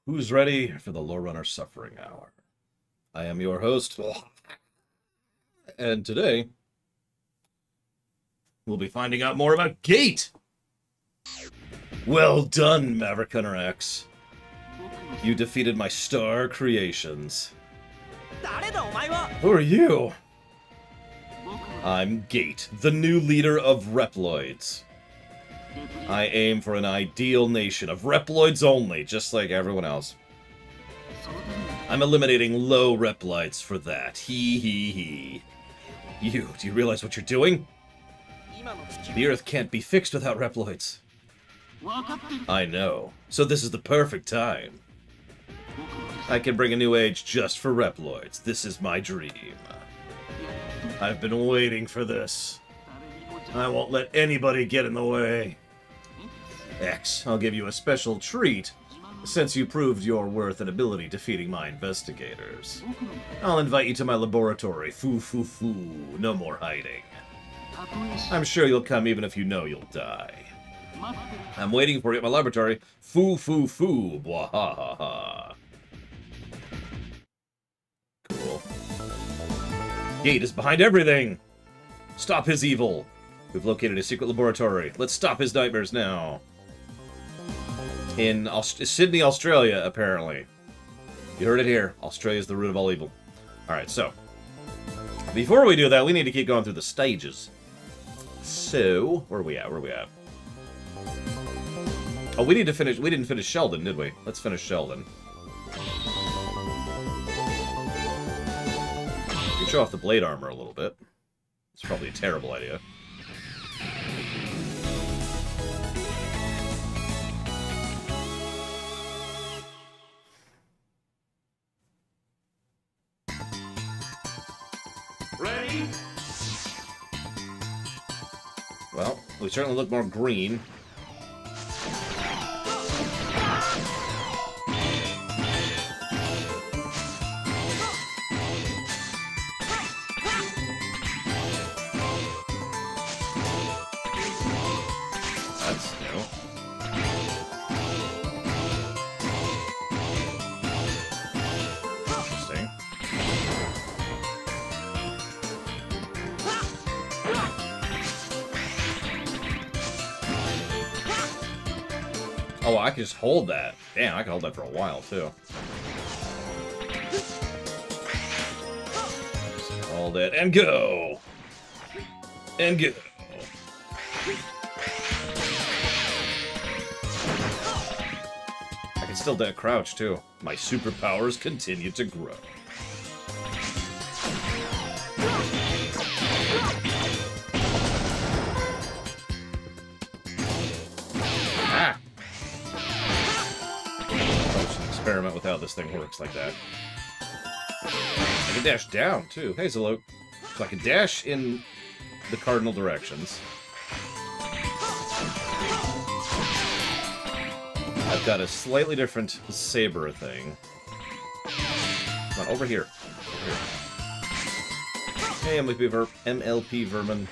Who's ready for the Lore Runner Suffering Hour? I am your host, and today we'll be finding out more about Gate! Well done, Maverick Hunter X. You defeated my star creations. Who are you? I'm Gate, the new leader of Reploids. I aim for an ideal nation of Reploids only, just like everyone else. I'm eliminating low Replites for that. Hee. Do you realize what you're doing? The Earth can't be fixed without Reploids. I know. So this is the perfect time. I can bring a new age just for Reploids. This is my dream. I've been waiting for this. I won't let anybody get in the way. X, I'll give you a special treat, since you proved your worth and ability defeating my investigators. I'll invite you to my laboratory. Foo, no more hiding. I'm sure you'll come even if you know you'll die. I'm waiting for you at my laboratory. Foo, bwahaha. Cool. Gate is behind everything! Stop his evil! We've located a secret laboratory. Let's stop his nightmares now. In Sydney, Australia, apparently. You heard it here. Australia's the root of all evil. Alright, so. Before we do that, we need to keep going through the stages. So, where are we at? Oh, we need to finish. We didn't finish Sheldon, did we? Let's finish Sheldon. You can show off the blade armor a little bit. It's probably a terrible idea. Ready? Well, we certainly look more green. That's new. Interesting. Oh, I can just hold that. Damn, I can hold that for a while, too. Just hold it, and go! And go! I can still crouch, too. My superpowers continue to grow. Experiment with how this thing works like that. I can dash down, too. Hey, Zalo. So I can dash in the cardinal directions. I've got a slightly different saber thing. Come on, over here. Hey, MLP Vermin.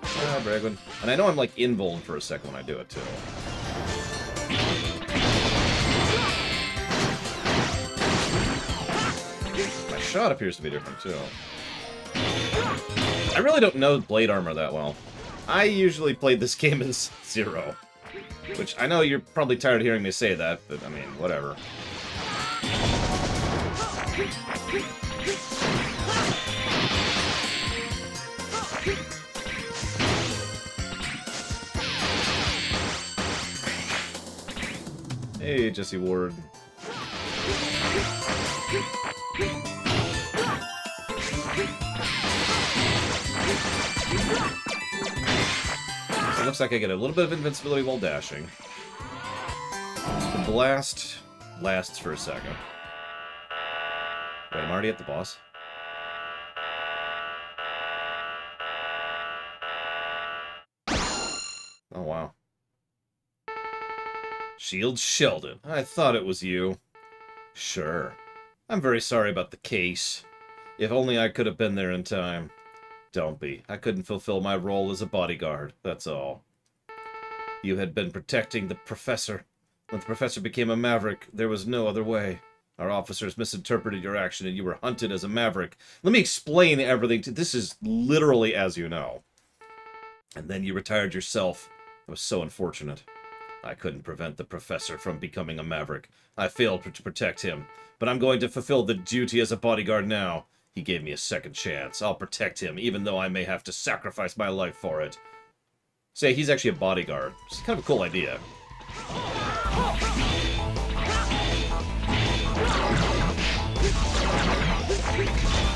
Ah, Bragwin. And I know I'm, like, invuln for a second when I do it, too. Shot appears to be different, too. I really don't know blade armor that well. I usually played this game as Zero. Which, I know you're probably tired of hearing me say that, but, I mean, whatever. Hey, Jessie Ward. So it looks like I get a little bit of invincibility while dashing. The blast lasts for a second. Wait, I'm already at the boss. Oh, wow. Shield Sheldon. I thought it was you. Sure. I'm very sorry about the case. If only I could have been there in time. Don't be. I couldn't fulfill my role as a bodyguard, that's all. You had been protecting the professor, When the professor became a maverick, there was no other way. Our officers misinterpreted your action and you were hunted as a maverick. Let me explain everything to this is literally as you know. And then you retired yourself. It was so unfortunate. I couldn't prevent the professor from becoming a maverick. I failed to protect him. But I'm going to fulfill the duty as a bodyguard now. He gave me a second chance. I'll protect him, even though I may have to sacrifice my life for it. Say, he's actually a bodyguard. It's kind of a cool idea.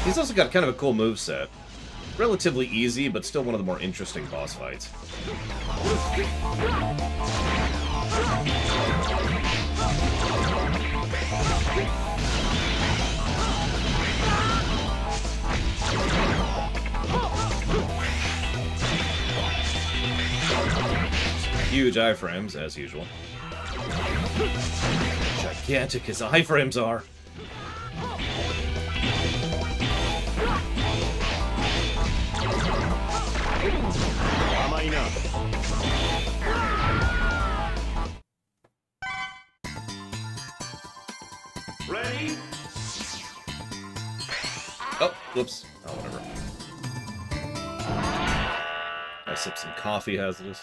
He's also got kind of a cool moveset. Relatively easy, but still one of the more interesting boss fights. Huge iframes, as usual. Gigantic his iframes are. Ready? Oh, whoops. Oh, whatever. I sip some coffee, hazardous.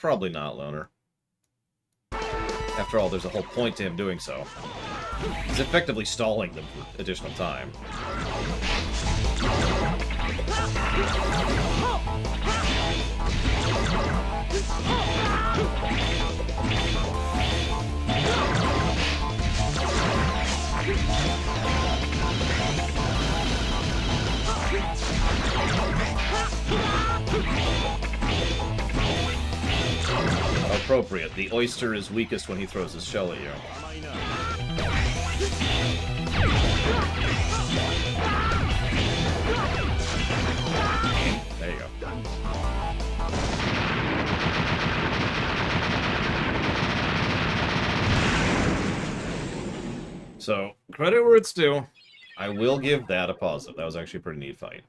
Probably not, Loner. After all, there's a whole point to him doing so. He's effectively stalling them for additional time. Appropriate. The oyster is weakest when he throws his shell at you. There you go. So, credit where it's due. I will give that a positive. That was actually a pretty neat fight.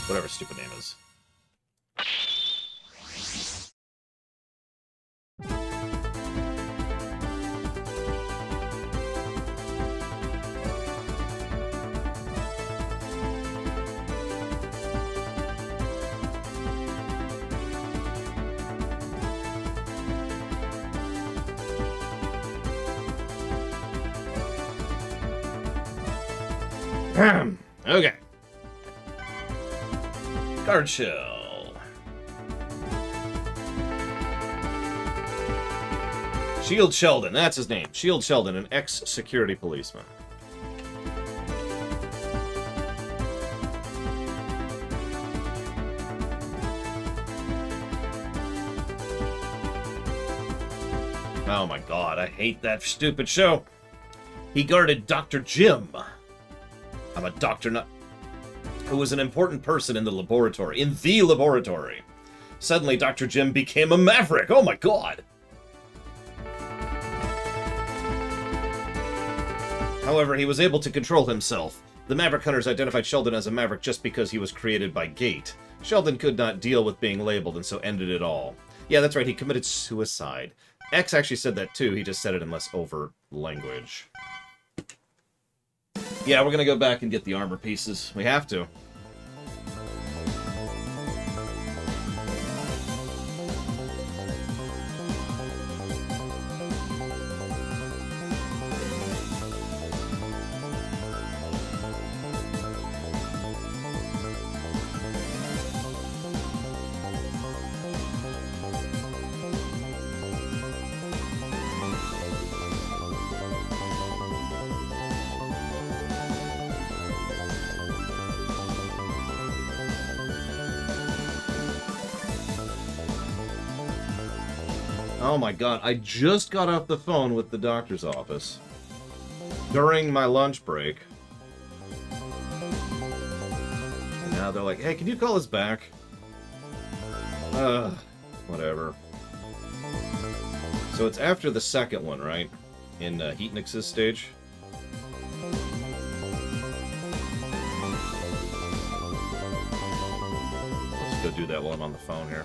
Whatever stupid name is. Okay. Card shell. Shield Sheldon, that's his name. Shield Sheldon, an ex-security policeman. Oh my god, I hate that stupid show. He guarded Dr. Jim. I'm a doctor, not... who was an important person in the laboratory. In the laboratory. Suddenly, Dr. Jim became a maverick. Oh my god! However, he was able to control himself. The Maverick Hunters identified Sheldon as a maverick just because he was created by Gate. Sheldon could not deal with being labeled and so ended it all. Yeah, that's right, he committed suicide. X actually said that too, he just said it in less overt language. Yeah, we're gonna go back and get the armor pieces. We have to. Oh my god, I just got off the phone with the doctor's office during my lunch break. And now they're like, hey, can you call us back? Whatever. So it's after the second one, right? In Heatnix's stage. go do that while I'm on the phone here.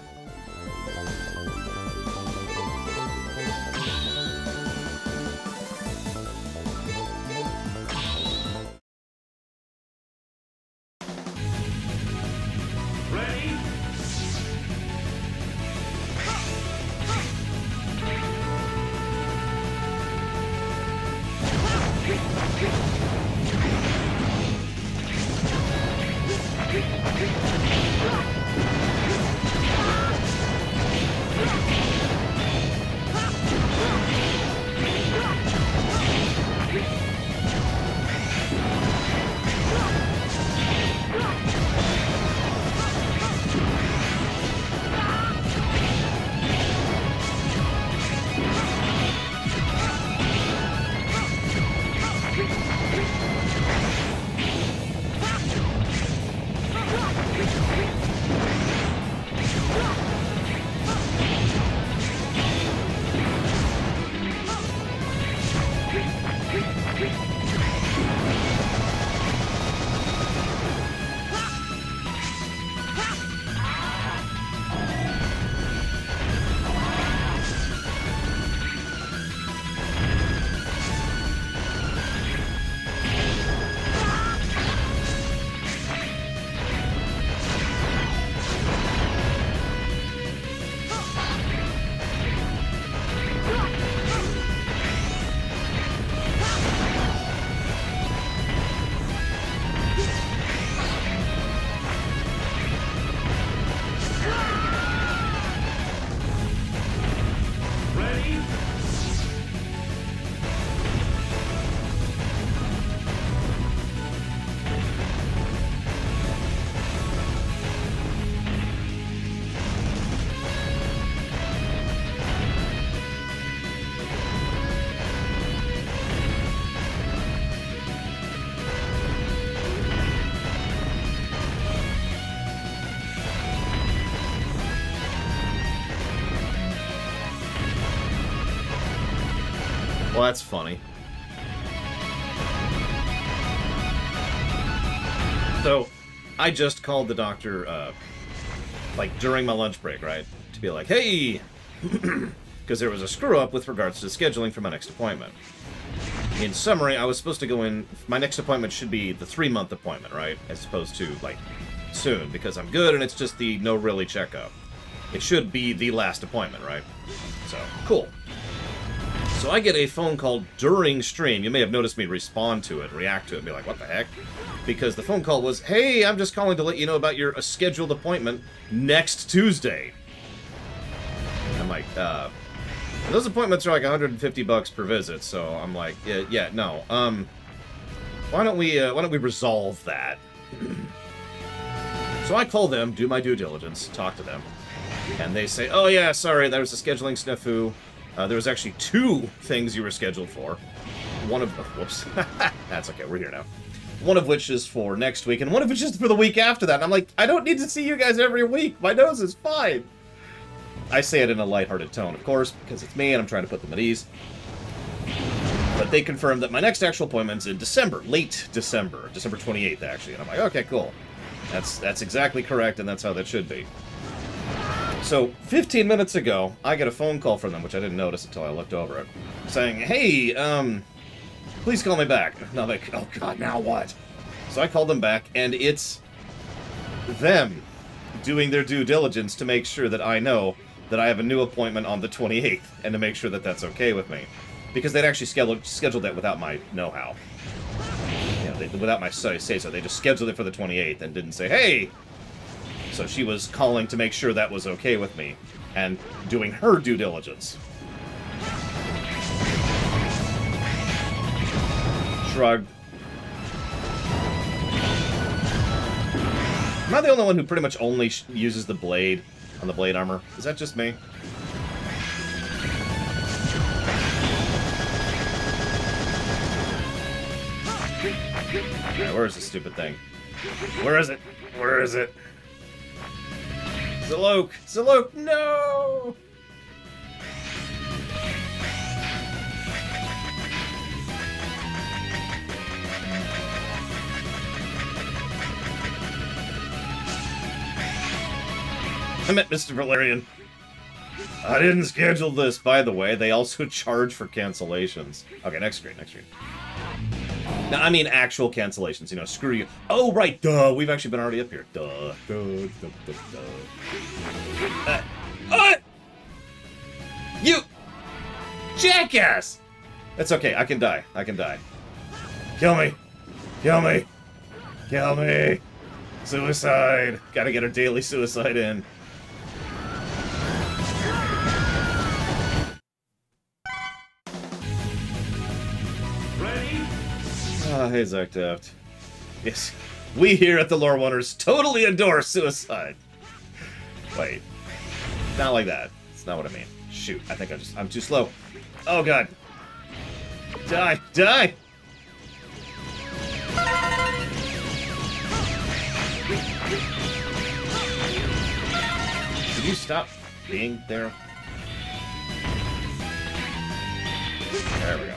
Well, that's funny. So, I just called the doctor, like, during my lunch break, right? To be like, hey! Because there was a screw-up with regards to scheduling for my next appointment. In summary, I was supposed to go in... My next appointment should be the 3-month appointment, right? As opposed to, like, soon, because I'm good and it's just the no-really checkup. It should be the last appointment, right? So, cool. So I get a phone call during stream. You may have noticed me respond to it, react to it, and be like, what the heck? Because the phone call was, hey, I'm just calling to let you know about your scheduled appointment next Tuesday. I'm like, those appointments are like $150 per visit, so I'm like, yeah, no. Why don't we resolve that? So I call them, do my due diligence, talk to them, and they say, oh yeah, sorry, there was a scheduling snafu. There was actually 2 things you were scheduled for. One of... whoops. That's okay, we're here now. One of which is for next week, and one of which is for the week after that. And I'm like, I don't need to see you guys every week. My nose is fine. I say it in a lighthearted tone, of course, because it's me and I'm trying to put them at ease. But they confirmed that my next actual appointment's in December. Late December. December 28th, actually. And I'm like, okay, cool. That's exactly correct, and that's how that should be. So, 15 minutes ago, I get a phone call from them, which I didn't notice until I looked over it, saying, hey, please call me back. And I'm like, oh god, now what? So I called them back, and it's them doing their due diligence to make sure that I know that I have a new appointment on the 28th, and to make sure that that's okay with me. Because they'd actually scheduled that without my know-how. You know, without my say-so. They just scheduled it for the 28th and didn't say, hey! So she was calling to make sure that was okay with me, and doing her due diligence. Shrug. Am I the only one who pretty much only uses the blade on the blade armor? Is that just me? Alright, where is this stupid thing? Where is it? Where is it? Zalok! Zalok, no! I met Mr. Valerian. I didn't schedule this, by the way. They also charge for cancellations. Okay, next screen, next screen. No, I mean actual cancellations, you know, screw you. Oh, right, duh, we've actually been already up here. Duh, duh, duh, duh, duh. You! Jackass! That's okay, I can die, I can die. Kill me! Kill me! Kill me! Suicide! Gotta get our daily suicide in. Ah, hey, Zarktaft. Yes, we here at the Lore Wonders totally adore suicide. Wait, not like that. It's not what I mean. Shoot, I think I'm too slow. Oh god. Die, die! Can you stop being there? There we go.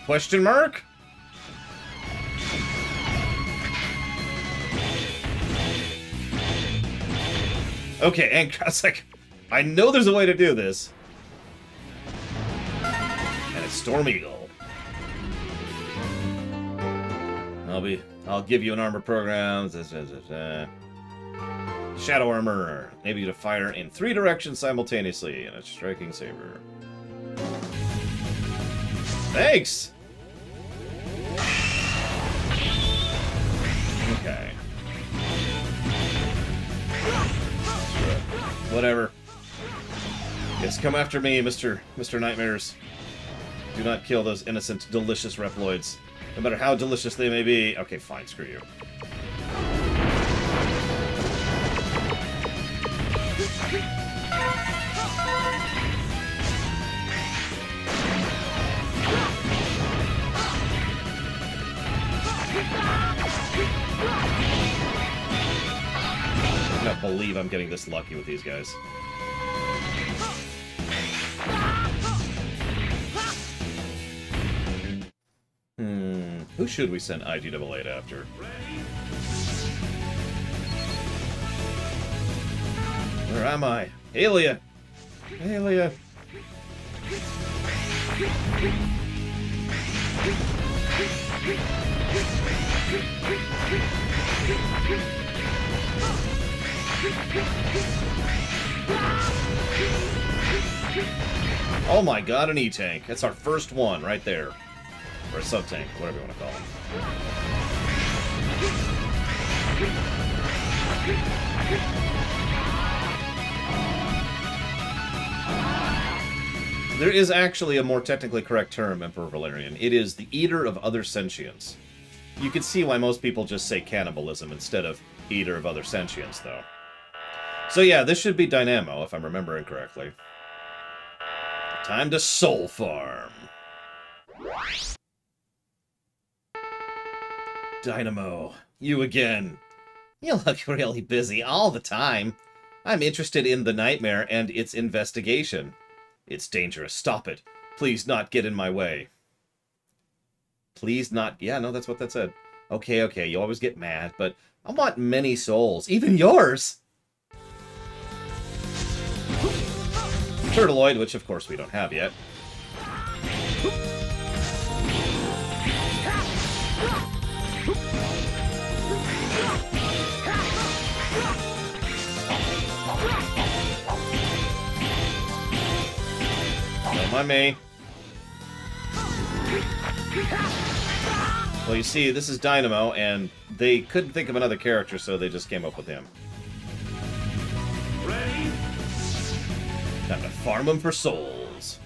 Question mark? Okay, and I was like, I know there's a way to do this. And it's Storm Eagle. I'll give you an armor program. Shadow armor, maybe to fire in 3 directions simultaneously, and a striking saber. Thanks! Okay. Whatever. Yes, come after me, Mr. Nightmares. Do not kill those innocent, delicious Reploids. No matter how delicious they may be. Okay, fine, screw you. I cannot believe I'm getting this lucky with these guys. Who should we send IG-88 after? Where am I? Aelia! Aelia! Oh my god, an E-Tank. That's our first one right there. Or a sub-tank, whatever you want to call them. There is actually a more technically correct term, Emperor Valerian. It is the Eater of Other Sentients. You can see why most people just say cannibalism instead of Eater of Other Sentients, though. So yeah, this should be Dynamo, if I'm remembering correctly. Time to Soul Farm. Dynamo, you again. You look really busy all the time. I'm interested in the nightmare and its investigation. It's dangerous. Stop it. Please not get in my way. Please not... Yeah, no, that's what that said. Okay, okay, you always get mad, but I want many souls. Even yours! Lloyd, which of course we don't have yet. Don't mind me. Well, you see, this is Dynamo, and they couldn't think of another character, so they just came up with him. Ready? Time to farm them for souls.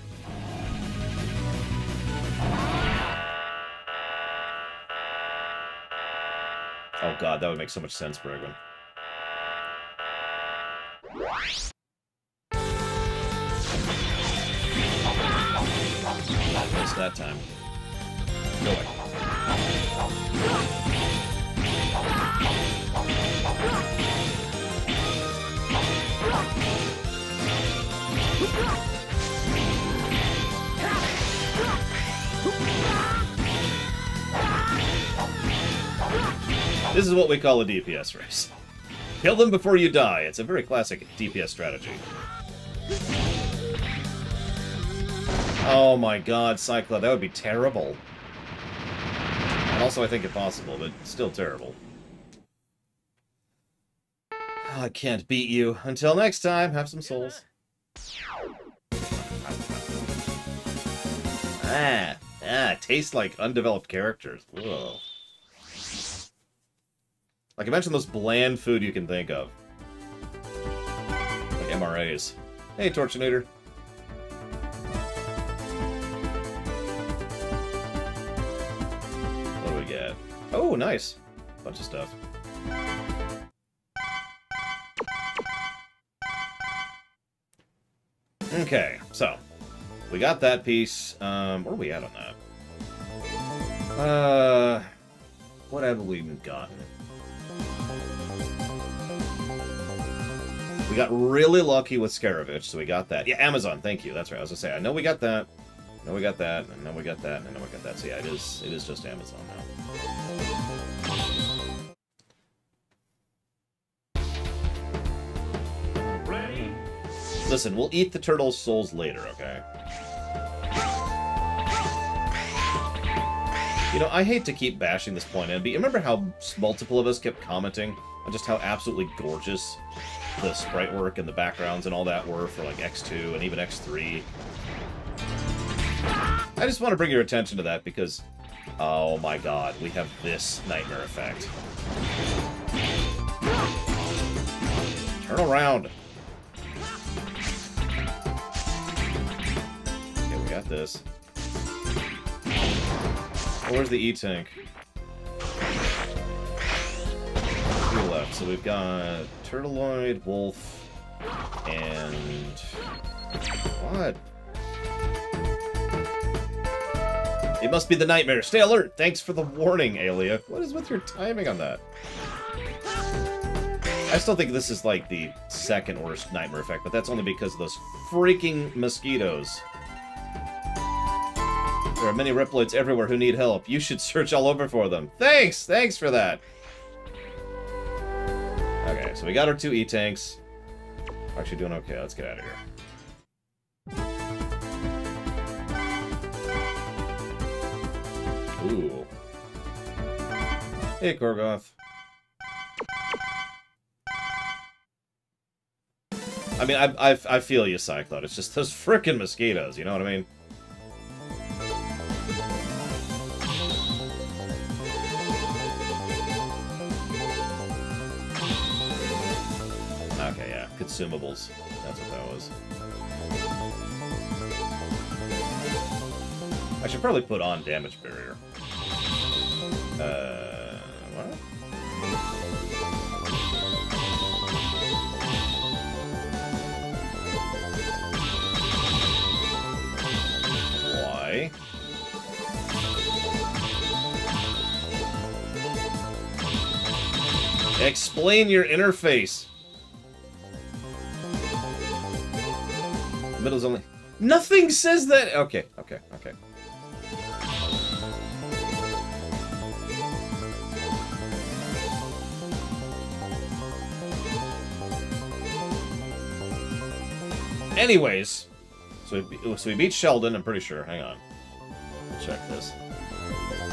Oh god, that would make so much sense, Bergman. Missed that time. Go away. This is what we call a DPS race. Kill them before you die. It's a very classic DPS strategy. Oh my god, Cyclops, that would be terrible. And also, I think impossible, but still terrible. I can't beat you. Until next time, have some souls. Tastes like undeveloped characters. Whoa. Like I mentioned, those bland food you can think of. Like MRAs. Hey, Torchinator. What do we get? Oh, nice. Bunch of stuff. Okay, so we got that piece. Where are we at on that? What have we even gotten? We got really lucky with Scaravich, so we got that. Yeah, Amazon, thank you. That's right. I was gonna say, I know we got that. I know we got that, and then we got that, and then we got that. So yeah, it is just Amazon now. Ready? Listen, we'll eat the turtle's souls later, okay? You know, I hate to keep bashing this point in, but you remember how multiple of us kept commenting on just how absolutely gorgeous the sprite work and the backgrounds and all that were for, like, X2 and even X3? I just want to bring your attention to that because, oh my god, we have this nightmare effect. Turn around! Okay, we got this. Oh, where's the E-Tank? Two left, so we've got Turtleoid, Wolf, and... what? It must be the nightmare. Stay alert! Thanks for the warning, Alia. What is with your timing on that? I still think this is like the second worst nightmare effect, but that's only because of those freaking mosquitoes. There are many Reploids everywhere who need help. You should search all over for them. Thanks! Thanks for that! Okay, so we got our two E-Tanks. We're actually doing okay. Let's get out of here. Ooh. Hey, Korgoth. I mean, I feel you, Cyclone. It's just those frickin' mosquitoes, you know what I mean? Okay, yeah. Consumables. That's what that was. I should probably put on damage barrier. What? Why? Explain your interface. The middle's only... Nothing says that! Okay, okay, okay. Anyways, so we beat Sheldon, I'm pretty sure. Hang on. Check this.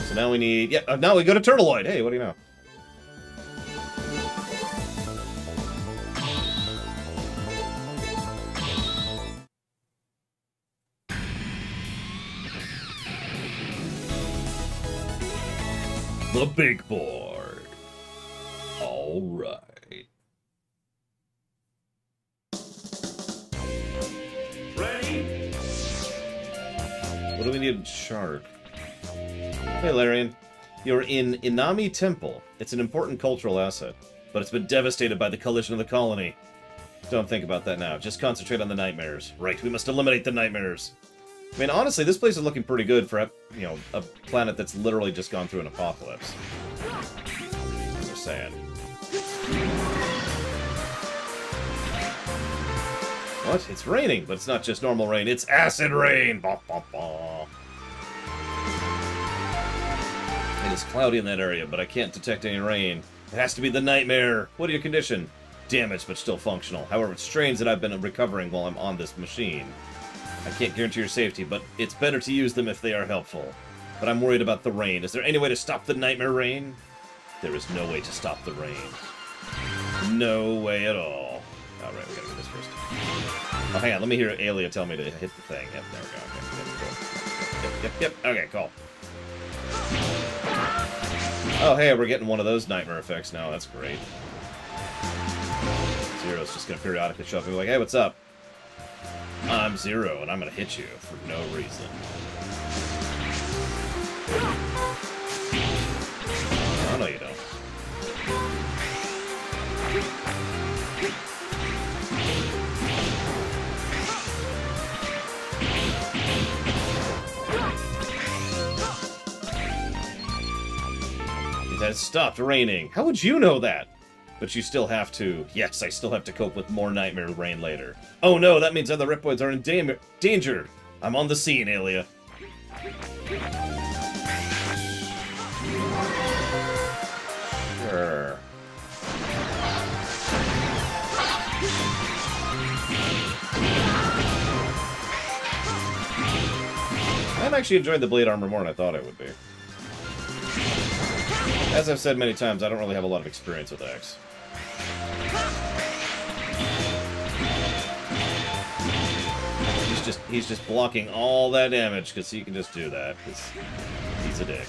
So now we need... yeah, now we go to Turtleoid. Hey, what do you know? The big board. All right. Ready? What do we need? Shark. Hey, Valerian. You're in Inami Temple. It's an important cultural asset, but it's been devastated by the collision of the colony. Don't think about that now. Just concentrate on the nightmares. Right, we must eliminate the nightmares. I mean, honestly, this place is looking pretty good for, you know, a planet that's literally just gone through an apocalypse. I'm just saying. What? It's raining, but it's not just normal rain. It's acid rain! Bah, bah, bah. It is cloudy in that area, but I can't detect any rain. It has to be the nightmare. What are your condition? Damaged, but still functional. However, it's strange that I've been recovering while I'm on this machine. I can't guarantee your safety, but it's better to use them if they are helpful. But I'm worried about the rain. Is there any way to stop the nightmare rain? There is no way to stop the rain. No way at all. Alright, we gotta do this first. Oh, hang on. Let me hear Aelia tell me to hit the thing. Yep, there we go. Okay, yep. Okay, cool. Oh, hey, we're getting one of those nightmare effects now. That's great. Zero's just gonna periodically show up and be like, hey, what's up? I'm Zero, and I'm gonna hit you for no reason. Oh, no, you don't. It has stopped raining. How would you know that? But you still have to... Yes, I still have to cope with more nightmare rain later. Oh no, that means other Reploids are in danger. I'm on the scene, Aelia. Sure. I'm actually enjoying the blade armor more than I thought I would be. As I've said many times, I don't really have a lot of experience with X. He's just blocking all that damage because he can just do that. He's a dick.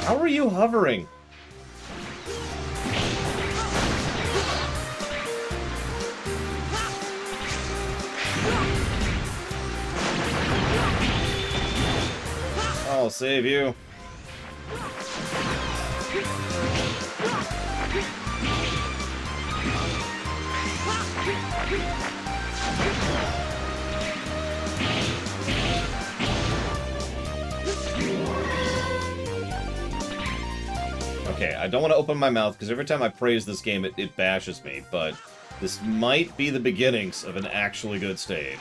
How are you hovering? I'll save you. Okay, I don't want to open my mouth, because every time I praise this game, it bashes me, but this might be the beginnings of an actually good stage.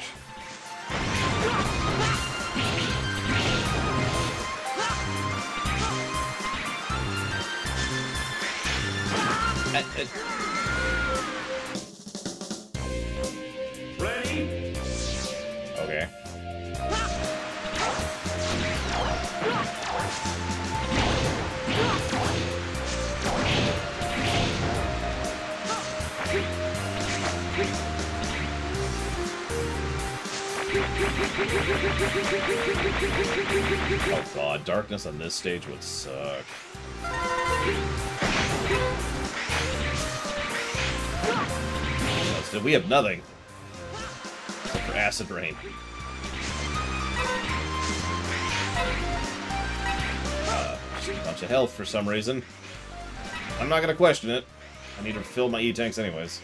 Ready? Okay. Oh god, darkness on this stage would suck. So we have nothing except for acid rain. Just a bunch of health for some reason. I'm not gonna question it. I need to fill my E-tanks anyways.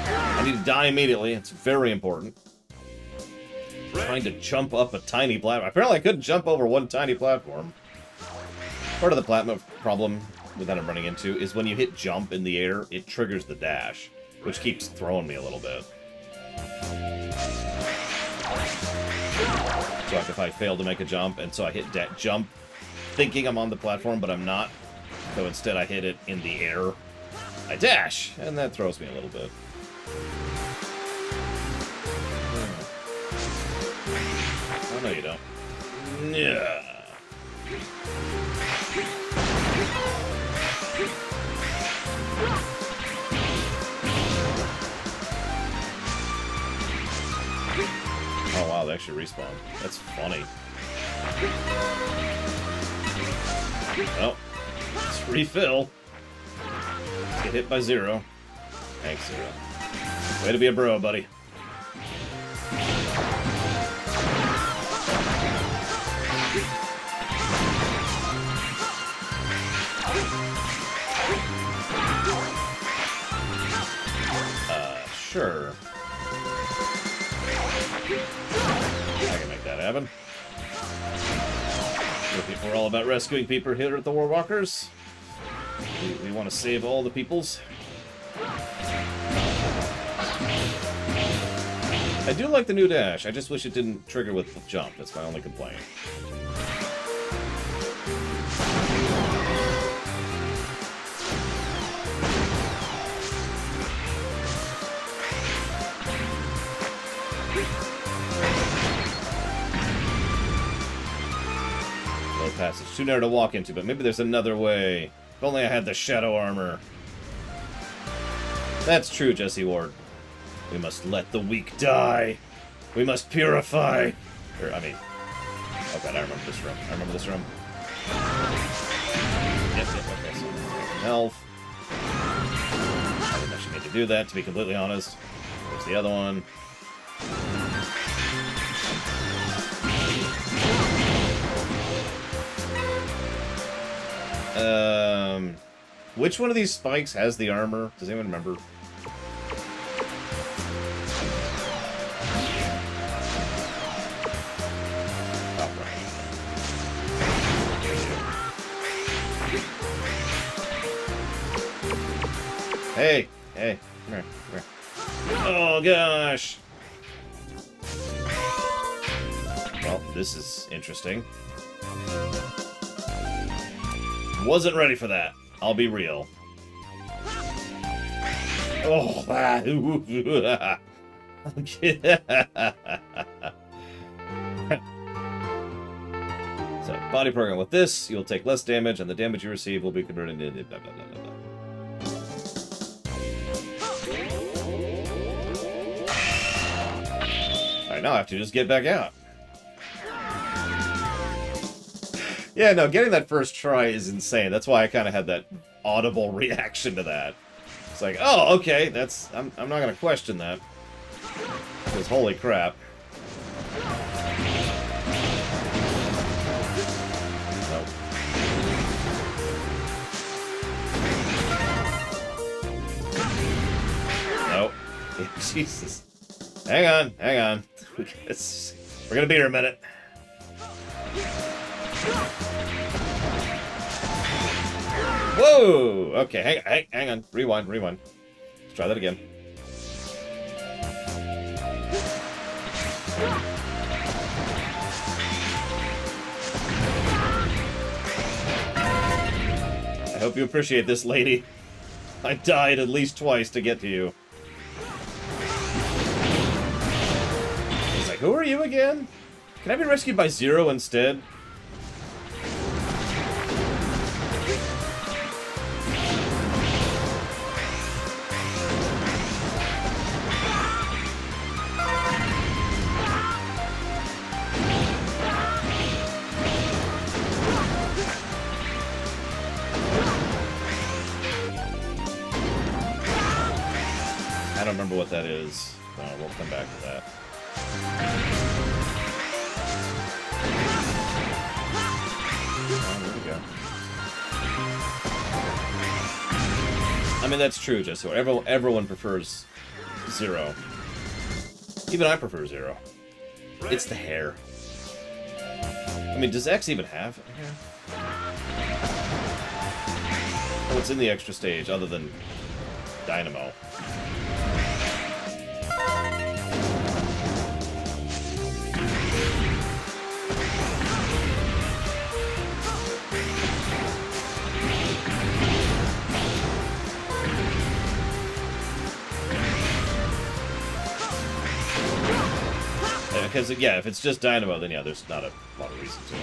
I need to die immediately. It's very important. Trying to jump up a tiny platform. Apparently I couldn't jump over one tiny platform. Part of the platform problem that I'm running into is when you hit jump in the air, it triggers the dash, which keeps throwing me a little bit. So if I fail to make a jump, and so I hit that jump thinking I'm on the platform, but I'm not. So instead I hit it in the air. I dash, and that throws me a little bit. Oh, no, you don't. Yeah. Oh, wow, they actually respawned. That's funny. Oh, let's refill. Let's get hit by Zero. Thanks, Zero. Way to be a bro, buddy. Sure. I can make that happen. We're all about rescuing people here at the Warwalkers. We want to save all the peoples. I do like the new dash. I just wish it didn't trigger with the jump. That's my only complaint. narrow passage. Too narrow to walk into, but maybe there's another way. If only I had the shadow armor. That's true, Jessie Ward. We must let the weak die. We must purify. Or, I mean... Oh god, I remember this room. I remember this room. Yep, okay, so... Health. I didn't actually need to do that, to be completely honest. There's the other one. Which one of these spikes has the armor? Does anyone remember? Oh, right. Hey! Hey! Come here. Come here. Oh, gosh! Well, this is interesting. Wasn't ready for that. I'll be real. Oh, So, body program with this, you'll take less damage, and the damage you receive will be converted into blah, blah, blah, blah, blah. Alright, now I have to just get back out. Yeah, no, getting that first try is insane. That's why I kind of had that audible reaction to that. It's like, oh, okay, that's... I'm not going to question that. Because holy crap. Nope. Nope. Jesus. Hang on, hang on. We're going to be here a minute. Whoa! Okay, hang on. Rewind. Let's try that again. I hope you appreciate this, lady. I died at least twice to get to you. He's like, who are you again? Can I be rescued by Zero instead? I don't remember what that is. We'll come back to that. Oh, there we go. I mean, that's true, just so everyone prefers Zero. Even I prefer Zero. It's the hair. I mean, does X even have hair? What's in the extra stage other than Dynamo? Because, yeah, if it's just Dynamo, then yeah, there's not a lot of reason to.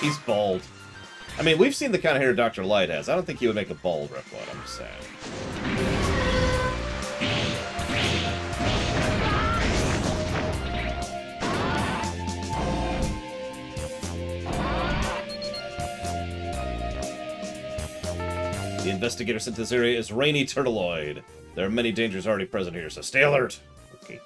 He's bald. I mean, we've seen the kind of hair Dr. Light has. I don't think he would make a bald Reploid, I'm just saying. The investigator sent to this area is Rainy Turtleoid. There are many dangers already present here, so stay alert. Okay.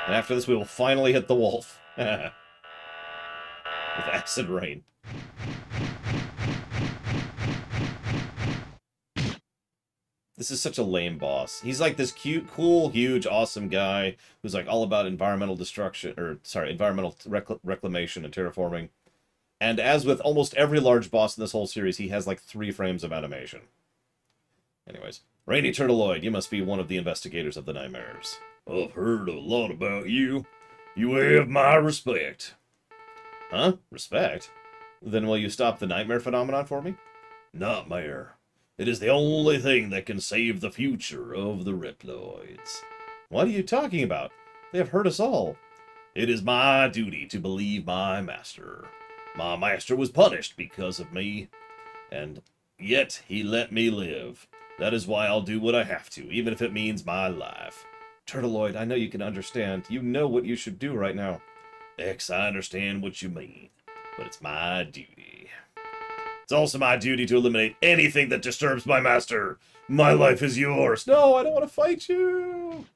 And after this, we will finally hit the wolf. With acid rain. This is such a lame boss. He's like this cute, cool, huge, awesome guy who's like all about environmental destruction, or sorry, environmental reclamation and terraforming. And as with almost every large boss in this whole series, he has like 3 frames of animation. Anyways, Rainy Turtleoid, you must be one of the investigators of the nightmares. I've heard a lot about you. You have my respect. Huh? Respect? Then will you stop the nightmare phenomenon for me? Nightmare. It is the only thing that can save the future of the Reploids. What are you talking about? They have hurt us all. It is my duty to believe my master. My master was punished because of me, and yet he let me live. That is why I'll do what I have to, even if it means my life. Turtleoid, I know you can understand. You know what you should do right now. X, I understand what you mean, but it's my duty. It's also my duty to eliminate anything that disturbs my master. My life is yours. No, I don't want to fight you.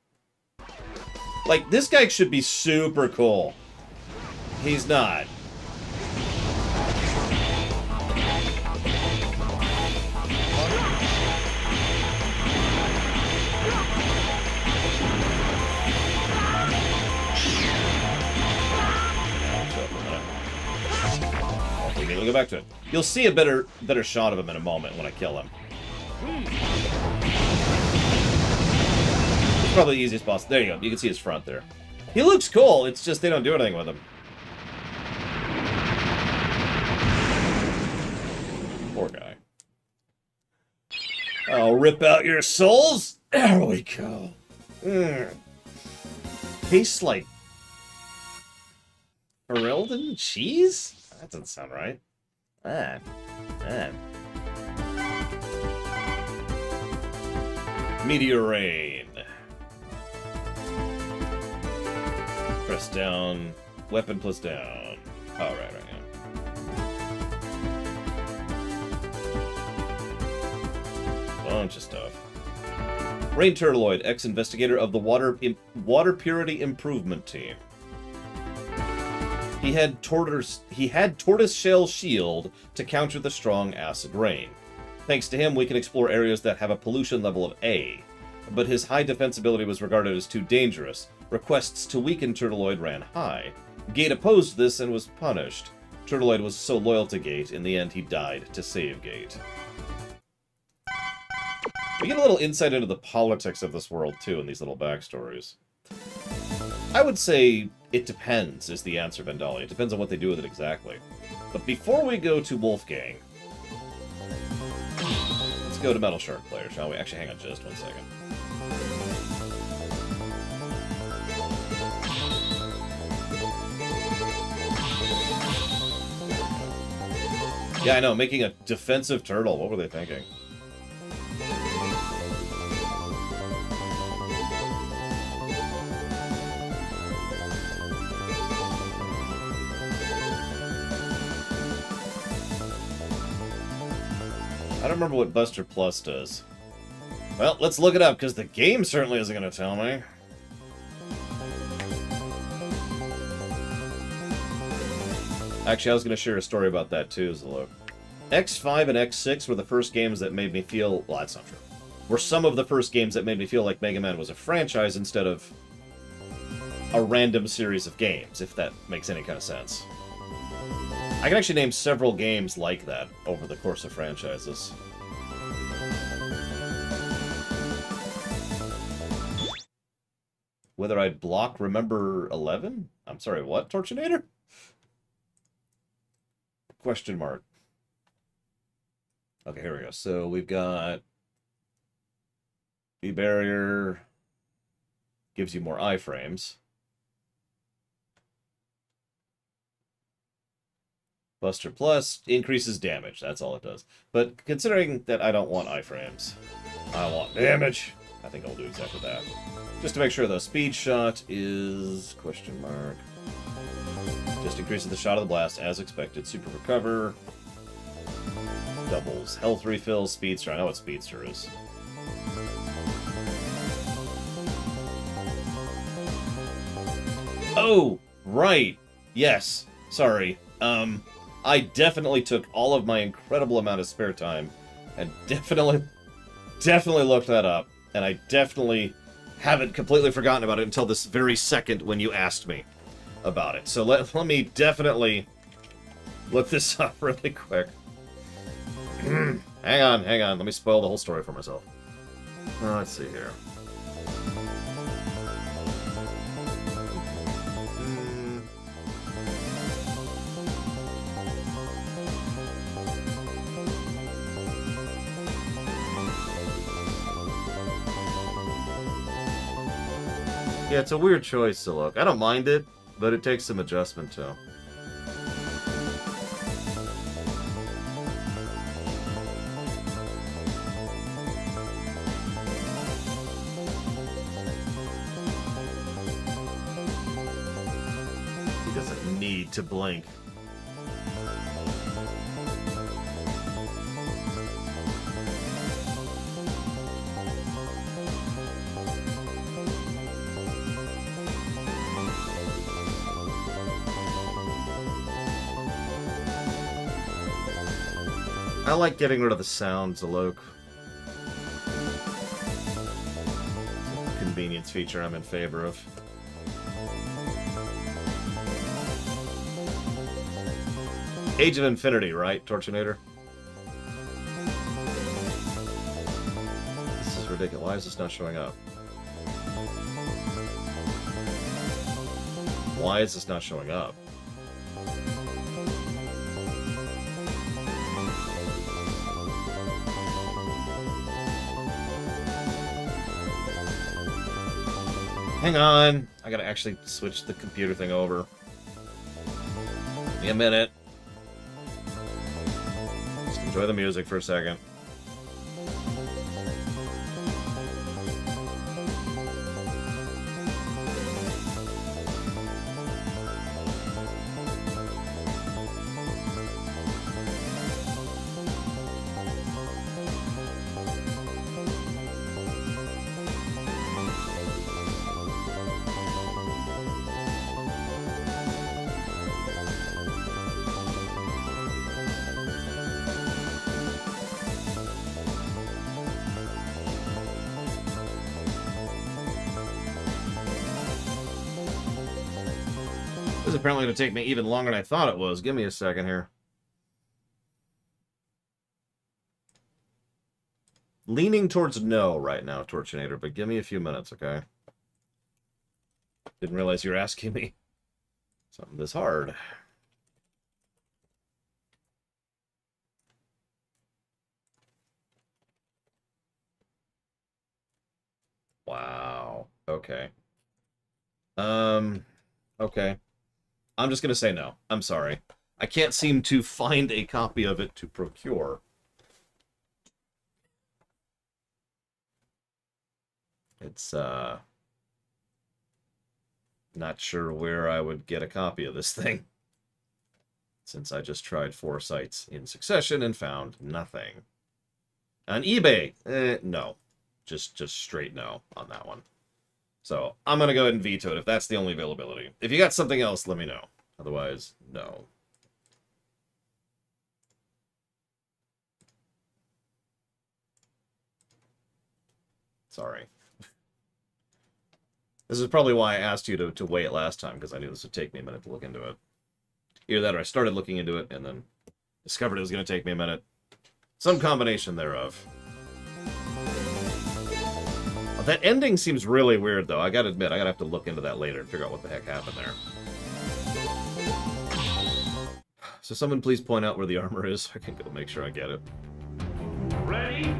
Like, this guy should be super cool. He's not. We'll go back to it. You'll see a better shot of him in a moment when I kill him. It's probably the easiest boss. There you go. You can see his front there. He looks cool. It's just they don't do anything with him. Poor guy. I'll rip out your souls. There we go. Tastes like Sheldon cheese? That doesn't sound right. Meteor Rain. Press down. Weapon plus down. Oh, right now. Bunch of stuff. Rain Turtleoid, ex-investigator of the Water Purity Improvement Team. He had tortoise shell shield to counter the strong acid rain. Thanks to him, we can explore areas that have a pollution level of A. But his high defensibility was regarded as too dangerous. Requests to weaken Turtleoid ran high. Gate opposed this and was punished. Turtleoid was so loyal to Gate, in the end he died to save Gate. We get a little insight into the politics of this world, too, in these little backstories. I would say it depends, is the answer, Vendali. It depends on what they do with it exactly. But before we go to Wolfgang, let's go to Metal Shark player, shall we? Actually, hang on just 1 second. Yeah, I know, making a defensive turtle. What were they thinking? I don't remember what Buster Plus does. Well, let's look it up, because the game certainly isn't going to tell me. Actually, I was going to share a story about that, too, as a look. X5 and X6 were the first games that made me feel... Well, that's not true. Were some of the first games that made me feel like Mega Man was a franchise instead of a random series of games, if that makes any kind of sense. I can actually name several games like that over the course of franchises. Whether I'd block Remember 11? I'm sorry, what? Torchinator? Question mark. Okay, here we go. So we've got the barrier gives you more iframes. Buster Plus increases damage. That's all it does. But considering that I don't want iframes, I want damage, I think I'll do exactly that. Just to make sure, though, speed shot is... question mark. Just increases the shot of the blast as expected. Super recover. Doubles health refill. Speedster. I know what Speedster is. Oh, right. Yes. Sorry. I definitely took all of my incredible amount of spare time and definitely definitely looked that up, and I definitely haven't completely forgotten about it until this very second when you asked me about it. So let me definitely look this up really quick. Hang on. Let me spoil the whole story for myself. Let's see here. Yeah, it's a weird choice to look. I don't mind it, but it takes some adjustment too. He doesn't need to blink. I like getting rid of the sounds, Alok. Convenience feature I'm in favor of. Age of Infinity, right, Torchinator? This is ridiculous. Why is this not showing up? Why is this not showing up? Hang on. I gotta actually switch the computer thing over. Give me a minute. Just enjoy the music for a second. This is apparently going to take me even longer than I thought it was. Give me a second here. Leaning towards no right now, Torchinator, but give me a few minutes, okay? Didn't realize you were asking me something this hard. Wow. Okay. Okay. I'm just gonna say no. I'm sorry. I can't seem to find a copy of it to procure. It's, not sure where I would get a copy of this thing. Since I just tried 4 sites in succession and found nothing. On eBay, no. Just straight no on that one. So, I'm going to go ahead and veto it if that's the only availability. If you got something else, let me know. Otherwise, no. Sorry. This is probably why I asked you to weigh it last time, because I knew this would take me a minute to look into it. Either that or I started looking into it and then discovered it was going to take me a minute. Some combination thereof. That ending seems really weird, though. I gotta admit, I gotta have to look into that later and figure out what the heck happened there. So someone please point out where the armor is. I can go make sure I get it. Ready?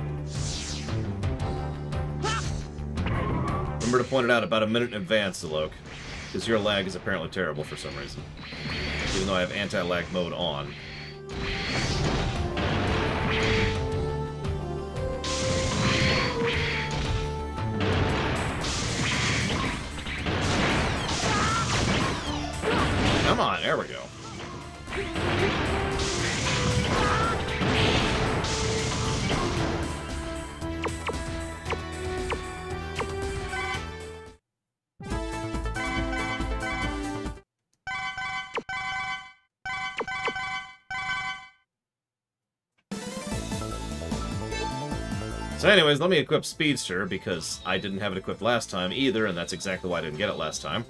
Remember to point it out about a minute in advance, Alok, because your lag is apparently terrible for some reason. Even though I have anti-lag mode on. Come on, there we go. So anyways, let me equip Speedster, because I didn't have it equipped last time either, and that's exactly why I didn't get it last time.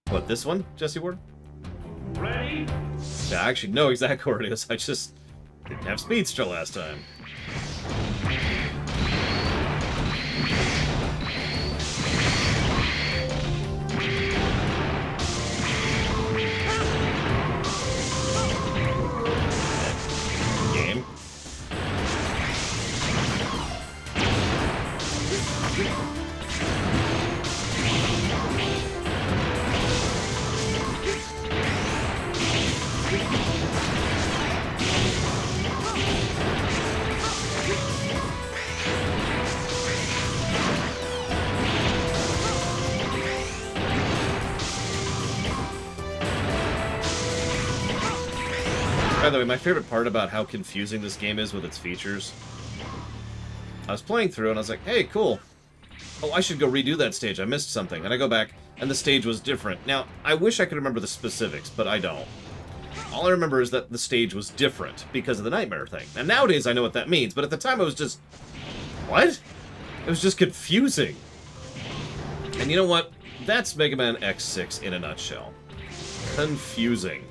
What, this one, Jessie Ward? Ready? Yeah, I actually know exactly where it is, I just didn't have Speedster last time. Game. By the way, my favorite part about how confusing this game is with its features, I was playing through and I was like, hey, cool. Oh, I should go redo that stage. I missed something. And I go back, and the stage was different. Now, I wish I could remember the specifics, but I don't. All I remember is that the stage was different because of the nightmare thing. And nowadays I know what that means, but at the time it was just... what? It was just confusing. And you know what? That's Mega Man X6 in a nutshell. Confusing.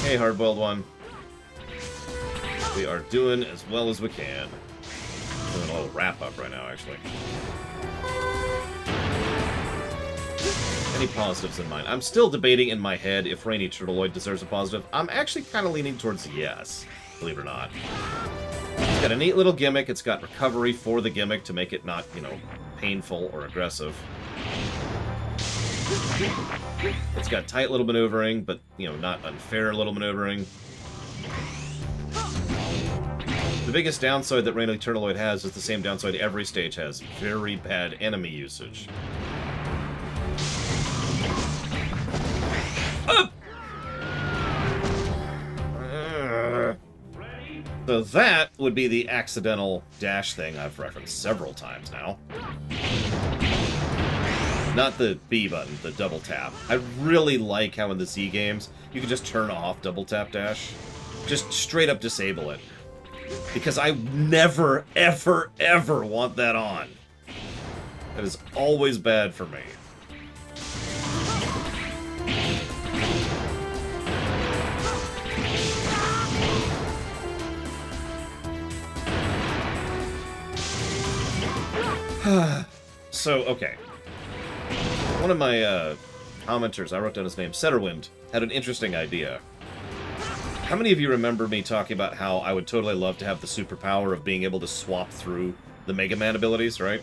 Hey, hard-boiled one. We are doing as well as we can. Doing a little wrap-up right now, actually. Any positives in mind? I'm still debating in my head if Rainy Turtle Lloyd deserves a positive. I'm actually kind of leaning towards yes, believe it or not. It's got a neat little gimmick. It's got recovery for the gimmick to make it not, you know, painful or aggressive. It's got tight little maneuvering, but, you know, not unfair little maneuvering. The biggest downside that Rainy Turtle Lloyd has is the same downside every stage has. Very bad enemy usage. So that would be the accidental dash thing I've referenced several times now. Not the B button, the double tap. I really like how in the Z games, you can just turn off double tap dash. Just straight up disable it. Because I never, ever, ever want that on. That is always bad for me. So, okay. One of my commenters, I wrote down his name, Setterwind, had an interesting idea. How many of you remember me talking about how I would totally love to have the superpower of being able to swap through the Mega Man abilities, right?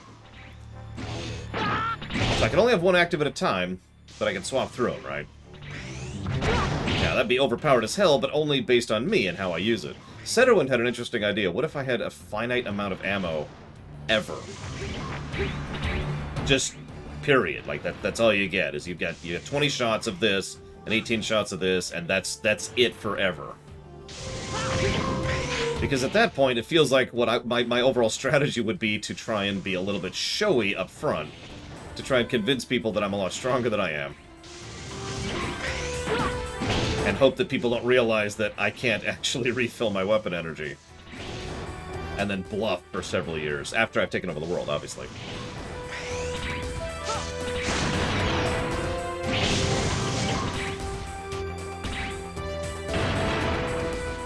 So I can only have one active at a time, but I can swap through them, right? Yeah, that'd be overpowered as hell, but only based on me and how I use it. Setterwind had an interesting idea. What if I had a finite amount of ammo ever? Just period. Like that's all you get. Is you get 20 shots of this and 18 shots of this, and that's it forever. Because at that point, it feels like what my overall strategy would be to try and be a little bit showy up front, to try and convince people that I'm a lot stronger than I am, and hope that people don't realize that I can't actually refill my weapon energy, and then bluff for several years after I've taken over the world, obviously.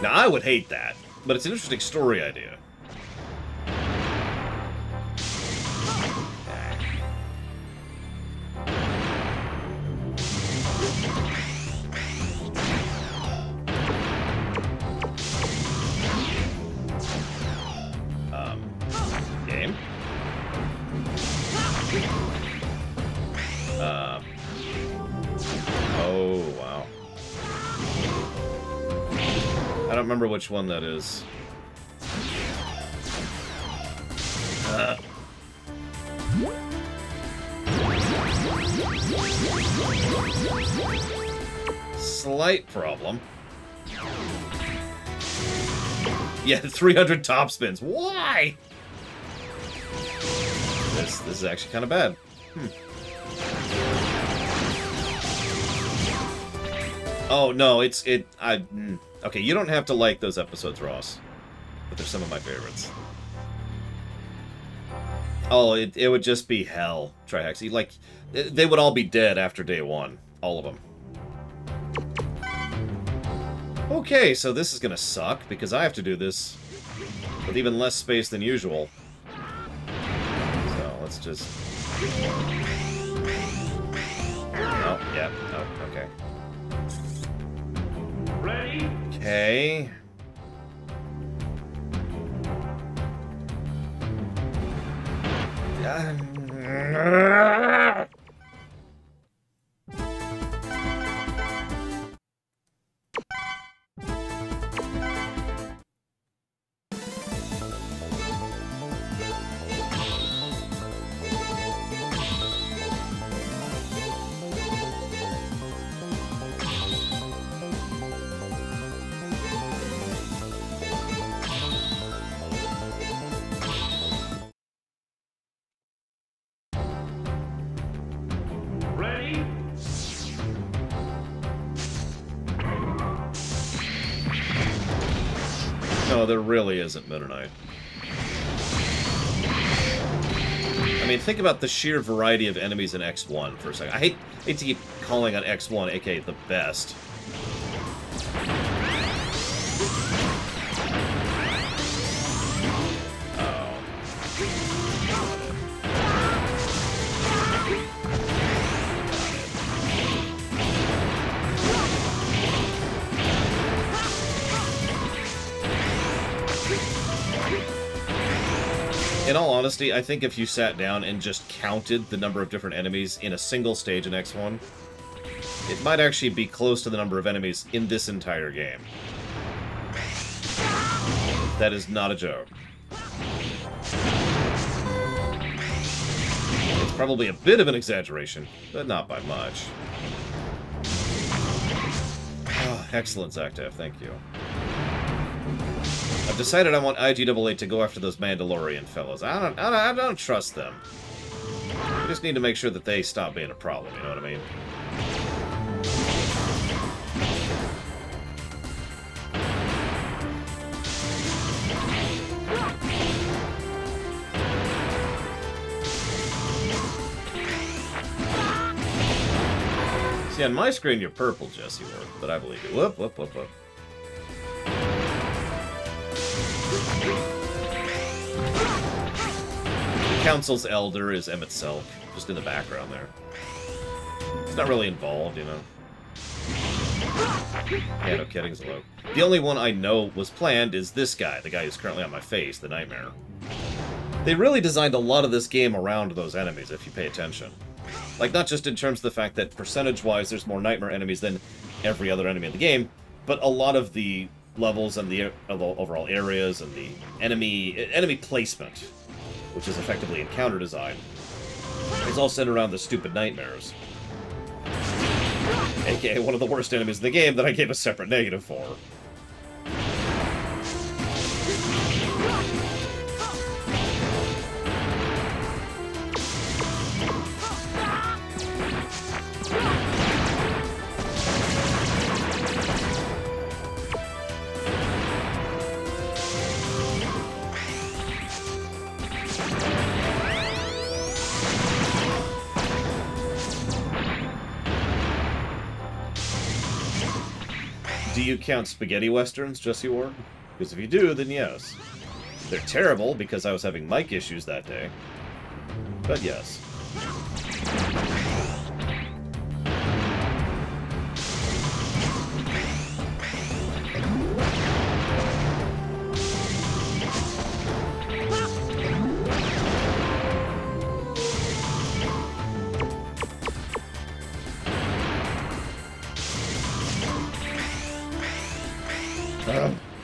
Now, I would hate that, but it's an interesting story idea. Game? Oh, wow. I don't remember which one that is. Slight problem. Yeah, 300 top spins. Why? This is actually kind of bad. Oh, no, okay, you don't have to like those episodes, Ross. But they're some of my favorites. Oh, it would just be hell, Trihex. Like, they would all be dead after day one. All of them. Okay, so this is gonna suck, because I have to do this with even less space than usual. So, let's just... Oh, yeah, oh, okay. Ready? Okay. Ready? No, there really isn't Meta Knight. I mean, think about the sheer variety of enemies in X1 for a second. I hate to keep calling on X1, aka the best. In all honesty, I think if you sat down and just counted the number of different enemies in a single stage in X1, it might actually be close to the number of enemies in this entire game. That is not a joke. It's probably a bit of an exaggeration, but not by much. Oh, excellent, Zactav, thank you. I've decided I want IGAA to go after those Mandalorian fellows. I don't trust them. I just need to make sure that they stop being a problem, you know what I mean? See, on my screen you're purple, Jessie Ward, but I believe you. Whoop, whoop, whoop, whoop. Council's Elder is Emmett Selk, just in the background there. He's not really involved, you know. Yeah, no kidding, Zalo. The only one I know was planned is this guy, the guy who's currently on my face, the Nightmare. They really designed a lot of this game around those enemies, if you pay attention. Like, not just in terms of the fact that percentage-wise there's more Nightmare enemies than every other enemy in the game, but a lot of the levels and the overall areas and the enemy placement, which is effectively encounter design, is all centered around the stupid nightmares. AKA one of the worst enemies in the game that I gave a separate negative for. Do you count spaghetti westerns, Jessie Ward? Because if you do, then yes. They're terrible because I was having mic issues that day. But yes.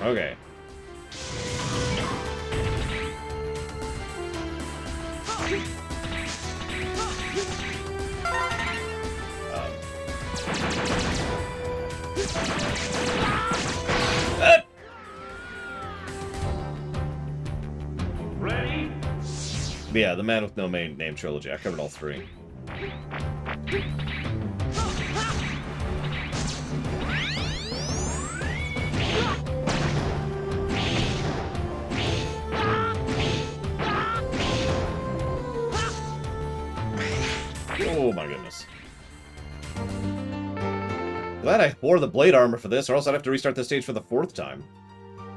Okay. Yeah, the Man with No Name trilogy. I covered all three. Oh my goodness. Glad I wore the blade armor for this, or else I'd have to restart the stage for the 4th time.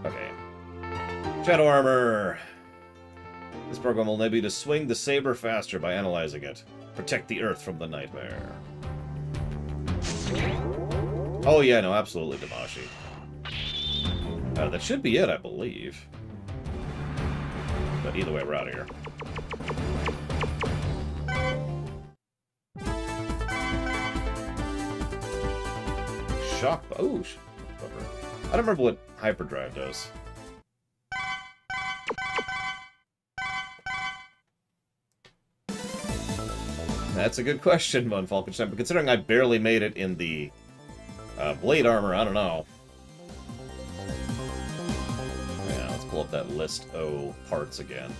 Okay. Shadow armor. This program will enable you to swing the saber faster by analyzing it. Protect the Earth from the nightmare. Oh yeah, no, absolutely, Damashi. That should be it, I believe. But either way, we're out of here. Shock... Oh, I don't remember what hyperdrive does. That's a good question, Von Falkenstein, but considering I barely made it in the blade armor, I don't know. Yeah, let's pull up that list O parts again.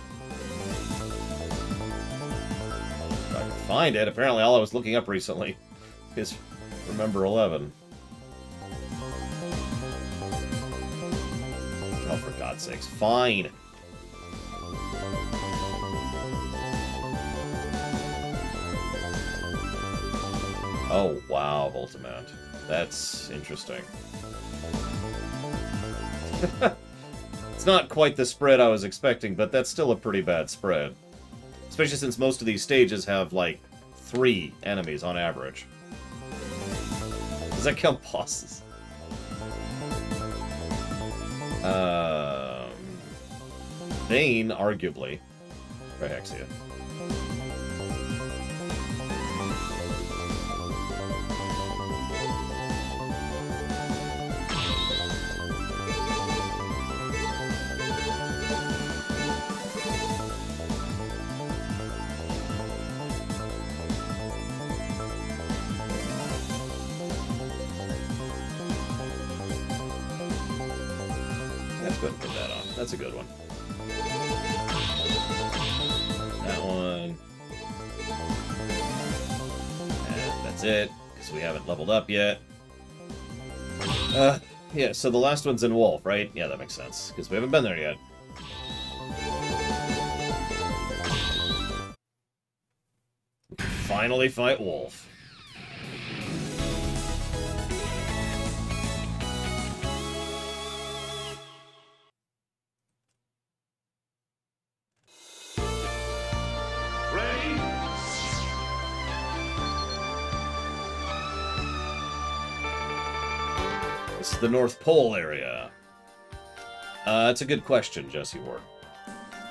If I can find it. Apparently all I was looking up recently is Remember 11. Oh, for God's sakes. Fine. Oh, wow, Voltimand. That's interesting. It's not quite the spread I was expecting, but that's still a pretty bad spread. Especially since most of these stages have, like, 3 enemies on average. Does that count bosses? Bane, arguably. Rhexia. Put that on. That's a good one. That one. And that's it, because we haven't leveled up yet. Yeah, so the last one's in Wolf, right? Yeah, that makes sense, because we haven't been there yet. Finally fight Wolf. The North Pole area? That's a good question, Jessie Ward.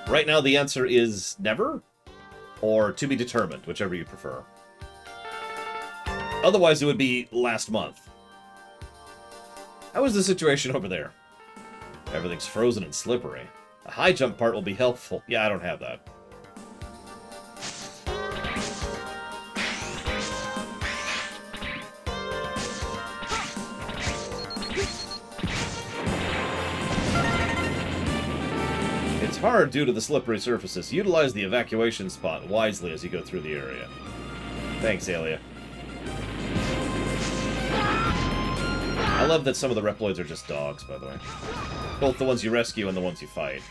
Right now the answer is never, or to be determined, whichever you prefer. Otherwise it would be last month. How is the situation over there? Everything's frozen and slippery. A high jump part will be helpful. Yeah, I don't have that. It's hard due to the slippery surfaces. Utilize the evacuation spot wisely as you go through the area. Thanks, Alia. I love that some of the Reploids are just dogs, by the way. Both the ones you rescue and the ones you fight.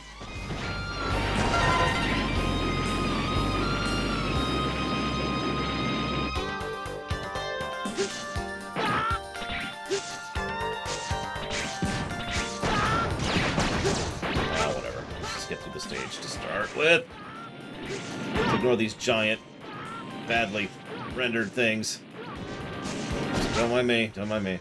Stage to start with. Let's ignore these giant, badly rendered things. Just don't mind me. Don't mind me.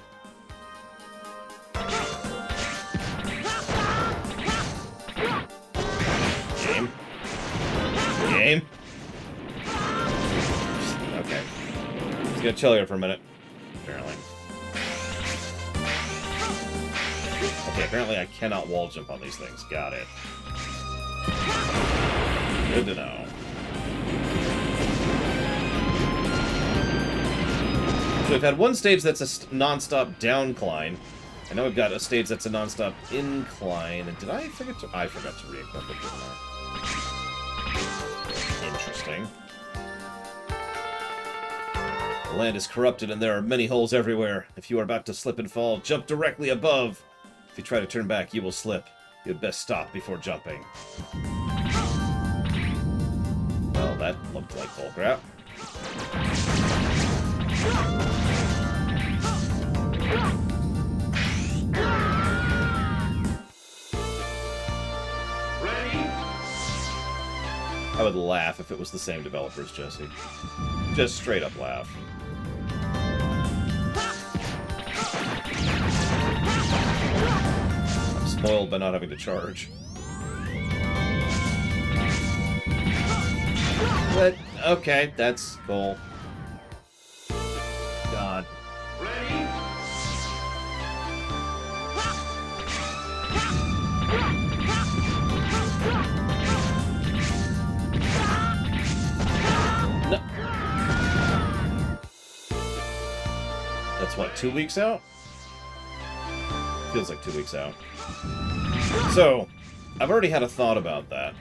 Game. Game. Okay. Just gonna chill here for a minute. Apparently. Okay, apparently I cannot wall jump on these things. Got it. Good to know. So we've had one stage that's a non-stop downcline. And now we've got a stage that's a non-stop incline. And did I forget to... I forgot to re-equip it, didn't Interesting. The land is corrupted and there are many holes everywhere. If you are about to slip and fall, jump directly above. If you try to turn back, you will slip. You had best stop before jumping. Well, that looked like bullcrap. Ready? I would laugh if it was the same developers, Jesse. Just straight up laugh. I'm spoiled by not having to charge. But, okay, that's cool. God. Ready? No. That's what, 2 weeks out? Feels like 2 weeks out. So, I've already had a thought about that.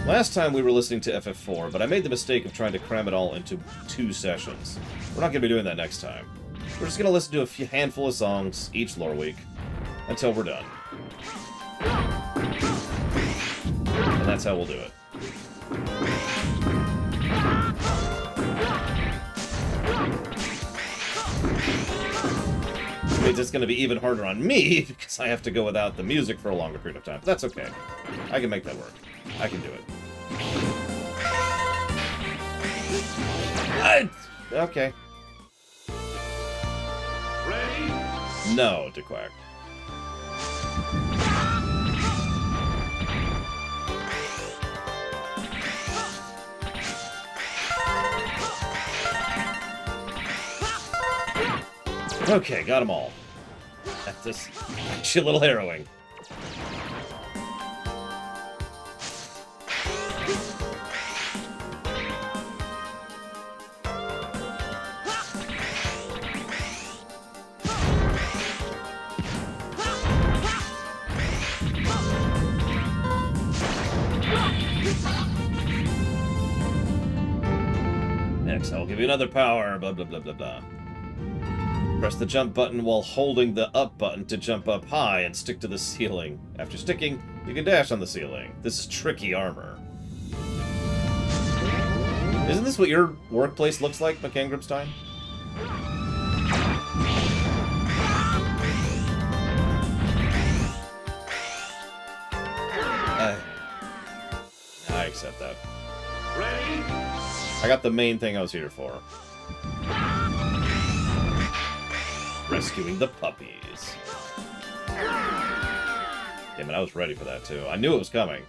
Last time we were listening to FF4, but I made the mistake of trying to cram it all into 2 sessions. We're not going to be doing that next time. We're just going to listen to a handful of songs each lore week until we're done. And that's how we'll do it. It means it's going to be even harder on me because I have to go without the music for a longer period of time. But that's okay. I can make that work. I can do it. Okay. Ready? No, DeQuack. Okay, got them all. That's just actually a little harrowing. Next, I'll give you another power, blah, blah, blah, blah, blah. Press the jump button while holding the up button to jump up high and stick to the ceiling. After sticking, you can dash on the ceiling. This is tricky armor. Isn't this what your workplace looks like, McCann Gripstein? I accept that. Ready? I got the main thing I was here for. Rescuing the puppies. Damn it, I was ready for that too. I knew it was coming.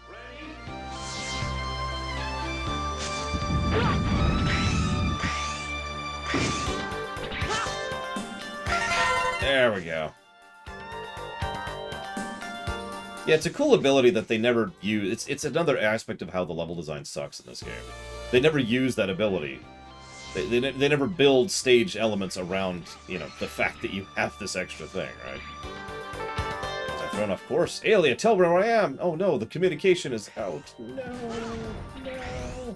There we go. Yeah, it's a cool ability that they never use. It's another aspect of how the level design sucks in this game. They never use that ability. They never build stage elements around, you know, the fact that you have this extra thing, right? I've thrown off course. Aelia, tell me where I am! Oh no, the communication is out. No, no.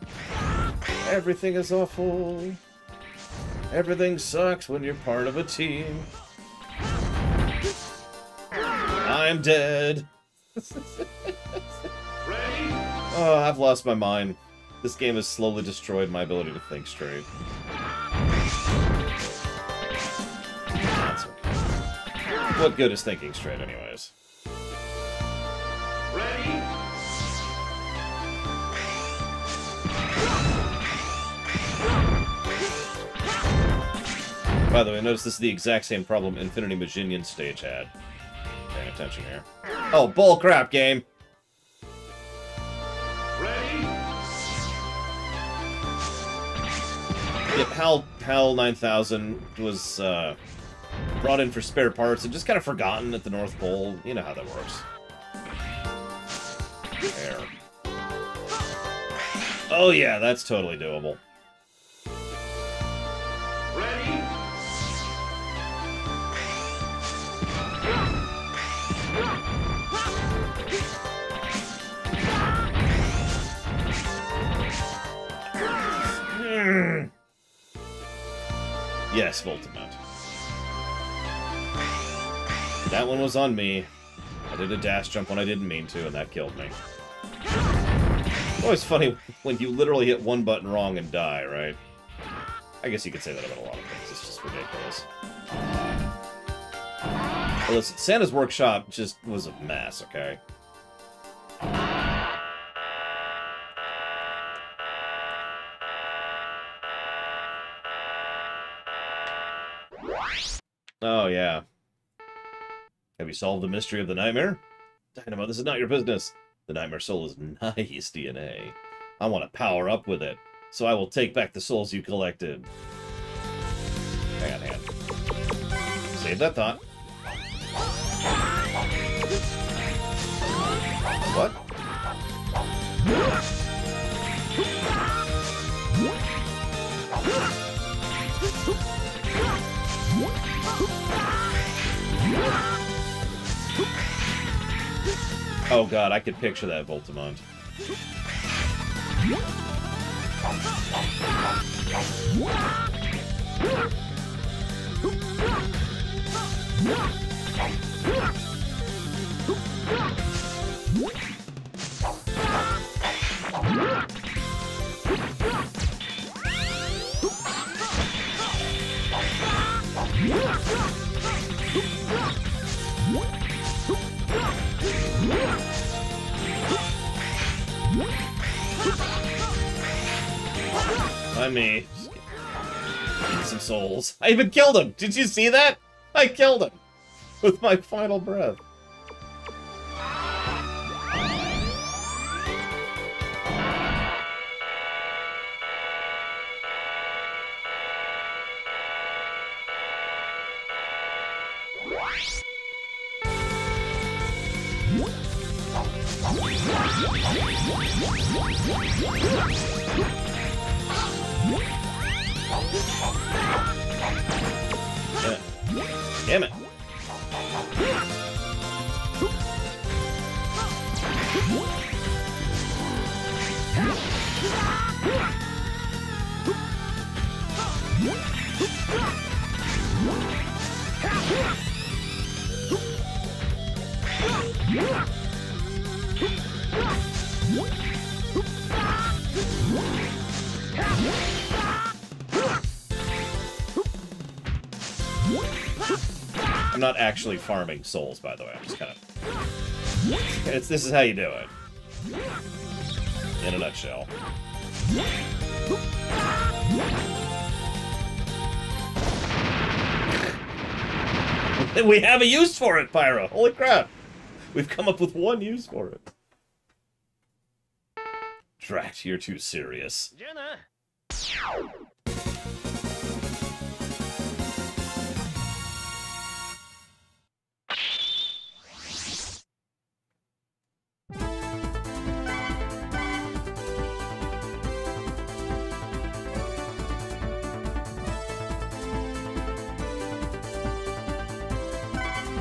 Everything is awful. Everything sucks when you're part of a team. I'm dead. Ready? Oh, I've lost my mind. This game has slowly destroyed my ability to think straight. That's okay. What good is thinking straight, anyways? Ready? By the way, notice this is the exact same problem Infinity Maginian stage had. Paying attention here. Oh, bull crap, game! Ready? Yep, HAL 9000 was brought in for spare parts and just kind of forgotten at the North Pole. You know how that works. There. Oh yeah, that's totally doable. Ready? Yes, Voltimount. That one was on me. I did a dash jump when I didn't mean to, and that killed me. It's always funny when you literally hit one button wrong and die, right? I guess you could say that about a lot of things. It's just ridiculous. Well, listen, Santa's Workshop just was a mess, okay? Oh, yeah. Have you solved the mystery of the nightmare? Dynamo, this is not your business. The nightmare soul is nice DNA. I want to power up with it, so I will take back the souls you collected. Hang on, hang on. Save that thought. What? Oh god, I could picture that Voltimont. On me. Get some souls. I even killed him! Did you see that? I killed him! With my final breath. Damn it. I'm not actually farming souls, by the way. I'm just kind of... This is how you do it. In a nutshell. We have a use for it, Pyro! Holy crap! We've come up with one use for it. Drat, you're too serious.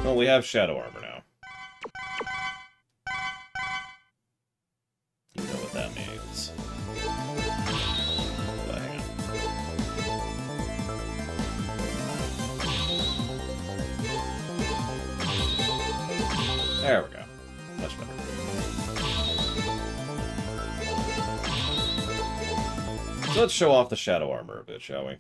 Well, we have shadow armor now. You know what that means. But hang on. There we go. Much better. So let's show off the shadow armor a bit, shall we?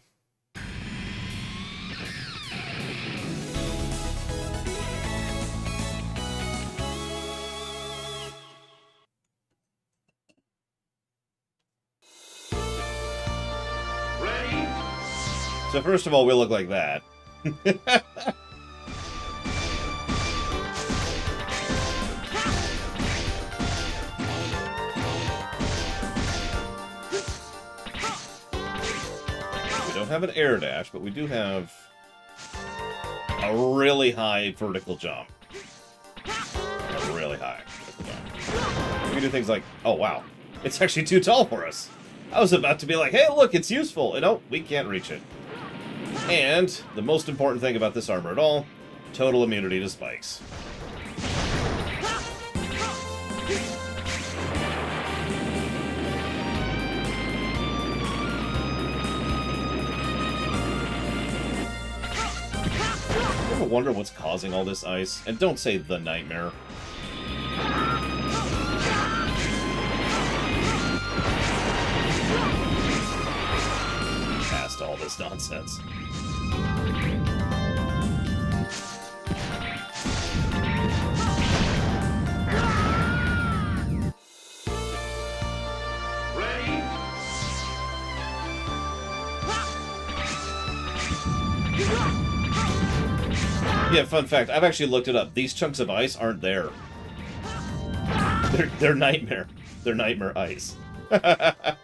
So first of all, we look like that. We don't have an air dash, but we do have a really high vertical jump. Really high vertical jump. We can do things like, oh wow, it's actually too tall for us. I was about to be like, hey look, it's useful. And oh, we can't reach it. And the most important thing about this armor at all, total immunity to spikes. wonder what's causing all this ice? And don't say the nightmare. Past all this nonsense. Ready? Yeah, fun fact, I've actually looked it up. These chunks of ice aren't there. They're nightmare. They're nightmare ice. I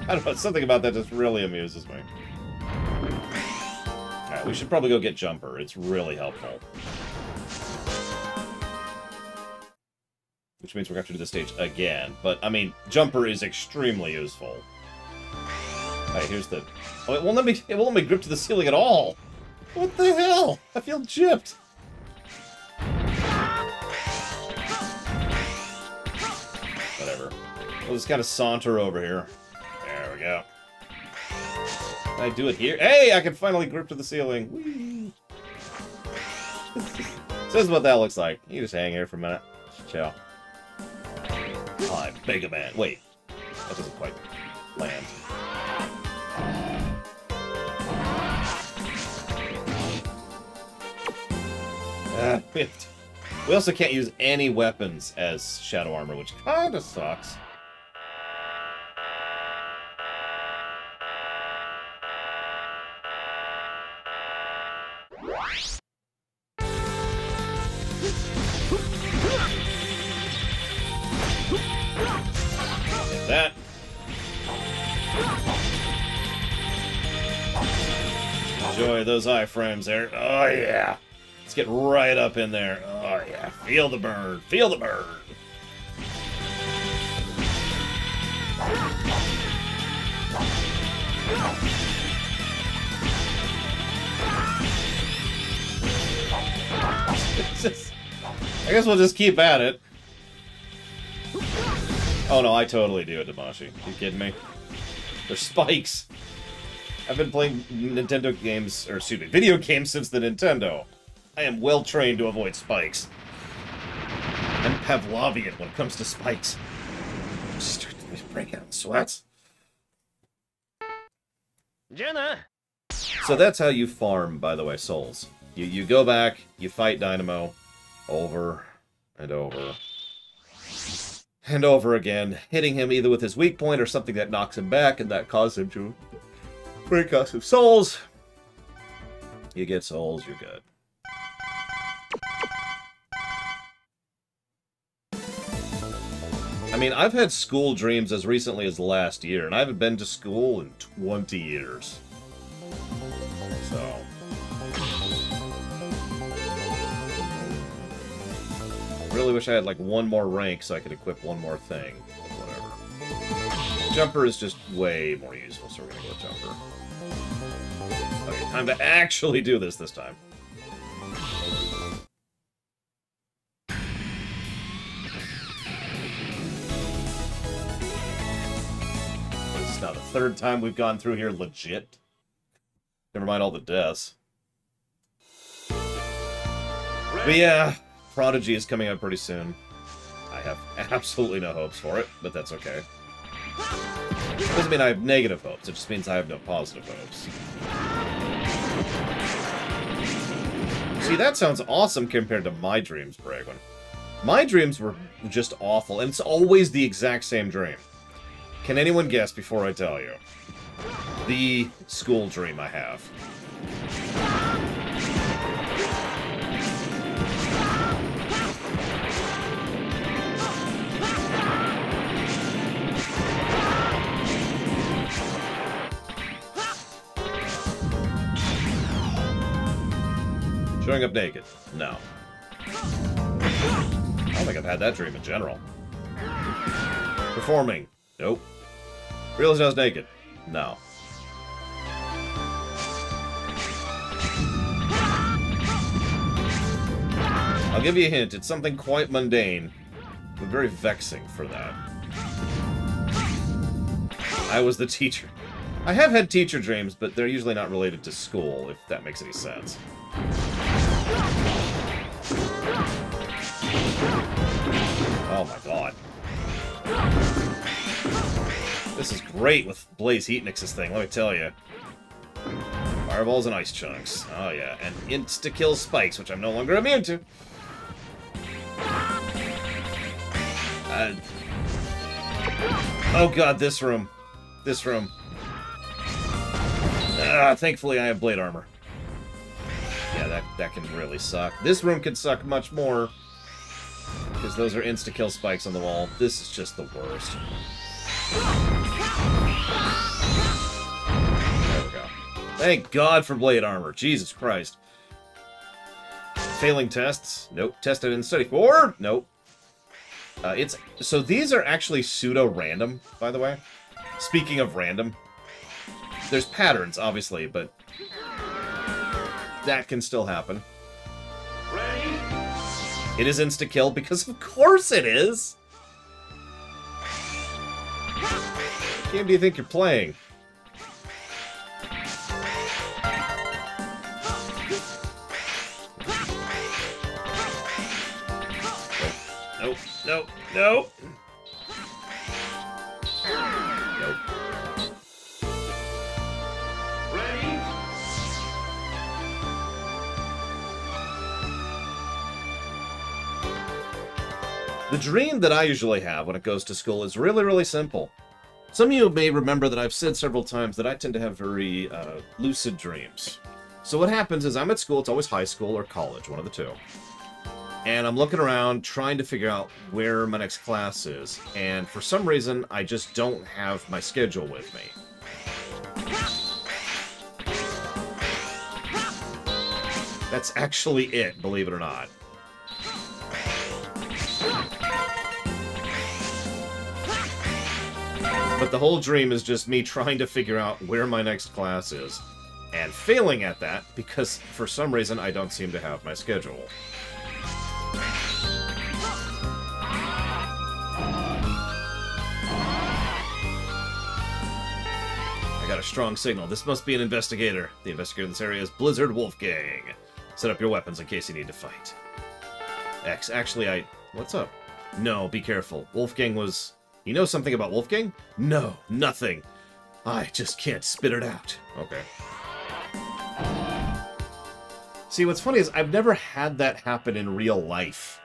don't know, something about that just really amuses me. Alright, we should probably go get Jumper. It's really helpful. Which means we're going to have to do this stage again. But, I mean, Jumper is extremely useful. Alright, here's the... Oh, it won't let me grip to the ceiling at all! What the hell? I feel gypped! Whatever. We'll just kind of saunter over here. There we go. Can I do it here? Hey! I can finally grip to the ceiling! Whee! So this is what that looks like. You just hang here for a minute. Just chill. I'm Mega Man. Wait. That doesn't quite land. We also can't use any weapons as Shadow Armor, which kinda sucks. Like that. Enjoy those iframes there. Oh yeah. Let's get right up in there. Oh, yeah. Feel the burn. Feel the burn. I guess we'll just keep at it. Oh, no, I totally do it, Damashi. You kidding me? They're spikes. I've been playing Nintendo games, or excuse me, video games since the Nintendo. I am well trained to avoid spikes. I'm Pavlovian when it comes to spikes. Start to break out in sweats. Jenna! So that's how you farm, by the way, souls. You go back, you fight Dynamo over and over and over again, hitting him either with his weak point or something that knocks him back, and that causes him to break out some souls. You get souls, you're good. I mean, I've had school dreams as recently as last year, and I haven't been to school in 20 years. So... really wish I had, like, one more rank so I could equip one more thing. Whatever. Jumper is just way more useful, so we're gonna go with Jumper. Okay, time to actually do this time. This is now the third time we've gone through here legit. Never mind all the deaths. But yeah, Prodigy is coming out pretty soon. I have absolutely no hopes for it, but that's okay. Doesn't mean I have negative hopes, it just means I have no positive hopes. See, that sounds awesome compared to my dreams, Bragwin. My dreams were just awful, and it's always the exact same dream. Can anyone guess before I tell you? The school dream I have. Showing up naked? No. I don't think I've had that dream in general. Performing? Nope. Realizing I was naked? No. I'll give you a hint. It's something quite mundane, but very vexing for that. I was the teacher. I have had teacher dreams, but they're usually not related to school, if that makes any sense. Oh my god. This is great with Blaze Heatnix's thing, let me tell you. Fireballs and ice chunks. Oh yeah, and insta-kill spikes, which I'm no longer immune to. Oh god, this room. This room. Thankfully I have blade armor. Yeah, that can really suck. This room can suck much more. Because those are insta-kill spikes on the wall. This is just the worst. There we go. Thank God for blade armor. Jesus Christ. Failing tests? Nope. Tested in study 4? Nope. So these are actually pseudo-random, by the way. Speaking of random. There's patterns, obviously, but that can still happen. Ready? It is insta-kill, because of course it is! What game do you think you're playing? Nope, nope, nope! Nope. Ready? The dream that I usually have when it goes to school is really, really simple. Some of you may remember that I've said several times that I tend to have very lucid dreams. So what happens is I'm at school, it's always high school or college, one of the two. And I'm looking around trying to figure out where my next class is. And for some reason, I just don't have my schedule with me. That's actually it, believe it or not. But the whole dream is just me trying to figure out where my next class is. And failing at that, because for some reason I don't seem to have my schedule. I got a strong signal. This must be an investigator. The investigator in this area is Blizzard Wolfgang. Set up your weapons in case you need to fight. X, actually, What's up? No, be careful. Wolfgang was... You know something about Wolfgang? No, nothing. I just can't spit it out. Okay. See, what's funny is I've never had that happen in real life.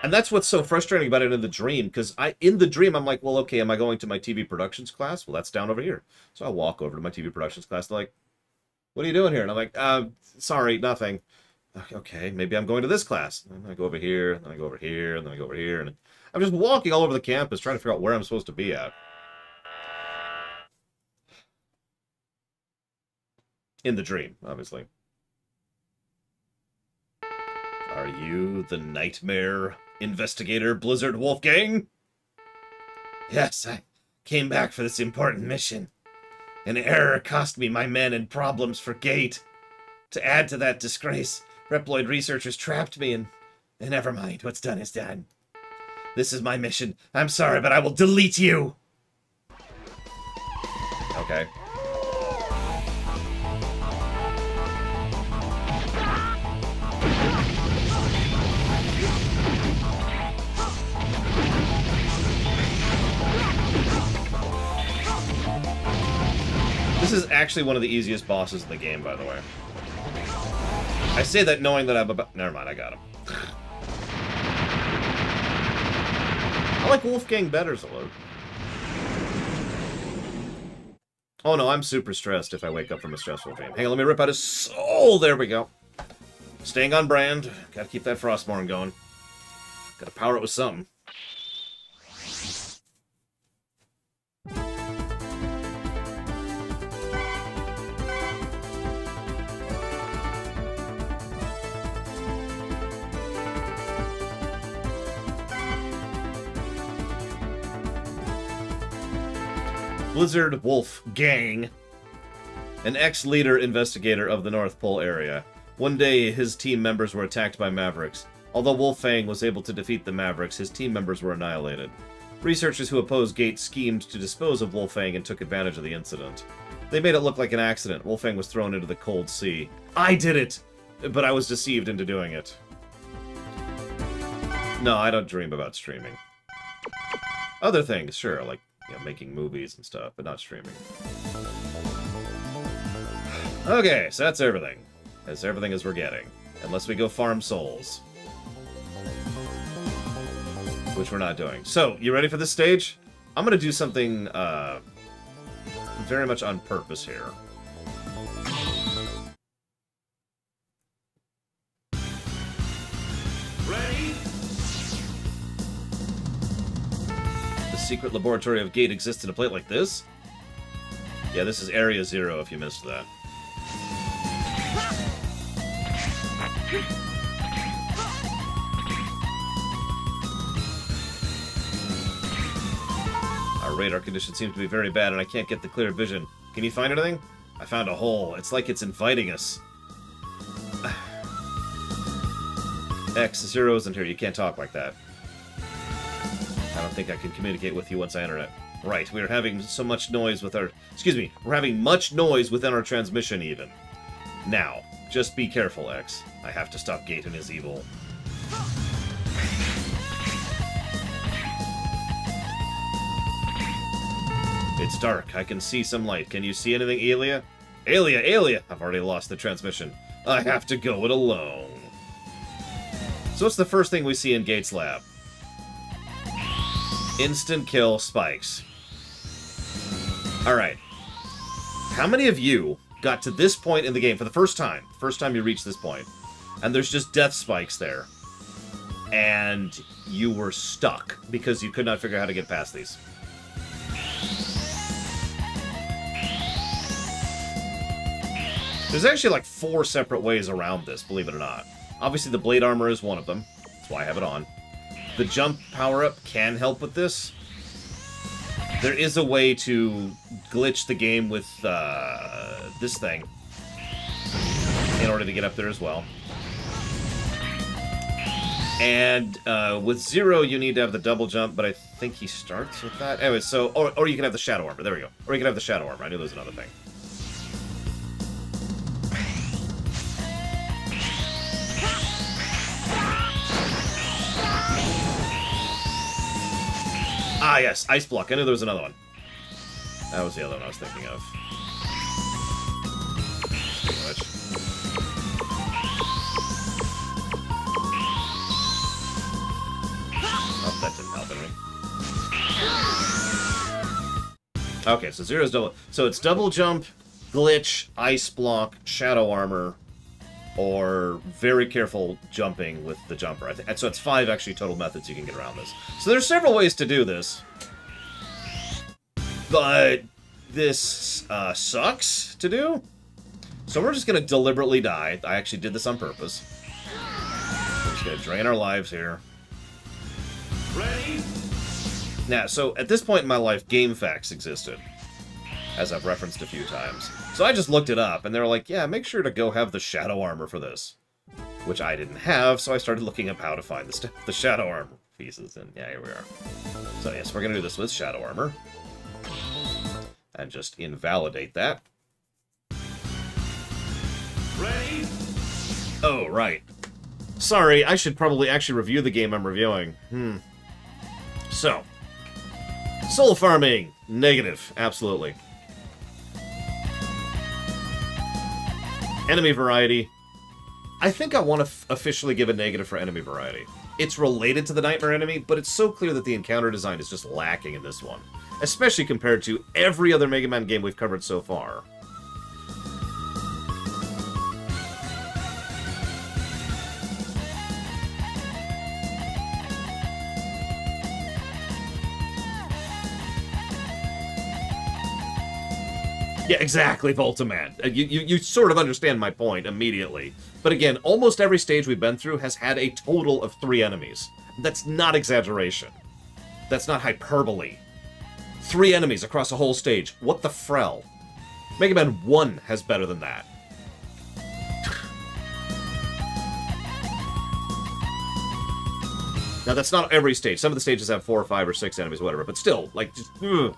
And that's what's so frustrating about it in the dream, because in the dream, I'm like, well, okay, am I going to my TV productions class? Well, that's down over here. So I walk over to my TV productions class, they're like, what are you doing here? And I'm like, sorry, nothing. Okay, maybe I'm going to this class. And I go over here, and then I go over here, and then I go over here, and I'm just walking all over the campus trying to figure out where I'm supposed to be at. In the dream, obviously. Are you the nightmare investigator, Blizzard Wolfgang? Yes, I came back for this important mission. An error cost me my men and problems for Gate. To add to that disgrace, Reploid researchers trapped me and never mind, what's done is done. This is my mission. I'm sorry, but I will delete you! Okay. This is actually one of the easiest bosses in the game, by the way. I say that knowing that I'm about... Never mind, I got him. I like Wolfgang better, Lloyd. Oh no, I'm super stressed if I wake up from a stressful dream. Hang on, let me rip out his soul! There we go. Staying on brand. Gotta keep that Frostmourne going. Gotta power it with something. Blizzard Wolfgang, an ex-leader investigator of the North Pole area. One day, his team members were attacked by Mavericks. Although Wolfgang was able to defeat the Mavericks, his team members were annihilated. Researchers who opposed Gate schemed to dispose of Wolfgang and took advantage of the incident. They made it look like an accident. Wolfgang was thrown into the cold sea. I did it! but I was deceived into doing it. No, I don't dream about streaming. Other things, sure, like, you know, making movies and stuff, but not streaming. Okay, so that's everything. That's everything as we're getting. Unless we go farm souls. Which we're not doing. So, you ready for this stage? I'm gonna do something, very much on purpose here. Ready? The secret laboratory of Gate exists in a plate like this? Yeah, this is Area 0 if you missed that. Our radar condition seems to be very bad, and I can't get the clear vision. Can you find anything? I found a hole. It's like it's inviting us. X0 isn't here. You can't talk like that. I don't think I can communicate with you once I enter it. Right, we are having so much noise with our... Excuse me, we're having much noise within our transmission, even. Now, just be careful, X. I have to stop Gate and his evil. It's dark. I can see some light. Can you see anything, Aelia? Aelia! I've already lost the transmission. I have to go it alone. So what's the first thing we see in Gate's lab? Instant kill spikes. Alright. How many of you got to this point in the game for the first time? First time you reached this point. And there's just death spikes there. And you were stuck because you could not figure out how to get past these. There's actually like 4 separate ways around this, believe it or not. Obviously the blade armor is one of them. That's why I have it on. The jump power-up can help with this. There is a way to glitch the game with this thing in order to get up there as well. And with 0, you need to have the double jump, but I think he starts with that. Anyway, so, or you can have the shadow armor. There we go. Or you can have the shadow armor. I knew there was another thing. Ah, yes, Ice Block. I knew there was another one. That was the other one I was thinking of. Speaking of which. Oh, that didn't help anyway. Okay, so 0 is double. So it's double jump, glitch, Ice Block, shadow armor, or very careful jumping with the jumper. So it's 5 actually total methods you can get around this. So there's several ways to do this. But this sucks to do. So we're just going to deliberately die. I actually did this on purpose. We're just going to drain our lives here. Ready? Now, so at this point in my life, game facts existed, as I've referenced a few times. So I just looked it up, and they were like, yeah, make sure to go have the shadow armor for this. Which I didn't have, so I started looking up how to find the shadow armor pieces, and yeah, here we are. So yes, we're going to do this with shadow armor. And just invalidate that. Ready? Oh, right. Sorry, I should probably actually review the game I'm reviewing. So. Soul farming. Negative. Absolutely. Enemy variety. I think I want to officially give a negative for enemy variety. It's related to the Nightmare enemy, but it's so clear that the encounter design is just lacking in this one. Especially compared to every other Mega Man game we've covered so far. Yeah, exactly, Voltaman. You sort of understand my point immediately. But again, almost every stage we've been through has had a total of 3 enemies. That's not exaggeration. That's not hyperbole. 3 enemies across a whole stage. What the frell? Mega Man 1 has better than that. Now, that's not every stage. Some of the stages have 4 or 5 or 6 enemies, whatever. But still, like, just... Ugh.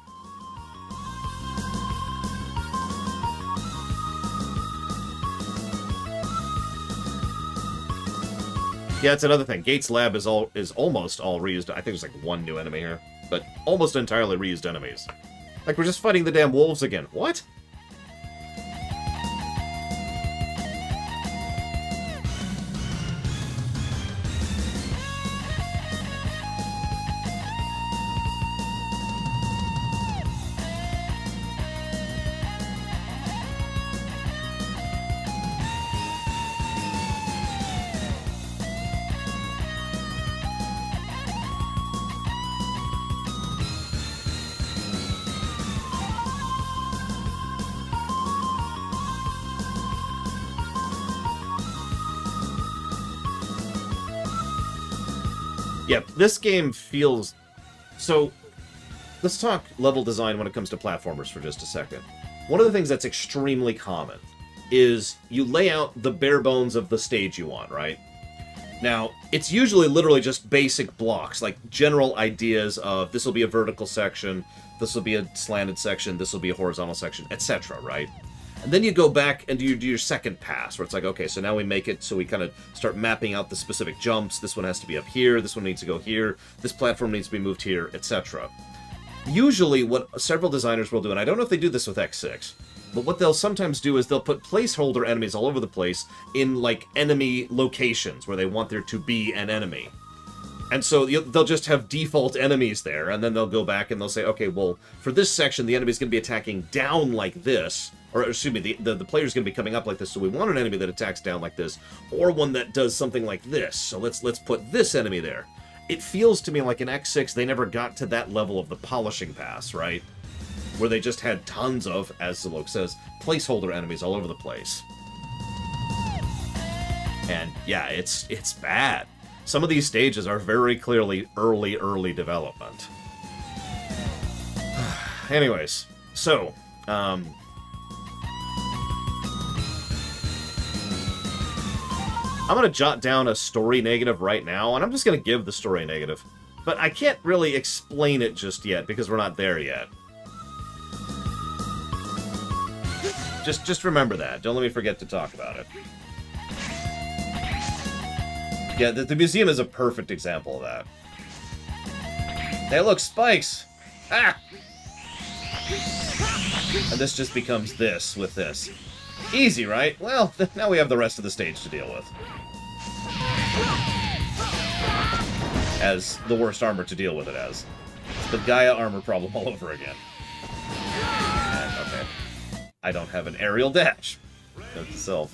Yeah, it's another thing. Gates Lab is almost all reused. I think there's like one new enemy here, but almost entirely reused enemies. Like, we're just fighting the damn wolves again. What? Yep, this game feels... So, let's talk level design when it comes to platformers for just a second. One of the things that's extremely common is you lay out the bare bones of the stage you want, right? Now, it's usually literally just basic blocks, like general ideas of this will be a vertical section, this will be a slanted section, this will be a horizontal section, etc., right? And then you go back and do your second pass, where it's like, okay, so now we make it so we kind of start mapping out the specific jumps. This one has to be up here, this one needs to go here, this platform needs to be moved here, etc. Usually what several designers will do, and I don't know if they do this with X6, but what they'll sometimes do is they'll put placeholder enemies all over the place in, like, enemy locations where they want there to be an enemy. And so they'll just have default enemies there, and then they'll go back and they'll say, okay, well, for this section, the enemy's going to be attacking down like this, or, excuse me, the player's going to be coming up like this, so we want an enemy that attacks down like this, or one that does something like this, so let's put this enemy there. It feels to me like in X6, they never got to that level of the polishing pass, right? Where they just had tons of, as Zalok says, placeholder enemies all over the place. And, yeah, it's bad. Some of these stages are very clearly early development. Anyways, so, I'm going to jot down a story negative right now, and I'm just going to give the story negative. But I can't really explain it just yet, because we're not there yet. Just remember that. Don't let me forget to talk about it. Yeah, the museum is a perfect example of that. Hey, look, spikes! Ah! And this just becomes this with this. Easy, right? Well, now we have the rest of the stage to deal with. As the worst armor to deal with it as. It's the Gaia armor problem all over again. And, okay. I don't have an aerial dash. Note to self.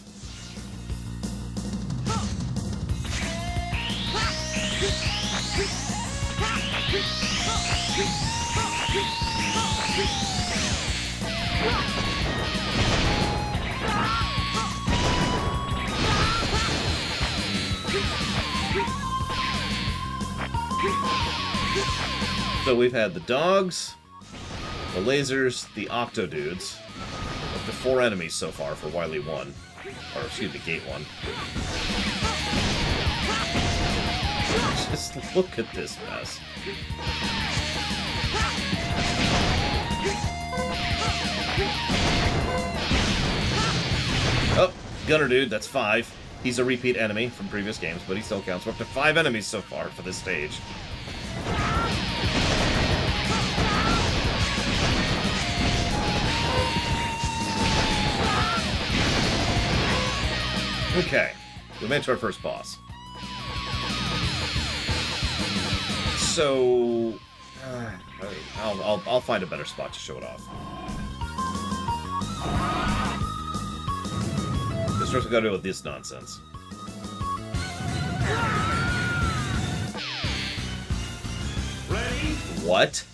So we've had the dogs, the lasers, the octo dudes. Up to 4 enemies so far for Wily 1. Or, excuse me, Gate 1. Just look at this mess. Oh, Gunner Dude, that's 5. He's a repeat enemy from previous games, but he still counts. We're up to 5 enemies so far for this stage. Okay, we made it to our first boss. So, I'll find a better spot to show it off. Just first we gotta deal with this nonsense. Ready? What?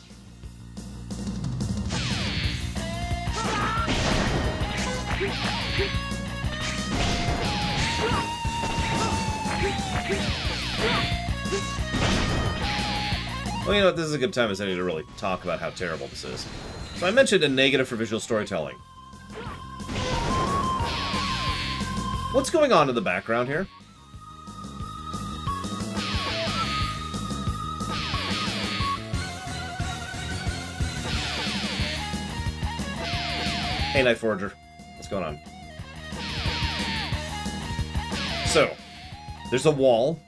Well, you know what, this is a good time as any to really talk about how terrible this is. So I mentioned a negative for visual storytelling. What's going on in the background here? Hey, Night Forger. What's going on? So, there's a wall.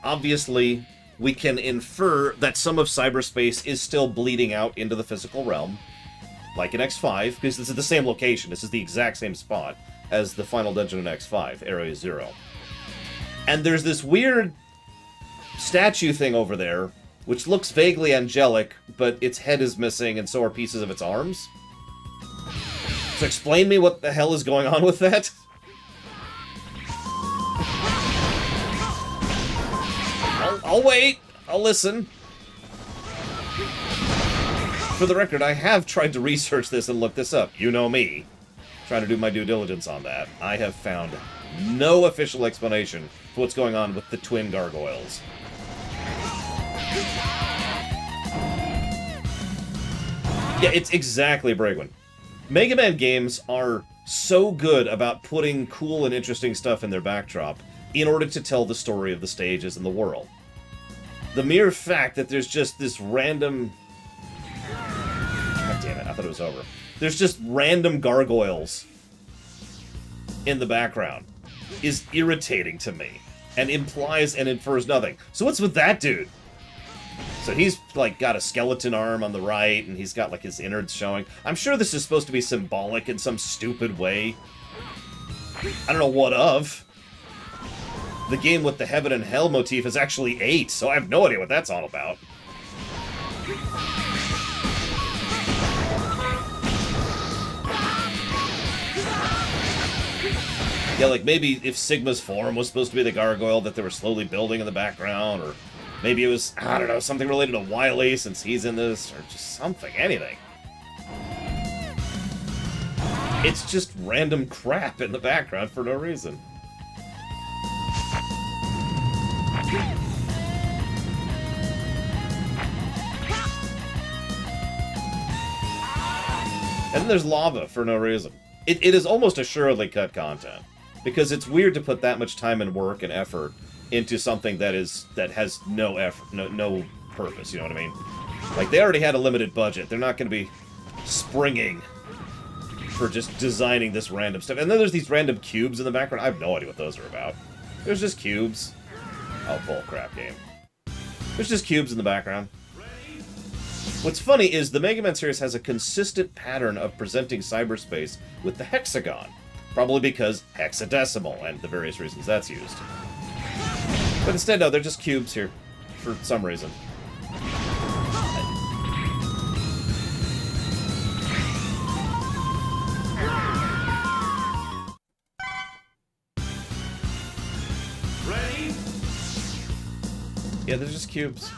Obviously, we can infer that some of cyberspace is still bleeding out into the physical realm, like in X5, because this is the same location. This is the exact same spot as the final dungeon in X5, Area 0. And there's this weird statue thing over there, which looks vaguely angelic, but its head is missing, and so are pieces of its arms. So explain me what the hell is going on with that? I'll wait. I'll listen. For the record, I have tried to research this and look this up. You know me. Trying to do my due diligence on that. I have found no official explanation for what's going on with the twin gargoyles. Yeah, it's exactly Bragwin. Mega Man games are so good about putting cool and interesting stuff in their backdrop in order to tell the story of the stages and the world. The mere fact that there's just this random... God damn it, I thought it was over. There's just random gargoyles in the background is irritating to me and implies and infers nothing. So what's with that dude? So he's, like, got a skeleton arm on the right, and he's got, like, his innards showing. I'm sure this is supposed to be symbolic in some stupid way. I don't know what of. The game with the heaven and hell motif is actually 8, so I have no idea what that's all about. Yeah, like, maybe if Sigma's form was supposed to be the gargoyle that they were slowly building in the background, or maybe it was, I don't know, something related to Wily since he's in this, or just something, anything. It's just random crap in the background for no reason. And then there's lava for no reason. It is almost assuredly cut content, because it's weird to put that much time and work and effort into something that has no effort, no purpose. You know what I mean? Like, they already had a limited budget. They're not going to be springing for just designing this random stuff. And then there's these random cubes in the background. I have no idea what those are about. There's just cubes. Oh, bullcrap game. There's just cubes in the background. What's funny is the Mega Man series has a consistent pattern of presenting cyberspace with the hexagon. Probably because hexadecimal and the various reasons that's used. But instead, no, they're just cubes here. For some reason. Ready? Yeah, they're just cubes.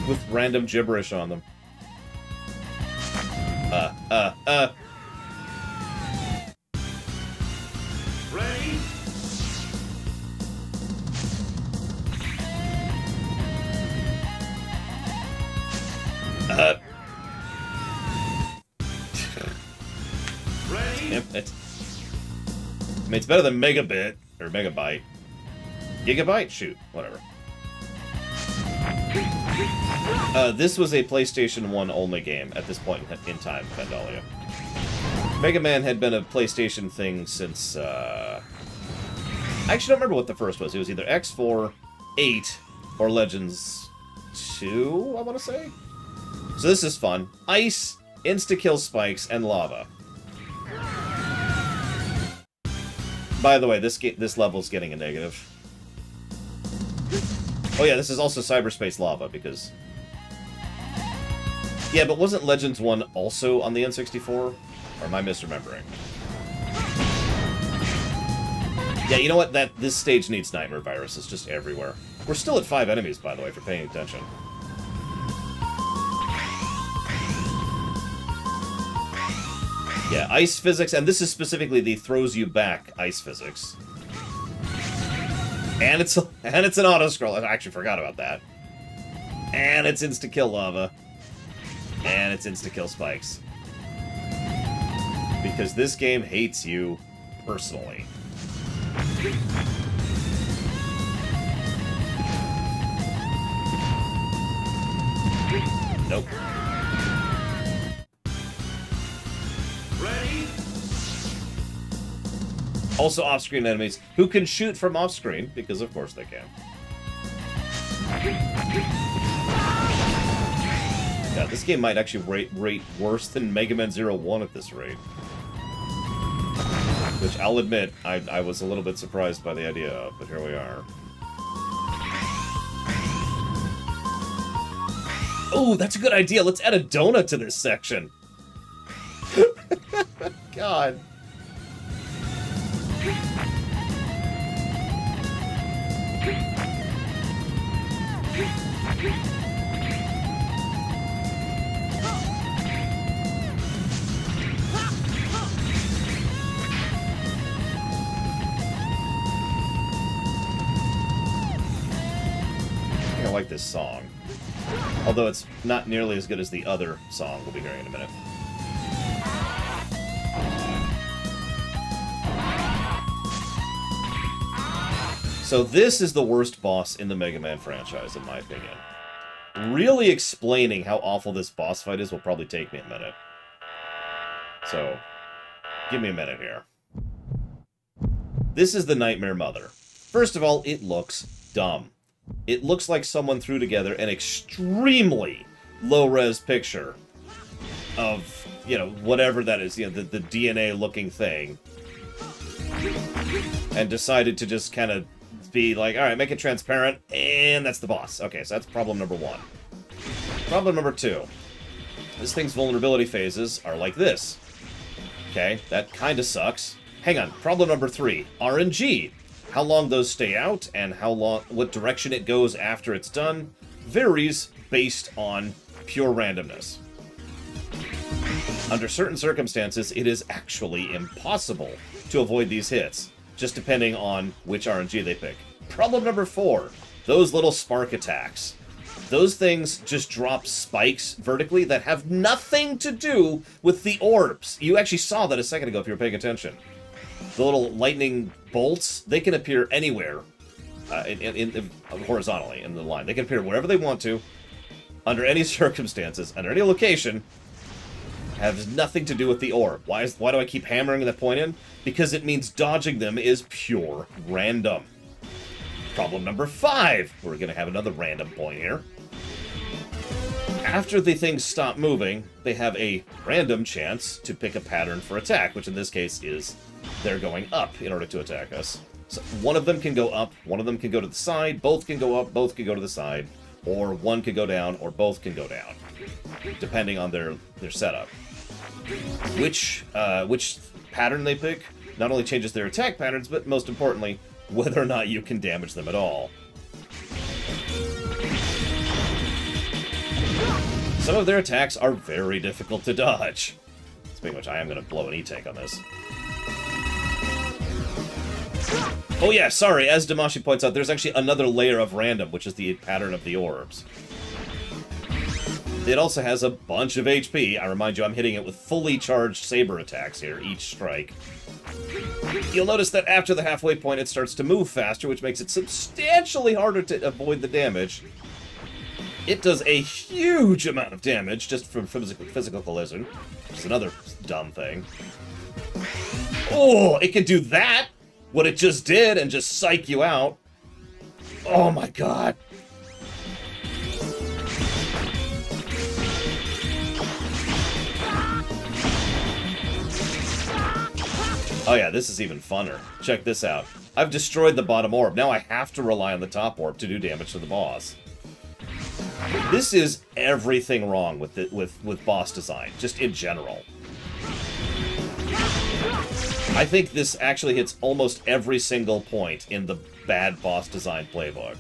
With random gibberish on them. Ready? Ready? Damn it. I mean, it's better than Megabit, or Megabyte. Gigabyte? Shoot, whatever. This was a PlayStation 1 only game at this point in time, Vandalia. Mega Man had been a PlayStation thing since, I actually don't remember what the first was. It was either X4, 8, or Legends 2, I want to say? So this is fun. Ice, insta-kill spikes, and lava. By the way, this level's getting a negative. Oh yeah, this is also cyberspace lava, because... Yeah, but wasn't Legends 1 also on the N64? Or am I misremembering? Yeah, you know what? This stage needs Nightmare Virus. It's just everywhere. We're still at 5 enemies, by the way, for paying attention. Yeah, ice physics, and this is specifically the throws you back ice physics. And it's an auto-scroll. I actually forgot about that. And it's insta-kill lava. And it's insta-kill spikes. Because this game hates you personally. Nope. Ready? Also off-screen enemies who can shoot from off-screen, because of course they can. God, this game might actually rate worse than Mega Man 01 at this rate. Which, I'll admit, I was a little bit surprised by the idea of, but here we are. Oh, that's a good idea. Let's add a donut to this section. God. I like this song. Although it's not nearly as good as the other song we'll be hearing in a minute. So this is the worst boss in the Mega Man franchise, in my opinion. Really explaining how awful this boss fight is will probably take me a minute. So, give me a minute here. This is the Nightmare Mother. First of all, it looks dumb. It looks like someone threw together an extremely low-res picture of, you know, whatever that is, you know, the DNA-looking thing, and decided to just kind of be like, alright, make it transparent, and that's the boss. Okay, so that's problem number one. Problem number two. This thing's vulnerability phases are like this. Okay, that kind of sucks. Hang on, problem number three. RNG. How long those stay out, and how long, what direction it goes after it's done, varies based on pure randomness. Under certain circumstances, it is actually impossible to avoid these hits, just depending on which RNG they pick. Problem number four, those little spark attacks. Those things just drop spikes vertically that have nothing to do with the orbs. You actually saw that a second ago if you were paying attention. The little lightning bolts, they can appear anywhere horizontally in the line. They can appear wherever they want to, under any circumstances, under any location. Has nothing to do with the orb. Why do I keep hammering that point in? Because it means dodging them is pure random. Problem number five. We're going to have another random point here. After the things stop moving, they have a random chance to pick a pattern for attack, which in this case is they're going up in order to attack us. So one of them can go up, one of them can go to the side, both can go up, both can go to the side, or one can go down, or both can go down, depending on their setup. Which pattern they pick not only changes their attack patterns, but most importantly, whether or not you can damage them at all. Some of their attacks are very difficult to dodge. Speaking of which, I am going to blow an E-tank on this. Oh yeah, sorry, as Damashi points out, there's actually another layer of random, which is the pattern of the orbs. It also has a bunch of HP. I remind you, I'm hitting it with fully charged saber attacks here, each strike. You'll notice that after the halfway point, it starts to move faster, which makes it substantially harder to avoid the damage. It does a huge amount of damage just from physical collision, which is another dumb thing. Oh, it can do that! What it just did, and just psych you out. Oh my god. Oh yeah, this is even funner. Check this out. I've destroyed the bottom orb. Now I have to rely on the top orb to do damage to the boss. This is everything wrong with boss design, just in general. I think this actually hits almost every single point in the bad boss design playbook.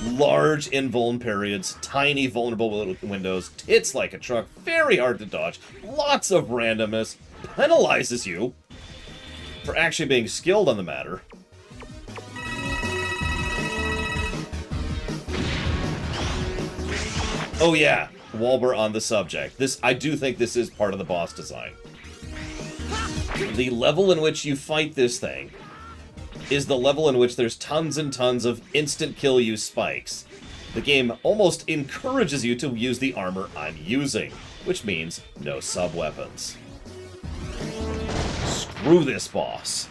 Large invuln periods, tiny vulnerable windows, hits like a truck, very hard to dodge, lots of randomness, penalizes you for actually being skilled on the matter. Oh yeah, while we're on the subject, I do think this is part of the boss design. The level in which you fight this thing is the level in which there's tons and tons of instant kill you spikes. The game almost encourages you to use the armor I'm using, which means no sub-weapons. Screw this boss.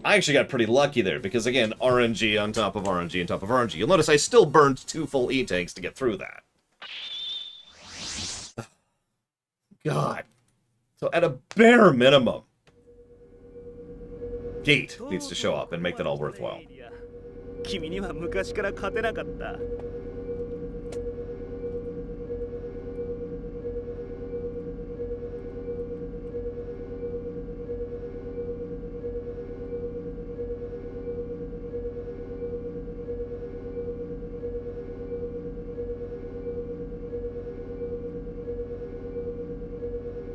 I actually got pretty lucky there, because again, RNG on top of RNG on top of RNG. You'll notice I still burned 2 full E-tanks to get through that. God. So at a bare minimum, Gate needs to show up and make that all worthwhile.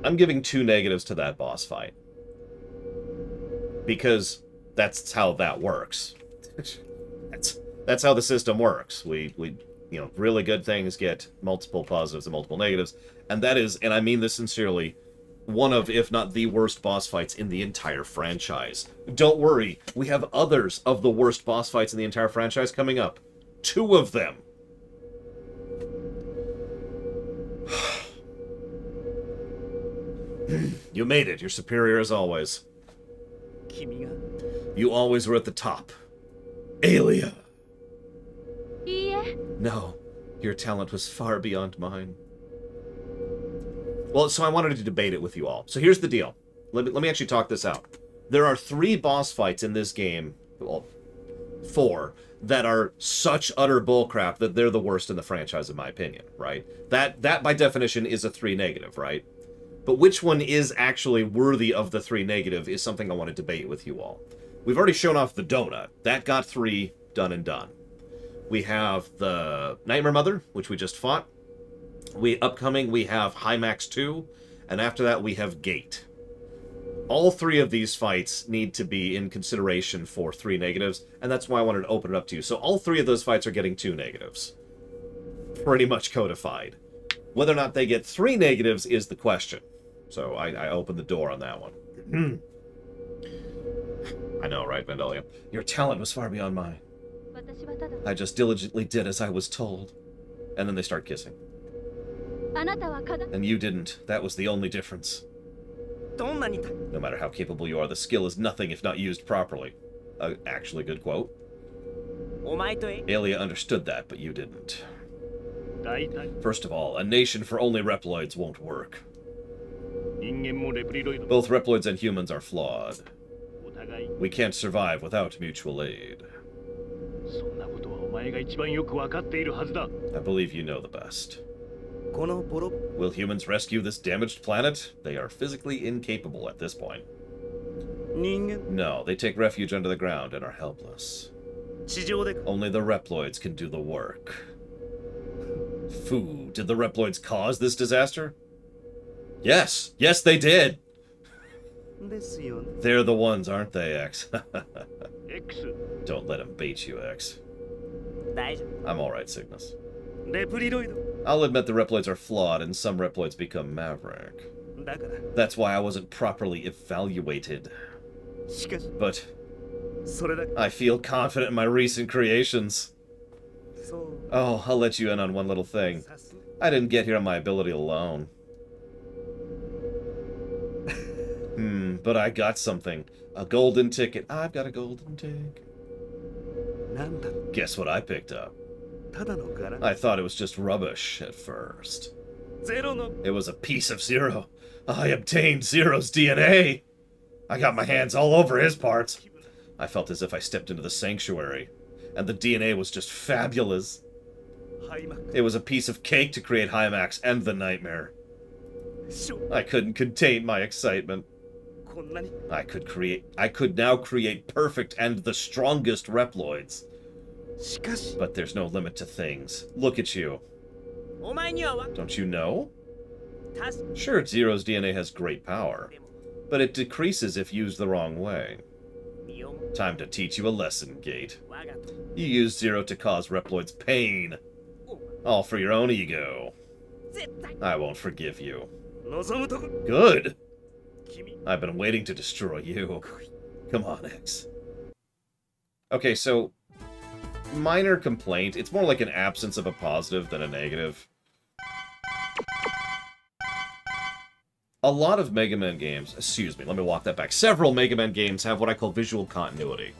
I'm giving 2 negatives to that boss fight. Because that's how that works. That's how the system works. We you know, really good things get multiple positives and multiple negatives. And that is, and I mean this sincerely, one of, if not the worst boss fights in the entire franchise. Don't worry, we have others of the worst boss fights in the entire franchise coming up. 2 of them. You made it. You're superior as always. You always were at the top. Aelia! No, your talent was far beyond mine. Well, so I wanted to debate it with you all. So here's the deal. Let me actually talk this out. There are 3 boss fights in this game, well, 4, that are such utter bullcrap that they're the worst in the franchise, in my opinion, right? That by definition is a 3 negative, right? But which one is actually worthy of the 3 negative is something I want to debate with you all. We've already shown off the donut. That got 3, done and done. We have the Nightmare Mother, which we just fought. Upcoming, we have Hymax 2, and after that we have Gate. All 3 of these fights need to be in consideration for 3 negatives, and that's why I wanted to open it up to you. So all 3 of those fights are getting 2 negatives. Pretty much codified. Whether or not they get 3 negatives is the question. So I opened the door on that one. I know, right, Vandalia? Your talent was far beyond mine. I just diligently did as I was told. And then they start kissing. And you didn't. That was the only difference. No matter how capable you are, the skill is nothing if not used properly. Actually, good quote. Aelia understood that, but you didn't. First of all, a nation for only Reploids won't work. Both Reploids and humans are flawed. We can't survive without mutual aid. I believe you know the best. Will humans rescue this damaged planet? They are physically incapable at this point. No, they take refuge under the ground and are helpless. Only the Reploids can do the work. Foo, did the Reploids cause this disaster? Yes! Yes, they did! They're the ones, aren't they, X? Don't let him bait you, X. I'm alright, Cygnus. I'll admit the Reploids are flawed, and some Reploids become Maverick. That's why I wasn't properly evaluated. But I feel confident in my recent creations. Oh, I'll let you in on one little thing. I didn't get here on my ability alone. But I got something. A golden ticket. I've got a golden ticket. Guess what I picked up? I thought it was just rubbish at first. It was a piece of Zero. I obtained Zero's DNA. I got my hands all over his parts. I felt as if I stepped into the sanctuary, and the DNA was just fabulous. It was a piece of cake to create Hymax and the Nightmare. I couldn't contain my excitement. I could now create perfect and the strongest Reploids. But there's no limit to things. Look at you. Don't you know? Sure, Zero's DNA has great power, but it decreases if used the wrong way. Time to teach you a lesson, Gate. You used Zero to cause Reploids pain. All for your own ego. I won't forgive you. Good! I've been waiting to destroy you. Come on, X. Okay, so minor complaint. It's more like an absence of a positive than a negative. a lot of Mega Man games, excuse me, let me walk that back. Several Mega Man games have what I call visual continuity,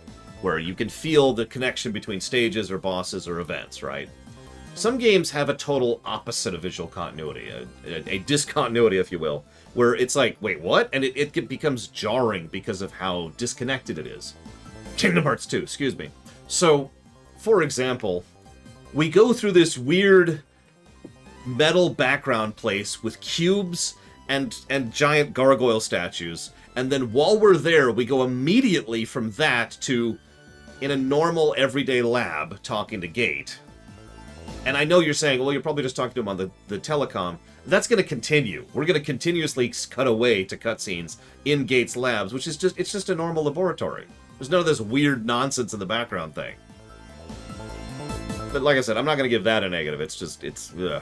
where you can feel the connection between stages or bosses or events, right? Some games have a total opposite of visual continuity, a discontinuity, if you will, where it's like, wait, what? And it becomes jarring because of how disconnected it is. Kingdom Hearts 2, excuse me. So, for example, we go through this weird metal background place with cubes and giant gargoyle statues, and then while we're there, we go immediately from that to, in a normal, everyday lab, talking to Gate. And I know you're saying, well, you're probably just talking to him on the telecom. That's going to continue. We're going to continuously cut away to cutscenes in Gate's labs, which is just, it's just a normal laboratory. There's none of this weird nonsense in the background thing. But like I said, I'm not going to give that a negative. It's just, it's, ugh.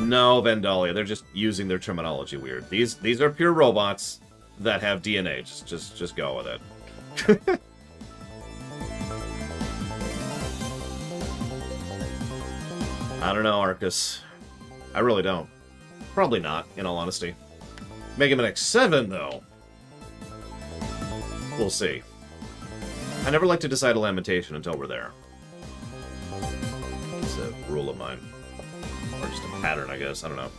No, Vandalia, they're just using their terminology weird. These are pure robots that have DNA. Just go with it. I don't know, Arcus. I really don't. Probably not, in all honesty. Mega Man X7, though. We'll see. I never like to decide a lamentation until we're there. It's a rule of mine. Or just a pattern, I guess. I don't know.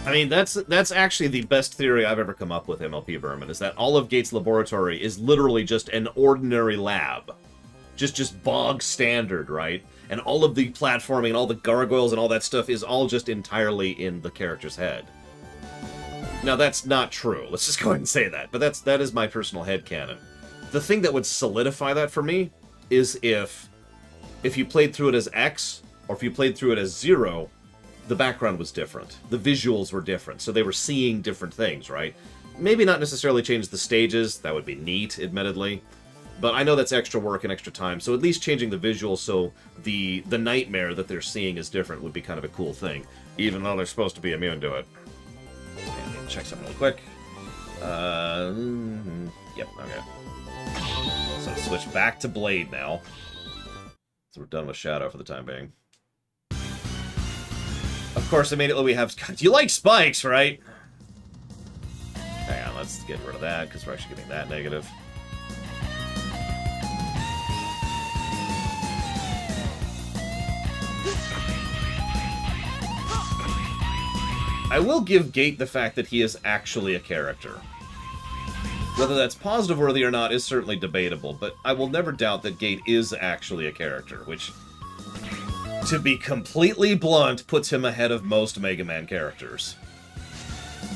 I mean, that's actually the best theory I've ever come up with, MLP Berman, is that all of Gates' laboratory is literally just an ordinary lab. Just bog standard, right? And all of the platforming and all the gargoyles and all that stuff is all just entirely in the character's head. Now, that's not true. Let's just go ahead and say that. But that is my personal headcanon. The thing that would solidify that for me is if you played through it as X, or if you played through it as 0, the background was different. The visuals were different, so they were seeing different things, right? Maybe not necessarily change the stages. That would be neat, admittedly. But I know that's extra work and extra time, so at least changing the visuals so the nightmare that they're seeing is different would be kind of a cool thing, even though they're supposed to be immune to it. And let me check something really quick. Yep, okay. So switch back to Blade now. So we're done with Shadow for the time being. Of course, immediately we have... God, you like spikes, right? Hang on, let's get rid of that, because we're actually getting that negative. I will give Gate the fact that he is actually a character. Whether that's positive-worthy or not is certainly debatable, but I will never doubt that Gate is actually a character, which... to be completely blunt, puts him ahead of most Mega Man characters.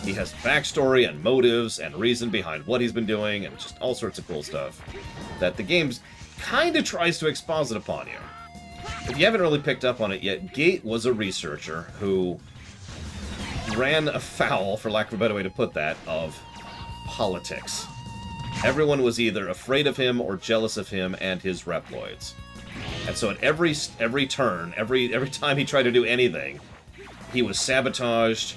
He has backstory and motives and reason behind what he's been doing and just all sorts of cool stuff that the game kind of tries to exposit upon you. If you haven't really picked up on it yet, Gate was a researcher who ran afoul, for lack of a better way to put that, of politics. Everyone was either afraid of him or jealous of him and his Reploids. And so at every turn, every time he tried to do anything, he was sabotaged,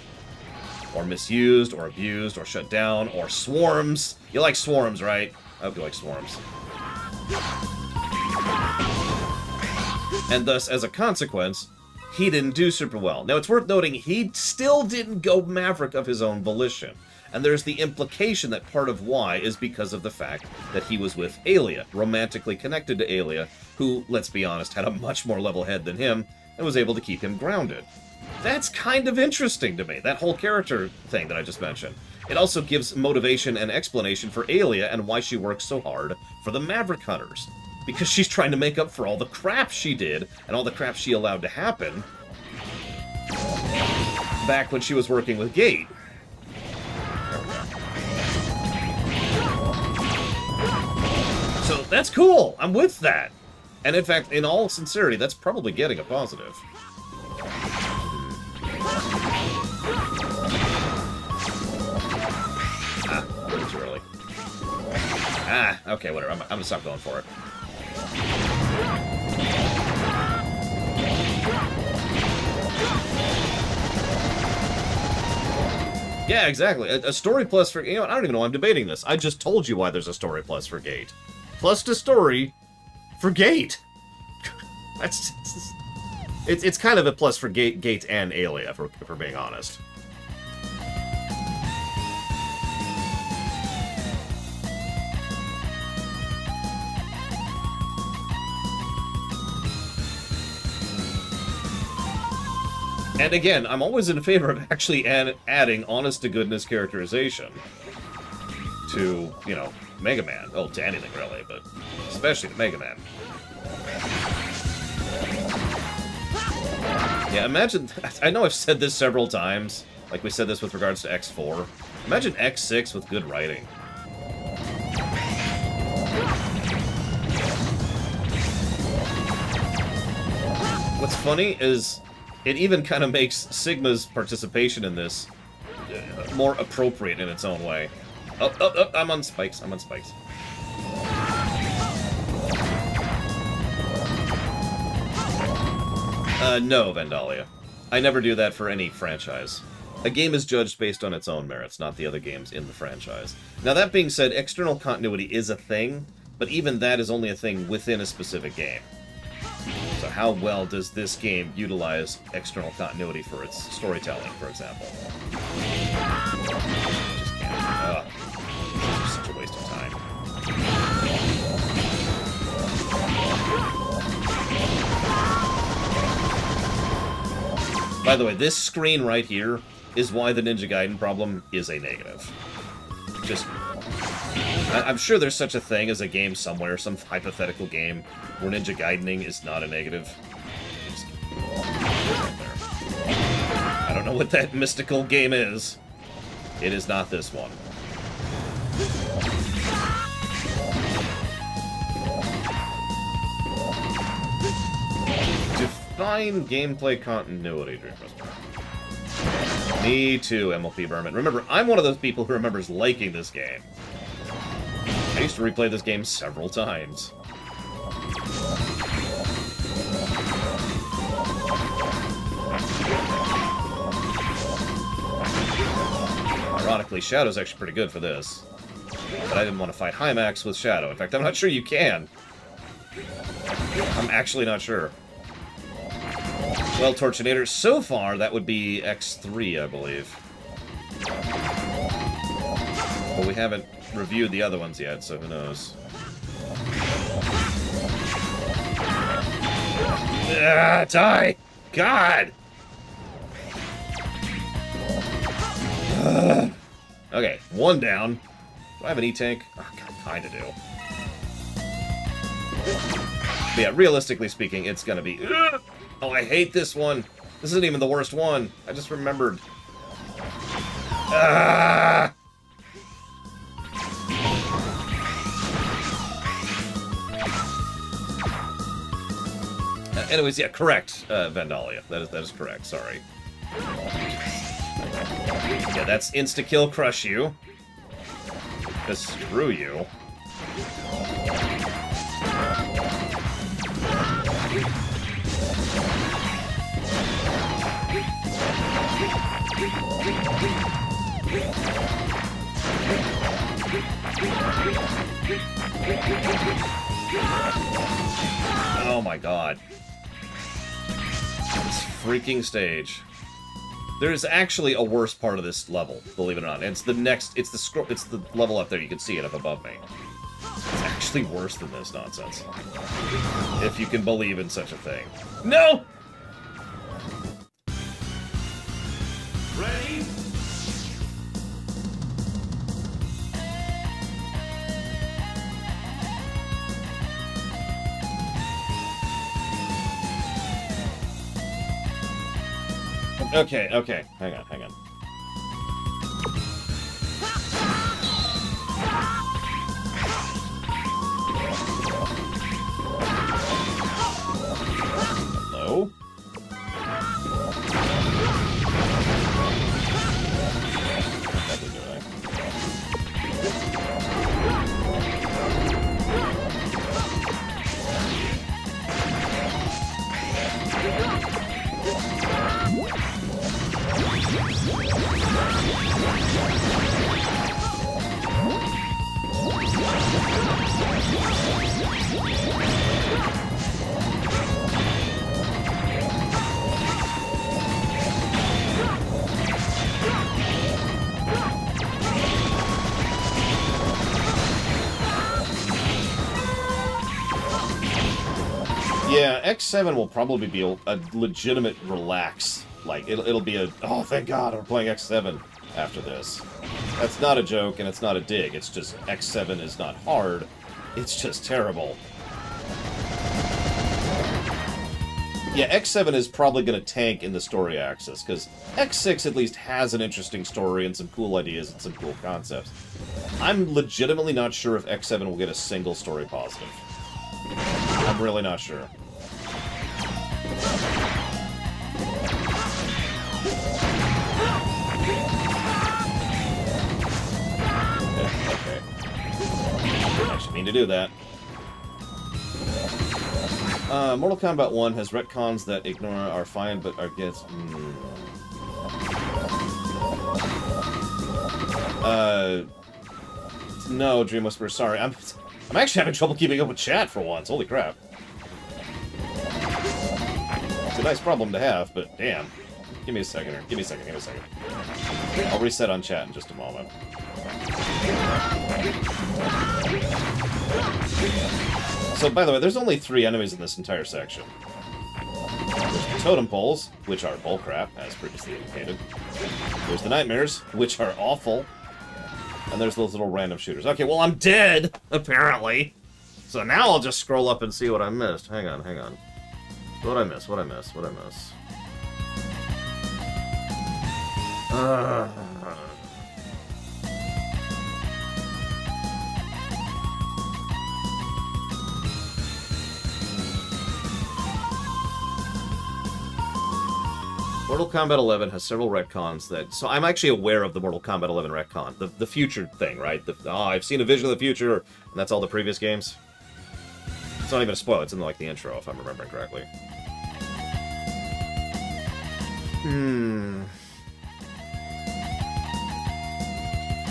or misused, or abused, or shut down, or swarms. You like swarms, right? I hope you like swarms. And thus, as a consequence, he didn't do super well. Now, it's worth noting, he still didn't go Maverick of his own volition. And there's the implication that part of why is because of the fact that he was with Aelia, romantically connected to Aelia, who, let's be honest, had a much more level head than him, and was able to keep him grounded. That's kind of interesting to me, that whole character thing that I just mentioned. It also gives motivation and explanation for Aelia and why she works so hard for the Maverick Hunters. Because she's trying to make up for all the crap she did, and all the crap she allowed to happen, back when she was working with Gate. So that's cool. I'm with that. And in fact, in all sincerity, that's probably getting a positive. Ah, a little too early. Ah, okay, whatever. I'm gonna stop going for it. Yeah, exactly. A story plus for... You know what? I don't even know why I'm debating this. I just told you why there's a story plus for Gate. Plus to story for Gate. That's... It's kind of a plus for Gate and Alia, for being honest. And again, I'm always in favor of actually adding honest-to-goodness characterization to, you know, Mega Man. Oh, to anything, really, but especially to Mega Man. Yeah, imagine... I know I've said this several times, like we said this with regards to X4. Imagine X6 with good writing. What's funny is... it even kind of makes Sigma's participation in this more appropriate in its own way. Oh, oh, oh, I'm on spikes. I'm on spikes. No, Vandalia. I never do that for any franchise. A game is judged based on its own merits, not the other games in the franchise. Now, that being said, external continuity is a thing, but even that is only a thing within a specific game. So how well does this game utilize external continuity for its storytelling, for example? Just can't. This is such a waste of time. By the way, this screen right here is why the Ninja Gaiden problem is a negative. Just... I'm sure there's such a thing as a game somewhere, some hypothetical game, where Ninja Gaidening is not a negative. I don't know what that mystical game is. It is not this one. Define gameplay continuity, Dreamcast. Me too, MLP Berman. Remember, I'm one of those people who remembers liking this game. I used to replay this game several times. Ironically, Shadow's actually pretty good for this. But I didn't want to fight Hymax with Shadow. In fact, I'm not sure you can. I'm actually not sure. Well, Torchinator, so far, that would be X3, I believe. But we haven't reviewed the other ones yet, so who knows. Ah, die! God! Okay, one down. Do I have an E-Tank? Oh, I kinda do. But yeah, realistically speaking, it's gonna be... Oh, I hate this one! This isn't even the worst one. I just remembered. Ah! Anyways, yeah, correct, Vandalia. That is correct, sorry. Yeah, that's insta-kill crush you. Because screw you. Oh my god. This freaking stage. There's actually a worse part of this level, believe it or not. And it's the next, it's the level up there, you can see it up above me. It's actually worse than this nonsense. If you can believe in such a thing. No! Ready? Okay, okay. Hang on, hang on. Hello? Yeah, X7 will probably be a legitimate relax. Like, it'll be a, oh, thank God, we're playing X7 after this. That's not a joke, and it's not a dig. It's just, X7 is not hard. It's just terrible. Yeah, X7 is probably going to tank in the story axis, because X6 at least has an interesting story and some cool ideas and some cool concepts. I'm legitimately not sure if X7 will get a single story positive. I'm really not sure. Okay. I should mean to do that. Mortal Kombat 1 has retcons that ignore are fine, but are gets. No, Dream Whisperer, sorry. I'm actually having trouble keeping up with chat for once. Holy crap. It's a nice problem to have, but damn. Give me a second here. Give me a second. Give me a second. I'll reset on chat in just a moment. So, by the way, there's only 3 enemies in this entire section. There's the totem poles, which are bullcrap, as previously indicated. There's the nightmares, which are awful. And there's those little random shooters. Okay, well, I'm dead, apparently. So now I'll just scroll up and see what I missed. Hang on, hang on. What'd I miss? What'd I miss? What'd I miss? Mortal Kombat 11 has several retcons that... So I'm actually aware of the Mortal Kombat 11 retcon. The future thing, right? I've seen a vision of the future, and that's all the previous games. It's not even a spoiler. It's in, like, the intro, if I'm remembering correctly.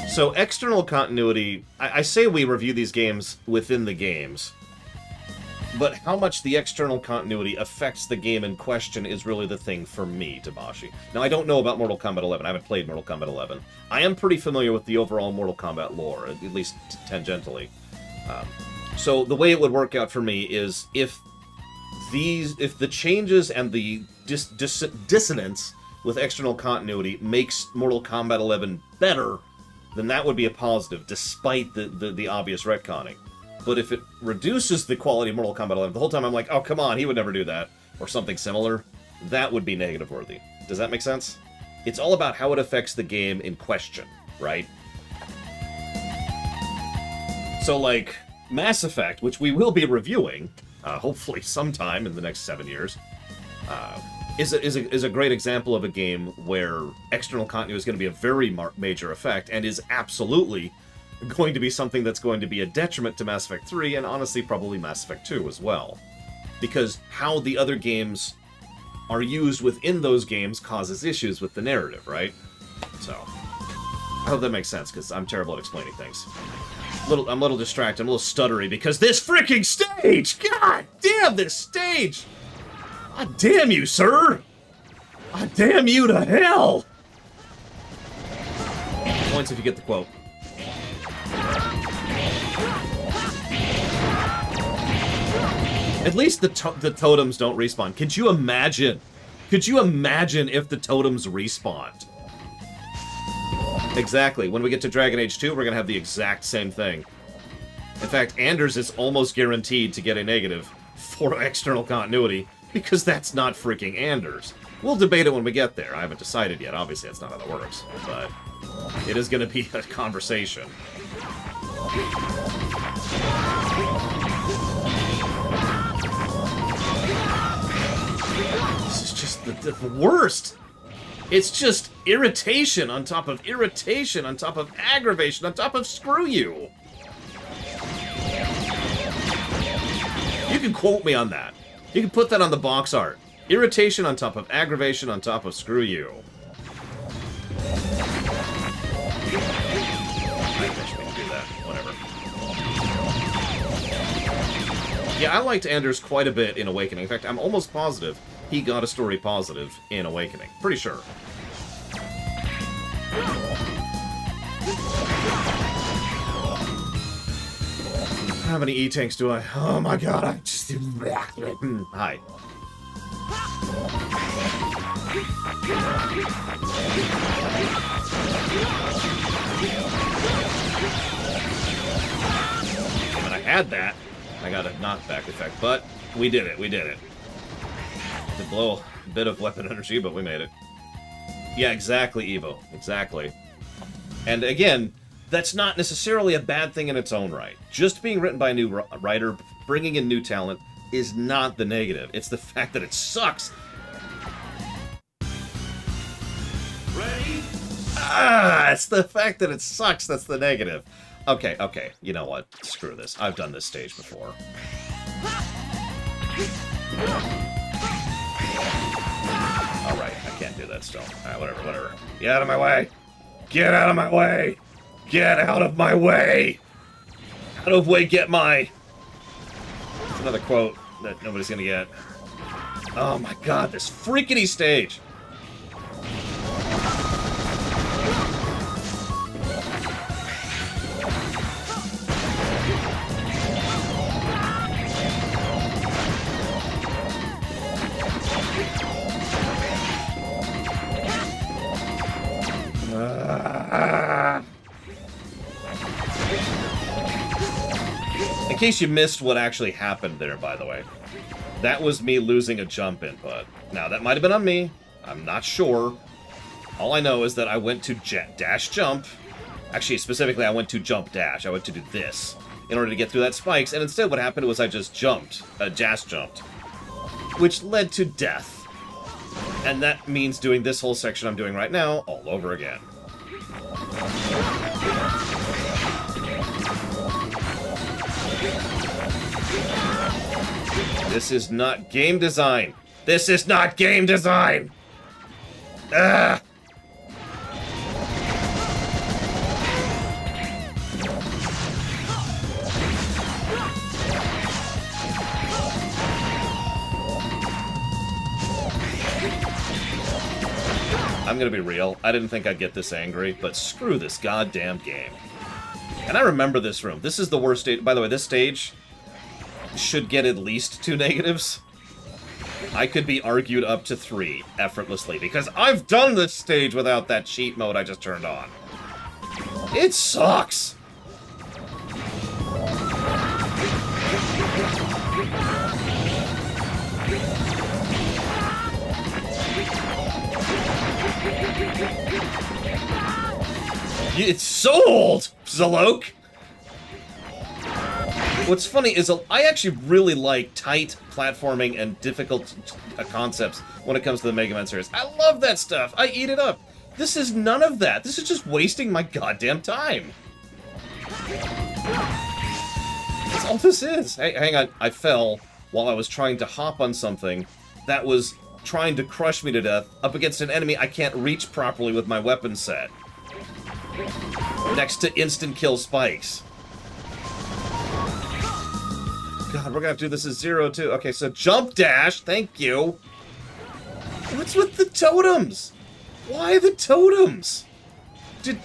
So, external continuity... I say we review these games within the games. But how much the external continuity affects the game in question is really the thing for me, Tabashi. Now, I don't know about Mortal Kombat 11. I haven't played Mortal Kombat 11. I am pretty familiar with the overall Mortal Kombat lore, at least tangentially. So the way it would work out for me is if the changes and the dissonance with external continuity makes Mortal Kombat 11 better, then that would be a positive, despite the obvious retconning. But if it reduces the quality of Mortal Kombat 11, the whole time I'm like, oh, come on, he would never do that, or something similar, that would be negative-worthy. Does that make sense? It's all about how it affects the game in question, right? So, like, Mass Effect, which we will be reviewing, hopefully sometime in the next 7 years, is a great example of a game where external continuity is going to be a very major effect, and is absolutely going to be something that's going to be a detriment to Mass Effect 3, and honestly probably Mass Effect 2 as well. Because how the other games are used within those games causes issues with the narrative, right? So, I hope that makes sense, because I'm terrible at explaining things. I'm a little distracted, I'm a little stuttery, because this freaking stage! God damn this stage! God damn you, sir! God damn you to hell! Points if you get the quote. At least the totems don't respawn. Could you imagine? Could you imagine if the totems respawned? Exactly. When we get to Dragon Age 2, we're going to have the exact same thing. In fact, Anders is almost guaranteed to get a negative for external continuity, because that's not freaking Anders. We'll debate it when we get there. I haven't decided yet. Obviously, that's not how that works. But it is going to be a conversation. This is just the worst. It's just irritation on top of irritation on top of aggravation on top of screw you. You can quote me on that. You can put that on the box art. Irritation on top of aggravation on top of screw you. I guess we can do that. Whatever. Yeah, I liked Anders quite a bit in Awakening. In fact, I'm almost positive he got a story positive in Awakening. Pretty sure. How many E-tanks do I... Oh my god, I just... Hi. And I had that. I got a knockback effect, but we did it, we did it. To blow a bit of weapon energy, but we made it. Yeah, exactly, Evo. Exactly. And again, that's not necessarily a bad thing in its own right. Just being written by a new writer, bringing in new talent, is not the negative. It's the fact that it sucks. Ready? Ah, it's the fact that it sucks that's the negative. Okay, okay, you know what? Screw this. I've done this stage before. Alright, I can't do that still. Alright, whatever, whatever. Get out of my way! Get out of my way! Get out of my way! Out of way, get my... That's another quote that nobody's gonna get. Oh my god, this freakity stage! In case you missed what actually happened there, by the way, that was me losing a jump input. Now, that might have been on me. I'm not sure. All I know is that I went to dash jump. Actually, specifically, I went to jump dash. I went to do this in order to get through that spikes, and instead what happened was I just jumped, dash jumped, which led to death. And that means doing this whole section I'm doing right now all over again. This is not game design. This is not game design. Ah. I'm gonna be real. I didn't think I'd get this angry, but screw this goddamn game. And I remember this room. This is the worst stage. By the way, this stage should get at least 2 negatives. I could be argued up to 3 effortlessly, because I've done this stage without that cheat mode I just turned on. It sucks! It's so old, Zalok! What's funny is I actually really like tight platforming and difficult concepts when it comes to the Mega Man series. I love that stuff. I eat it up. This is none of that. This is just wasting my goddamn time. That's all this is. Hey, hang on. I fell while I was trying to hop on something that was trying to crush me to death up against an enemy I can't reach properly with my weapon set. Next to instant kill spikes. God, we're gonna have to do this as 0, too. Okay, so jump dash, thank you. What's with the totems? Why the totems?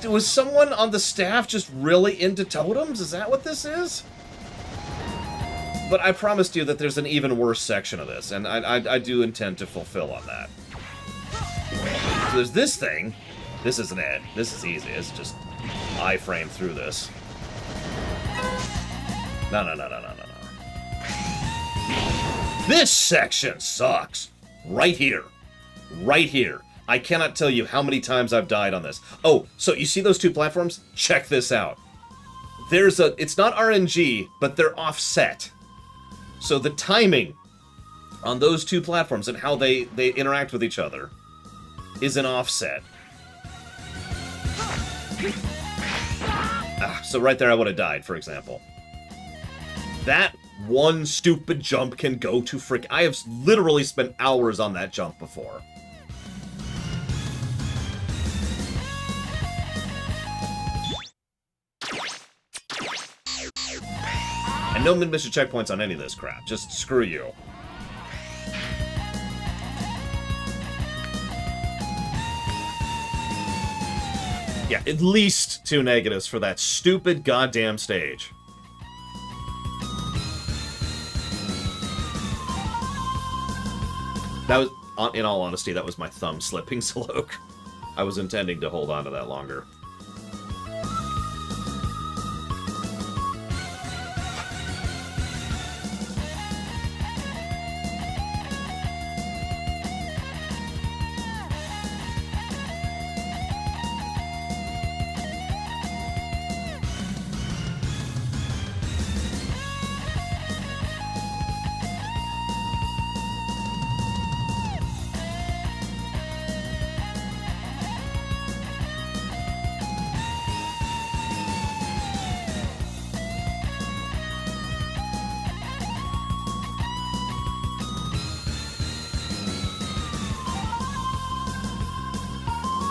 Was someone on the staff just really into totems? Is that what this is? But I promised you that there's an even worse section of this, and I do intend to fulfill on that. So there's this thing. This isn't it. This is easy. It's just iframe through this. No, no, no, no, no, no, no. This section sucks. Right here. Right here. I cannot tell you how many times I've died on this. Oh, so you see those 2 platforms? Check this out. There's a... It's not RNG, but they're offset. So the timing on those 2 platforms and how they interact with each other is an offset. So right there I would have died, for example. That one stupid jump can go to frick... I have literally spent hours on that jump before. no mid-mission checkpoints on any of this crap. Just screw you. Yeah, at least 2 negatives for that stupid goddamn stage. That was, in all honesty, that was my thumb slipping, Slok. I was intending to hold on to that longer.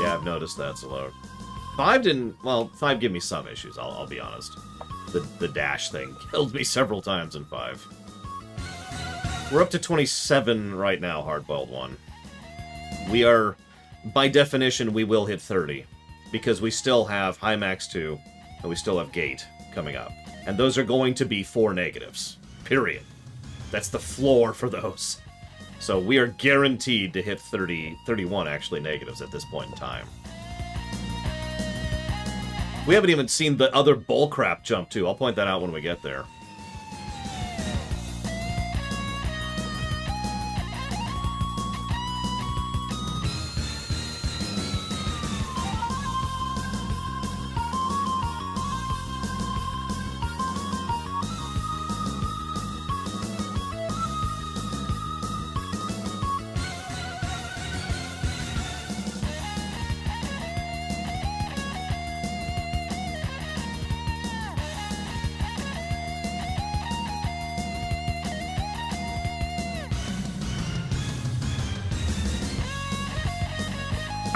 Yeah, I've noticed that, Slok. 5 didn't... Well, 5 gave me some issues, I'll be honest. The dash thing killed me several times in 5. We're up to 27 right now, Hardboiled 1. We are... By definition, we will hit 30. Because we still have High Max 2, and we still have Gate coming up. And those are going to be 4 negatives. Period. That's the floor for those. So we are guaranteed to hit 31 actually negatives at this point in time. We haven't even seen the other bullcrap jump too. I'll point that out when we get there.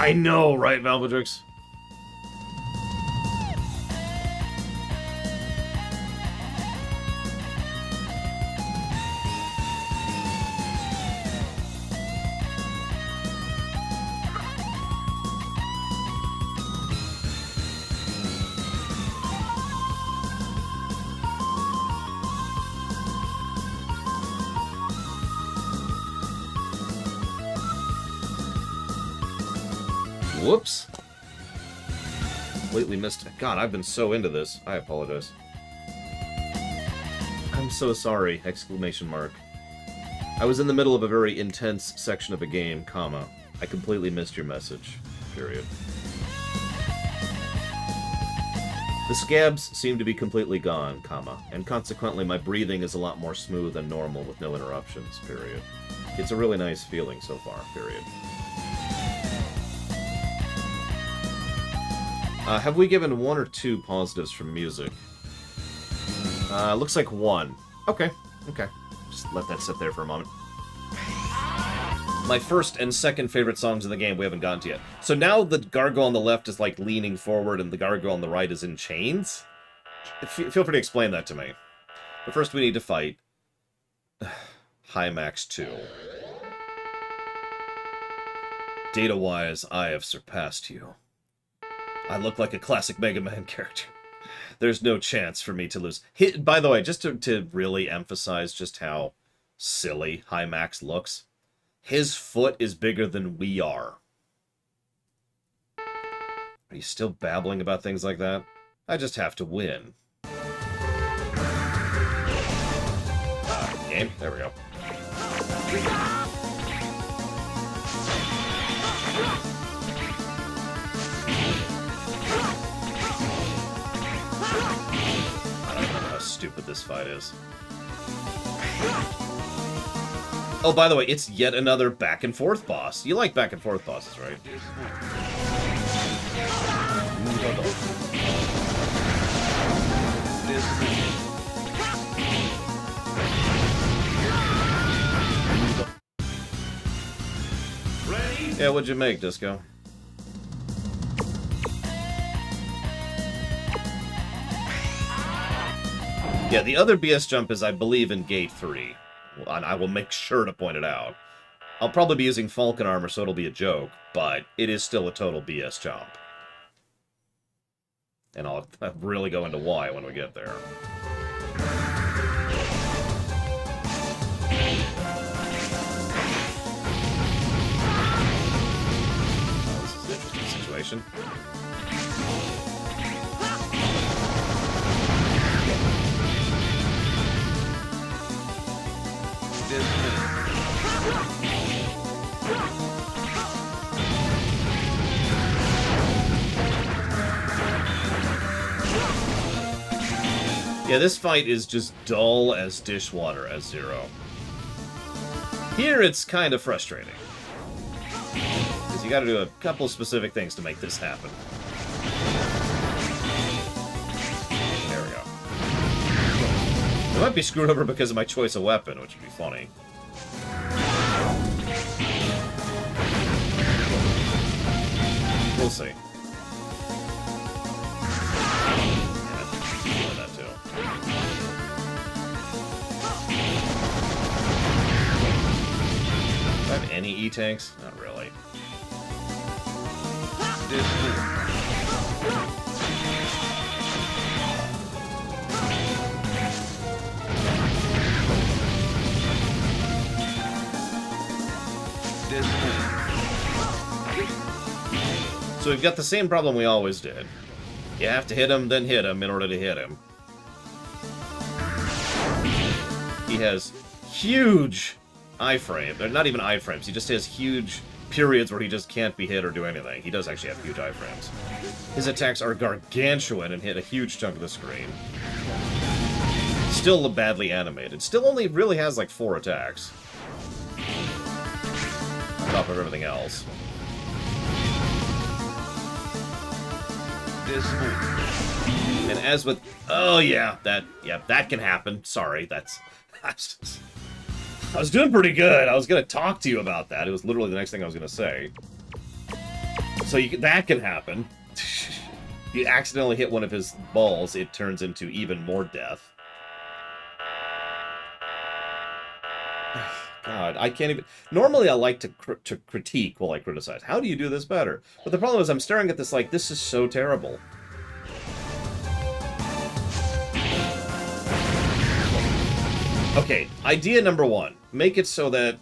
I know, right, Valvedrix? Whoops. Completely missed it. God, I've been so into this. I apologize. I'm so sorry! Exclamation mark. I was in the middle of a very intense section of a game, comma. I completely missed your message. Period. The scabs seem to be completely gone, comma, and consequently my breathing is a lot more smooth and normal with no interruptions, period. It's a really nice feeling so far, period. Have we given 1 or 2 positives from music? Looks like 1. Okay, okay. Just let that sit there for a moment. My first and second favorite songs in the game we haven't gotten to yet. So now the gargoyle on the left is like leaning forward and the gargoyle on the right is in chains? Feel free to explain that to me. But first we need to fight High Max 2. Data-wise, I have surpassed you. I look like a classic Mega Man character. There's no chance for me to lose. By the way, just to really emphasize just how silly High Max looks, his foot is bigger than we are. Are you still babbling about things like that? I just have to win. Game? There we go. Stupid this fight is. Oh, by the way, it's yet another back and forth boss. You like back and forth bosses, right? Ready? Yeah, what'd you make, Disco? Yeah, the other BS jump is, I believe, in Gate 3. And I will make sure to point it out. I'll probably be using Falcon armor, so it'll be a joke, but it is still a total BS jump. And I'll really go into why when we get there. Oh, this is an interesting situation. Yeah, this fight is just dull as dishwater as Zero. Here it's kind of frustrating. Because you gotta do a couple specific things to make this happen. There we go. I might be screwed over because of my choice of weapon, which would be funny. We'll see. Do I have any E-tanks? Not really. So we've got the same problem we always did. You have to hit him, then hit him in order to hit him. He has huge iframe. They're not even iframes. He just has huge periods where he just can't be hit or do anything. He does actually have huge iframes. His attacks are gargantuan and hit a huge chunk of the screen. Still badly animated. Still only really has like 4 attacks. On top of everything else. And as with... Oh yeah, that can happen. Sorry, that's... I was doing pretty good. I was going to talk to you about that. It was literally the next thing I was going to say. So that can happen. You accidentally hit one of his balls, it turns into even more death. God, I can't even... Normally I like to critique while I criticize. How do you do this better? But the problem is I'm staring at this like, this is so terrible. Okay, idea number 1. Make it so that...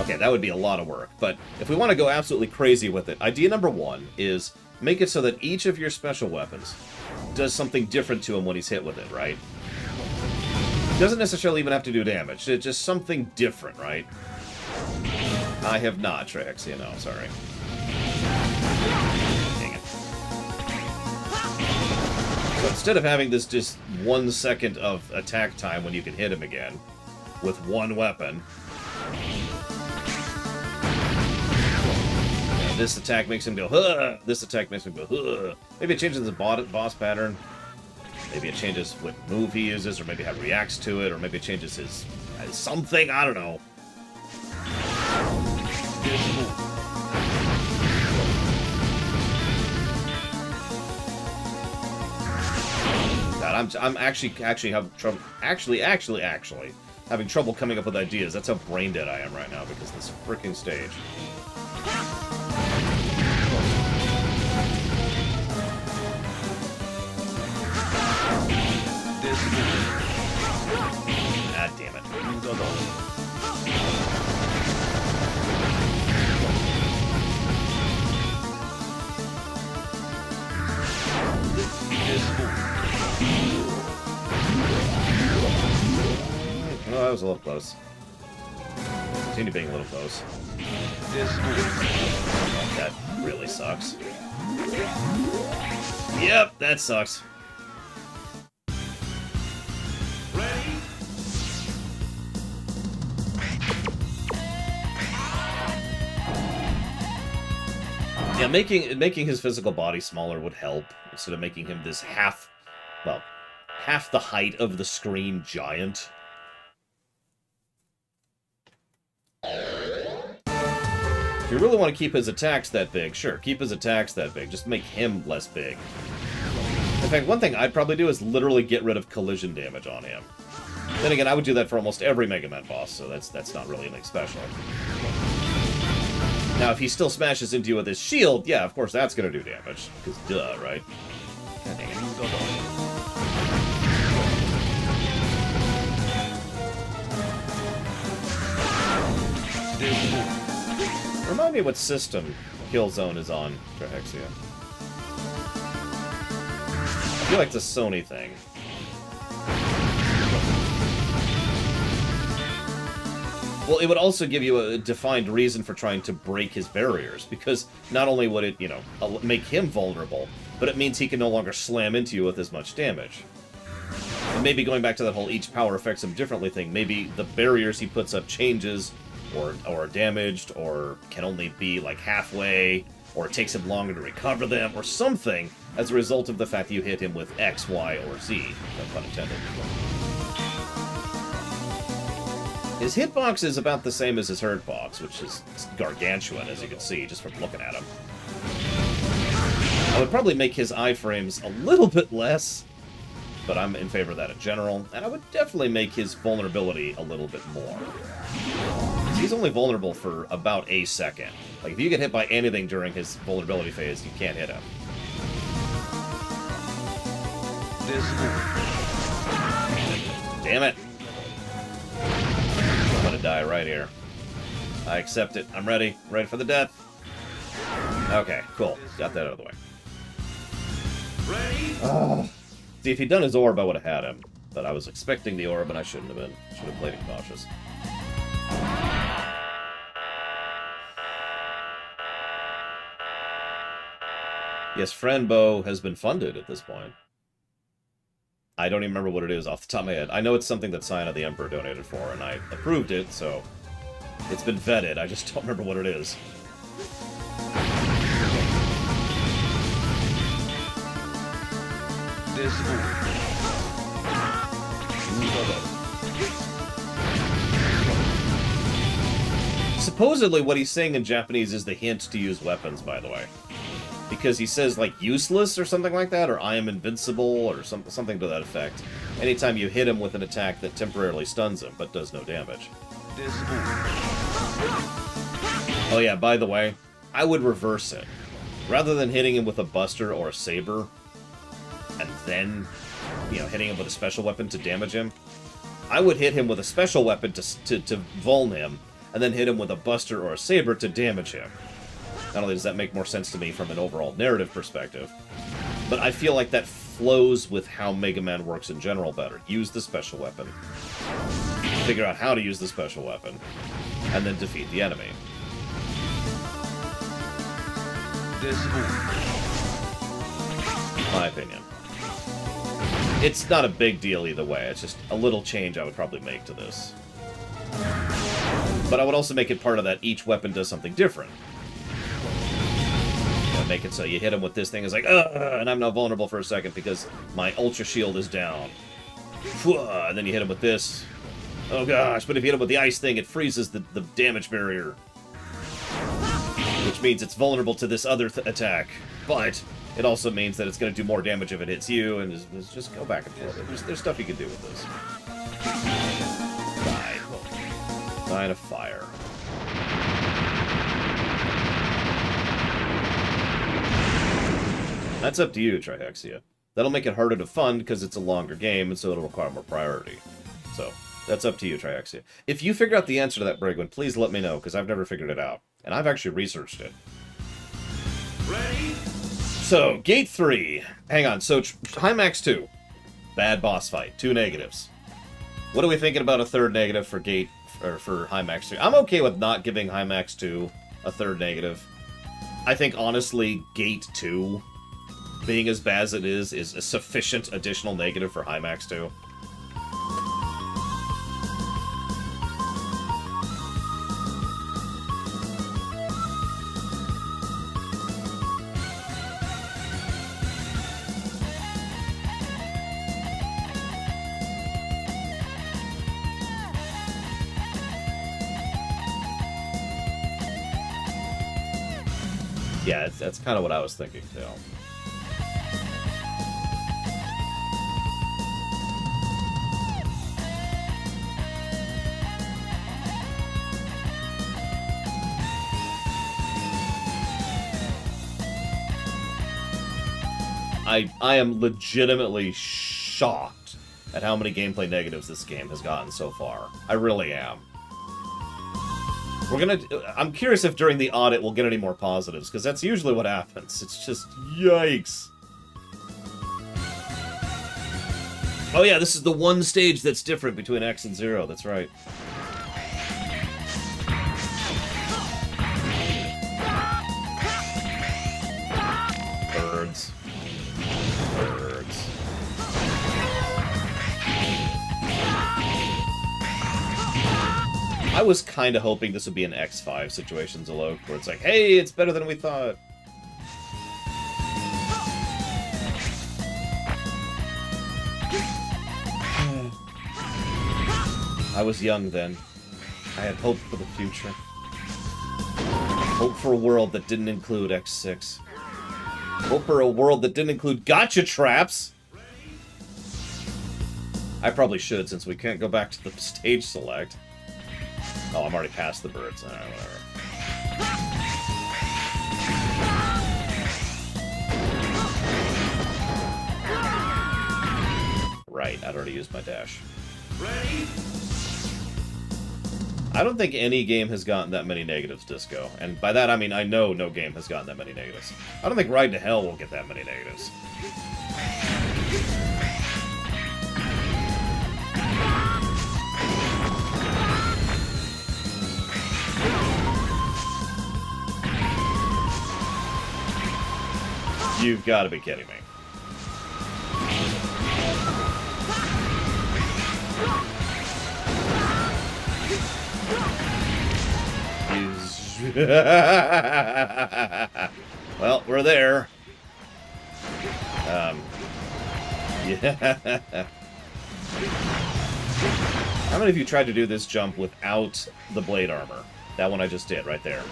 Okay, that would be a lot of work, but if we want to go absolutely crazy with it, idea number 1 is make it so that each of your special weapons does something different to him when he's hit with it, right? Doesn't necessarily even have to do damage, it's just something different, right? I have not, Trex, you know, sorry. Dang it. So instead of having this just 1 second of attack time when you can hit him again with one weapon, this attack makes him go, huh! This attack makes him go, huh! Maybe it changes the boss pattern. Maybe it changes what move he uses, or maybe how he reacts to it, or maybe it changes his something, I don't know. God, I'm actually having trouble. Actually having trouble coming up with ideas. That's how brain dead I am right now because of this freaking stage. Ah, damn it. Oh, that was a little close. Continue being a little close. That really sucks. Yep, that sucks. Ready? Yeah, making his physical body smaller would help, instead of making him this half the height of the screen giant. If you really want to keep his attacks that big, sure, keep his attacks that big. Just make him less big. In fact, one thing I'd probably do is literally get rid of collision damage on him. Then again, I would do that for almost every Mega Man boss, so that's not really anything special. Now, if he still smashes into you with his shield, yeah, of course that's gonna do damage. Because duh, right? God dang it. Remind me what system Killzone is on, Trahexia. I feel like it's a Sony thing. Well, it would also give you a defined reason for trying to break his barriers, because not only would it, you know, make him vulnerable, but it means he can no longer slam into you with as much damage. And maybe going back to that whole each power affects him differently thing, maybe the barriers he puts up changes, or are damaged, or can only be, like, halfway, or it takes him longer to recover them, or something, as a result of the fact that you hit him with X, Y, or Z. No pun intended. His hitbox is about the same as his hurtbox, which is gargantuan, as you can see, just from looking at him. I would probably make his iframes a little bit less, but I'm in favor of that in general, and I would definitely make his vulnerability a little bit more. He's only vulnerable for about a second. Like, if you get hit by anything during his vulnerability phase, you can't hit him. Damn it. I'm gonna die right here. I accept it. I'm ready. Ready for the death. Okay, cool. Got that out of the way. Ready? See, if he'd done his orb, I would have had him. But I was expecting the orb, and I shouldn't have been. Should have played it cautious. Yes, Franbo has been funded at this point. I don't even remember what it is off the top of my head. I know it's something that Scion of the Emperor donated for, and I approved it, so it's been vetted. I just don't remember what it is. Supposedly what he's saying in Japanese is the hint to use weapons, by the way. Because he says, like, useless or something like that, or I am invincible, or something to that effect. Anytime you hit him with an attack that temporarily stuns him, but does no damage. Oh yeah, by the way, I would reverse it. Rather than hitting him with a buster or a saber, and then, you know, hitting him with a special weapon to damage him, I would hit him with a special weapon to vuln him, and then hit him with a buster or a saber to damage him. Not only does that make more sense to me from an overall narrative perspective, but I feel like that flows with how Mega Man works in general better. Use the special weapon, figure out how to use the special weapon, and then defeat the enemy. My opinion. It's not a big deal either way, it's just a little change I would probably make to this. But I would also make it part of that each weapon does something different. Make it so you hit him with this thing, it's like, and I'm now vulnerable for a second because my Ultra Shield is down. And then you hit him with this. Oh gosh, but if you hit him with the ice thing, it freezes the damage barrier. Which means it's vulnerable to this other attack. But it also means that it's going to do more damage if it hits you, and just go back and forth. There's stuff you can do with this. Die. Die in a fire. That's up to you, Trihexia. That'll make it harder to fund because it's a longer game, and so it'll require more priority. So, that's up to you, Trihexia. If you figure out the answer to that, Brigwin, please let me know, because I've never figured it out. And I've actually researched it. Ready? So, Gate 3. Hang on, so Hymax 2. Bad boss fight. 2 negatives. What are we thinking about a third negative for Gate, or for Hymax 2? I'm okay with not giving Hymax 2 a third negative. I think, honestly, Gate 2... being as bad as it is a sufficient additional negative for Hymax 2. Yeah, that's kind of what I was thinking, too. I am legitimately shocked at how many gameplay negatives this game has gotten so far. I really am. I'm curious if during the audit we'll get any more positives, because that's usually what happens. It's just, yikes. Oh yeah, this is the one stage that's different between X and 0, that's right. Birds. Birds. I was kind of hoping this would be an X5 situation, Zalok, where it's like, hey, it's better than we thought. I was young then. I had hope for the future. Hope for a world that didn't include X6. Hope for a world that didn't include gotcha traps! I probably should, since we can't go back to the stage select. Oh, I'm already past the birds. Alright, whatever. Right, I'd already used my dash. Ready? I don't think any game has gotten that many negatives, Disco. And by that, I mean I know no game has gotten that many negatives. I don't think Ride to Hell will get that many negatives. You've got to be kidding me. Well, we're there. Yeah. How many of you tried to do this jump without the blade armor? That one I just did, right there.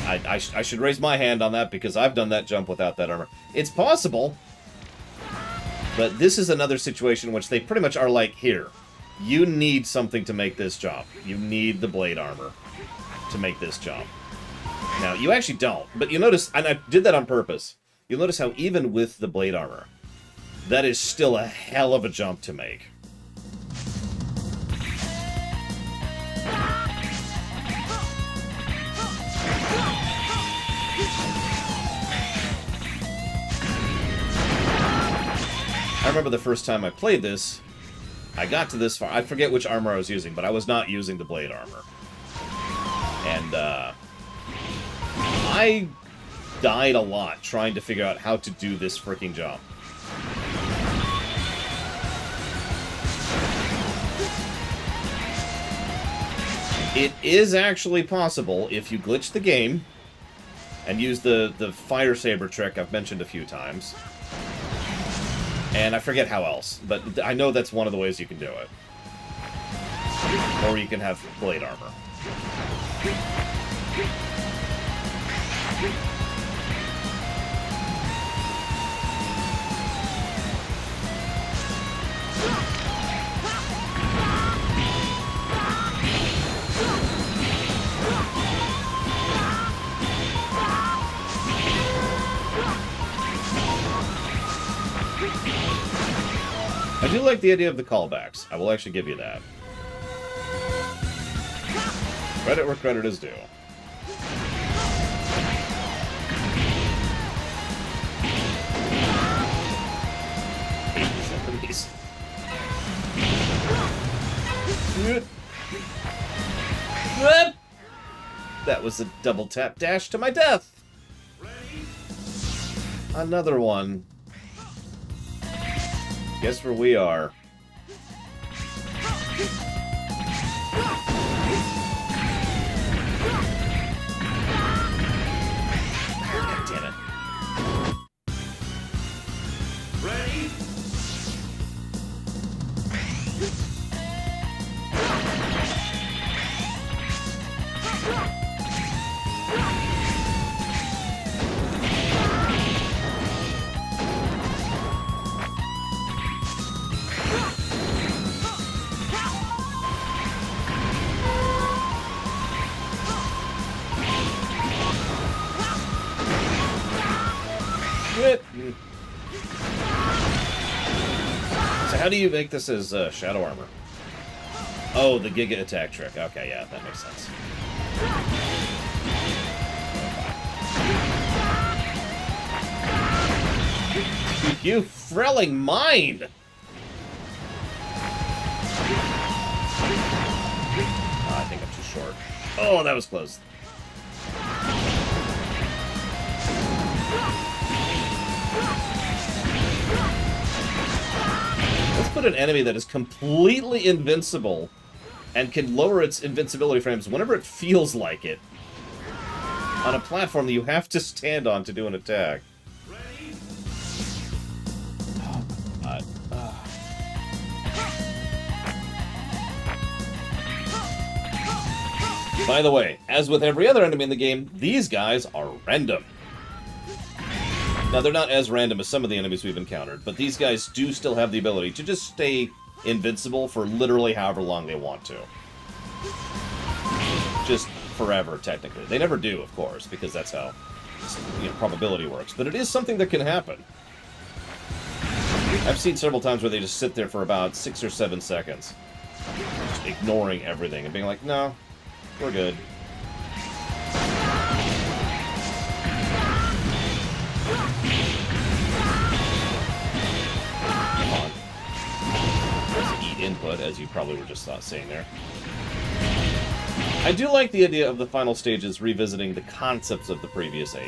I should raise my hand on that because I've done that jump without that armor. It's possible, but this is another situation in which they pretty much are like, here, you need something to make this jump. You need the blade armor to make this jump. Now, you actually don't, but you notice, and I did that on purpose, you'll notice how even with the blade armor, that is still a hell of a jump to make. I remember the first time I played this, I got to this far. I forget which armor I was using, but I was not using the blade armor. And, I died a lot trying to figure out how to do this freaking jump. It is actually possible if you glitch the game and use the fire saber trick I've mentioned a few times. And I forget how else, but I know that's one of the ways you can do it. Or you can have blade armor. I do like the idea of the callbacks. I will actually give you that. Credit where credit is due. That was a double tap dash to my death. Another one. Guess where we are. God damn it. Ready? shit! So how do you make this as shadow armor? Oh, the Giga attack trick. Okay, yeah, that makes sense. You frelling mind! Oh, I think I'm too short. Oh, that was close. Let's put an enemy that is completely invincible and can lower its invincibility frames whenever it feels like it on a platform that you have to stand on to do an attack. Oh my god. By the way, as with every other enemy in the game, these guys are random. Now, they're not as random as some of the enemies we've encountered, but these guys do still have the ability to just stay invincible for literally however long they want to. Just forever, technically. They never do, of course, because that's how probability works. But it is something that can happen. I've seen several times where they just sit there for about 6 or 7 seconds, just ignoring everything and being like, no, we're good. Come on. There's E input, as you probably were just saying there. I do like the idea of the final stages revisiting the concepts of the previous 8,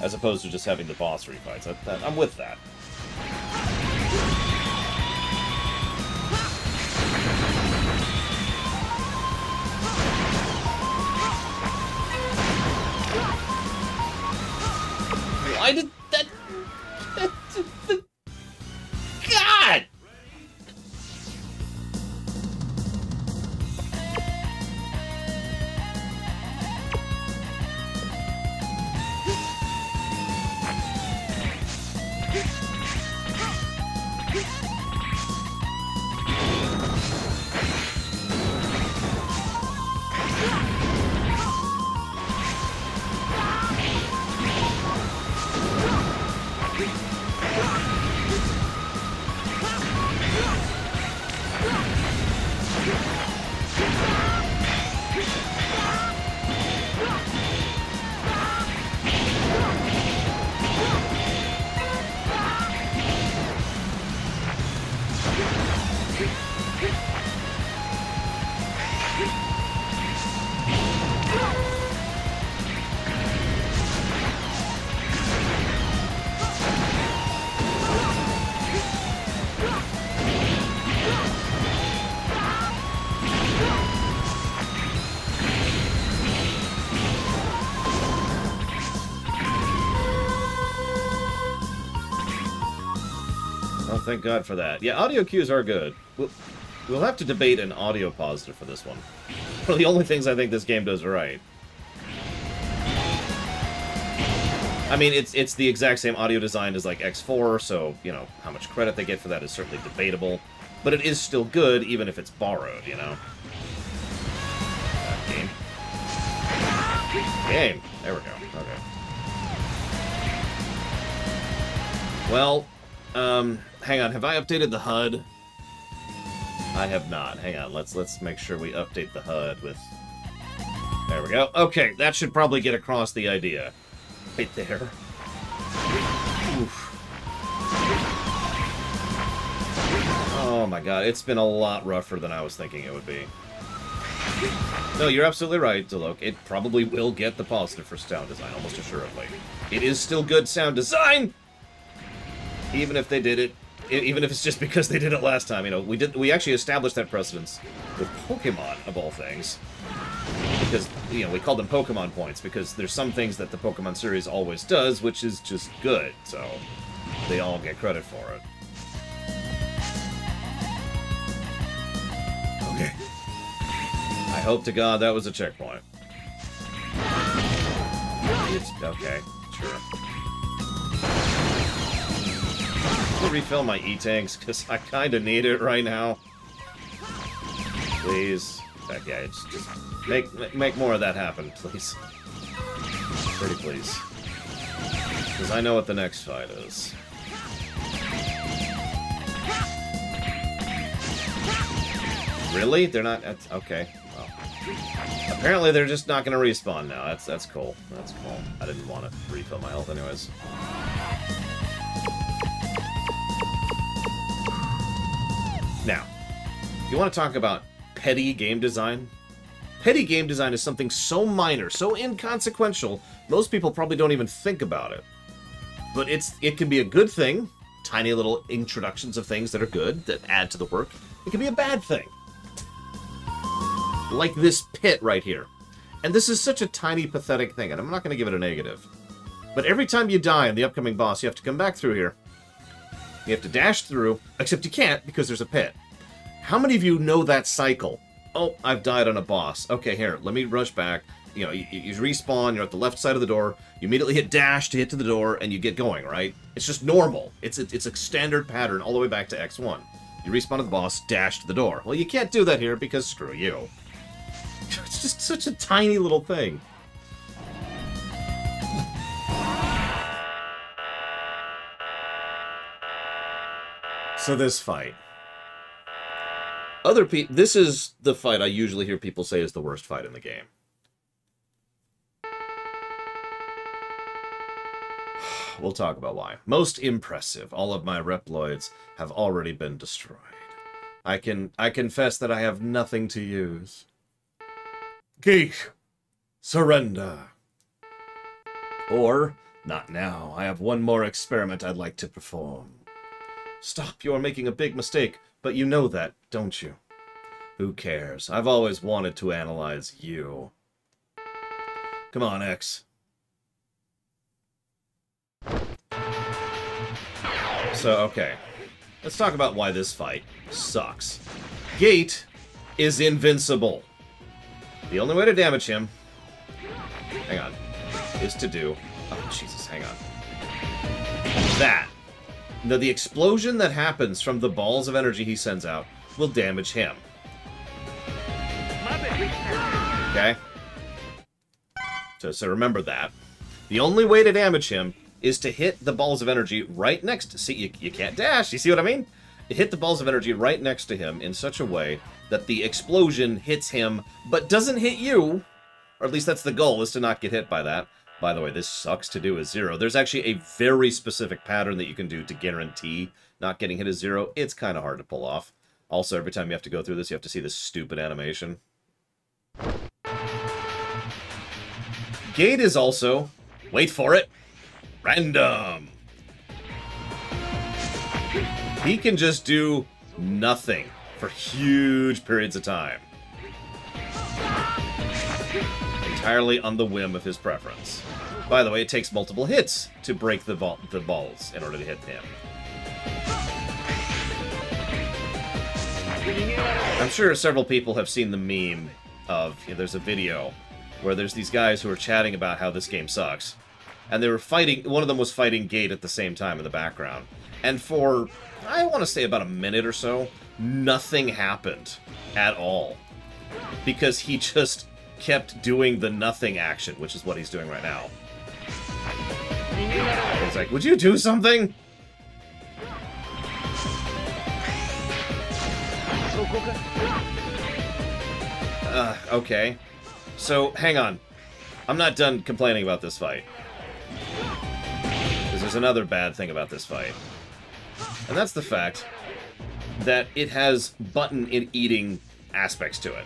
as opposed to just having the boss refights. I'm with that. Why did that... God! Thank God for that. Yeah, audio cues are good. We'll have to debate an audio positive for this one. One of the only things I think this game does right. I mean, it's the exact same audio design as, like, X4, so, you know, how much credit they get for that is certainly debatable. But it is still good, even if it's borrowed, you know? Game. Game. There we go. Okay. Well, hang on, have I updated the HUD? I have not. Hang on, let's make sure we update the HUD with... There we go. Okay, that should probably get across the idea. Right there. Oof. Oh my god, it's been a lot rougher than I was thinking it would be. No, you're absolutely right, Delok. It probably will get the positive for sound design, almost assuredly. It is still good sound design! Even if they did it, even if it's just because they did it last time, you know, we actually established that precedence with Pokemon, of all things. Because, you know, we call them Pokemon points, because there's some things that the Pokemon series always does, which is just good, so they all get credit for it. Okay. I hope to God that was a checkpoint. Okay, sure. I'll refill my E-tanks, because I kind of need it right now. Please. In fact, yeah, just make more of that happen, please. Pretty please. Because I know what the next fight is. Really? They're not... Okay. Well. Apparently they're just not going to respawn now. That's cool. That's cool. I didn't want to refill my health anyways. Now, if you want to talk about petty game design, petty game design is something so minor, so inconsequential, most people probably don't even think about it. But it can be a good thing, tiny little introductions of things that are good, that add to the work. It can be a bad thing. Like this pit right here. And this is such a tiny, pathetic thing, and I'm not going to give it a negative. But every time you die in the upcoming boss, you have to come back through here. You have to dash through, except you can't because there's a pit. How many of you know that cycle? Oh, I've died on a boss. Okay, here, let me rush back. You know, you respawn, you're at the left side of the door, you immediately hit dash to hit to the door, and you get going, right? It's just normal. It's a standard pattern all the way back to X1. You respawn to the boss, dash to the door. Well, you can't do that here because screw you. It's just such a tiny little thing. So this fight. Other people, this is the fight I usually hear people say is the worst fight in the game. We'll talk about why. Most impressive. All of my Reploids have already been destroyed. I confess that I have nothing to use. Geek, surrender. Or, not now. I have one more experiment I'd like to perform. Stop, you're making a big mistake, but you know that, don't you? Who cares? I've always wanted to analyze you. Come on, X. So, okay. Let's talk about why this fight sucks. Gate is invincible. The only way to damage him... Hang on. Is to do... Oh, Jesus, hang on. That. Now, the explosion that happens from the balls of energy he sends out will damage him. Okay? So remember that. The only way to damage him is to hit the balls of energy right next to... See, you can't dash. You see what I mean? You hit the balls of energy right next to him in such a way that the explosion hits him, but doesn't hit you. Or at least that's the goal, is to not get hit by that. By the way, this sucks to do as 0. There's actually a very specific pattern that you can do to guarantee not getting hit as 0. It's kind of hard to pull off. Also, every time you have to go through this, you have to see this stupid animation. Gate is also, wait for it, random. He can just do nothing for huge periods of time. Entirely on the whim of his preference. By the way, it takes multiple hits to break the balls in order to hit him. I'm sure several people have seen the meme of, there's a video where there's these guys who are chatting about how this game sucks. And they were fighting, one of them was fighting Gate at the same time in the background. And for, I want to say about a minute or so, nothing happened at all. Because he just kept doing the nothing action, which is what he's doing right now. It's like, would you do something? Okay. So, hang on. I'm not done complaining about this fight. Because there's another bad thing about this fight. And that's the fact that it has button-eating aspects to it.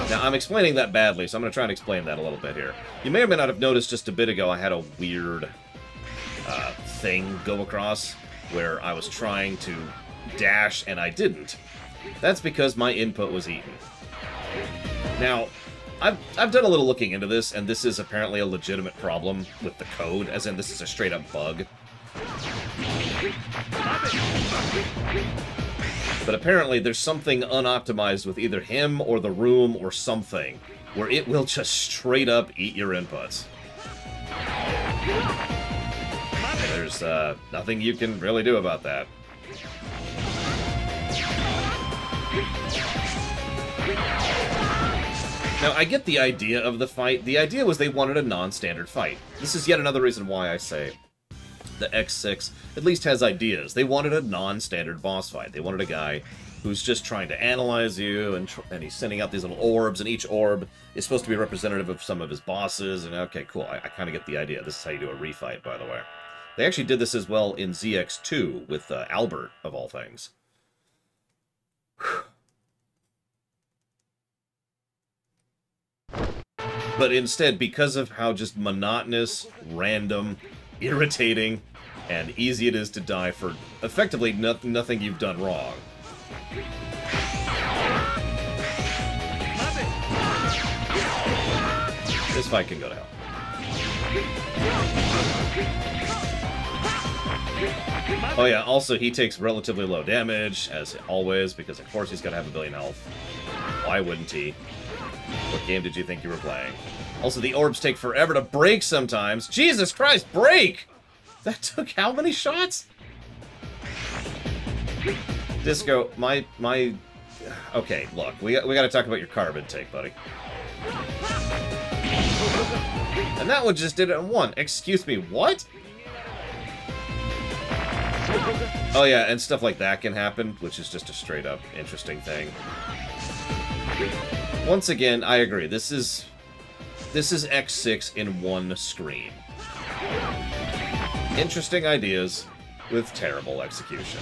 Now, I'm explaining that badly, so I'm going to try and explain that a little bit here. You may or may not have noticed just a bit ago I had a weird thing go across where I was trying to dash and I didn't. That's because my input was eaten. Now, I've done a little looking into this, and this is apparently a legitimate problem with the code, as in this is a straight-up bug. But apparently there's something unoptimized with either him or the room or something, where it will just straight up eat your inputs. There's nothing you can really do about that. Now, I get the idea of the fight. The idea was they wanted a non-standard fight. This is yet another reason why I say the X6 at least has ideas. They wanted a non-standard boss fight. They wanted a guy who's just trying to analyze you, and he's sending out these little orbs, and each orb is supposed to be representative of some of his bosses, and okay, cool, I kind of get the idea. This is how you do a refight, by the way. They actually did this as well in ZX2 with Albert, of all things. But instead, because of how just monotonous, random, irritating, and easy it is to die for effectively nothing you've done wrong. This fight can go to hell. Oh yeah, also he takes relatively low damage, as always, because of course he's got to have a billion health. Why wouldn't he? What game did you think you were playing? Also, the orbs take forever to break sometimes. Jesus Christ, break! That took how many shots? Disco, my... Okay, look, we gotta talk about your carb intake, buddy. And that one just did it in one. Excuse me, what? Oh yeah, and stuff like that can happen, which is just a straight-up interesting thing. Once again, I agree. This is X6 in one screen. Interesting ideas with terrible execution.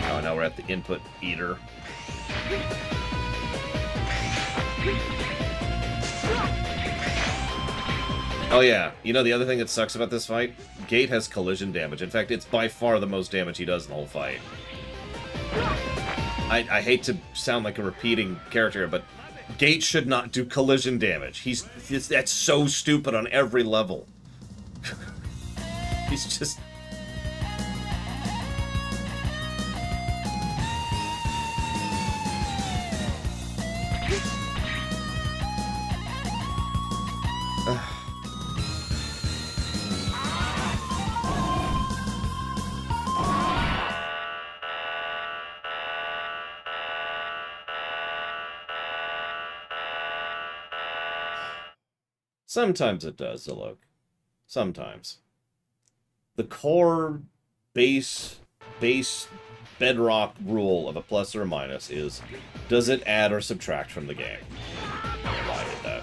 Oh, now we're at the input eater. Oh yeah, you know the other thing that sucks about this fight? Gate has collision damage. In fact, it's by far the most damage he does in the whole fight. I hate to sound like a repeating character, but Gate should not do collision damage. That's so stupid on every level. He's just... Sometimes it does, Zilog. Sometimes. The core base bedrock rule of a plus or a minus is, does it add or subtract from the game? Why did that?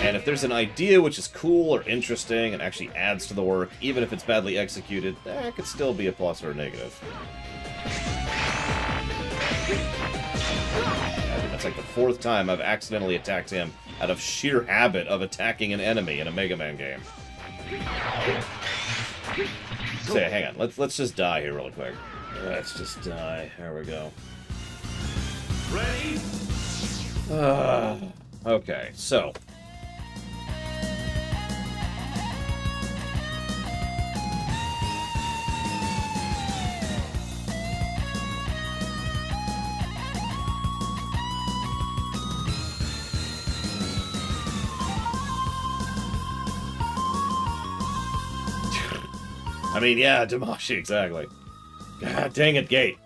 And if there's an idea which is cool or interesting and actually adds to the work, even if it's badly executed, that could still be a plus or a negative. That's like the 4th time I've accidentally attacked him out of sheer habit of attacking an enemy in a Mega Man game. So yeah, hang on, let's just die here really quick. Let's just die. There we go. Ready? Okay, so... I mean, yeah, Damashi, exactly. God dang it, Gate.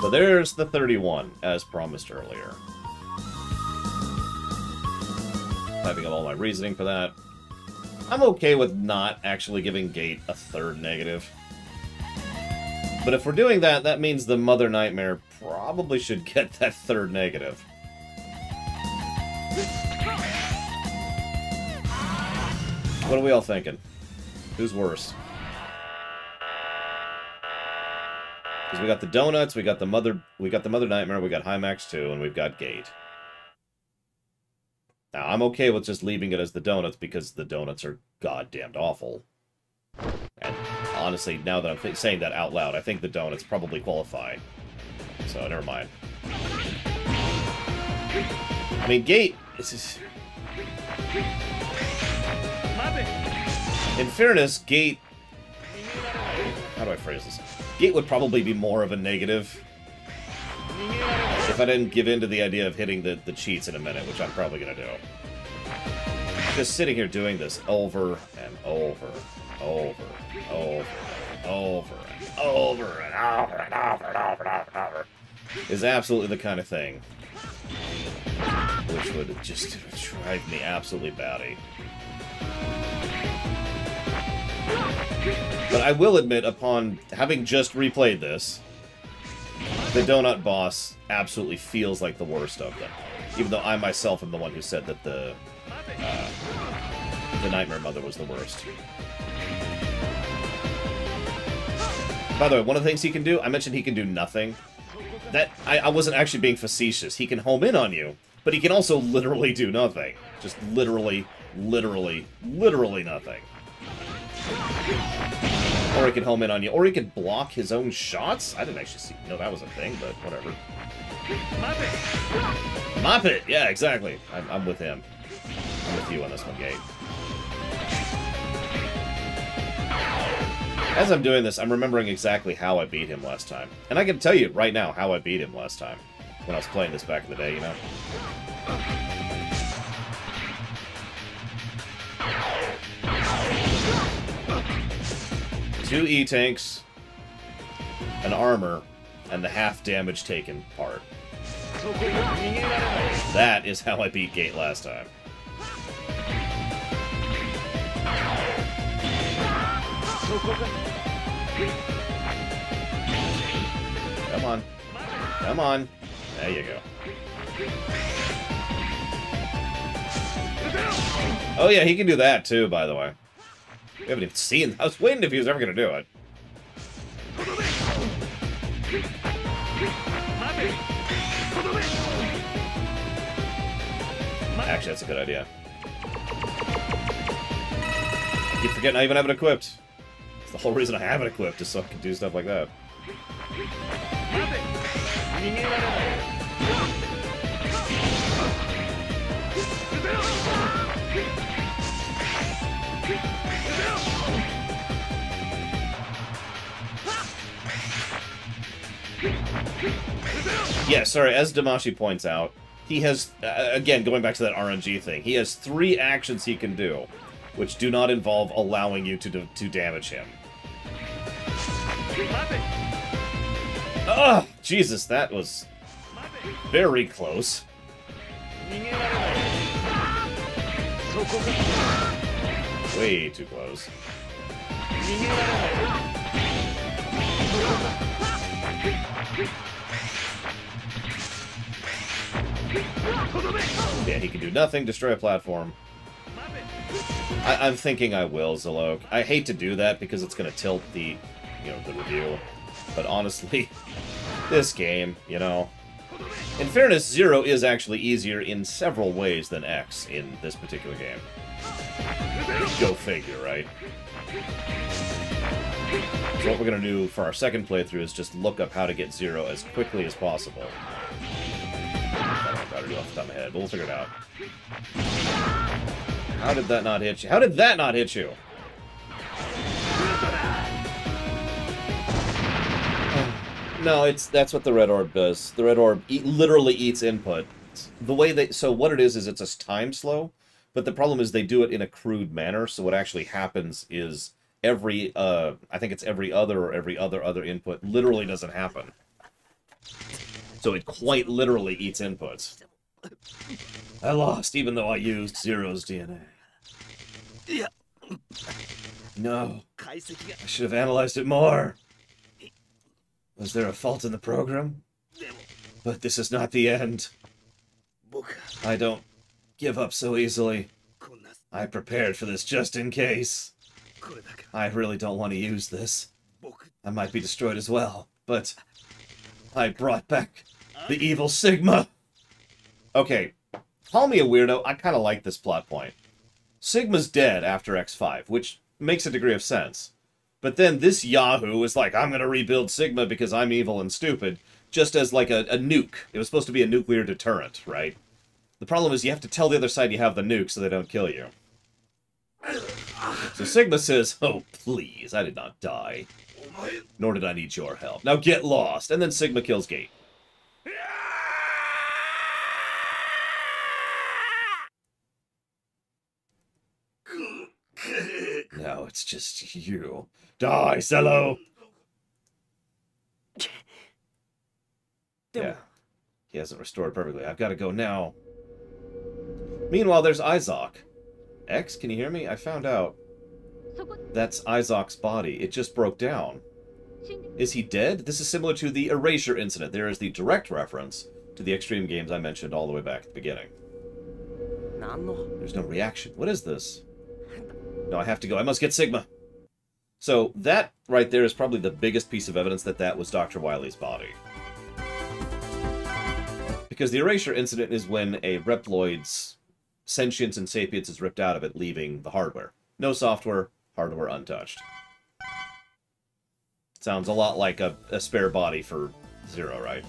So there's the 31, as promised earlier. Typing up all my reasoning for that. I'm okay with not actually giving Gate a 3rd negative. But if we're doing that, that means the Mother Nightmare probably should get that 3rd negative. What are we all thinking? Who's worse? Because we got the donuts, we got the mother nightmare, we got High Max 2, and we've got Gate. Now, I'm okay with just leaving it as the donuts because the donuts are goddamned awful. And honestly, now that I'm saying that out loud, I think the donuts probably qualify. So, never mind. I mean, Gate... In fairness, Gate... How do I phrase this? Gate would probably be more of a negative if I didn't give in to the idea of hitting the cheats in a minute, which I'm probably going to do. Just sitting here doing this over and over, over, over, over, and over, and over, and over, and over, and over, and over, is absolutely the kind of thing which would just drive me absolutely batty. But I will admit, upon having just replayed this, the Donut Boss absolutely feels like the worst of them. Even though I myself am the one who said that the Nightmare Mother was the worst. By the way, one of the things he can do, I mentioned he can do nothing. That I wasn't actually being facetious. He can home in on you, but he can also literally do nothing. Just literally, literally, literally nothing. Or he can home in on you. Or he could block his own shots? I didn't actually know that was a thing, but whatever. Mop it! Yeah, exactly. I'm with him. I'm with you on this one, Gate. As I'm doing this, I'm remembering exactly how I beat him last time. And I can tell you right now how I beat him last time. When I was playing this back in the day, you know? Two E-tanks, an armor, and the half damage taken part. That is how I beat Gate last time. Come on. Come on. There you go. Oh yeah, he can do that too, by the way. We haven't even seen... I was waiting if he was ever going to do it. Actually, that's a good idea. I keep forgetting I even have it equipped. It's the whole reason I have it equipped, is so I can do stuff like that. Yeah, sorry, as Damashi points out, he has, again, going back to that RNG thing, he has 3 actions he can do, which do not involve allowing you to damage him. Oh, Jesus, that was very close. Way too close. Yeah, he can do nothing, destroy a platform. I'm thinking I will, Zalok. I hate to do that because it's going to tilt the, the review. But honestly, this game, In fairness, 0 is actually easier in several ways than X in this particular game. Go figure, right? So what we're going to do for our second playthrough is just look up how to get 0 as quickly as possible. I don't know how to do off the top of my head, but we'll figure it out. How did that not hit you? How did that not hit you? No, that's what the red orb does. The red orb literally eats input. The way so what it is it's a time slow, but the problem is they do it in a crude manner, so what actually happens is every, I think it's every other or every other input literally doesn't happen. So it quite literally eats inputs. I lost, even though I used 0's DNA. Yeah. No. I should have analyzed it more. Was there a fault in the program? But this is not the end. I don't give up so easily. I prepared for this just in case. I really don't want to use this. I might be destroyed as well, but I brought back the evil Sigma. Okay, call me a weirdo, I kind of like this plot point. Sigma's dead after X5, which makes a degree of sense. But then this Yahoo is like, I'm going to rebuild Sigma because I'm evil and stupid, just as like a nuke. It was supposed to be a nuclear deterrent, right? The problem is you have to tell the other side you have the nuke so they don't kill you. So Sigma says, oh, please, I did not die. Nor did I need your help. Now get lost. And then Sigma kills Gate. Now it's just you. Die, Cello! Yeah. He hasn't restored perfectly. I've got to go now. Meanwhile, there's Izok. X, can you hear me? I found out. That's Izok's body. It just broke down. Is he dead? This is similar to the Erasure incident. There is the direct reference to the Extreme games I mentioned all the way back at the beginning. There's no reaction. What is this? No, I have to go. I must get Sigma. So that right there is probably the biggest piece of evidence that that was Dr. Wily's body. Because the Erasure incident is when a Reploid's sentience and sapience is ripped out of it, leaving the hardware. No software, hardware untouched. Sounds a lot like a spare body for Zero, right?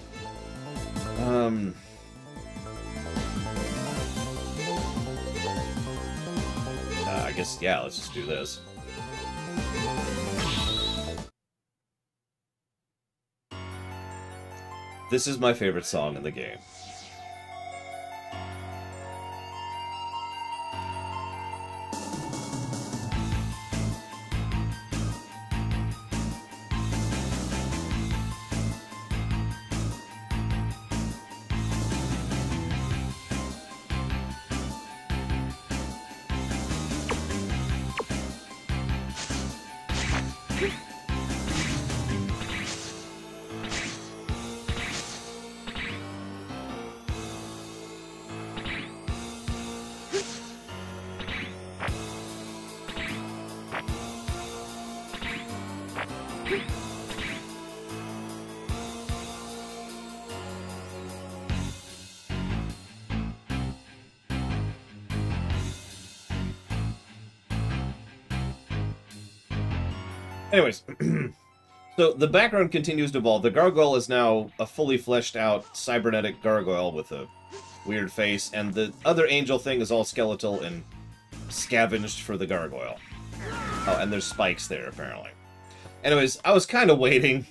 I guess, yeah, let's just do this. This is my favorite song in the game. Anyways, so the background continues to evolve. The gargoyle is now a fully fleshed out cybernetic gargoyle with a weird face, and the other angel thing is all skeletal and scavenged for the gargoyle. Oh, and there's spikes there, apparently. Anyways, I was kind of waiting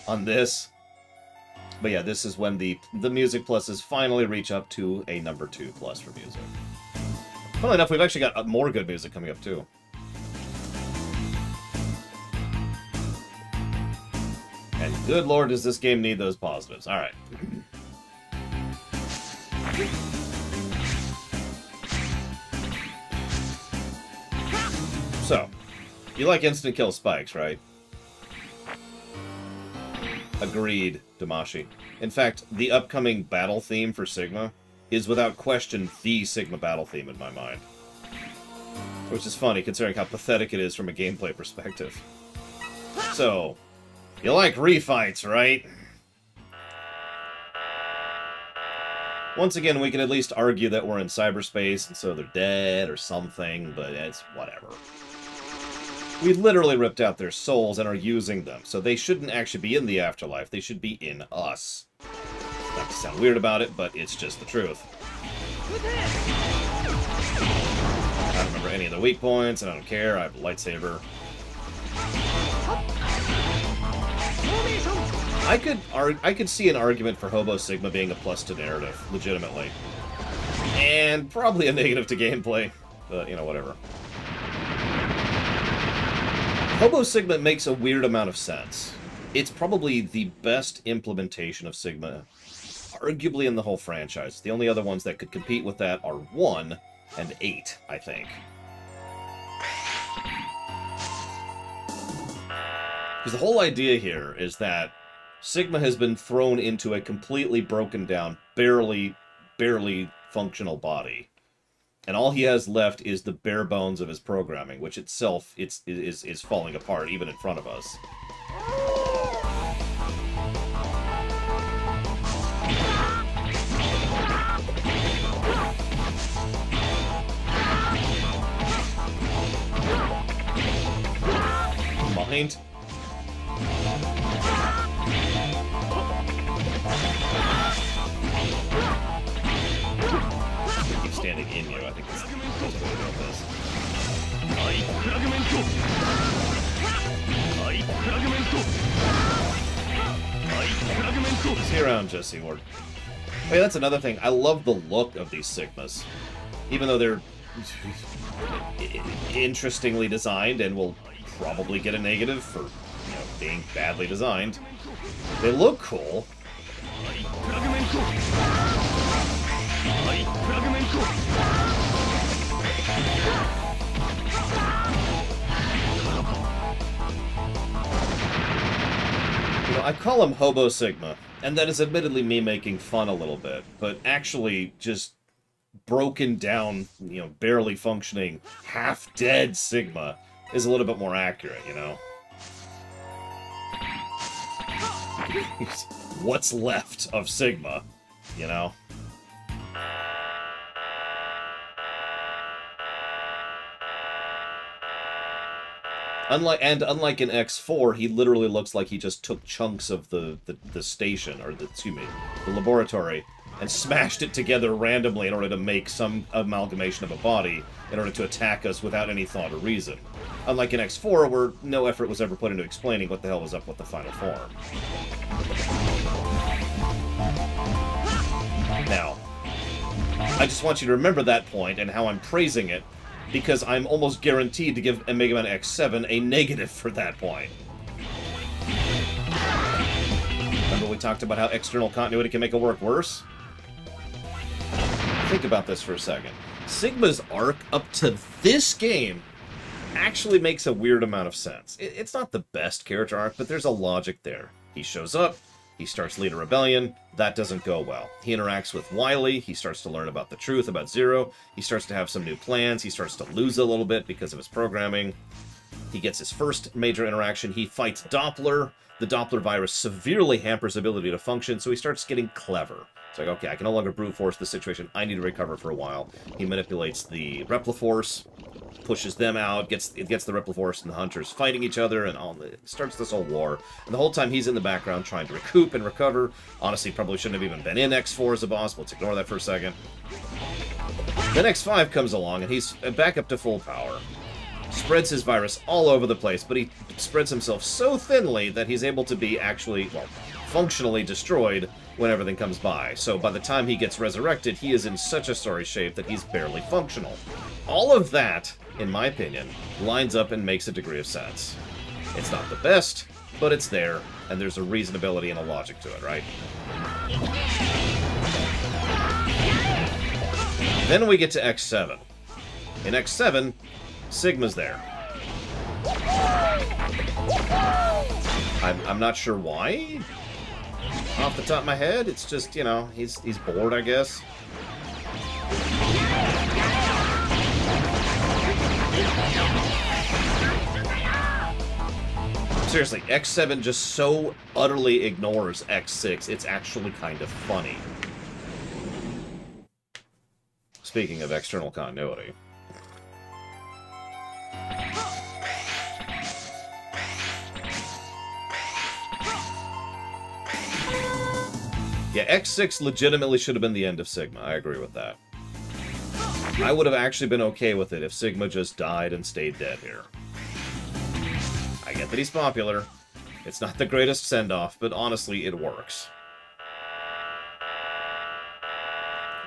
on this. But yeah, this is when the music pluses finally reach up to a number 2 plus for music. Funnily enough, we've actually got more good music coming up, too. And good lord, does this game need those positives. Alright. So, you like instant kill spikes, right? Agreed, Damashi. In fact, the upcoming battle theme for Sigma is without question the Sigma battle theme in my mind. Which is funny, considering how pathetic it is from a gameplay perspective. So, you like refights, right? Once again, we can at least argue that we're in cyberspace, and so they're dead or something, but it's whatever. We literally ripped out their souls and are using them, so they shouldn't actually be in the afterlife, they should be in us. Not to sound weird about it, but it's just the truth. I don't remember any of the weak points, and I don't care, I have a lightsaber. I could see an argument for Hobo Sigma being a plus to narrative, legitimately. And probably a negative to gameplay, but, you know, whatever. Hobo Sigma makes a weird amount of sense. It's probably the best implementation of Sigma, arguably in the whole franchise. The only other ones that could compete with that are 1 and 8, I think. Because the whole idea here is that Sigma has been thrown into a completely broken down, barely functional body. And all he has left is the bare bones of his programming, which itself is falling apart, even in front of us. Mind. Keep standing in you, I think that's the best way to go with this. See you around, Jessie Ward. Hey, that's another thing. I love the look of these Sigmas. Even though they're interestingly designed and will probably get a negative for, you know, being badly designed. They look cool. You know, I call him Hobo Sigma, and that is admittedly me making fun a little bit, but actually just broken down, you know, barely functioning, half-dead Sigma is a little bit more accurate, you know? What's left of Sigma, you know? Unlike in X4, he literally looks like he just took chunks of the station, or the laboratory, and smashed it together randomly in order to make some amalgamation of a body in order to attack us without any thought or reason. Unlike in X4, where no effort was ever put into explaining what the hell was up with the final form. Now, I just want you to remember that point and how I'm praising it, because I'm almost guaranteed to give Mega Man X7 a negative for that point. Remember we talked about how external continuity can make a work worse? Think about this for a second. Sigma's arc up to this game actually makes a weird amount of sense. It's not the best character arc, but there's a logic there. He shows up, he starts leading a rebellion, that doesn't go well. He interacts with Wily, he starts to learn about the truth about Zero, he starts to have some new plans, he starts to lose a little bit because of his programming. He gets his first major interaction, he fights Doppler. The Doppler virus severely hampers his ability to function, so he starts getting clever. It's like, okay, I can no longer brute force the situation, I need to recover for a while. He manipulates the Repliforce, pushes them out, gets the Repliforce and the Hunters fighting each other, and starts this whole war. And the whole time he's in the background trying to recoup and recover. Honestly, probably shouldn't have even been in X4 as a boss, but let's ignore that for a second. Then X5 comes along, and he's back up to full power. Spreads his virus all over the place, but he spreads himself so thinly that he's able to be actually, well, functionally destroyed when everything comes by. So by the time he gets resurrected, he is in such a sorry shape that he's barely functional. All of that, in my opinion, lines up and makes a degree of sense. It's not the best, but it's there, and there's a reasonability and a logic to it, right? Then we get to X7. In X7, Sigma's there. I'm not sure why. Off the top of my head, it's just, you know, he's bored, I guess. Seriously, X7 just so utterly ignores X6, it's actually kind of funny. Speaking of external continuity. Yeah, X6 legitimately should have been the end of Sigma. I agree with that. I would have actually been okay with it if Sigma just died and stayed dead here. I get that he's popular. It's not the greatest send-off, but honestly, it works.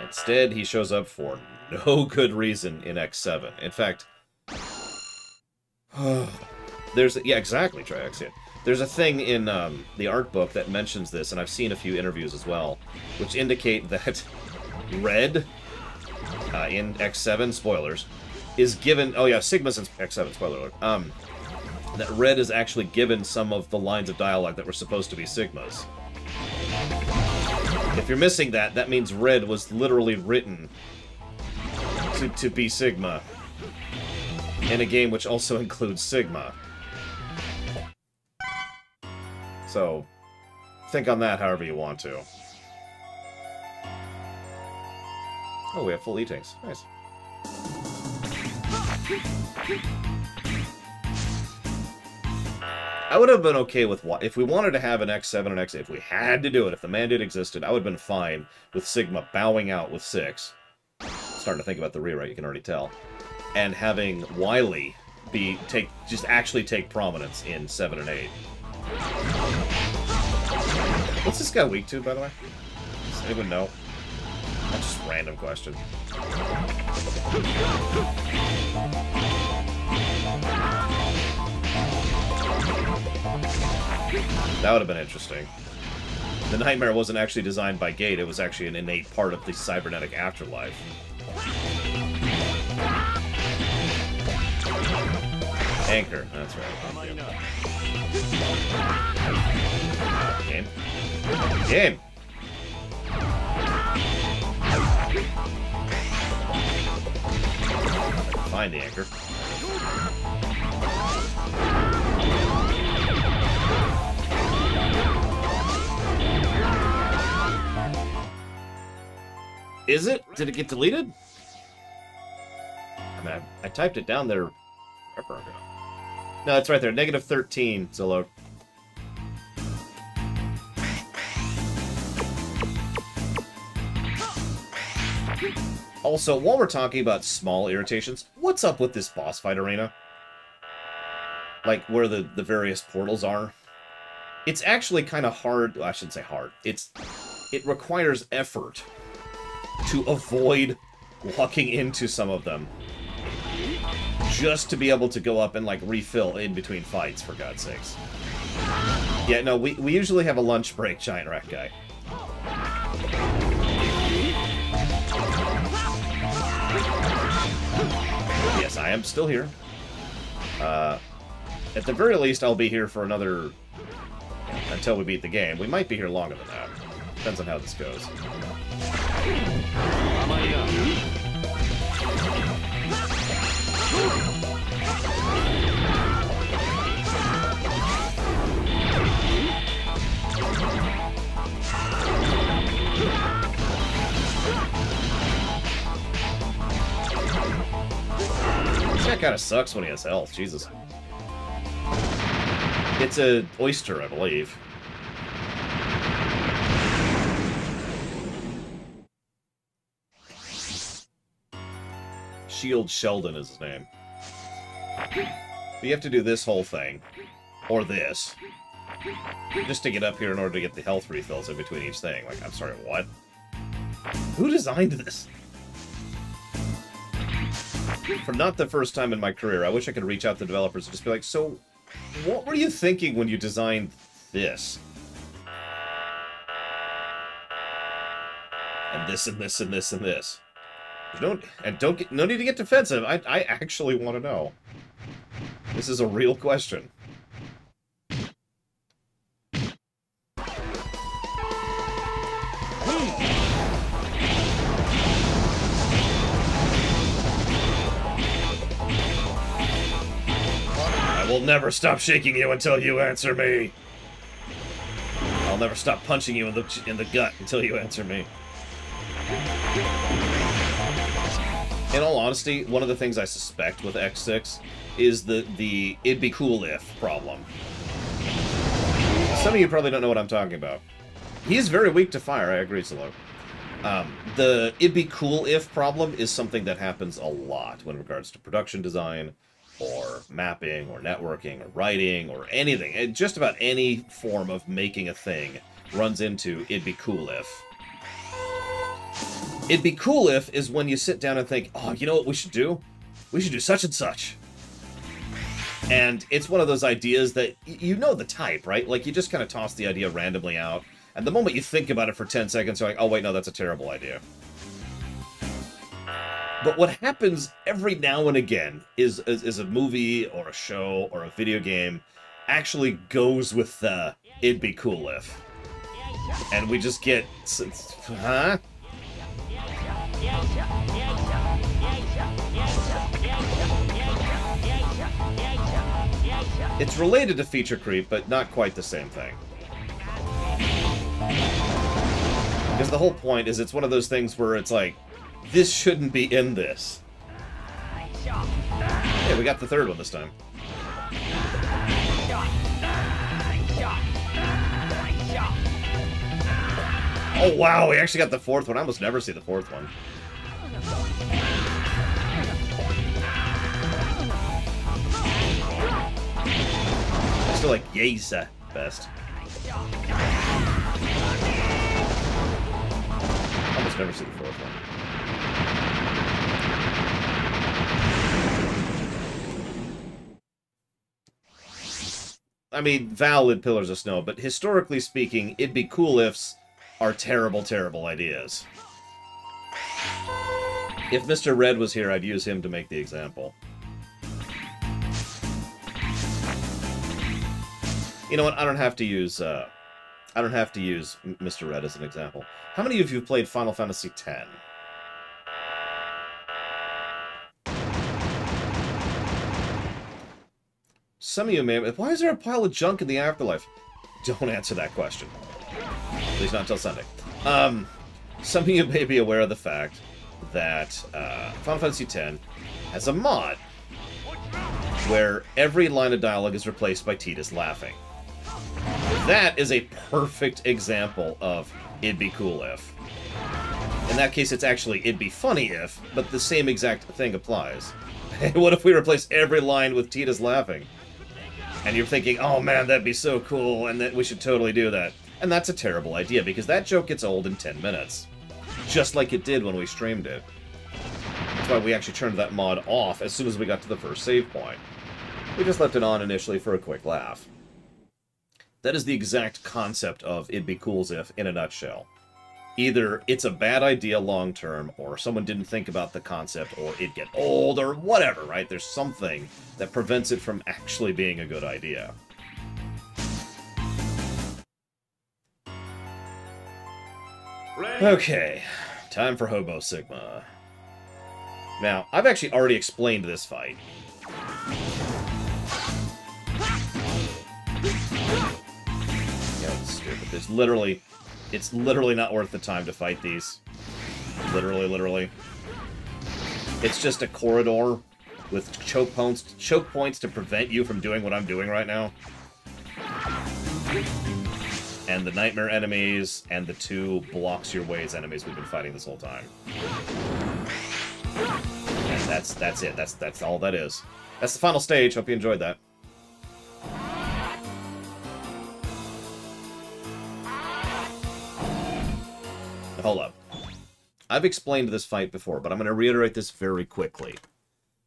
Instead, he shows up for no good reason in X7. In fact, yeah, exactly, Triaxion. There's a thing in the art book that mentions this, and I've seen a few interviews as well, which indicate that Red, in X7, spoilers, is given... Oh yeah, Sigma's in X7, spoiler alert. That Red is actually given some of the lines of dialogue that were supposed to be Sigma's. If you're missing that, that means Red was literally written to be Sigma in a game which also includes Sigma. So, think on that however you want to. Oh, we have full E-Tanks. Nice. I would have been okay with if we wanted to have an X7 and X8, if we had to do it, if the mandate existed, I would have been fine with Sigma bowing out with 6. Starting to think about the rewrite, you can already tell. And having Wily just actually take prominence in 7 and 8. What's this guy weak to, by the way? Does anyone know? That's just a random question. That would have been interesting. The Nightmare wasn't actually designed by Gate, it was actually an innate part of the cybernetic afterlife. Anchor, that's right. Game. Game! Find the anchor. Is it? Did it get deleted? I mean, I typed it down there forever ago. No, it's right there. -13, Zillow. Also, while we're talking about small irritations, what's up with this boss fight arena? Like, where the various portals are? It's actually kind of hard. Well, I shouldn't say hard. It requires effort to avoid walking into some of them. Just to be able to go up and, like, refill in between fights, for God's sakes. Yeah, no, we usually have a lunch break, Giant Rat Guy. Yes, I am still here. At the very least, I'll be here for another... until we beat the game. We might be here longer than that. Depends on how this goes. This guy kind of sucks when he has health, Jesus. It's a oyster, I believe. Shield Sheldon is his name. But you have to do this whole thing. Or this. Just to get up here in order to get the health refills in between each thing. Like, I'm sorry, what? Who designed this? For not the first time in my career, I wish I could reach out to developers and just be like, so, what were you thinking when you designed this? And this, and this, and this, and this. No need to get defensive. I actually want to know. This is a real question. I will never stop shaking you until you answer me. I'll never stop punching you in the gut until you answer me. In all honesty, one of the things I suspect with X6 is the it'd be cool if problem. Some of you probably don't know what I'm talking about. He's very weak to fire, I agree, Solo. The it'd be cool if problem is something that happens a lot when regards to production design, or mapping, or networking, or writing, or anything. Just about any form of making a thing runs into it'd be cool if. It'd be cool if is when you sit down and think, oh, you know what we should do? We should do such and such. And it's one of those ideas that, you know the type, right? Like, you just kind of toss the idea randomly out, and the moment you think about it for 10 seconds, you're like, oh, wait, no, that's a terrible idea. But what happens every now and again is a movie, or a show, or a video game actually goes with the, it'd be cool if. And we just get, huh? It's related to feature creep, but not quite the same thing. Because the whole point is it's one of those things where it's like, this shouldn't be in this. Yeah, we got the third one this time. Oh wow, we actually got the fourth one. I almost never see the fourth one. I still like Yeza best. Almost never see the fourth one. I mean, valid Pillars of Snow, but historically speaking, it'd be cool ifs are terrible, terrible ideas. If Mr. Red was here, I'd use him to make the example. You know what? I don't have to use Mr. Red as an example. How many of you have played Final Fantasy X? Some of you may... Why is there a pile of junk in the afterlife? Don't answer that question. At least not until Sunday. Some of you may be aware of the fact that Final Fantasy X has a mod where every line of dialogue is replaced by Tidus laughing. That is a perfect example of it'd be cool if. In that case, it's actually it'd be funny if, but the same exact thing applies. What if we replace every line with Tidus laughing? And you're thinking, oh man, that'd be so cool, and that we should totally do that. And that's a terrible idea, because that joke gets old in 10 minutes. Just like it did when we streamed it. That's why we actually turned that mod off as soon as we got to the first save point. We just left it on initially for a quick laugh. That is the exact concept of it'd be cool as if in a nutshell. Either it's a bad idea long-term, or someone didn't think about the concept, or it'd get old, or whatever, right? There's something that prevents it from actually being a good idea. Okay, time for Hobo Sigma. Now, I've actually already explained this fight. Yeah, it's stupid. It's literally not worth the time to fight these. Literally. It's just a corridor with choke points to prevent you from doing what I'm doing right now. And the nightmare enemies, and the two blocks your ways enemies we've been fighting this whole time. And that's it. That's all that is. That's the final stage. Hope you enjoyed that. Hold up. I've explained this fight before, but I'm going to reiterate this very quickly.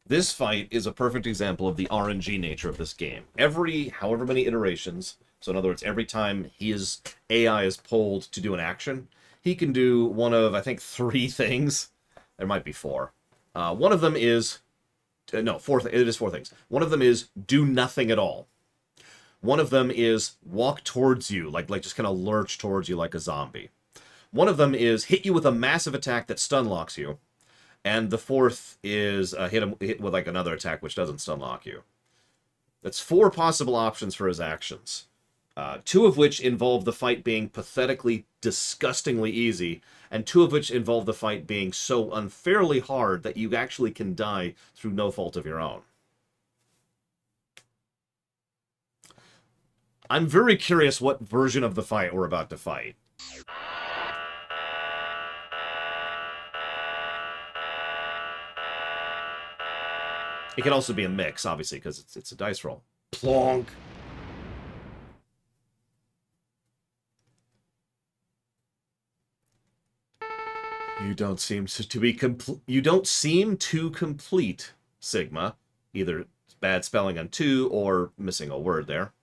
This fight is a perfect example of the RNG nature of this game. Every however many iterations, so in other words, every time his AI is pulled to do an action, he can do one of, I think, 3 things. There might be 4. One of them is... no, 4 it is 4 things. One of them is do nothing at all. One of them is walk towards you, like just kind of lurch towards you like a zombie. One of them is hit you with a massive attack that stun locks you. And the fourth is hit with like another attack which doesn't stun lock you. That's 4 possible options for his actions. 2 of which involve the fight being pathetically, disgustingly easy, and 2 of which involve the fight being so unfairly hard that you actually can die through no fault of your own. I'm very curious what version of the fight we're about to fight. It can also be a mix, obviously, because it's a dice roll. Plonk! You don't seem to be You don't seem to complete, Sigma. Either bad spelling on 2 or missing a word there.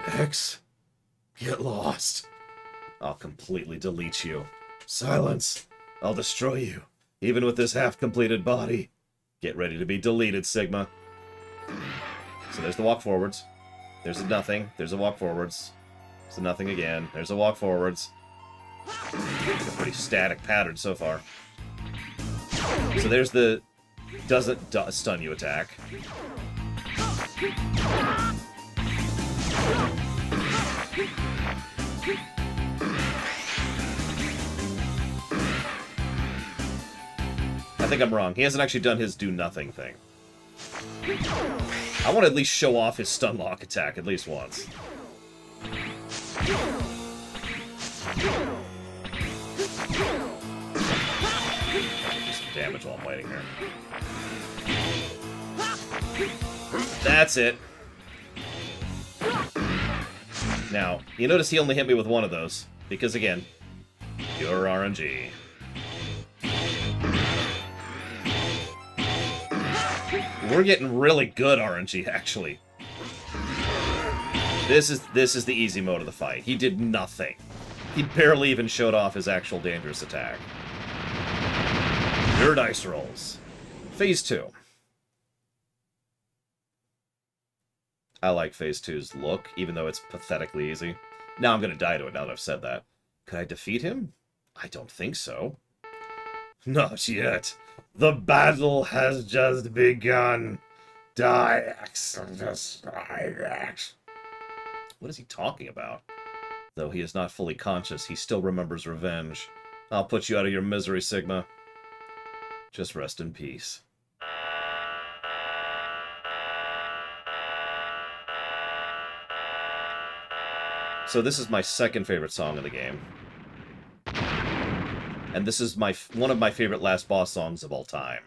X, get lost. I'll completely delete you. Silence. I'll destroy you. Even with this half-completed body. Get ready to be deleted, Sigma. So there's the walk forwards. There's a nothing. There's a walk forwards. There's a nothing again. There's a walk forwards. It's a pretty static pattern so far. So there's the doesn't stun you attack. I think I'm wrong. He hasn't actually done his do nothing thing. I want to at least show off his stun lock attack at least once. Do some damage while I'm waiting here. That's it. Now, you notice he only hit me with one of those. Because, again, pure RNG. We're getting really good RNG, actually. This is the easy mode of the fight. He did nothing. He barely even showed off his actual dangerous attack. Your dice rolls. Phase 2. I like Phase 2's look, even though it's pathetically easy. Now I'm gonna die to it, now that I've said that. Could I defeat him? I don't think so. Not yet. The battle has just begun. Die, Exodus, die. What is he talking about? Though he is not fully conscious, he still remembers revenge. I'll put you out of your misery, Sigma. Just rest in peace. So this is my second favorite song in the game. And this is one of my favorite last boss songs of all time.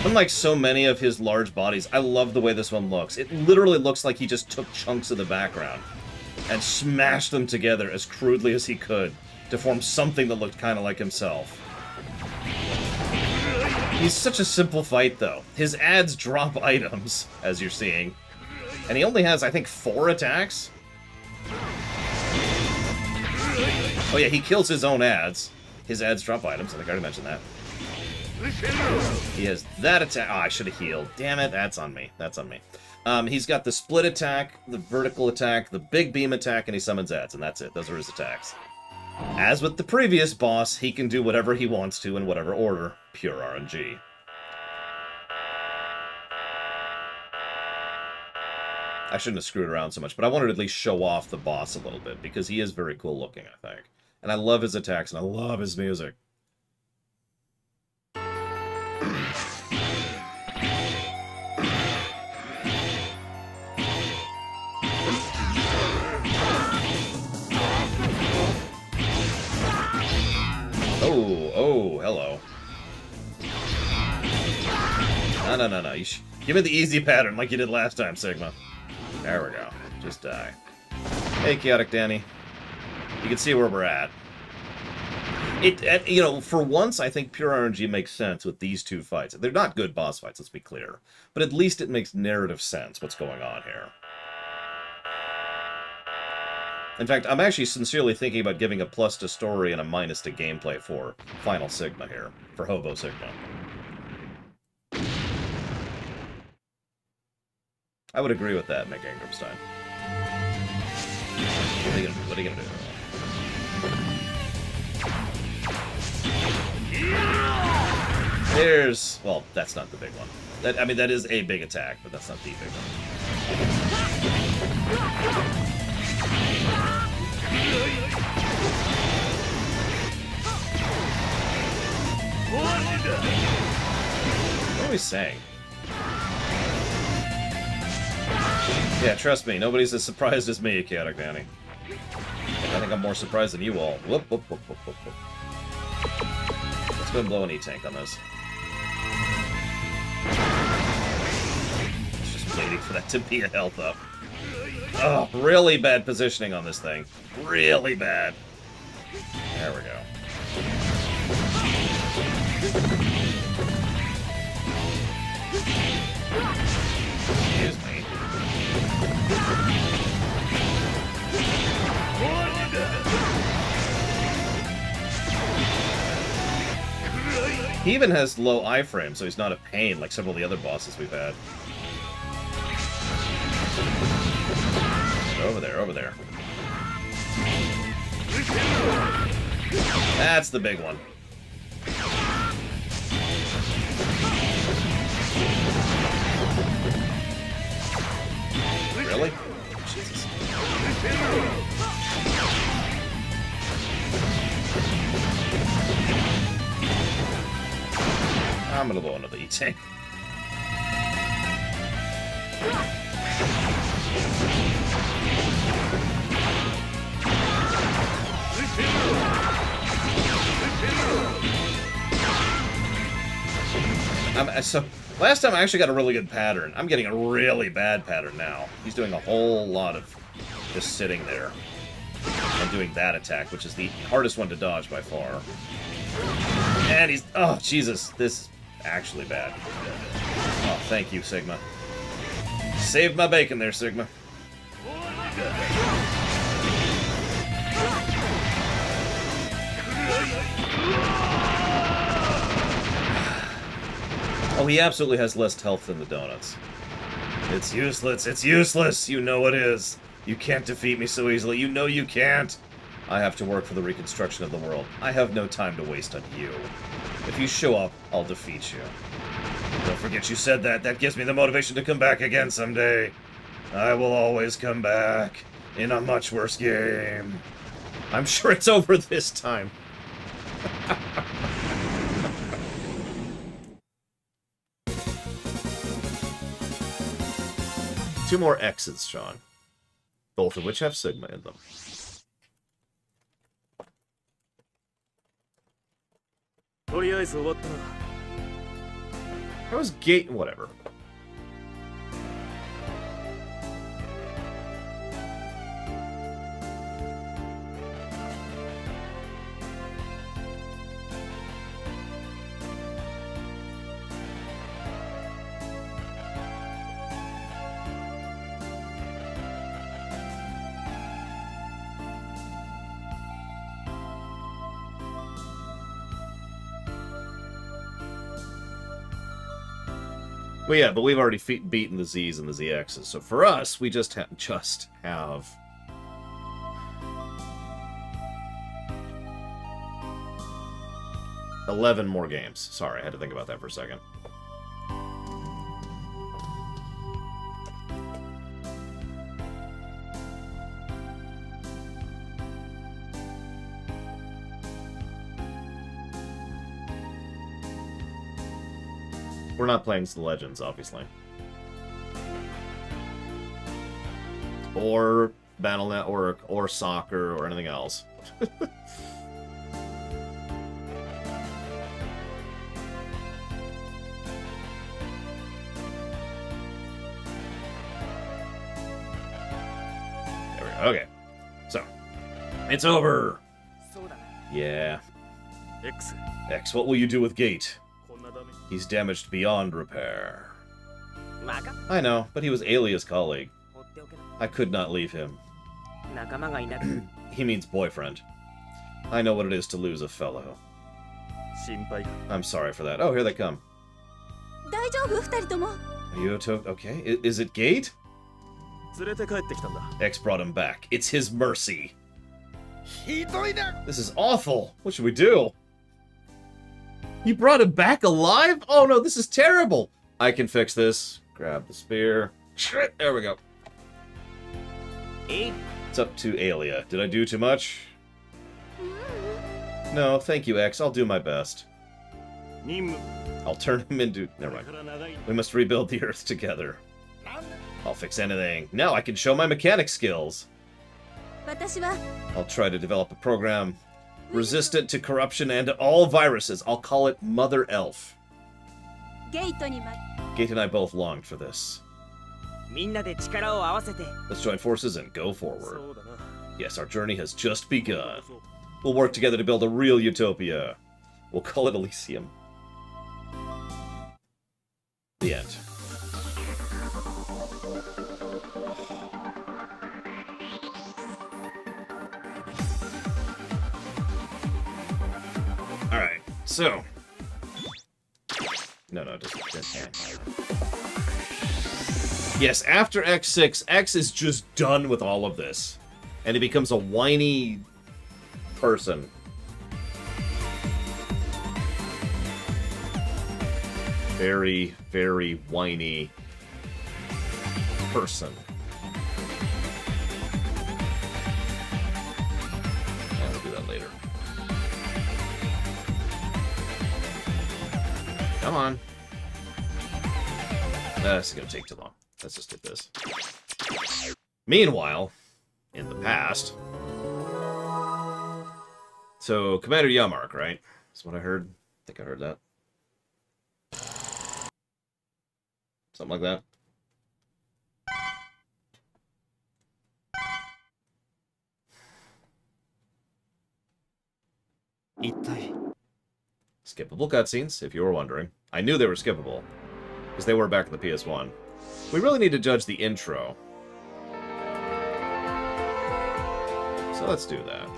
Unlike so many of his large bodies, I love the way this one looks. It literally looks like he just took chunks of the background and smashed them together as crudely as he could to form something that looked kind of like himself. He's such a simple fight, though. His ads drop items, as you're seeing, and he only has, I think, 4 attacks? Oh yeah, he kills his own ads. His ads drop items, I think I already mentioned that. He has that attack. Oh, I should have healed. Damn it, that's on me. That's on me. He's got the split attack, the vertical attack, the big beam attack, and he summons ads, and that's it. Those are his attacks. As with the previous boss, he can do whatever he wants to in whatever order. Pure RNG. I shouldn't have screwed around so much, but I wanted to at least show off the boss a little bit, because he is very cool looking, I think. And I love his attacks, and I love his music. Oh, hello. No. You give me the easy pattern like you did last time, Sigma. There we go. Just die. Hey, Chaotic Danny. You can see where we're at. You know, for once, I think pure RNG makes sense with these two fights. They're not good boss fights, let's be clear. But at least it makes narrative sense what's going on here. In fact, I'm actually sincerely thinking about giving a plus to story and a minus to gameplay for Final Sigma here, for Hobo Sigma. I would agree with that, Nick Ingramstein. What are you gonna do? What are you gonna do? There's... well, that's not the big one. I mean, that is a big attack, but that's not the big one. What are we saying? Yeah, trust me, nobody's as surprised as me, Chaotic Danny. I think I'm more surprised than you all. Whoop, whoop, whoop, whoop, whoop, whoop. Let's go and blow an E-tank on this. Just waiting for that to be a health up. Oh, really bad positioning on this thing. Really bad. There we go. Excuse me. He even has low iframe, so he's not a pain like several of the other bosses we've had. Over there, over there. That's the big one. Really? Jesus. I'm gonna blow another E-tank. So, last time I actually got a really good pattern. I'm getting a really bad pattern now. He's doing a whole lot of just sitting there and doing that attack, which is the hardest one to dodge by far. And he's... Oh, Jesus. This is actually bad. Oh, thank you, Sigma. Saved my bacon there, Sigma. Oh, he absolutely has less health than the donuts. It's useless. It's useless. You know it is. You can't defeat me so easily. You know you can't. I have to work for the reconstruction of the world. I have no time to waste on you. If you show up, I'll defeat you. Don't forget you said that. That gives me the motivation to come back again someday. I will always come back in a much worse game. I'm sure it's over this time. Two more X's, Sean. Both of which have Sigma in them. That was gate... whatever. Well, yeah, but we've already beaten the Z's and the ZX's. So for us, we just have 11 more games. Sorry, I had to think about that for a second. We're not playing the Legends, obviously. Or Battle Network, or Soccer, or anything else. There we go. Okay. So, it's over! Yeah. X, what will you do with Gate? He's damaged beyond repair. I know, but he was Alia's colleague. I could not leave him. He means boyfriend. I know what it is to lose a fellow. I'm sorry for that. Oh, here they come. Are you okay? Is it Gate? X brought him back. It's his mercy. This is awful. What should we do? You brought him back alive? Oh no, this is terrible! I can fix this. Grab the spear. There we go. It's up to Alia. Did I do too much? No, thank you, X. I'll do my best. I'll turn him into... Never mind. We must rebuild the Earth together. I'll fix anything. Now I can show my mechanic skills. I'll try to develop a program resistant to corruption and all viruses. I'll call it Mother Elf. Gate and I both longed for this. Let's join forces and go forward. Yes, our journey has just begun. We'll work together to build a real utopia. We'll call it Elysium. The end. Alright, so... No, just... Yes, after X6, X is just done with all of this. And he becomes a whiny person. Very, very whiny person. I'll do that later. Come on. This is gonna take too long. Let's just get this. Meanwhile, in the past... So, Commander Yamark, right? That's what I heard. I think I heard that. Something like that. Skippable cutscenes, if you were wondering. I knew they were skippable, because they were back in the PS1. We really need to judge the intro. So let's do that.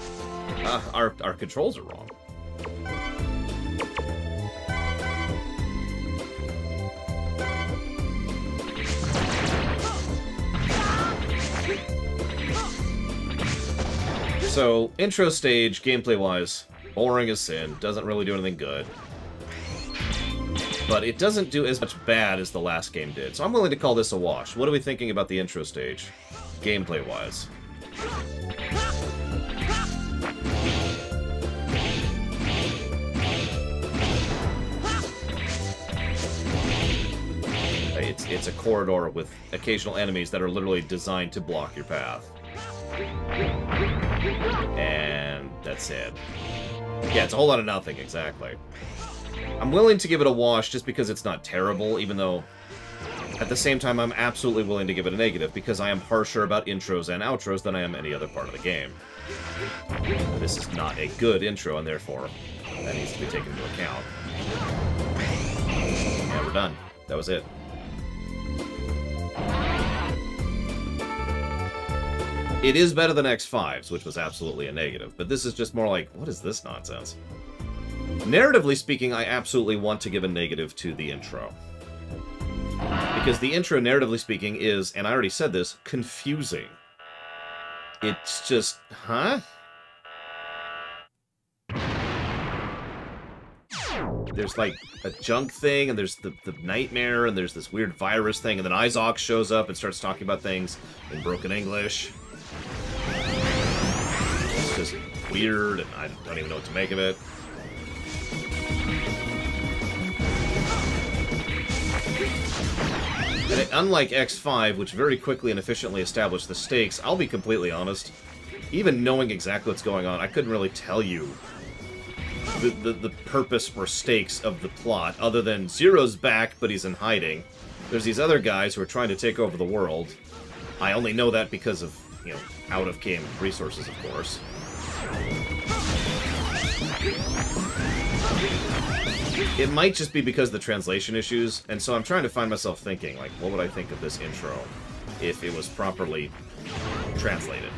Our controls are wrong. So, intro stage, gameplay-wise, boring as sin, doesn't really do anything good. But it doesn't do as much bad as the last game did, so I'm willing to call this a wash. What are we thinking about the intro stage, gameplay-wise? It's a corridor with occasional enemies that are literally designed to block your path. And that's it. Yeah, it's a whole lot of nothing, exactly. I'm willing to give it a wash just because it's not terrible, even though at the same time I'm absolutely willing to give it a negative because I am harsher about intros and outros than I am any other part of the game. This is not a good intro, and therefore that needs to be taken into account. Yeah, we're done. That was it. It is better than X5's, which was absolutely a negative, but this is just more like, what is this nonsense? Narratively speaking, I absolutely want to give a negative to the intro. Because the intro, narratively speaking, is, and I already said this, confusing. It's just, huh? There's like a junk thing, and there's the nightmare, and there's this weird virus thing, and then Izok shows up and starts talking about things in broken English. It's just weird, and I don't even know what to make of it. And unlike X5, which very quickly and efficiently established the stakes, I'll be completely honest, even knowing exactly what's going on, I couldn't really tell you the purpose or stakes of the plot, other than Zero's back, but he's in hiding. There's these other guys who are trying to take over the world. I only know that because of, you know, out-of-game resources, of course. It might just be because of the translation issues, and so I'm trying to find myself thinking, like, what would I think of this intro if it was properly translated?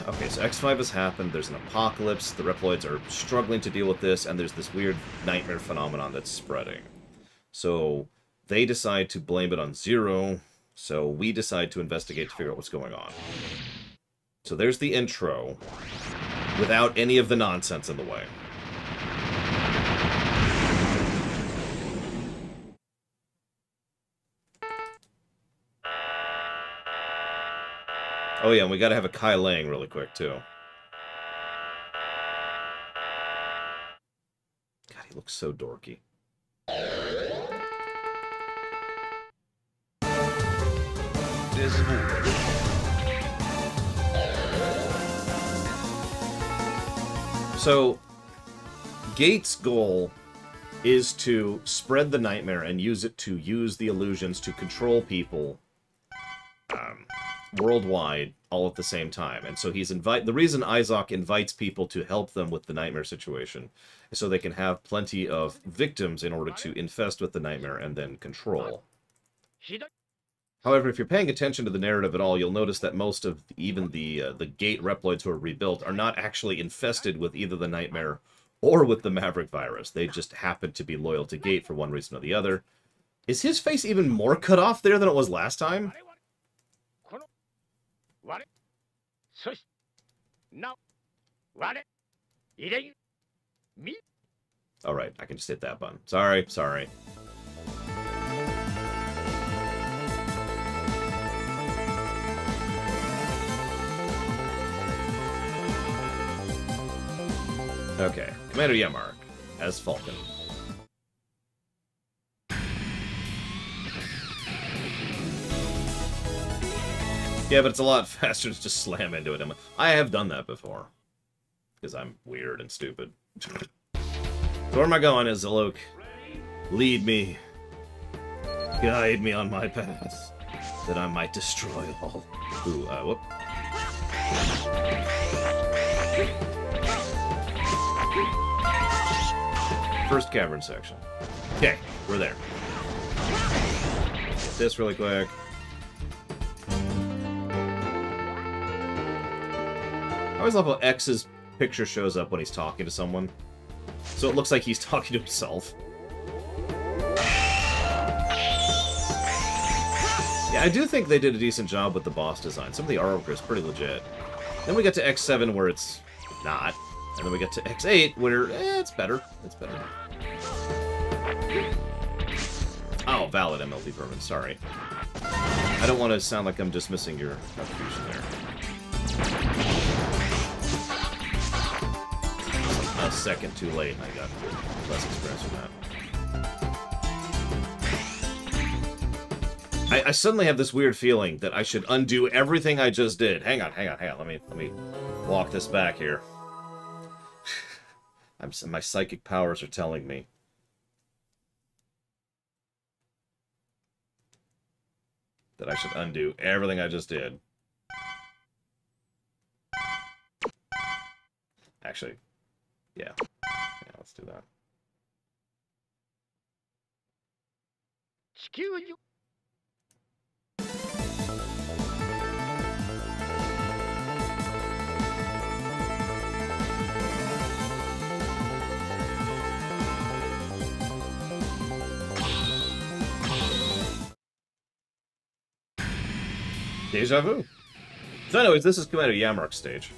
Okay, so X5 has happened, there's an apocalypse, the Reploids are struggling to deal with this, and there's this weird nightmare phenomenon that's spreading. So they decide to blame it on Zero, so we decide to investigate to figure out what's going on. So there's the intro, without any of the nonsense in the way. Oh yeah, and we gotta have a Kai Lang really quick, too. God, he looks so dorky. So, Gate's goal is to spread the nightmare and use it to use the illusions to control people worldwide all at the same time. And so he's the reason Izok invites people to help them with the nightmare situation is so they can have plenty of victims in order to infest with the nightmare and then control. However, if you're paying attention to the narrative at all, you'll notice that most of even the Gate Reploids who are rebuilt are not actually infested with either the nightmare or with the Maverick virus. They just happen to be loyal to Gate for one reason or the other. Is his face even more cut off there than it was last time? Alright, I can just hit that button. Sorry. Okay, Commander Yamark as Falcon. Yeah, but it's a lot faster to just slam into it. I have done that before. Because I'm weird and stupid. So where am I going, Zalok? Lead me. Guide me on my path, that I might destroy all. Ooh, whoop. First cavern section. Okay, we're there. Get this really quick. I always love how X's picture shows up when he's talking to someone. So it looks like he's talking to himself. Yeah, I do think they did a decent job with the boss design. Some of the artwork is pretty legit. Then we get to X7 where it's not. And then we get to X8 where, it's better. It's better. Oh, valid MLD Berman, sorry. I don't want to sound like I'm dismissing your contribution there. A second too late, and I got less experience from that. I suddenly have this weird feeling that I should undo everything I just did. Hang on. Let me walk this back here. My psychic powers are telling me that I should undo everything I just did. Actually, yeah, let's do that. Deja vu. So anyways, this is Commander Yamark's stage.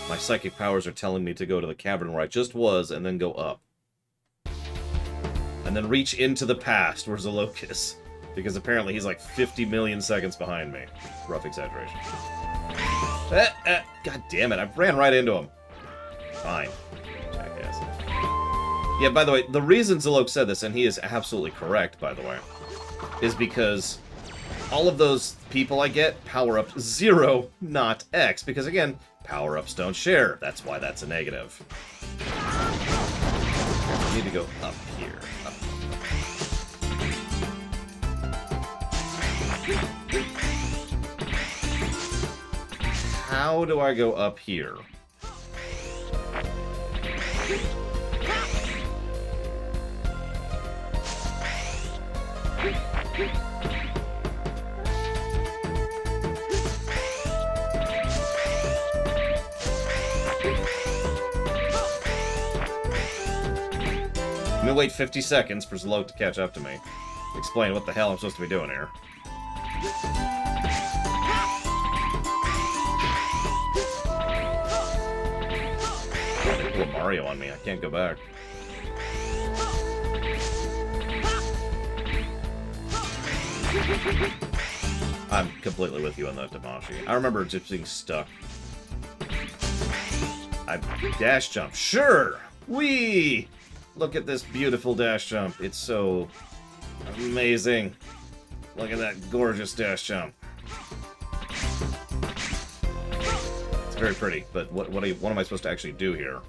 My psychic powers are telling me to go to the cavern where I just was, and then go up. And then reach into the past where Zalok is. Because apparently he's like 50 million seconds behind me. Rough exaggeration. God damn it, I ran right into him. Fine. Jackass. Yeah, by the way, the reason Zalok said this, and he is absolutely correct, by the way, is because all of those people I get power up 0, not X. Because again, power-ups don't share. That's why that's a negative. I need to go up here. Up. How do I go up here? I'm gonna wait 50 seconds for Zalok to catch up to me. Explain what the hell I'm supposed to be doing here. They pull a Mario on me. I can't go back. I'm completely with you on that, Damashi. I remember just being stuck. I dash jump. Sure! Whee! Look at this beautiful dash jump. It's so amazing. Look at that gorgeous dash jump. It's very pretty, but what am I supposed to actually do here?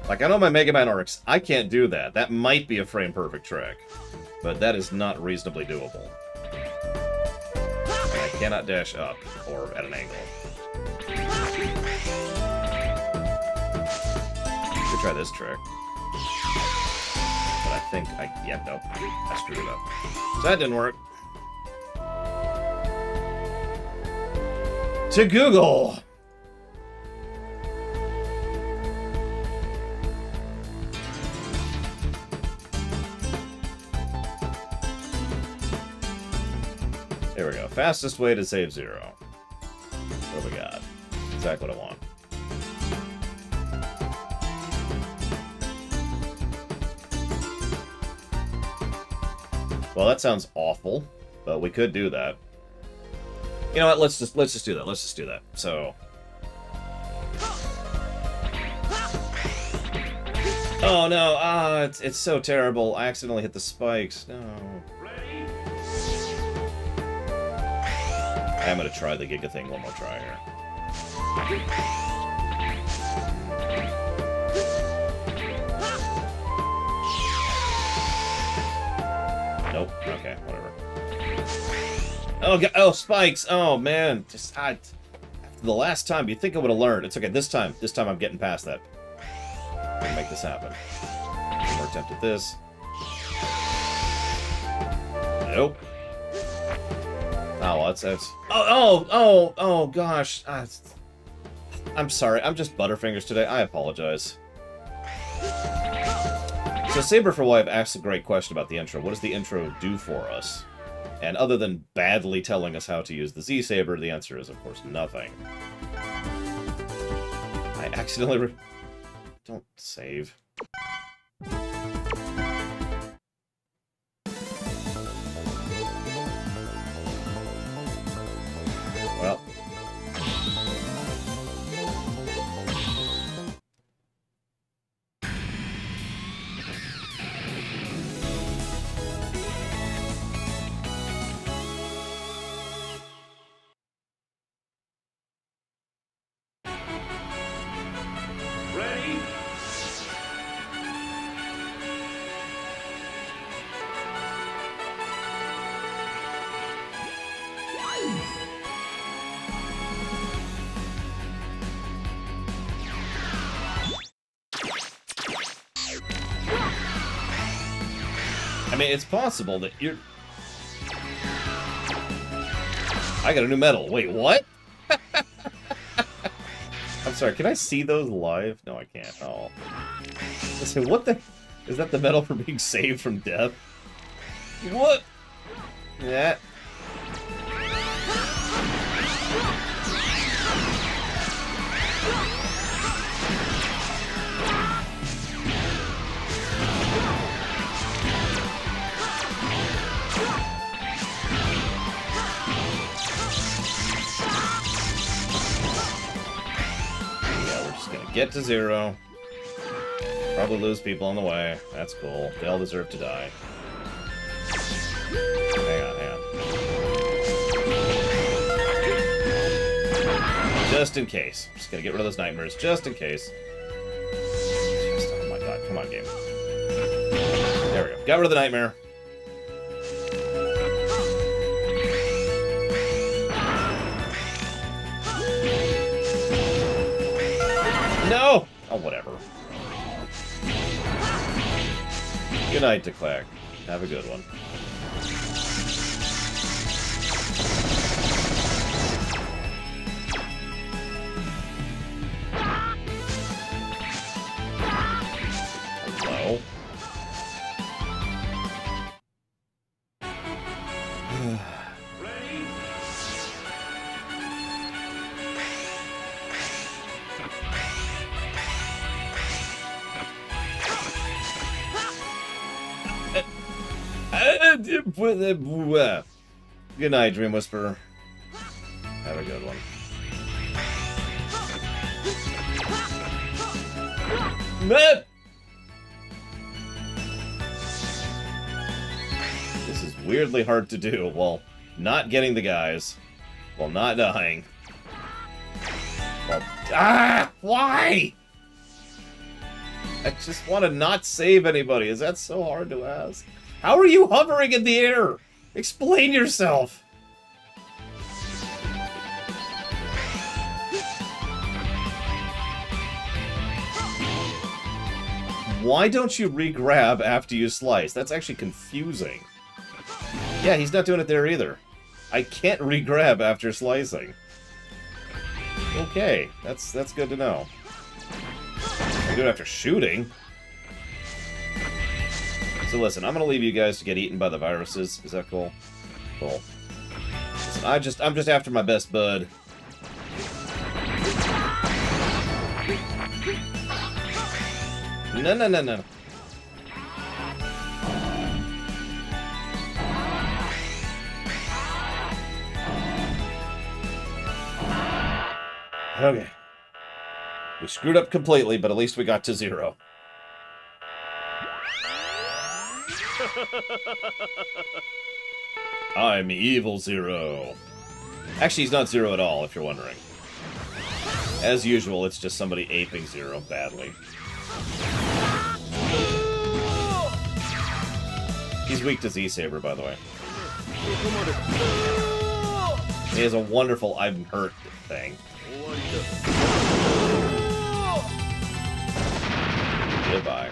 Like, I know my Mega Man arcs, I can't do that. That might be a frame-perfect trick, but that is not reasonably doable. And I cannot dash up, or at an angle. Could try this trick. But I think yeah, nope. I screwed it up. So that didn't work. To Google! Here we go. Fastest way to save zero. What do we got? Exactly what I want. Well, that sounds awful, but we could do that. You know what? Let's just do that. Let's just do that. So. Oh no! Ah, it's so terrible. I accidentally hit the spikes. No. I'm gonna try the Giga thing one more try here. Nope. Okay, whatever. Oh, spikes! Oh man, just after the last time, you'd think I would have learned. It's okay. This time I'm getting past that. I'm gonna make this happen. One more attempt at this. Nope. Oh, well, that's... Oh, gosh. I'm sorry. I'm just Butterfingers today. I apologize. So Saber for Wife asked a great question about the intro. What does the intro do for us? And other than badly telling us how to use the Z-Saber, the answer is, of course, nothing. I accidentally... Don't save. Well. Ready? I mean, it's possible that you're... I got a new medal. Wait, what? I'm sorry, can I see those live? No, I can't. Oh. Listen, what the... Is that the medal for being saved from death? What? Yeah. Get to zero. Probably lose people on the way. That's cool. They all deserve to die. Hang on. Just in case. Just gonna get rid of those nightmares, just in case. Oh my god, come on, game. There we go. Got rid of the nightmare. No! Oh, whatever. Good night, DeClack. Have a good one. Hello? Ready? Good night, Dream Whisperer. Have a good one. weirdly hard to do while not getting the guys, while not dying. Well, why? I just want to not save anybody. Is that so hard to ask? How are you hovering in the air? Explain yourself. Why don't you re-grab after you slice? That's actually confusing. Yeah, he's not doing it there either. I can't re-grab after slicing. Okay, that's good to know. I do it after shooting. So listen, I'm gonna leave you guys to get eaten by the viruses. Is that cool? Cool. Listen, I'm just after my best bud. No, no, no, no. Okay. We screwed up completely, but at least we got to 0. I'm Evil Zero. Actually, he's not Zero at all, if you're wondering. As usual, it's just somebody aping Zero badly. He's weak to Z-Saber, by the way. He has a wonderful I'm hurt thing. Goodbye.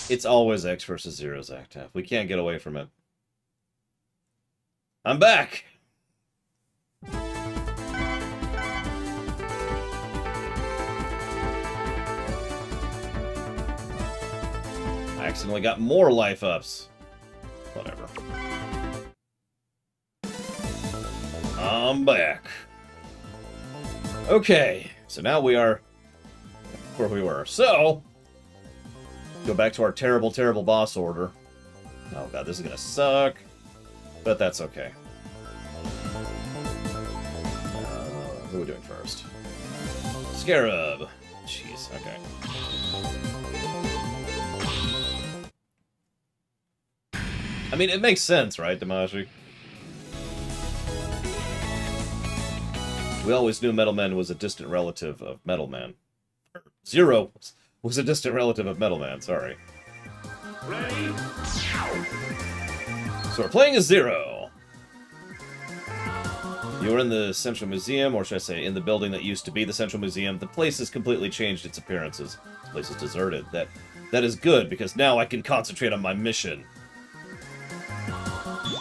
It's always X versus Zero's Actaf. We can't get away from it. I'm back! I accidentally got more life ups. Whatever. I'm back. Okay, so now we are where we were. So, go back to our terrible, terrible boss order. Oh god, this is gonna suck. But that's okay. Who are we doing first? Scarab. Jeez, okay. I mean, it makes sense, right, Damashi? We always knew Metal Man was a distant relative of Metal Man. Zero was a distant relative of Metal Man, sorry. Ready? So we're playing as Zero. You're in the Central Museum, or should I say, in the building that used to be the Central Museum. The place has completely changed its appearances. This place is deserted. That is good, because now I can concentrate on my mission.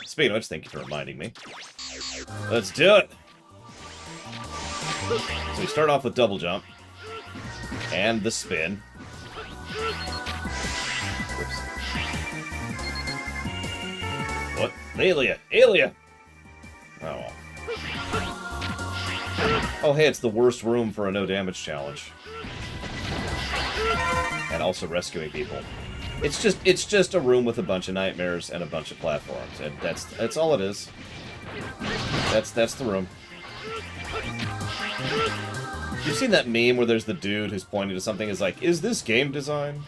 Speaking of which, thank you for reminding me. Let's do it! So we start off with double jump. And the spin. Whoops. What? Alia! Alia! Oh well. Oh hey, it's the worst room for a no damage challenge. And also rescuing people. It's just a room with a bunch of nightmares and a bunch of platforms, and that's all it is. That's the room. You've seen that meme where there's the dude who's pointing to something, is like, is this game design?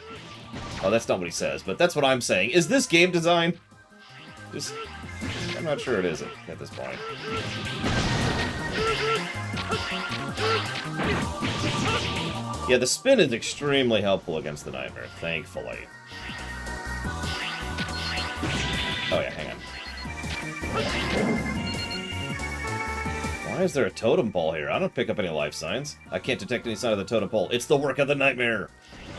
Oh, that's not what he says, but that's what I'm saying. Is this game design? Just, I'm not sure it is at this point. Yeah, the spin is extremely helpful against the nightmare, thankfully. Oh yeah, hang on. Why is there a totem pole here? I don't pick up any life signs. I can't detect any sign of the totem pole. It's the work of the nightmare!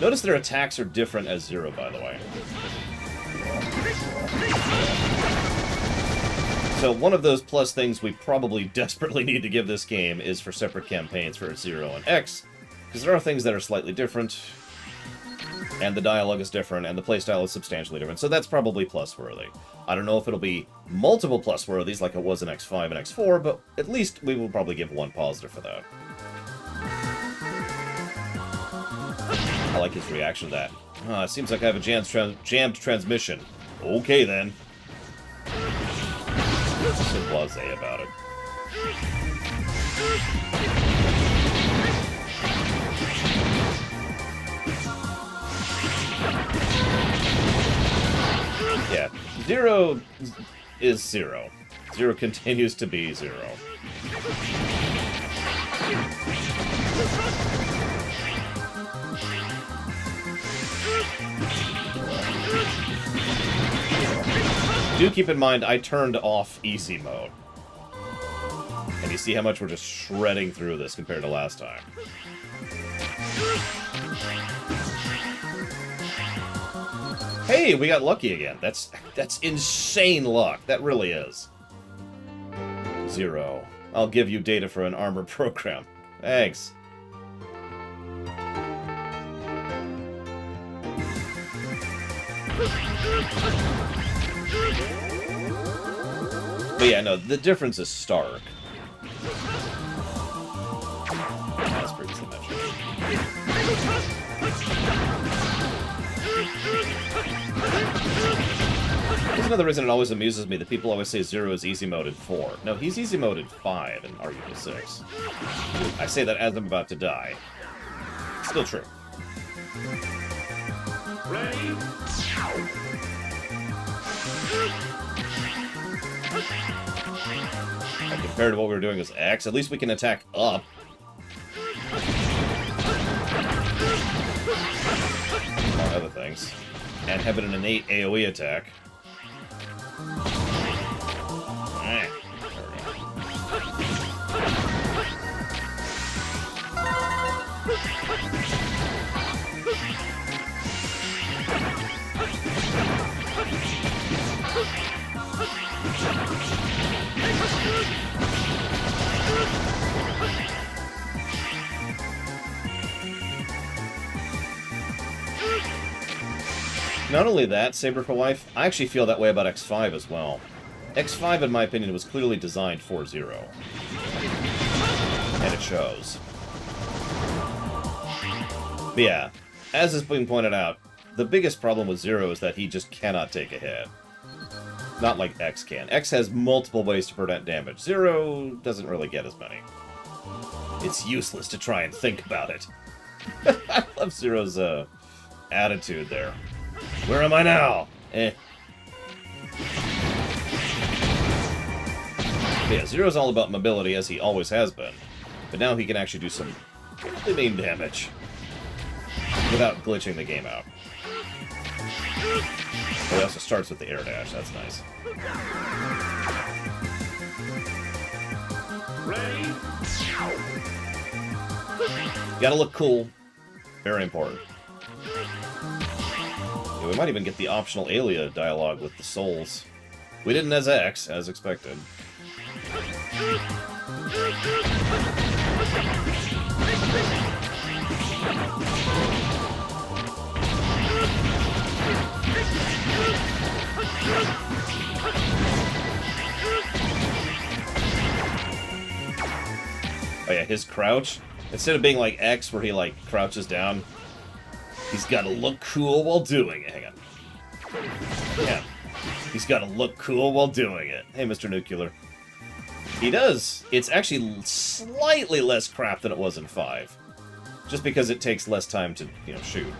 Notice their attacks are different as Zero, by the way. So one of those plus things we probably desperately need to give this game is for separate campaigns for Zero and X, because there are things that are slightly different, and the dialogue is different, and the playstyle is substantially different, so that's probably plus-worthy. I don't know if it'll be multiple plus-worthies like it was in X5 and X4, but at least we will probably give one positive for that. I like his reaction to that. It seems like I have a jammed transmission. Okay, then. So blasé about it. Yeah, 0 is 0. 0 continues to be 0. Do keep in mind, I turned off easy mode. And you see how much we're just shredding through this compared to last time. Hey, we got lucky again. That's insane luck. That really is. 0. I'll give you data for an armor program. Thanks. But yeah, no, the difference is stark. As previously mentioned. There's another reason it always amuses me that people always say 0 is easy mode in 4. No, he's easy mode in 5 and arguably 6. I say that as I'm about to die. Still true. Ready? And compared to what we were doing as X, at least we can attack up. Among other things. And have an innate AoE attack. Not only that, Saber for Life, I actually feel that way about X5 as well. X5, in my opinion, was clearly designed for 0. And it shows. But yeah, as has been pointed out, the biggest problem with 0 is that he just cannot take a hit. Not like X can. X has multiple ways to prevent damage. 0 doesn't really get as many. It's useless to try and think about it. I love Zero's attitude there. Where am I now? Eh. But yeah, Zero's all about mobility, as he always has been. But now he can actually do some really mean damage. Without glitching the game out. But he also starts with the air dash, that's nice. Ready? Gotta look cool. Very important. Yeah, we might even get the optional Alia dialogue with the souls. We didn't as X, as expected. Oh yeah, his crouch. Instead of being like X, where he like crouches down, he's got to look cool while doing it. Hang on. Yeah. He's got to look cool while doing it. Hey, Mr. Nuclear. He does. It's actually slightly less crap than it was in 5. Just because it takes less time to, you know, shoot.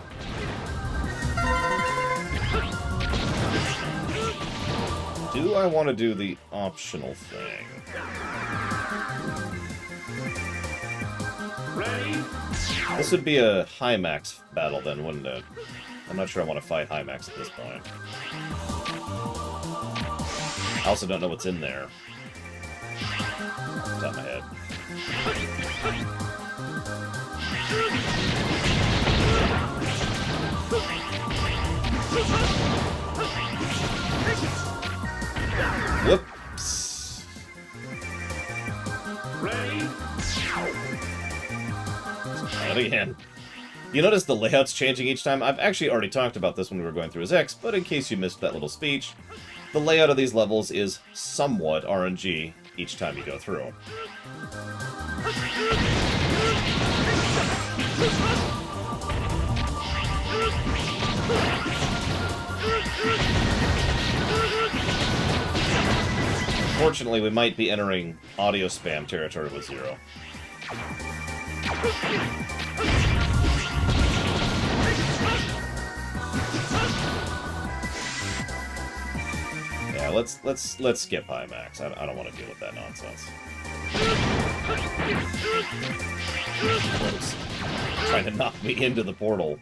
Do I want to do the optional thing? Ready? This would be a high max battle then, wouldn't it? I'm not sure I want to fight high max at this point. I also don't know what's in there. It's on my head. Whoops. Ready? Not again. You notice the layout's changing each time? I've actually already talked about this when we were going through his X, but in case you missed that little speech, the layout of these levels is somewhat RNG each time you go through. Unfortunately, we might be entering audio spam territory with Zero. Yeah, let's skip high max. I don't want to deal with that nonsense. Close. Trying to knock me into the portal.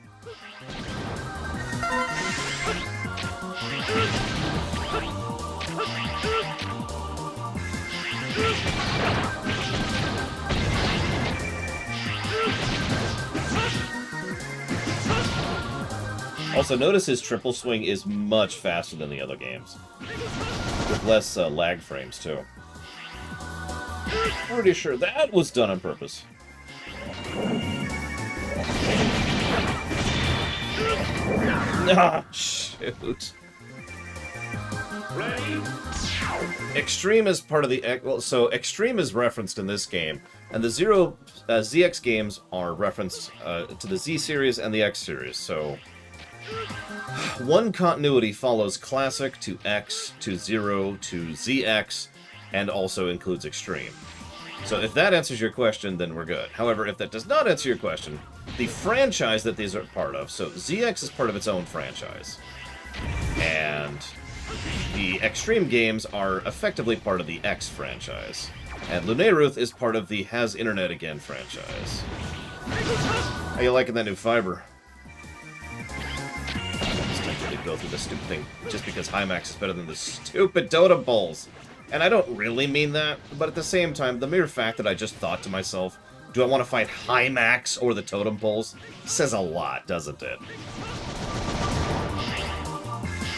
Also, notice his triple swing is much faster than the other games. With less lag frames, too. Pretty sure that was done on purpose. Ah, shoot. Ready? Extreme is part of the... Well, so Extreme is referenced in this game, and the Zero ZX games are referenced to the Z series and the X series, so... One continuity follows Classic to X to Zero to ZX, and also includes Extreme. So if that answers your question, then we're good. However, if that does not answer your question, the franchise that these are part of, so ZX is part of its own franchise, and the Extreme games are effectively part of the X franchise, and Lunaruth is part of the Has Internet Again franchise. How you liking that new fiber? Go through this stupid thing just because Hymax is better than the stupid totem poles. And I don't really mean that, but at the same time, the mere fact that I just thought to myself, do I want to fight Hymax or the totem poles, says a lot, doesn't it?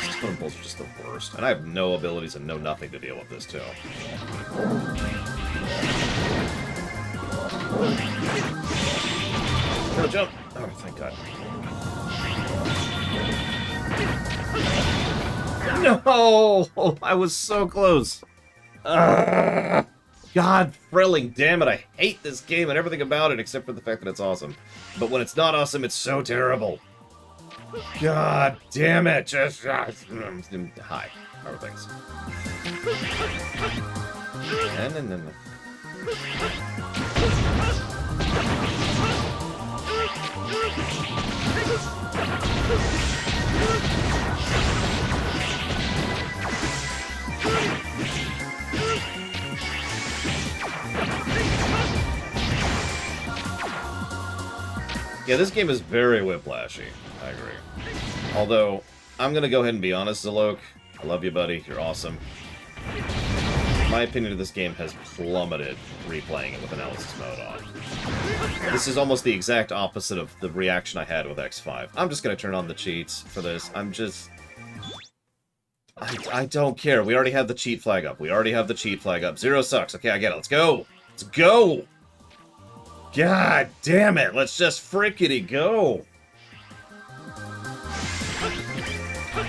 These totem poles are just the worst, and I have no abilities and no nothing to deal with this, too. No, jump! Oh, thank God. No! I was so close. God, thrilling. Damn it, I hate this game and everything about it except for the fact that it's awesome. But when it's not awesome, it's so terrible. God damn it. Just... Hi. How are things? No. Yeah, this game is very whiplashy. I agree. Although, I'm gonna go ahead and be honest, Zalok. I love you, buddy. You're awesome. My opinion of this game has plummeted replaying it with analysis mode on. This is almost the exact opposite of the reaction I had with X5. I'm just gonna turn on the cheats for this. I don't care. We already have the cheat flag up. Zero sucks. Okay, I get it. Let's go. Let's go. God damn it. Let's just frickety go.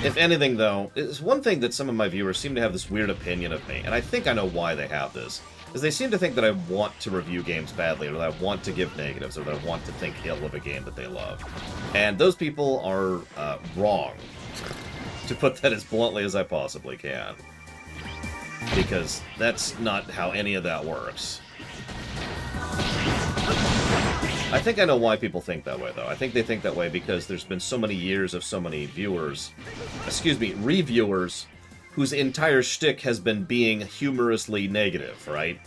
If anything, though, it's one thing that some of my viewers seem to have this weird opinion of me, and I think I know why they have this, is they seem to think that I want to review games badly, or that I want to give negatives, or that I want to think ill of a game that they love. And those people are wrong, to put that as bluntly as I possibly can. Because that's not how any of that works. I think I know why people think that way, though. I think they think that way because there's been so many years of so many viewers, reviewers, whose entire shtick has been being humorously negative, right?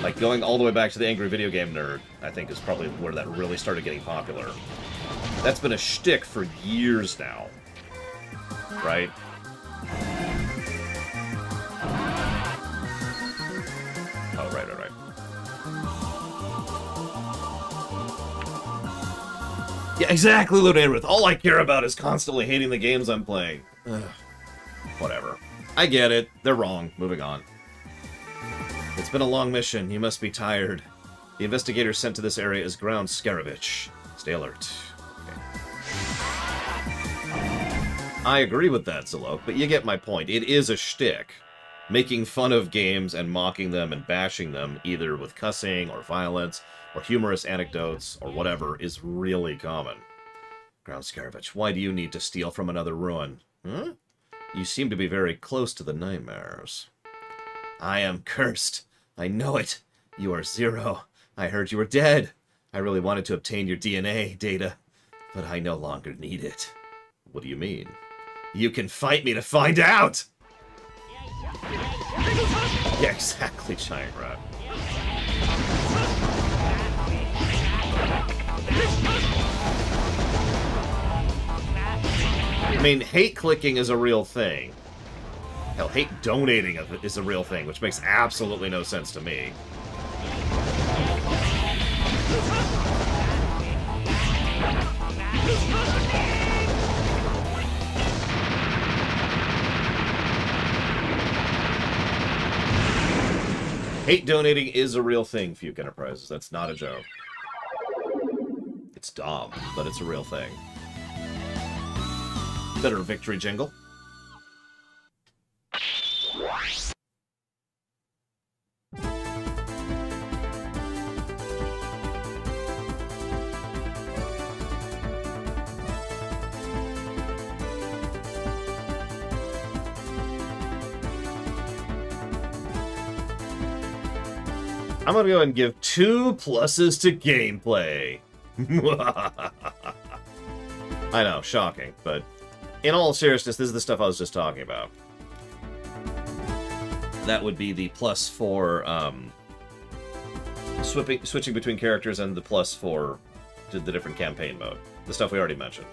Like, going all the way back to the Angry Video Game Nerd, I think is probably where that really started getting popular. That's been a shtick for years now. Right? Oh, right. Yeah, exactly, Lunaruth. All I care about is constantly hating the games I'm playing. Ugh. Whatever. I get it. They're wrong. Moving on. It's been a long mission. You must be tired. The investigator sent to this area is Ground Scaravich. Stay alert. Okay. I agree with that, Zalok, but you get my point. It is a shtick. Making fun of games and mocking them and bashing them, either with cussing or violence, or humorous anecdotes, or whatever, is really common. Ground Scaravich, why do you need to steal from another ruin? Huh? You seem to be very close to the nightmares. I am cursed. I know it. You are Zero. I heard you were dead. I really wanted to obtain your DNA data, but I no longer need it. What do you mean? You can fight me to find out! Yeah, exactly, Giant Rat. I mean, hate clicking is a real thing. Hell, hate donating is a real thing, which makes absolutely no sense to me. Hate donating is a real thing, Fuke Enterprises. That's not a joke. It's dumb, but it's a real thing. Better victory jingle. I'm gonna go and give 2 pluses to gameplay. I know, shocking, but in all seriousness, this is the stuff I was just talking about. That would be the plus for switching between characters and the plus for the different campaign mode. The stuff we already mentioned.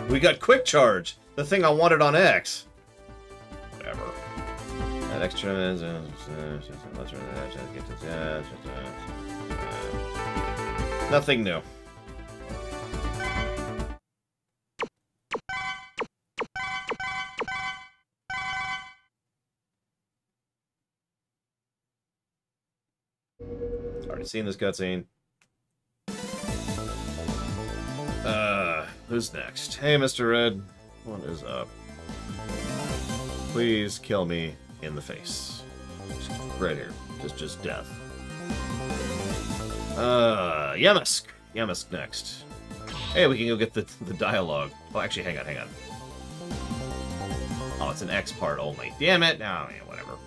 We got Quick Charge, the thing I wanted on X. Whatever. That extra... Nothing new. Already seen this cutscene. Who's next? Hey, Mr. Red. What is up? Please kill me in the face. Just right here. Just death. Yemisk. Yemisk next. Hey, we can go get the dialogue. Oh, actually, hang on. Oh, it's an X part only. Damn it! Oh, yeah, whatever.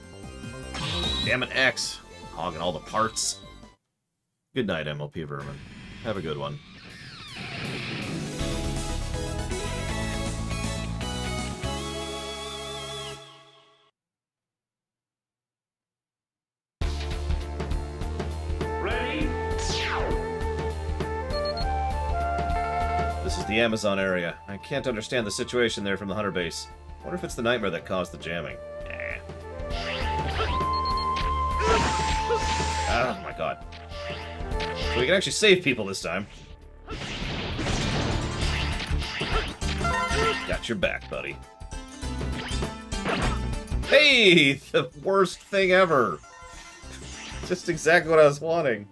Damn it, X. Hogging all the parts. Good night, MLP Vermin. Have a good one. This is the Amazon area. I can't understand the situation there from the Hunter base. I wonder if it's the nightmare that caused the jamming. Oh my god. So we can actually save people this time. Got your back, buddy. Hey! The worst thing ever! Just exactly what I was wanting.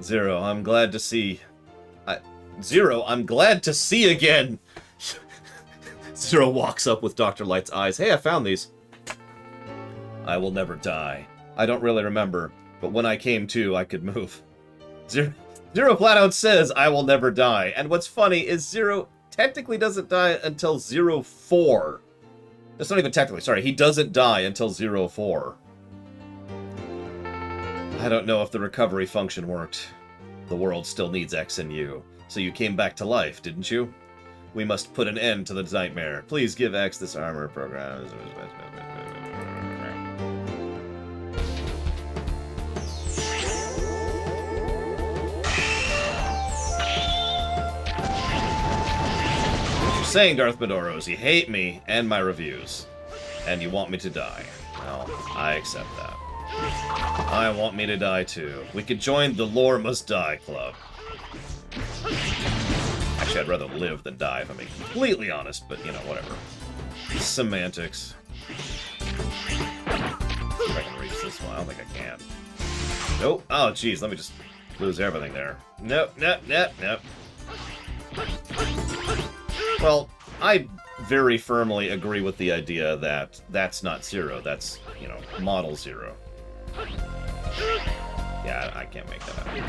Zero, I'm glad to see... Zero, I'm glad to see again! Zero walks up with Dr. Light's eyes. Hey, I found these. I will never die. I don't really remember, but when I came to, I could move. Zero flat out says, I will never die. And what's funny is Zero technically doesn't die until 04. That's not even technically, sorry. He doesn't die until 04. I don't know if the recovery function worked. The world still needs X and you. So you came back to life, didn't you? We must put an end to the nightmare. Please give X this armor program. What you're saying, Darth Medoro, is you hate me and my reviews. And you want me to die. Well, I accept that. I want me to die too. We could join the Lore Must Die Club. Actually, I'd rather live than die, if I'm being completely honest, but, you know, whatever. Semantics. If I can reach this one, I don't think I can. Nope. Oh, jeez, let me just lose everything there. Nope. Well, I very firmly agree with the idea that that's not Zero, that's, you know, Model Zero. Yeah, I can't make that happen.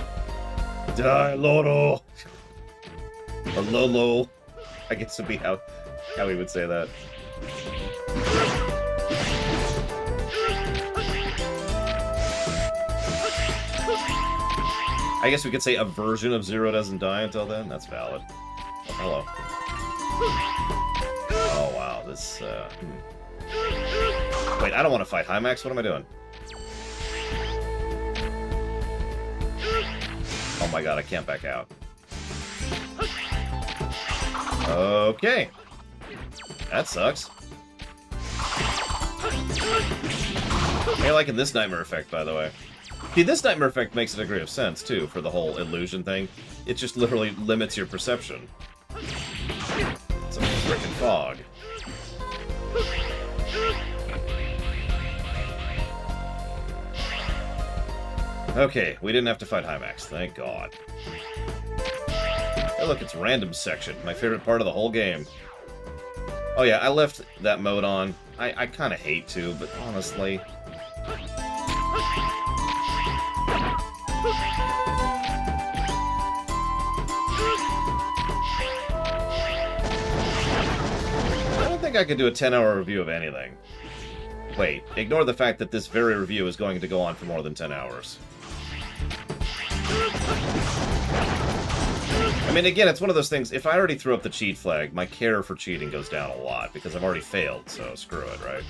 Die, Loro! Or Lolo. I guess would be how we would say that. I guess we could say a version of Zero doesn't die until then. That's valid. Oh, hello. Oh, wow. This, Wait, I don't want to fight Hymax. What am I doing? Oh my god, I can't back out. Okay. That sucks. I'm liking this nightmare effect, by the way. See, this nightmare effect makes a degree of sense, too, for the whole illusion thing. It just literally limits your perception. It's a frickin' fog. Okay, we didn't have to fight Hymax, thank God. Hey, look, it's random section. My favorite part of the whole game. Oh yeah, I left that mode on. I kind of hate to, but honestly... I don't think I could do a 10-hour review of anything. Wait, ignore the fact that this very review is going to go on for more than 10 hours. I mean, again, it's one of those things, if I already threw up the cheat flag, my care for cheating goes down a lot, because I've already failed, so screw it, right?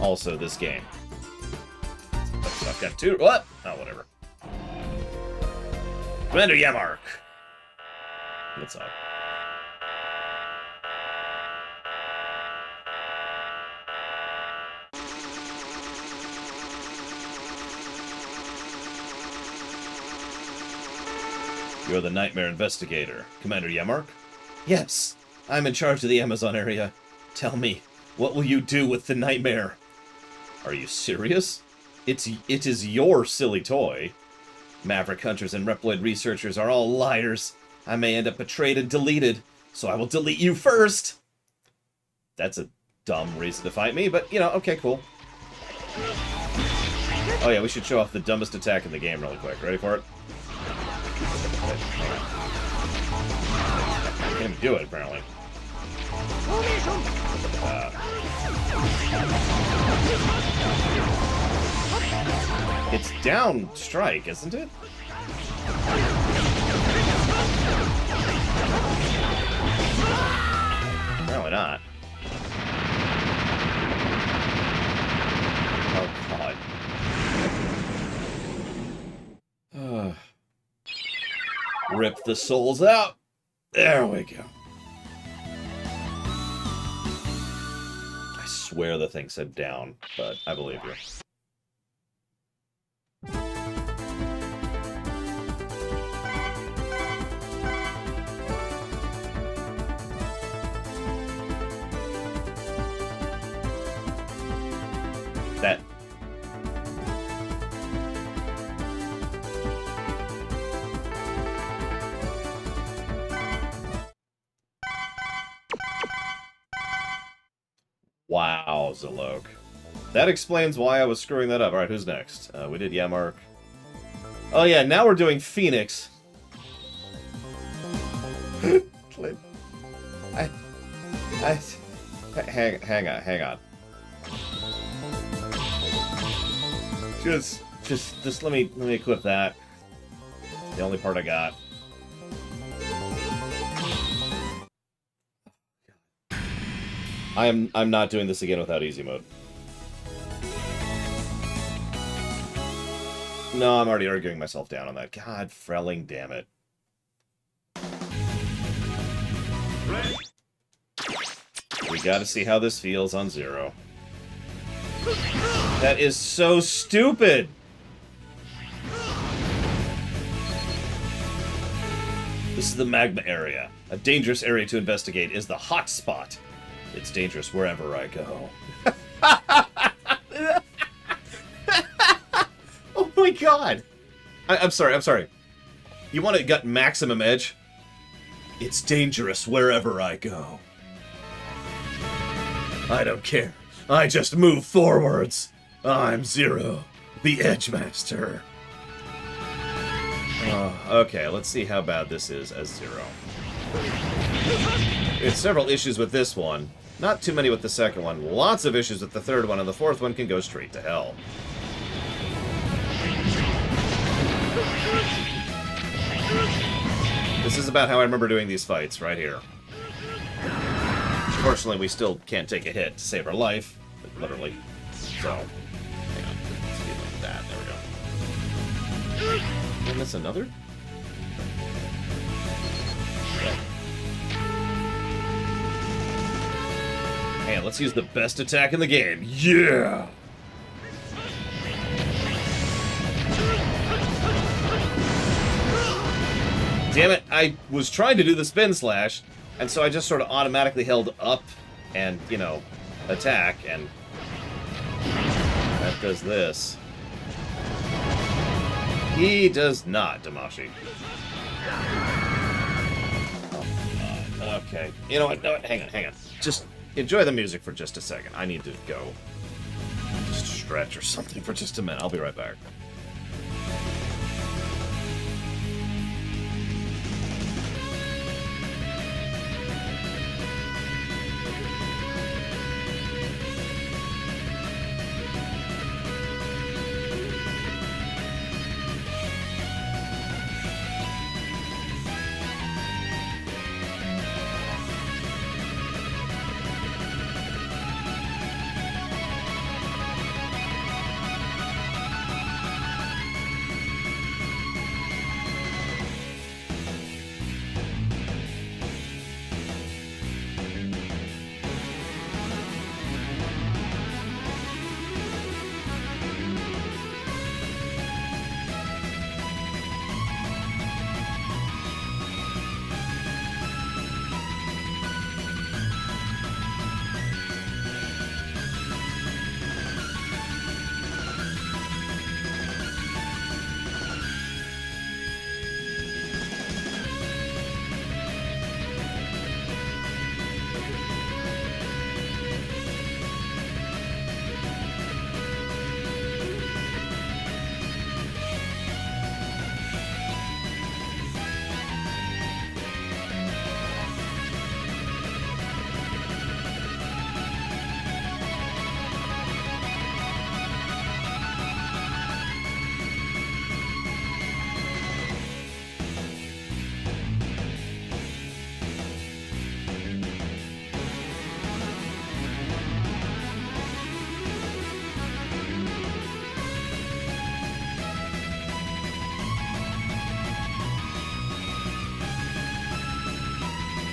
Also, this game. I've got two... What? Oh, whatever. Commander Yamark! What's up? You're the Nightmare Investigator, Commander Yamark? Yes, I'm in charge of the Amazon area. Tell me, what will you do with the Nightmare? Are you serious? It is your silly toy. Maverick hunters and Reploid researchers are all liars. I may end up betrayed and deleted, so I will delete you first! That's a dumb reason to fight me, but, you know, okay, cool. Oh yeah, we should show off the dumbest attack in the game really quick. Ready for it? I can't even do it, apparently. It's down strike, isn't it? Apparently not. Oh, God. Rip the souls out. There we go. I swear the thing said down, but I believe you. That. Wow, Zalok. That explains why I was screwing that up. Alright, who's next? We did Yamark. Oh yeah, now we're doing Phoenix. Hang on. Just let me equip that. The only part I got. I'm not doing this again without easy mode. No, I'm already arguing myself down on that. God, Frelling, damn it. We gotta see how this feels on Zero. That is so stupid! This is the magma area. A dangerous area to investigate is the hot spot. It's dangerous wherever I go. Oh my god! I'm sorry. You want to gut maximum edge? It's dangerous wherever I go. I don't care. I just move forwards. I'm Zero, The Edgemaster. Okay, let's see how bad this is as Zero. There's several issues with this one. Not too many with the second one. Lots of issues with the third one, and the fourth one can go straight to hell. This is about how I remember doing these fights, right here. Fortunately, we still can't take a hit to save our life, literally. So, hang on. Let's do like that. There we go. Did I miss another? Yeah. Hey, let's use the best attack in the game. Yeah! Damn it, I was trying to do the spin slash, and so I just sort of automatically held up and, you know, attack, and that does this. He does not, Damashi. Oh, okay. You know what? No, hang on. Just enjoy the music for just a second. I need to go just stretch or something for just a minute. I'll be right back.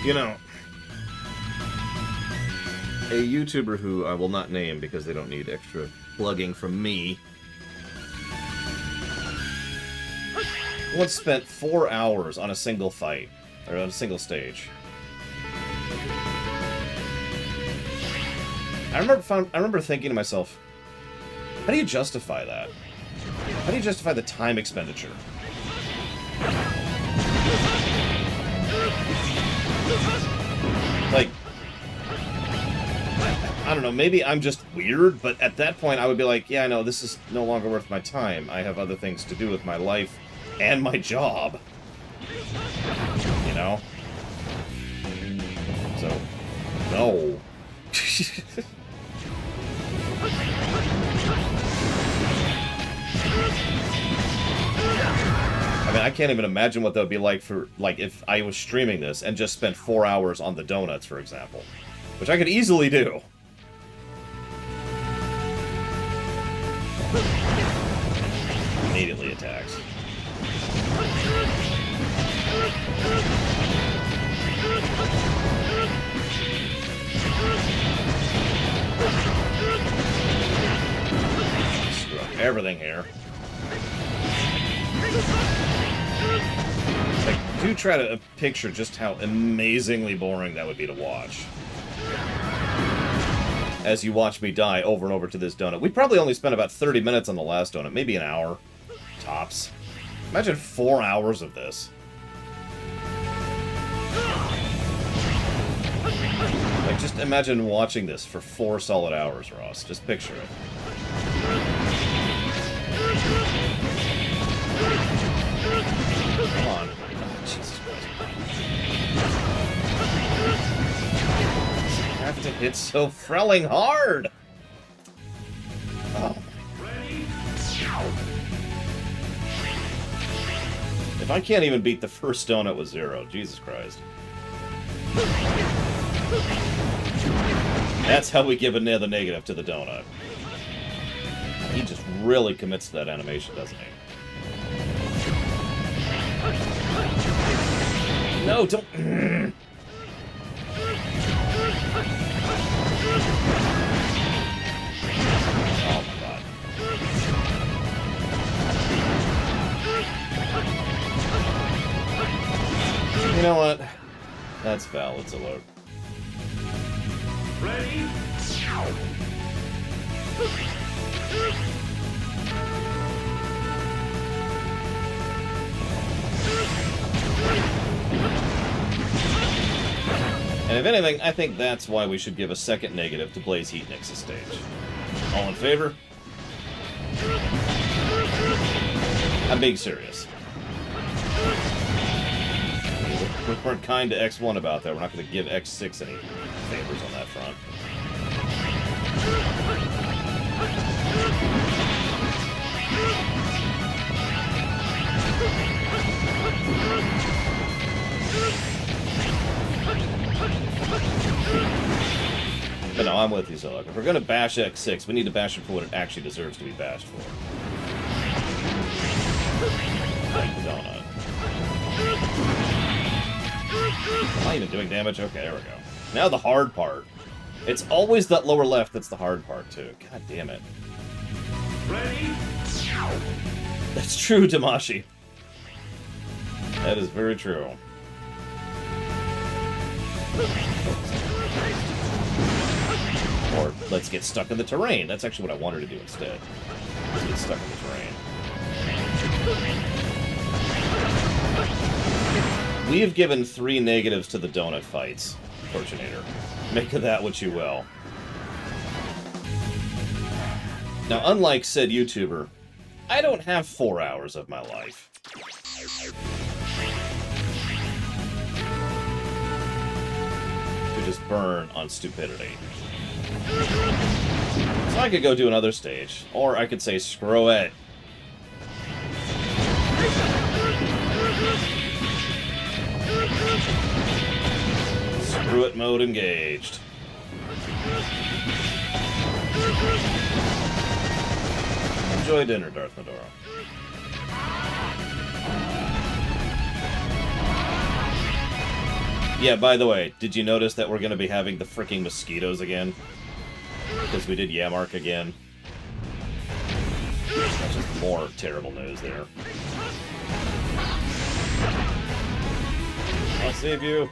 You know, a YouTuber who I will not name because they don't need extra plugging from me once spent 4 hours on a single fight, or on a single stage. I remember thinking to myself, how do you justify that? How do you justify the time expenditure? Like, I don't know, maybe I'm just weird, but at that point I would be like, yeah, no, this is no longer worth my time. I have other things to do with my life and my job. You know? So, no. I mean, I can't even imagine what that would be like for, like, if I was streaming this and just spent 4 hours on the donuts, for example. Which I could easily do. Immediately attacks. Screw up everything here. Like, do try to picture just how amazingly boring that would be to watch. As you watch me die over and over to this donut. We probably only spent about 30 minutes on the last donut, maybe an hour. Tops. Imagine 4 hours of this. Like, just imagine watching this for 4 solid hours, Ross. Just picture it. Come on. Jesus Christ. I have to hit so frelling hard! Oh. If I can't even beat the first donut with 0, Jesus Christ. That's how we give another negative to the donut. He just really commits to that animation, doesn't he? No, don't... Oh my god. You know what? That's valid, Zillow. Ready? And if anything, I think that's why we should give a second negative to Blaze Heatnik's stage. All in favor? I'm being serious. We weren't kind to X1 about that. We're not going to give X6 any favors on that front. But no, I'm with you, Zillow. If we're going to bash X6, we need to bash it for what it actually deserves to be bashed for. Like the donut. Am I even doing damage? Okay, there we go. Now the hard part. It's always that lower left that's the hard part, too. God damn it. Ready? That's true, Damashi. That is very true. Or let's get stuck in the terrain. That's actually what I wanted to do instead. Let's get stuck in the terrain. We have given 3 negatives to the donut fights, Fortunator. Make of that what you will. Now, unlike said YouTuber, I don't have 4 hours of my life. To just burn on stupidity. So I could go do another stage, or I could say, screw it. Screw it mode engaged. Enjoy dinner, Darth Medora. Yeah, by the way, did you notice that we're going to be having the freaking mosquitoes again? Because we did Yamark again. That's just more terrible news there. I'll save you.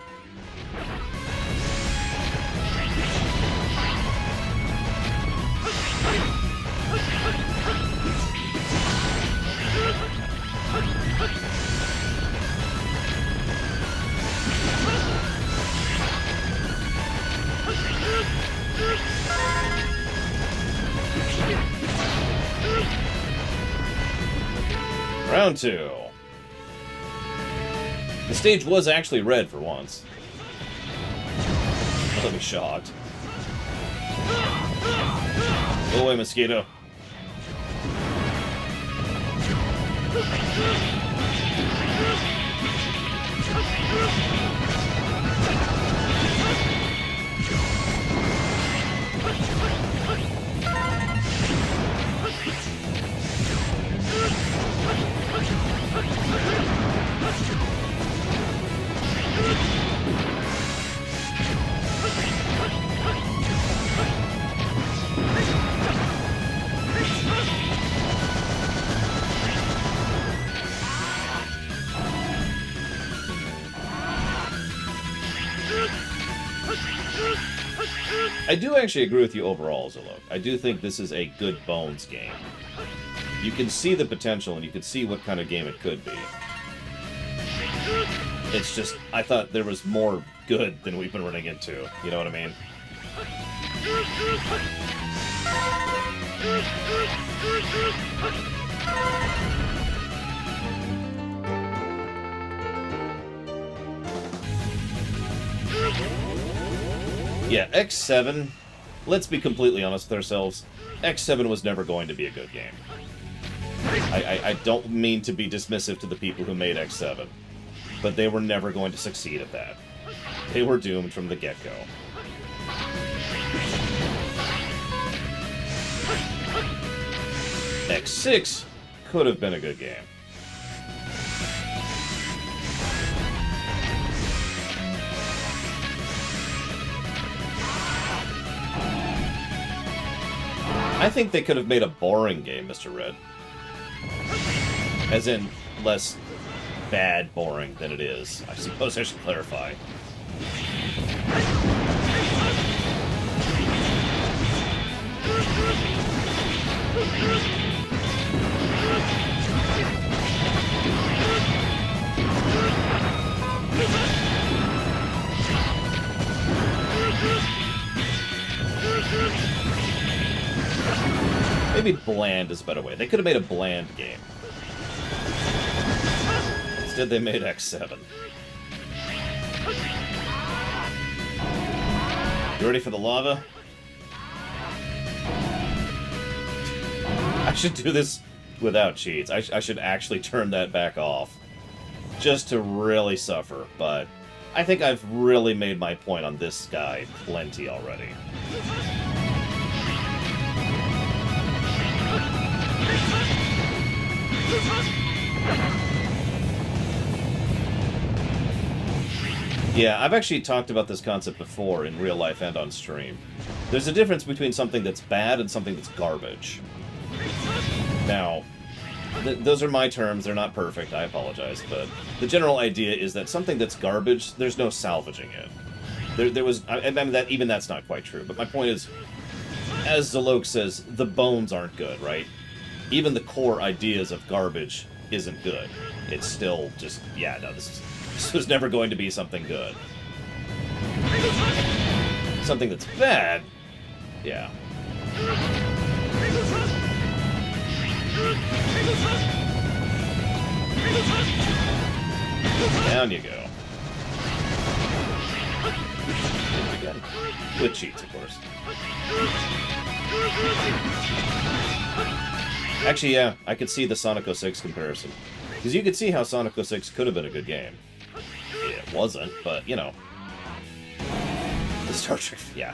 Round 2. The stage was actually red for once. I'll be shocked. Go away, mosquito. I do actually agree with you overall, Zillow. I do think this is a good Bones game. You can see the potential, and you can see what kind of game it could be. It's just, I thought there was more good than we've been running into. You know what I mean? Yeah, X7, let's be completely honest with ourselves, X7 was never going to be a good game. I don't mean to be dismissive to the people who made X7, but they were never going to succeed at that. They were doomed from the get-go. X6 could have been a good game. I think they could have made a boring game, Mr. Red. As in, less bad boring than it is. I suppose I should clarify. Maybe bland is a better way. They could have made a bland game. Instead, they made X7. You ready for the lava? I should do this without cheats. I should actually turn that back off. Just to really suffer, but I think I've really made my point on this guy plenty already. Yeah, I've actually talked about this concept before in real life and on stream. There's a difference between something that's bad and something that's garbage. Now, those are my terms, they're not perfect, I apologize, but the general idea is that something that's garbage, there's no salvaging it. There was, I mean, even that's not quite true, but my point is, as Zalok says, the bones aren't good, right? Even the core ideas of garbage isn't good. It's still just, yeah, no, this was never going to be something good. Something that's bad, yeah. Down you go. Again. With cheats, of course. Actually, yeah, I could see the Sonic 06 comparison. Because you could see how Sonic 06 could have been a good game. It wasn't, but, you know. The Star Trek, yeah.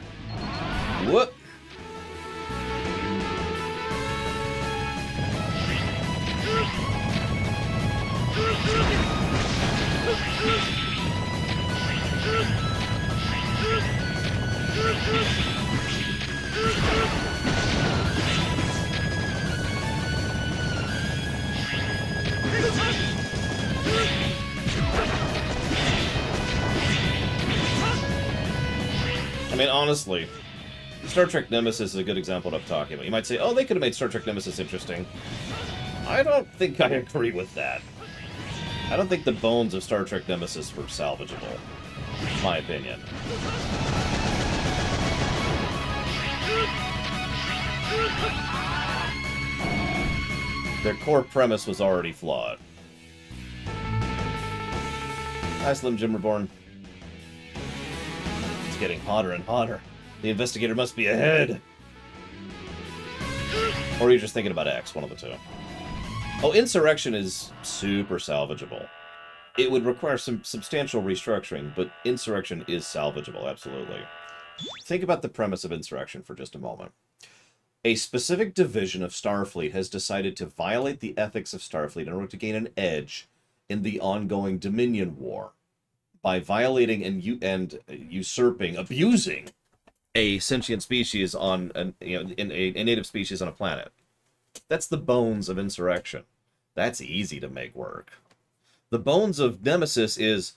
Whoop! I mean, honestly, Star Trek Nemesis is a good example of what I'm talking about. You might say, oh, they could have made Star Trek Nemesis interesting. I don't think I agree with that. I don't think the bones of Star Trek Nemesis were salvageable. In my opinion. Their core premise was already flawed. Hi, Slim Jim Reborn. It's getting hotter and hotter. The investigator must be ahead. Or you're just thinking about X, one of the two. Oh, Insurrection is super salvageable. It would require some substantial restructuring, but Insurrection is salvageable, absolutely. Think about the premise of Insurrection for just a moment. A specific division of Starfleet has decided to violate the ethics of Starfleet in order to gain an edge in the ongoing Dominion War by violating and usurping, abusing a sentient species on a native species on a planet. That's the bones of Insurrection. That's easy to make work. The bones of Nemesis is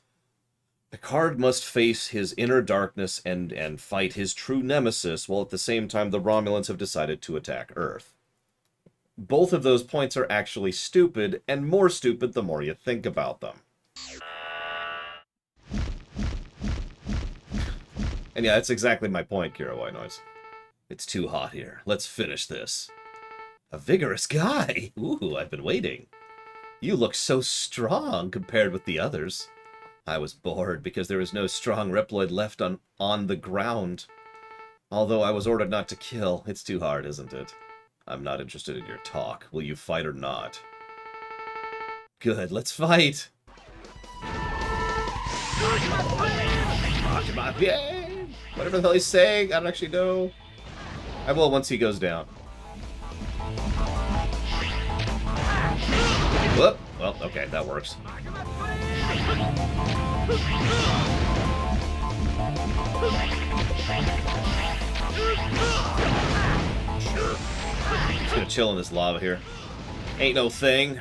Picard must face his inner darkness and fight his true nemesis, while at the same time the Romulans have decided to attack Earth. Both of those points are actually stupid, and more stupid the more you think about them. And yeah, that's exactly my point, Kira White Noise. It's too hot here. Let's finish this. A vigorous guy! Ooh, I've been waiting. You look so strong compared with the others. I was bored because there was no strong Reploid left on the ground. Although I was ordered not to kill. It's too hard, isn't it? I'm not interested in your talk. Will you fight or not? Good, let's fight! Yay! Whatever the hell he's saying, I don't actually know. I will once he goes down. Whoop! Well, okay, that works. Sure. Just gonna chill in this lava here. Ain't no thing.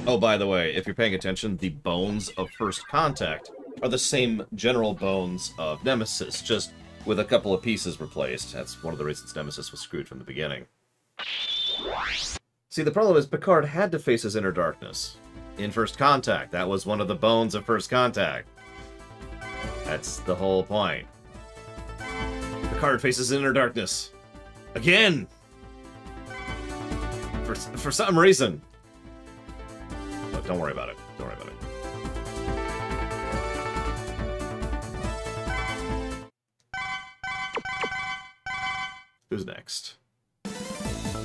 Oh, by the way, if you're paying attention, the bones of First Contact are the same general bones of Nemesis, just with a couple of pieces replaced. That's one of the reasons Nemesis was screwed from the beginning. See, the problem is Picard had to face his inner darkness. In First Contact, that was one of the bones of First Contact. That's the whole point. Picard faces inner darkness. Again! For some reason. But don't worry about it. Don't worry about it. Who's next?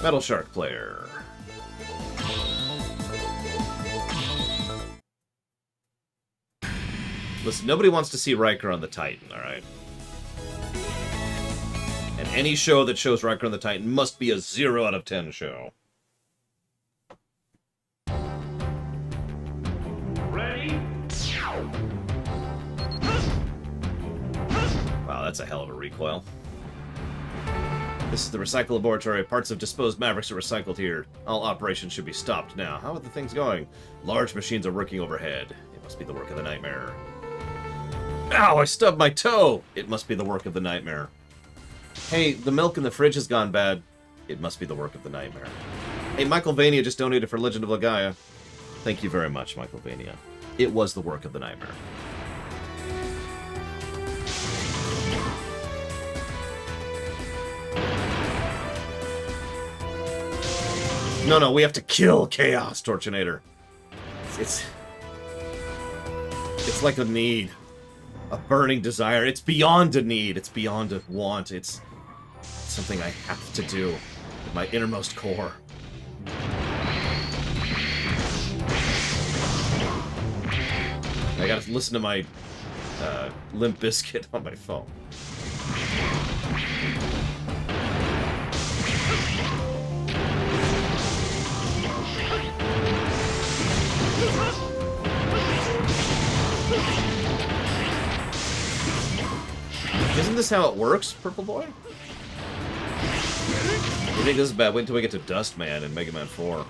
Metal Shark player. Listen, nobody wants to see Riker on the Titan, alright? And any show that shows Riker on the Titan must be a 0 out of 10 show. Ready? Wow, that's a hell of a recoil. This is the recycle laboratory. Parts of disposed Mavericks are recycled here. All operations should be stopped now. How are the things going? Large machines are working overhead. It must be the work of the Nightmare. Ow, I stubbed my toe! It must be the work of the Nightmare. Hey, the milk in the fridge has gone bad. It must be the work of the Nightmare. Hey, Michael Vania just donated for Legend of Legaia. Thank you very much, Michael Vania. It was the work of the Nightmare. No, we have to kill Chaos, Torchinator. It's like a need. A burning desire. It's beyond a need. It's beyond a want. It's something I have to do with my innermost core. I gotta listen to my Limp Bizkit on my phone. Isn't this how it works, Purple Boy? You think this is bad? Wait until we get to Dustman in Mega Man 4.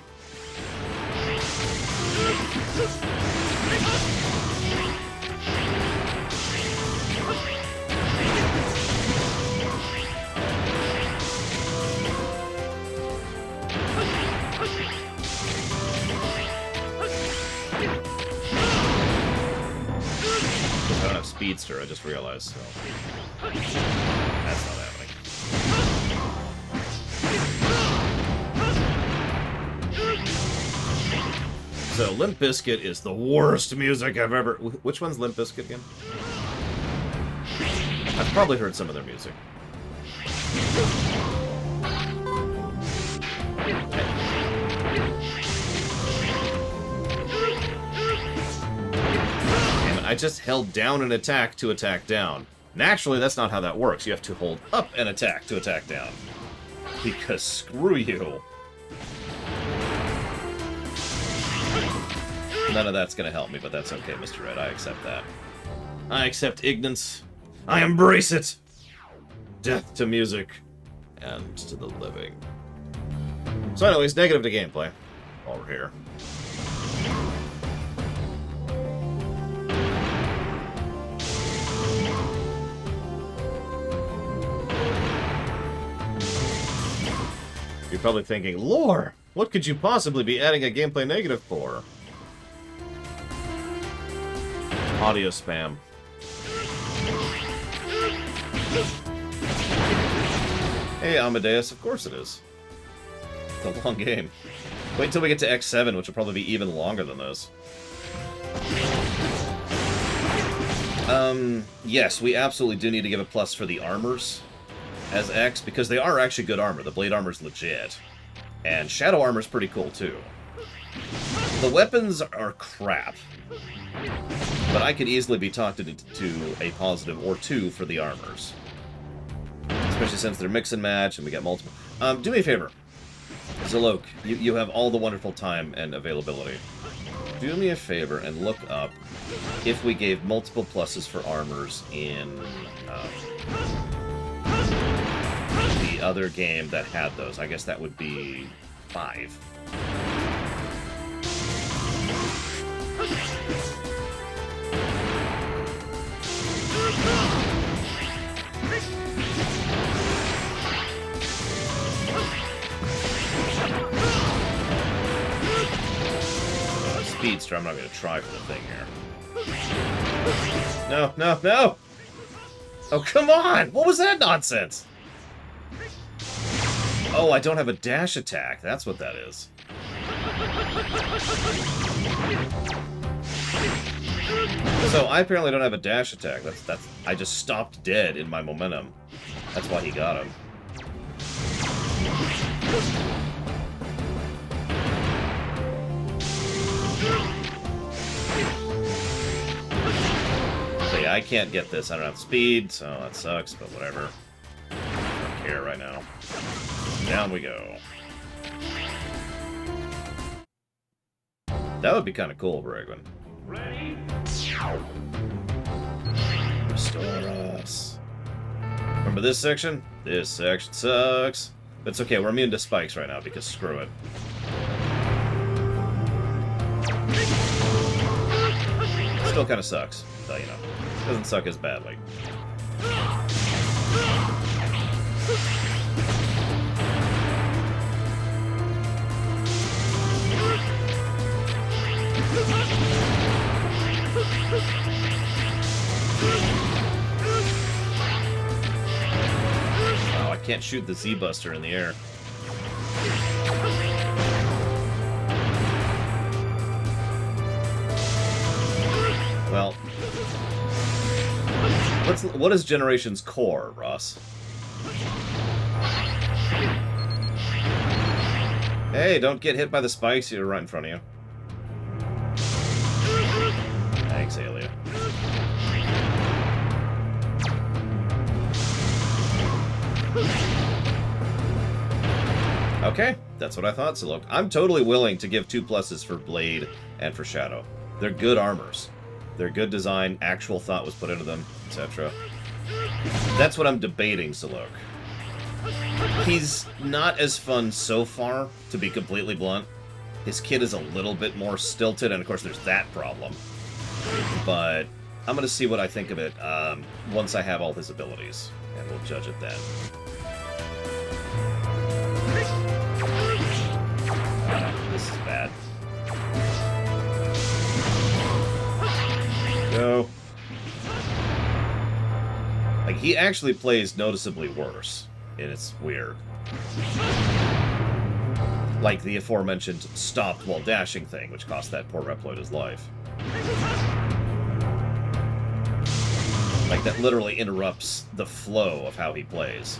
I don't have Speedster, I just realized, so... That's not happening. So, Limp Bizkit is the worst music I've ever... Which one's Limp Bizkit again? I've probably heard some of their music. Damn it, I just held down an attack to attack down. Naturally, that's not how that works. You have to hold up an attack to attack down. Because screw you. None of that's gonna help me, but that's okay, Mr. Red. I accept that. I accept ignorance. I embrace it! Death to music. And to the living. So anyways, negative to gameplay. While we're here. You're probably thinking, lore! What could you possibly be adding a gameplay negative for? Audio spam. Hey, Amadeus, of course it is. It's a long game. Wait until we get to X7, which will probably be even longer than this. Yes, we absolutely do need to give a plus for the armors as X, because they are actually good armor. The blade armor's legit. And shadow armor's pretty cool, too. The weapons are crap. But I could easily be talked into a positive or two for the armors. Especially since they're mix and match and we get multiple. Do me a favor. Zalok, you have all the wonderful time and availability. Do me a favor and look up if we gave multiple pluses for armors in the other game that had those. I guess that would be 5. Speedster, I'm not going to try for the thing here. No, no, no! Oh, come on! What was that nonsense? Oh, I don't have a dash attack. That's what that is. So, I apparently don't have a dash attack. That's I just stopped dead in my momentum. That's why he got him. So yeah, I can't get this. I don't have speed, so that sucks, but whatever. I don't care right now. Down we go. That would be kind of cool, Bragwin. Ready? Restore us. Remember this section? This section sucks. But it's okay, we're immune to spikes right now, because screw it. Still kind of sucks, but you know, doesn't suck as badly. Oh, I can't shoot the Z-Buster in the air. Well, what is Generation's core, Ross? Hey, don't get hit by the spikes here right in front of you. Thanks, Alia. Okay, that's what I thought, so look, I'm totally willing to give 2 pluses for Blade and for Shadow. They're good armors. They're good design, actual thought was put into them, etc. That's what I'm debating, Salok. He's not as fun so far, to be completely blunt. His kid is a little bit more stilted, and of course there's that problem. But I'm going to see what I think of it once I have all his abilities, and we'll judge it then. This is bad. Go. Like, he actually plays noticeably worse, and it's weird. Like the aforementioned stopped while dashing thing, which cost that poor Reploid his life. Like, that literally interrupts the flow of how he plays.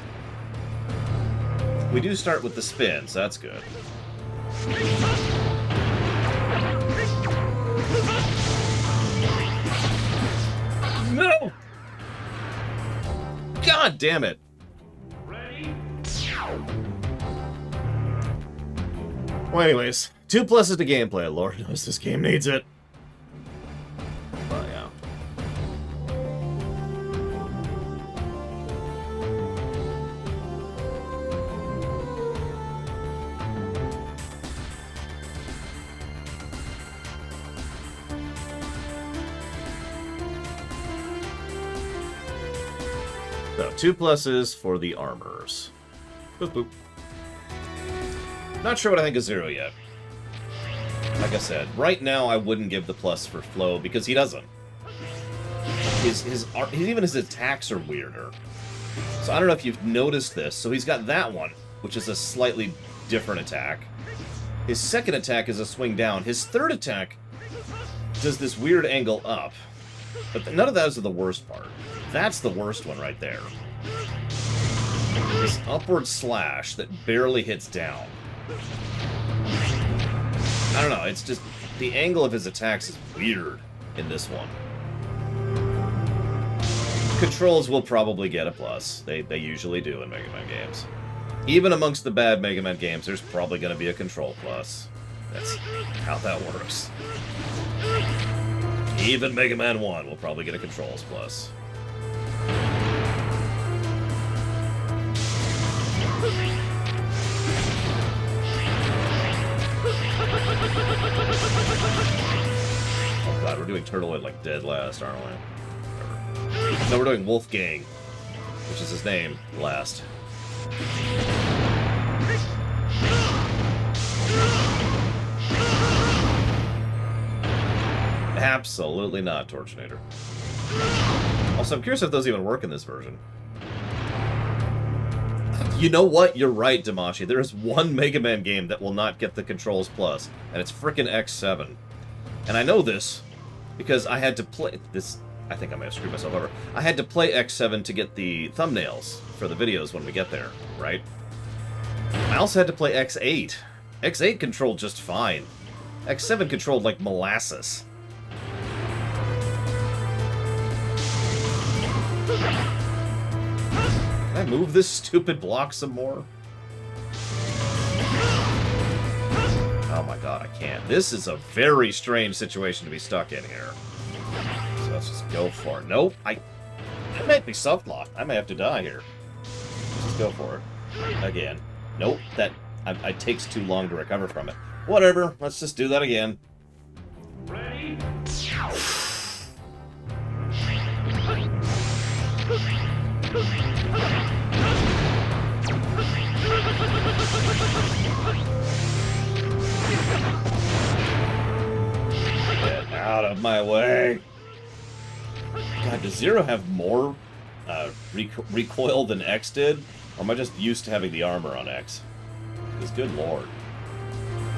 We do start with the spin, so that's good. No! God damn it! Ready? Well, anyways, 2 pluses to gameplay. Lord knows this game needs it. Well, yeah. So, 2 pluses for the armors. Boop, boop. Not sure what I think of Zero yet. Like I said, right now I wouldn't give the plus for Flow because he doesn't. Even his attacks are weirder. So I don't know if you've noticed this. So he's got that one, which is a slightly different attack. His second attack is a swing down. His third attack does this weird angle up. But none of those are the worst part. That's the worst one right there. This upward slash that barely hits down. I don't know, it's just... the angle of his attacks is weird in this one. Controls will probably get a plus. They usually do in Mega Man games. Even amongst the bad Mega Man games, there's probably going to be a control plus. That's how that works. Even Mega Man 1 will probably get a controls plus. Oh god, we're doing Turtleoid like dead last, aren't we? No, we're doing Wolfgang, which is his name, last. Absolutely not, Torchinator. Also, I'm curious if those even work in this version. You know what? You're right, Damashi. There is one Mega Man game that will not get the Controls Plus, and it's frickin' X7. And I know this because I had to play this. I think I might have screwed myself over. I had to play X7 to get the thumbnails for the videos when we get there, right? I also had to play X8. X8 controlled just fine. X7 controlled like molasses. Can I move this stupid block some more? Oh my god, I can't. This is a very strange situation to be stuck in here. So let's just go for it. Nope, I might be soft locked. I may have to die here. Let's just go for it. Again. Nope, that it takes too long to recover from it. Whatever, let's just do that again. Ready? Get out of my way. God, does Zero have more recoil than X did? Or am I just used to having the armor on X? Because good lord.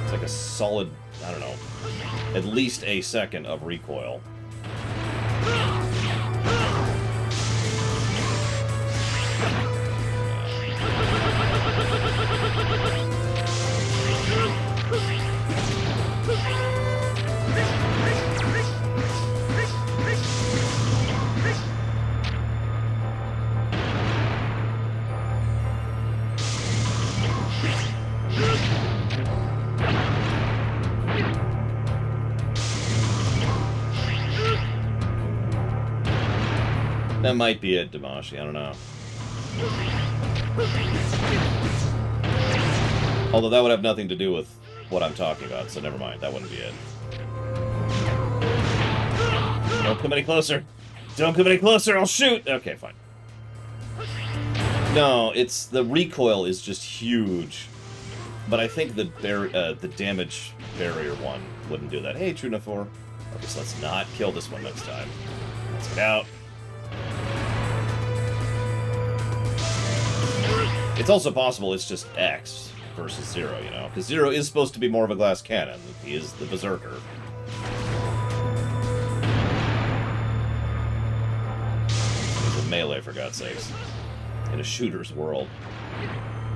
It's like a solid, I don't know, at least a second of recoil. That might be it, Damashi, I don't know. Although that would have nothing to do with what I'm talking about, so never mind, that wouldn't be it. Don't come any closer! Don't come any closer, I'll shoot! Okay, fine. No, it's... the recoil is just huge. But I think the damage barrier one wouldn't do that. Hey, Truna4. Okay, so let's not kill this one next time. Let's get out. It's also possible it's just X versus Zero, you know? Because Zero is supposed to be more of a glass cannon. He is the Berserker. He's a melee, for God's sakes. In a shooter's world.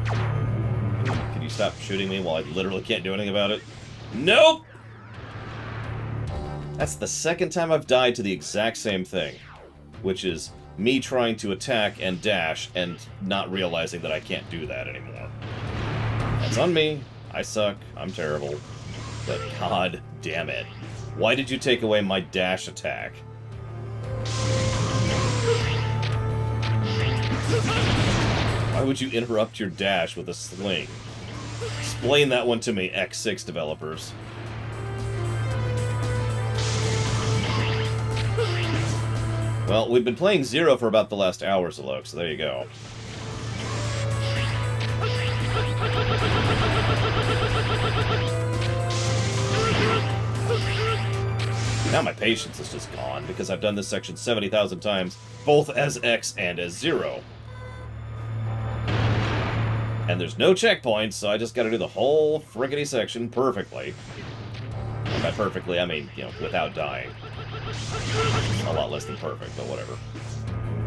Can you stop shooting me while I literally can't do anything about it? Nope! That's the second time I've died to the exact same thing. Which is me trying to attack and dash and not realizing that I can't do that anymore. That's on me. I suck. I'm terrible. But god damn it. Why did you take away my dash attack? Why would you interrupt your dash with a sling? Explain that one to me, X6 developers. Well, we've been playing Zero for about the last hour, Zalok, so there you go. Now my patience is just gone, because I've done this section 70,000 times, both as X and as Zero. And there's no checkpoints, so I just gotta do the whole friggity section perfectly. And by perfectly, I mean, you know, without dying. A lot less than perfect, but whatever.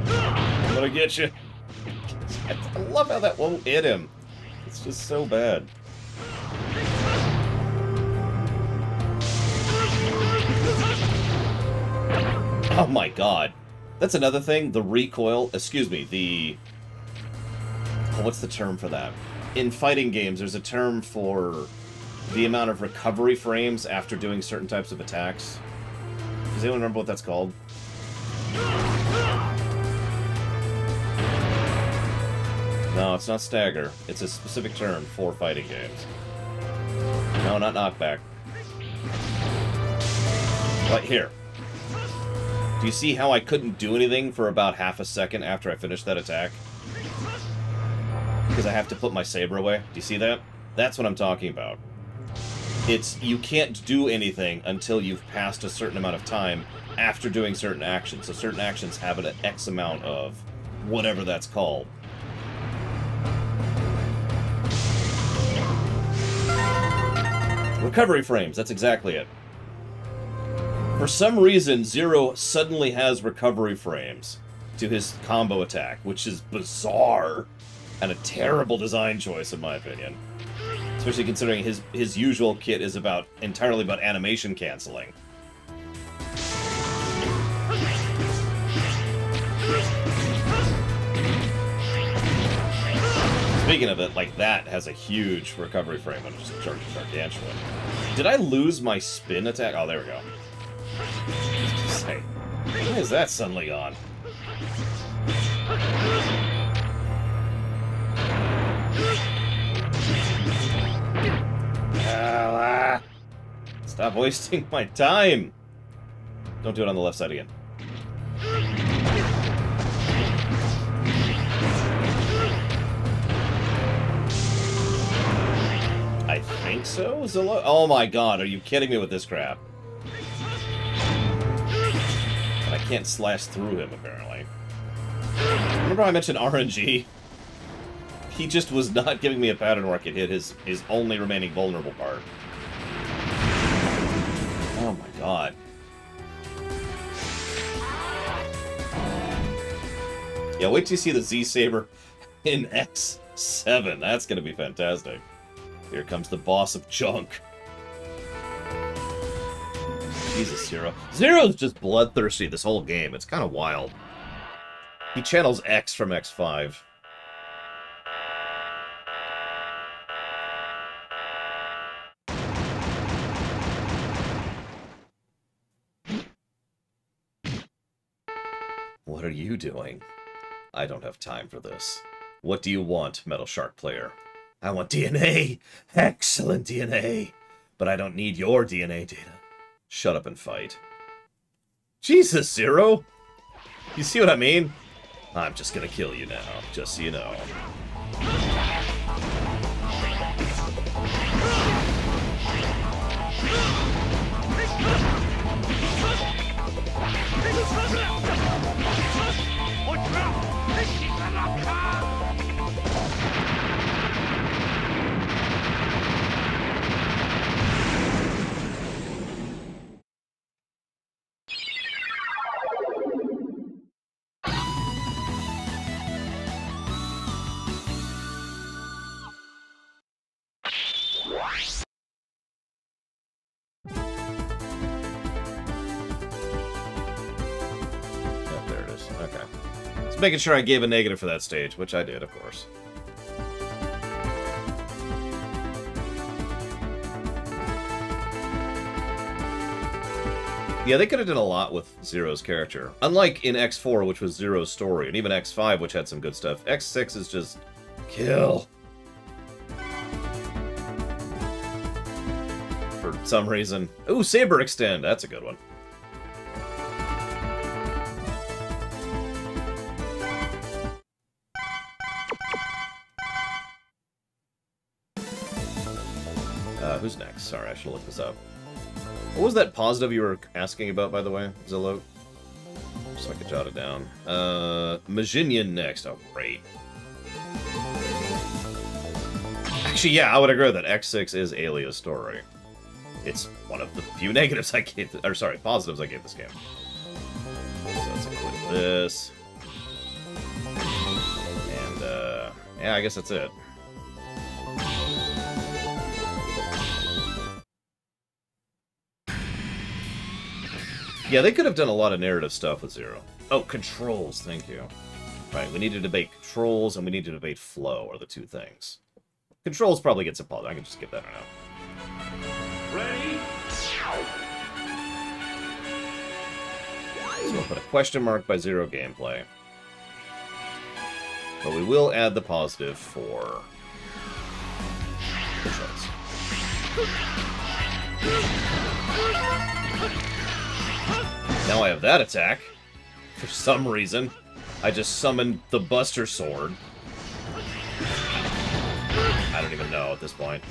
I'm gonna get you. I love how that won't hit him. It's just so bad. Oh my god. That's another thing, the recoil, excuse me, the... Oh, what's the term for that? In fighting games, there's a term for the amount of recovery frames after doing certain types of attacks. Does anyone remember what that's called? No, it's not stagger. It's a specific term for fighting games. No, not knockback. Right here. Do you see how I couldn't do anything for about half a second after I finished that attack? Because I have to put my saber away. Do you see that? That's what I'm talking about. It's, you can't do anything until you've passed a certain amount of time after doing certain actions. So certain actions have an X amount of whatever that's called. Recovery frames, that's exactly it. For some reason, Zero suddenly has recovery frames to his combo attack, which is bizarre and a terrible design choice, in my opinion. Especially considering his usual kit is entirely about animation canceling. Speaking of it, like, that has a huge recovery frame and just charges gargantuan. Did I lose my spin attack? Oh, there we go. Say, why is that suddenly gone? Stop wasting my time! Don't do it on the left side again. I think so, Zillow? Oh my god, are you kidding me with this crap? And I can't slash through him, apparently. Remember I mentioned RNG? He just was not giving me a pattern where I could hit his only remaining vulnerable part. Oh my god. Yeah, wait till you see the Z-Saber in X7. That's gonna be fantastic. Here comes the boss of junk. Jesus, Zero. Zero's just bloodthirsty this whole game. It's kind of wild. He channels X from X5. What are you doing? I don't have time for this. What do you want, Metal Shark player? I want DNA! Excellent DNA! But I don't need your DNA data. Shut up and fight. Jesus, Zero! You see what I mean? I'm just gonna kill you now, just so you know. Making sure I gave a negative for that stage, which I did, of course. Yeah, they could have done a lot with Zero's character. Unlike in X4, which was Zero's story, and even X5, which had some good stuff. X6 is just... kill. For some reason. Ooh, Saber Extend! That's a good one. Who's next? Sorry, I should look this up. What was that positive you were asking about, by the way, Zillow? Just so I could jot it down. Majinian next. Oh, great. Actually, yeah, I would agree that X6 is Alia's story. It's one of the few negatives I gave, or sorry, positives I gave this game. So let's include this. And, yeah, I guess that's it. Yeah, they could have done a lot of narrative stuff with Zero. Oh, controls, thank you. Right, we need to debate controls, and we need to debate flow, are the two things. Controls probably gets a pause. I can just skip that right now. Ready? So we'll put a question mark by Zero gameplay. But we will add the positive for controls. Now I have that attack. For some reason, I just summoned the Buster Sword. I don't even know at this point.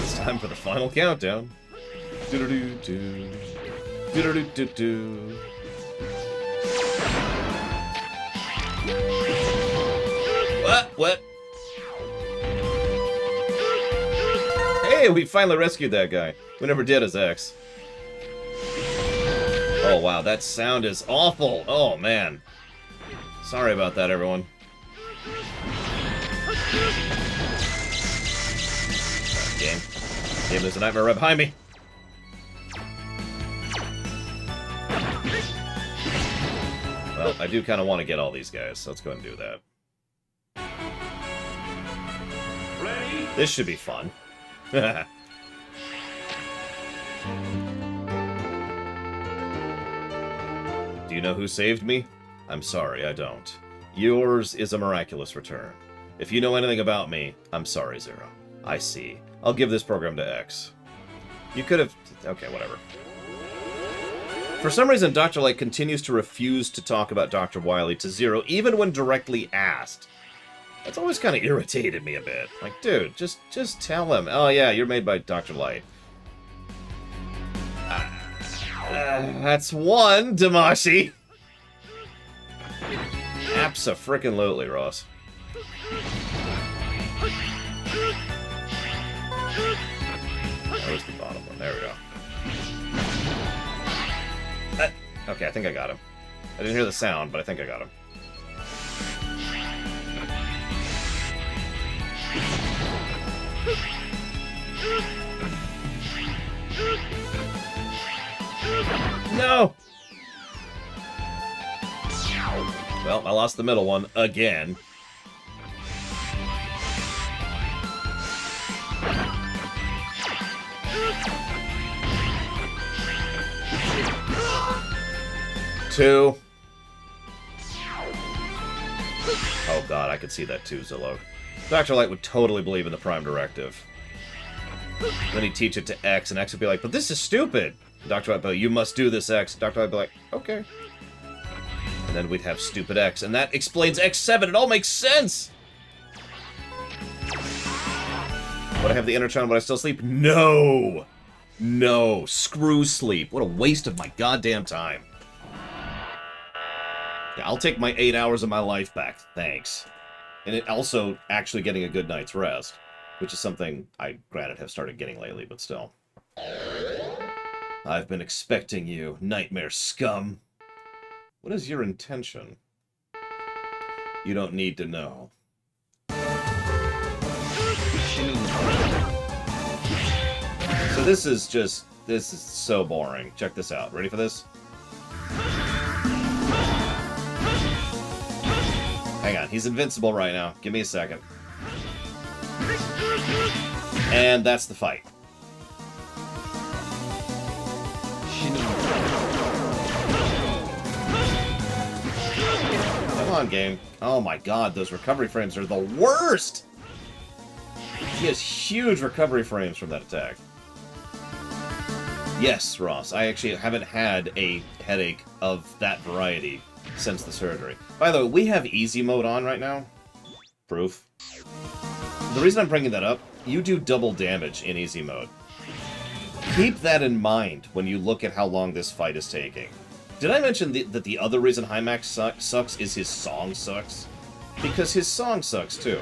It's time for the final countdown. Do-do-do-do. Do-do-do-do-do. What? Hey, we finally rescued that guy. We never did as X. Oh, wow, that sound is awful. Oh, man. Sorry about that, everyone. Game, there's a nightmare right behind me. Well, I do kind of want to get all these guys, so let's go ahead and do that. Ready? This should be fun. Do you know who saved me? I'm sorry, I don't. Yours is a miraculous return. If you know anything about me, I'm sorry, Zero. I see. I'll give this program to X. You could have... Okay, whatever. For some reason, Dr. Light continues to refuse to talk about Dr. Wily to Zero, even when directly asked. That's always kind of irritated me a bit. Like, dude, just tell him. Oh, yeah, you're made by Dr. Light. That's one, Damashi. Abso-frickin-lutely, Ross. Where's the bottom one? There we go. Okay, I think I got him. I didn't hear the sound, but I think I got him. No! Well, I lost the middle one again. Two. Oh god, I could see that too, Zillow. Dr. Light would totally believe in the Prime Directive. Then he'd teach it to X, and X would be like, but this is stupid! And Dr. Light would be like, you must do this, X. Dr. Light would be like, okay. And then we'd have stupid X, and that explains X7. It all makes sense! Would I have the inner child, would I still sleep? No! No. Screw sleep. What a waste of my goddamn time. Yeah, I'll take my 8 hours of my life back, thanks. And it also actually getting a good night's rest, which is something I, granted, have started getting lately, but still. I've been expecting you, nightmare scum. What is your intention? You don't need to know. So this is so boring. Check this out. Ready for this? Hang on, he's invincible right now. Give me a second. And that's the fight. Come on, game. Oh my god, those recovery frames are the worst! He has huge recovery frames from that attack. Yes, Ross, I actually haven't had a headache of that variety since the surgery. By the way, we have easy mode on right now. Proof. The reason I'm bringing that up, you do double damage in easy mode. Keep that in mind when you look at how long this fight is taking. Did I mention that the other reason Hymax sucks is his song sucks? Because his song sucks, too.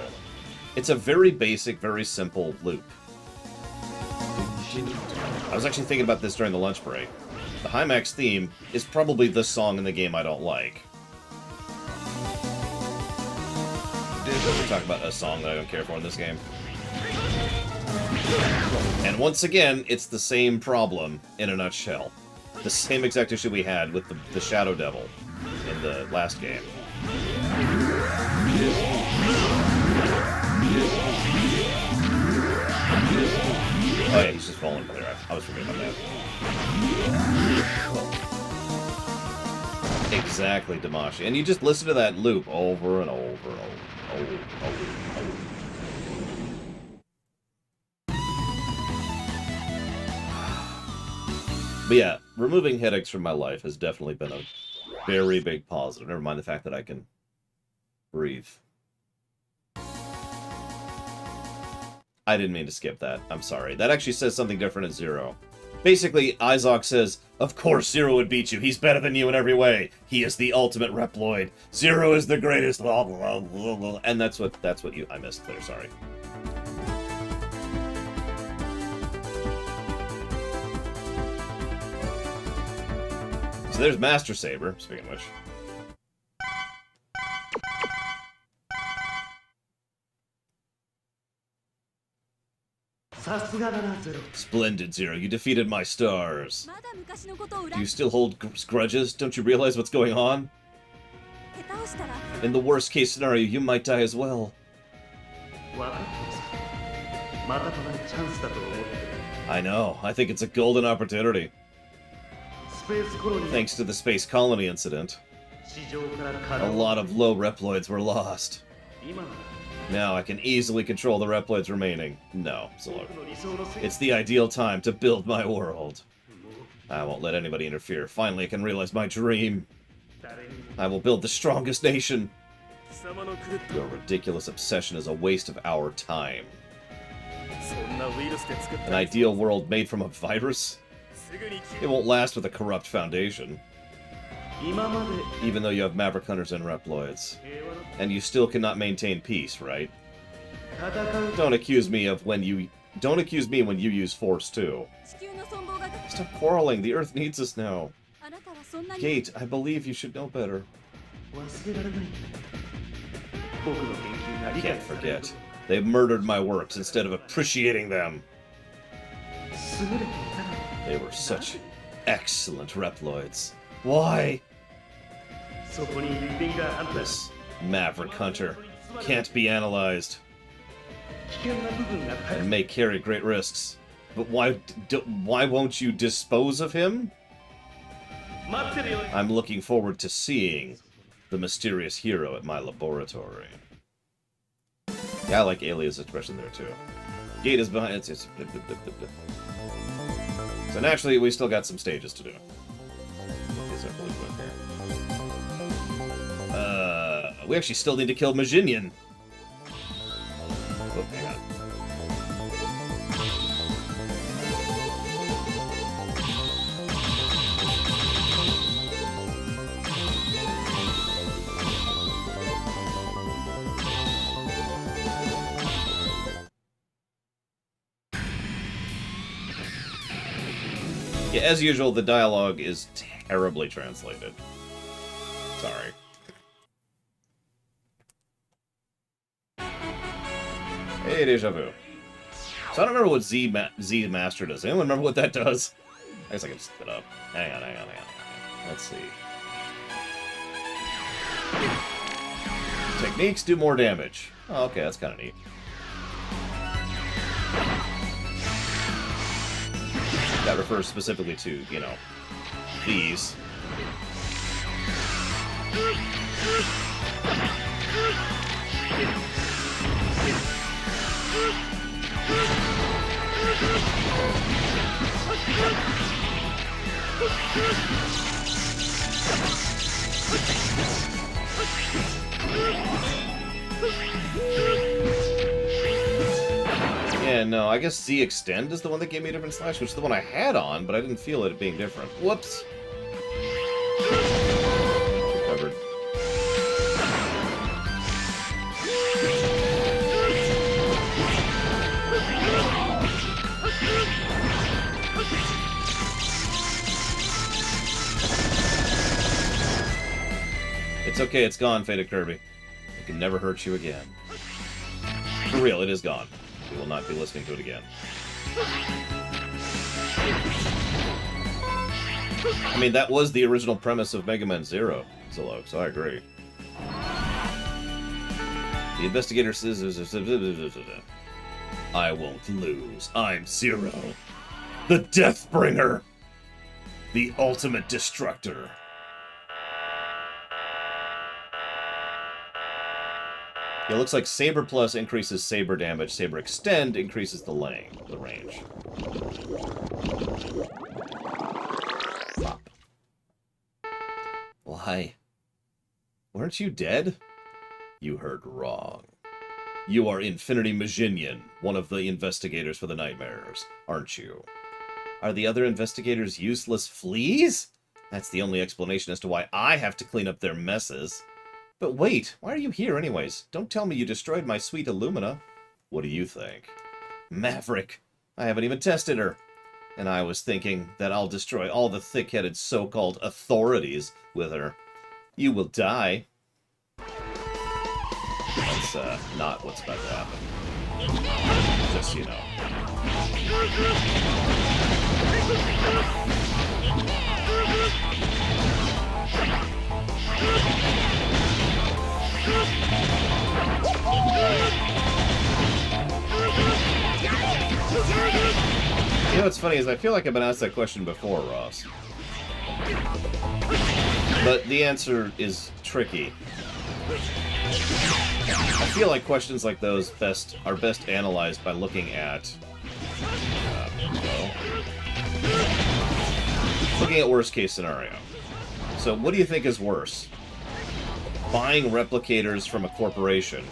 It's a very basic, very simple loop. I was actually thinking about this during the lunch break. The Hymax theme is probably the song in the game I don't like. We're talking about a song that I don't care for in this game. And once again, it's the same problem in a nutshell. The same exact issue we had with the Shadow Devil in the last game. Oh yeah, he's just falling there. I was forgetting about that. Exactly, Damashi. And you just listen to that loop over and over and over. But yeah, removing headaches from my life has definitely been a very big positive. Never mind the fact that I can breathe. I didn't mean to skip that. I'm sorry. That actually says something different at Zero. Basically, Izok says, "Of course Zero would beat you. He's better than you in every way. He is the ultimate Reploid. Zero is the greatest." And that's what I missed there. Sorry. So there's Master Saber, speaking of which. Splendid, Zero. You defeated my stars. Do you still hold grudges? Don't you realize what's going on? In the worst case scenario, you might die as well. I know. I think it's a golden opportunity. Thanks to the space colony incident, a lot of low Reploids were lost. Now I can easily control the Reploids remaining. No, Zilog. It's the ideal time to build my world. I won't let anybody interfere. Finally, I can realize my dream. I will build the strongest nation. Your ridiculous obsession is a waste of our time. An ideal world made from a virus? It won't last with a corrupt foundation. Even though you have Maverick Hunters and Reploids. And you still cannot maintain peace, right? Don't accuse me when you use force too. Stop quarreling, the Earth needs us now. Gate, I believe you should know better. I can't forget. They murdered my works instead of appreciating them. They were such excellent Reploids. Why? This Maverick Hunter can't be analyzed. And may carry great risks. But why won't you dispose of him? I'm looking forward to seeing the mysterious hero at my laboratory. Yeah, I like Alia's expression there too. Gate is behind. So naturally, we still got some stages to do. We actually still need to kill Majinian. Oh, hang on. Yeah, as usual, the dialogue is terribly translated. Sorry. Hey, Deja Vu. So I don't remember what Z Master does. Anyone remember what that does? I guess I can just spit up. Hang on. Let's see. Techniques do more damage. Oh, okay, that's kind of neat. That refers specifically to, you know, these. Yeah, Yeah, no, I guess Z Extend is the one that gave me a different slash, which is the one I had on, but I didn't feel it being different. Whoops. Recovered. It's okay, it's gone, Faded Kirby. It can never hurt you again. For real, it is gone. We will not be listening to it again. I mean, that was the original premise of Mega Man Zero, Zillow, so I agree. The investigator says... I won't lose. I'm Zero. The Deathbringer. The ultimate destructor. It looks like Saber Plus increases Saber damage, Saber Extend increases the range. Pop. Why? Weren't you dead? You heard wrong. You are Infinity Maginian, one of the investigators for the Nightmares, aren't you? Are the other investigators useless fleas? That's the only explanation as to why I have to clean up their messes. But wait, why are you here anyways? Don't tell me you destroyed my sweet Illumina. What do you think? Maverick, I haven't even tested her. And I was thinking that I'll destroy all the thick-headed so-called authorities with her. You will die. That's not what's about to happen. Just so you know. You know what's funny is I feel like I've been asked that question before, Ross. But the answer is tricky. I feel like questions like those are best analyzed by looking at... looking at worst-case scenario. So what do you think is worse? Buying replicators from a corporation,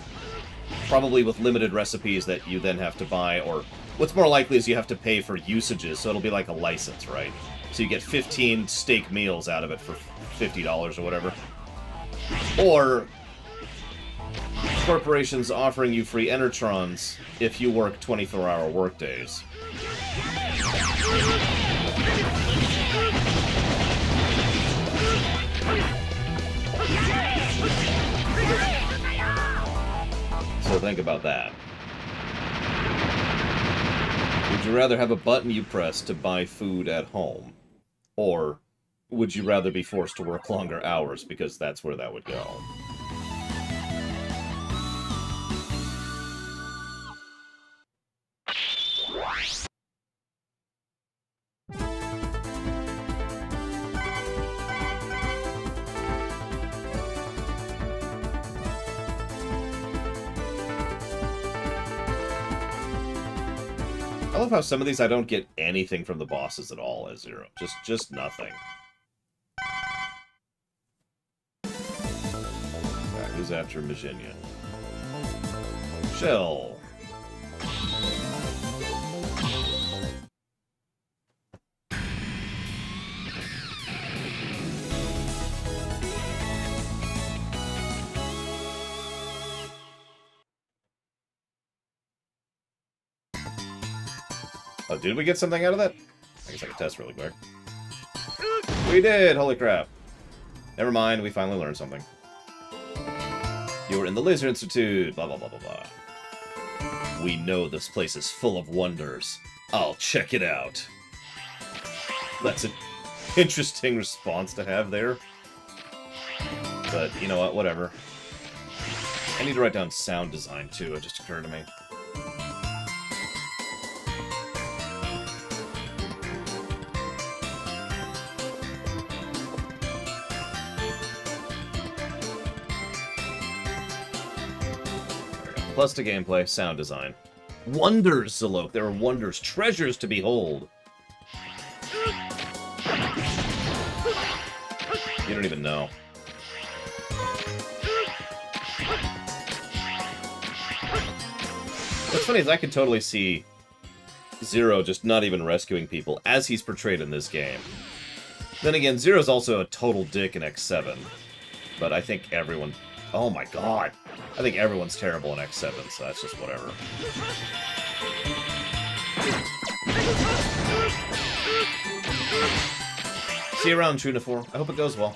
probably with limited recipes that you then have to buy, or what's more likely is you have to pay for usages, so it'll be like a license, right? So you get 15 steak meals out of it for $50 or whatever. Or corporations offering you free Enertrons if you work 24-hour workdays. So think about that. Would you rather have a button you press to buy food at home? Or would you rather be forced to work longer hours, because that's where that would go? I love how some of these I don't get anything from the bosses at all as Zero. Just nothing. Alright, who's after Maginian? Shell. Oh, did we get something out of that? I guess I can test really quick. We did! Holy crap. Never mind, we finally learned something. You were in the Laser Institute, blah blah blah blah blah. We know this place is full of wonders. I'll check it out. That's an interesting response to have there. But, you know what, whatever. I need to write down sound design, too, it just occurred to me. Plus to gameplay, sound design. Wonders, Zilok! There are wonders, treasures to behold! You don't even know. What's funny is I could totally see Zero just not even rescuing people, as he's portrayed in this game. Then again, Zero's also a total dick in X7. But I think everyone... Oh my god! I think everyone's terrible in X7, so that's just whatever. See you around, Trunifor. I hope it goes well.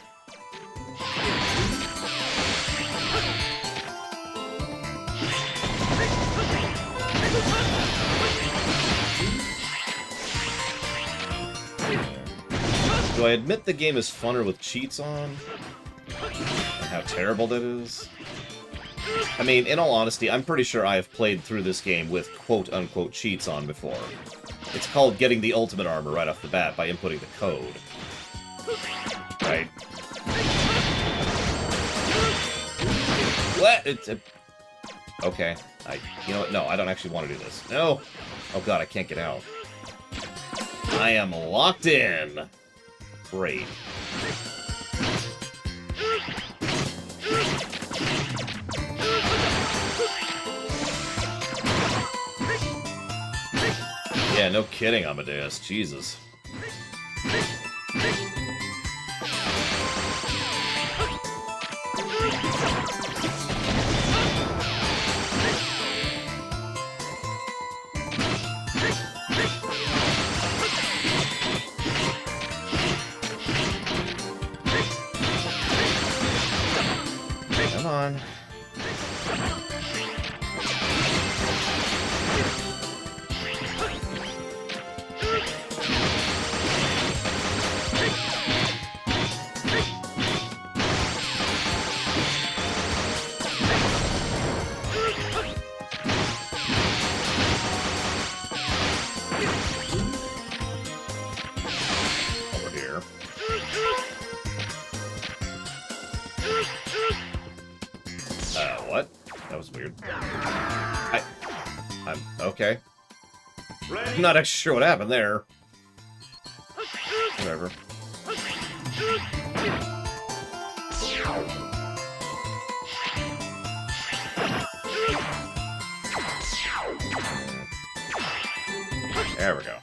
Do I admit the game is funner with cheats on? And how terrible that is? I mean, in all honesty, I'm pretty sure I have played through this game with quote-unquote cheats on before. It's called getting the ultimate armor right off the bat by inputting the code. Right? What? Okay. You know what? No, I don't actually want to do this. No! Oh god, I can't get out. I am locked in! Great. Yeah, no kidding, Amadeus. Jesus. Come on. What? That was weird. I'm okay. I'm not actually sure what happened there. Whatever. There we go.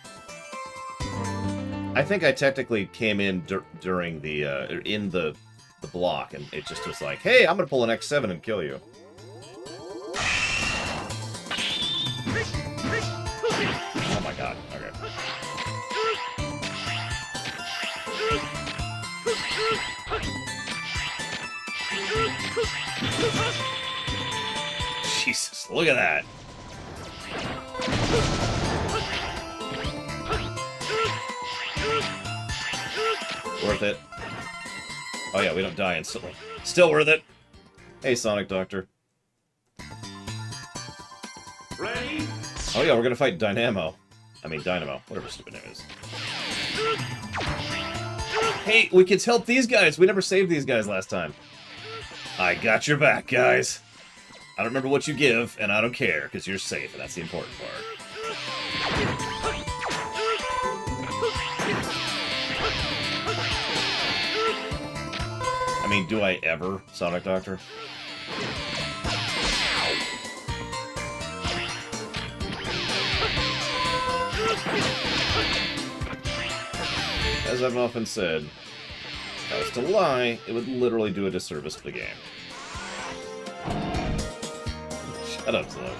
I think I technically came in during the in the block, and it just was like, hey, I'm gonna pull an X7 and kill you. Oh my god, okay. Jesus, look at that. Worth it. Oh yeah, we don't die instantly. Still worth it. Hey, Sonic Doctor. Ready? Oh yeah, we're gonna fight Dynamo. I mean, Dynamo. Whatever stupid name is. Hey, we can help these guys! We never saved these guys last time. I got your back, guys. I don't remember what you give, and I don't care, because you're safe, and that's the important part. I mean, do I ever, Sonic Doctor? As I've often said, if I was to lie, it would literally do a disservice to the game. Shut up, Slow.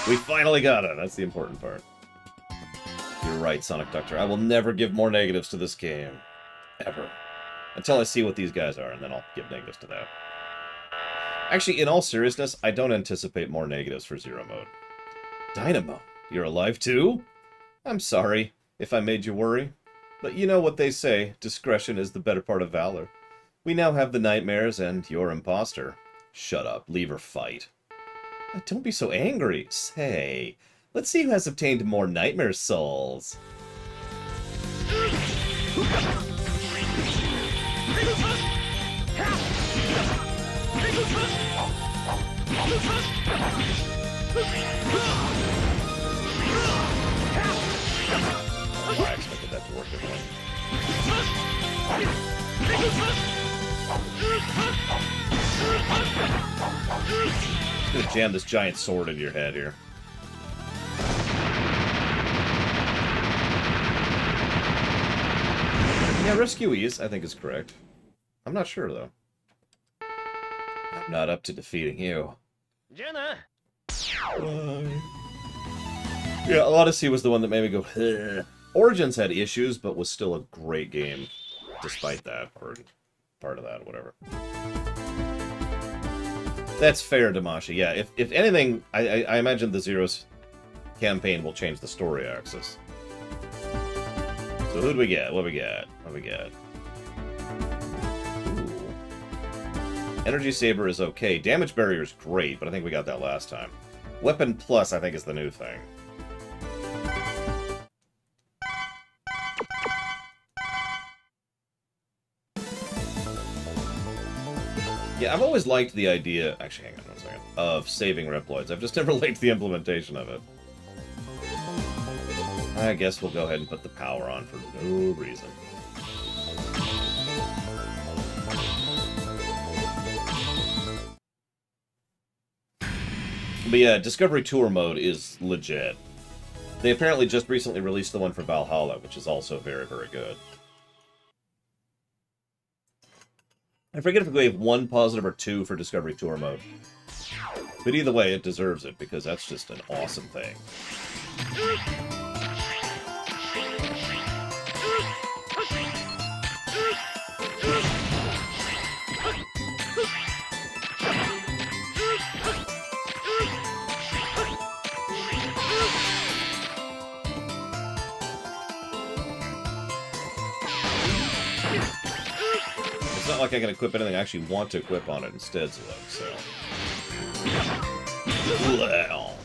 We finally got it. That's the important part. You're right, Sonic Doctor. I will never give more negatives to this game. Ever. Until I see what these guys are, and then I'll give negatives to that. Actually, in all seriousness, I don't anticipate more negatives for Zero Mode. Dynamo, you're alive too? I'm sorry if I made you worry. But you know what they say, discretion is the better part of valor. We now have the nightmares, and you're imposter. Shut up, leave her fight. Don't be so angry. Say, let's see who has obtained more nightmare souls. Oh, I expected that to work differently. I'm gonna jam this giant sword into your head here. Yeah, rescuees, I think is correct. I'm not sure, though. I'm not up to defeating you. Yeah, Odyssey was the one that made me go, ugh. Origins had issues, but was still a great game, despite that, or part of that, whatever. That's fair, Damashi. Yeah, if anything, I imagine the Zero's campaign will change the story axis. So who do we get? What do we get? What do we get? Ooh. Energy Saber is okay. Damage Barrier is great, but I think we got that last time. Weapon Plus, I think, is the new thing. Yeah, I've always liked the idea... Actually, hang on one second. Of saving Reploids. I've just never liked the implementation of it. I guess we'll go ahead and put the power on for no reason. But yeah, Discovery Tour mode is legit. They apparently just recently released the one for Valhalla, which is also very, very good. I forget if we gave 1 positive or 2 for Discovery Tour mode. But either way, it deserves it, because that's just an awesome thing. It's not like I can equip anything I actually want to equip on it instead, so... Well...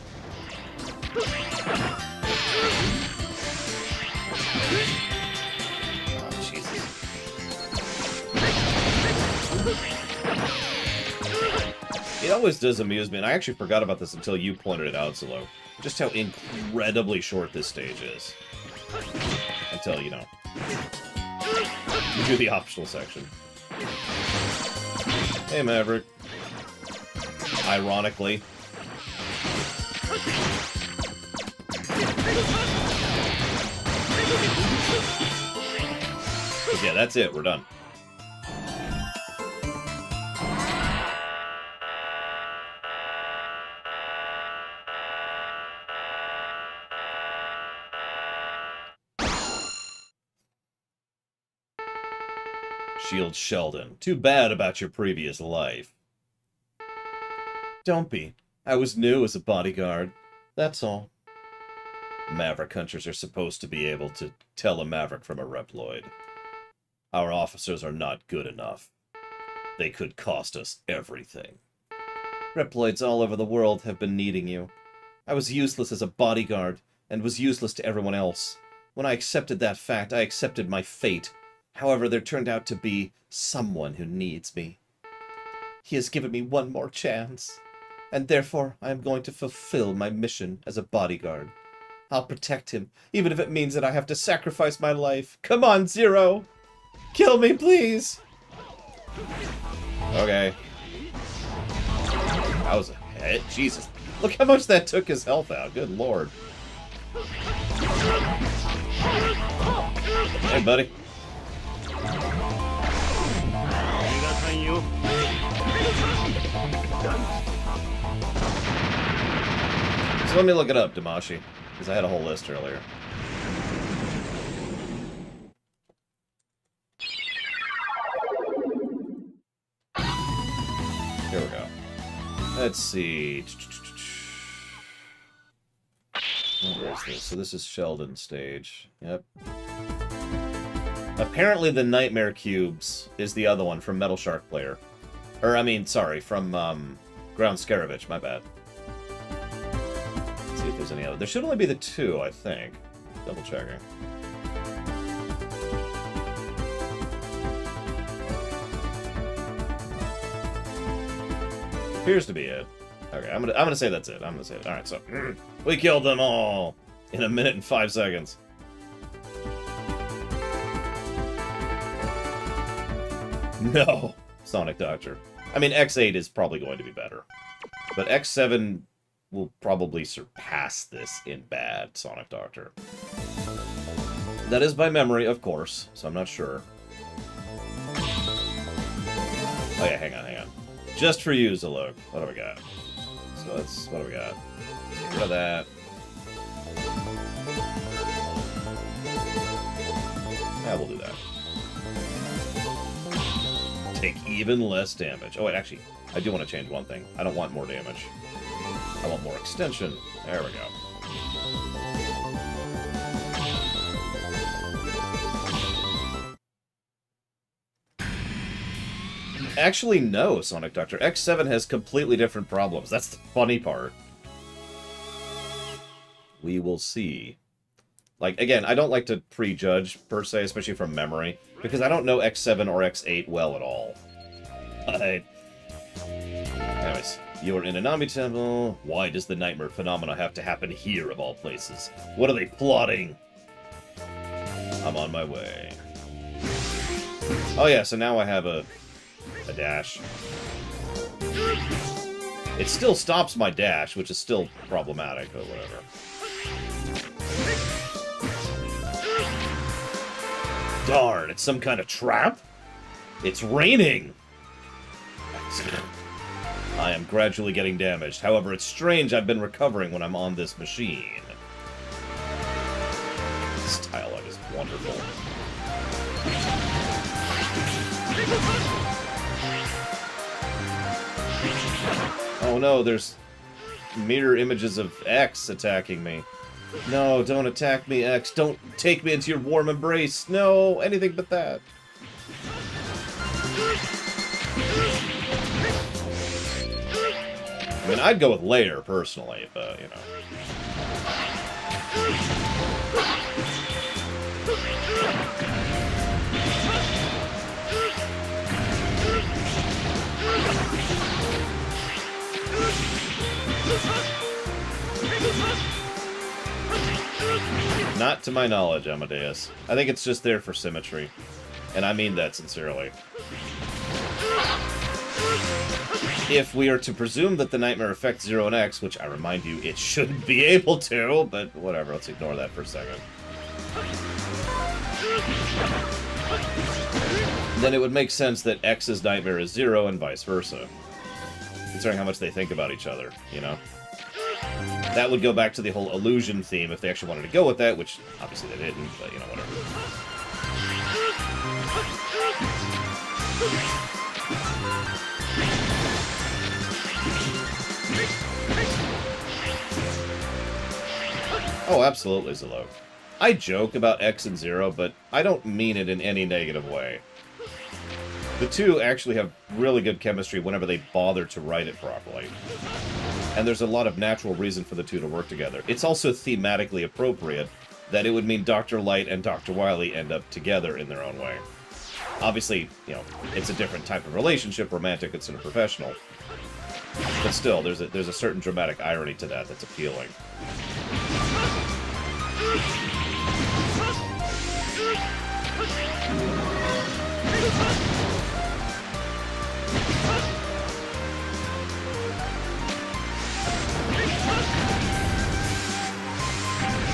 Oh, Jesus. It always does amuse me, and I actually forgot about this until you pointed it out, Zillow. Just how incredibly short this stage is. Until, you know... you do the optional section. Hey, Maverick. Ironically. Yeah, that's it. We're done. Shield Sheldon. Too bad about your previous life. Don't be. I was new as a bodyguard. That's all. Maverick hunters are supposed to be able to tell a Maverick from a Reploid. Our officers are not good enough. They could cost us everything. Reploids all over the world have been needing you. I was useless as a bodyguard, and was useless to everyone else. When I accepted that fact, I accepted my fate. However, there turned out to be someone who needs me. He has given me one more chance, and therefore I am going to fulfill my mission as a bodyguard. I'll protect him, even if it means that I have to sacrifice my life. Come on, Zero! Kill me, please! Okay. That was a hit. Jesus. Look how much that took his health out. Good lord. Hey, buddy. So let me look it up, Damashi, because I had a whole list earlier. Here we go. Let's see. What is this? So this is Sheldon stage. Yep. Apparently the Nightmare Cubes is the other one from Metal Shark Player. Or, I mean, sorry, from Ground Scaravich, my bad. Let's see if there's any other. There should only be the 2, I think. Double checking. Appears to be it. Okay, I'm gonna say that's it. I'm gonna say it. Alright, so we killed them all in 1 minute and 5 seconds. No, Sonic Doctor. I mean, X8 is probably going to be better. But X7 will probably surpass this in bad, Sonic Doctor. That is by memory, of course, so I'm not sure. Oh yeah, hang on. Just for you, Zalog. What do we got? So let's... What do we got? Get rid of that. Yeah, we'll do that. Take even less damage. Oh, wait, actually, I do want to change one thing. I don't want more damage. I want more extension. There we go. Actually, no, Sonic Doctor. X7 has completely different problems. That's the funny part. We will see. Like, again, I don't like to prejudge, per se, especially from memory, because I don't know X7 or X8 well at all. Anyways, you are in a Nami temple. Why does the nightmare phenomena have to happen here, of all places? What are they plotting? I'm on my way. Oh yeah, so now I have a dash. It still stops my dash, which is still problematic, but whatever. Darn, it's some kind of trap? It's raining! I am gradually getting damaged. However, it's strange I've been recovering when I'm on this machine. This dialogue is wonderful. Oh no, there's mirror images of X attacking me. No, don't attack me, X. Don't take me into your warm embrace. No, anything but that. I mean, I'd go with Layer, personally, but, you know. Not to my knowledge, Amadeus. I think it's just there for symmetry. And I mean that sincerely. If we are to presume that the nightmare affects Zero and X, which I remind you, it shouldn't be able to, but whatever, let's ignore that for a second. Then it would make sense that X's nightmare is Zero and vice versa. Considering how much they think about each other, you know? That would go back to the whole illusion theme if they actually wanted to go with that, which obviously they didn't, but, you know, whatever. Oh, absolutely, Zillow. I joke about X and Zero, but I don't mean it in any negative way. The two actually have really good chemistry whenever they bother to write it properly. And there's a lot of natural reason for the two to work together. It's also thematically appropriate that it would mean Dr. Light and Dr. Wily end up together in their own way. Obviously, you know, it's a different type of relationship, romantic instead of professional. But still, there's a certain dramatic irony to that that's appealing.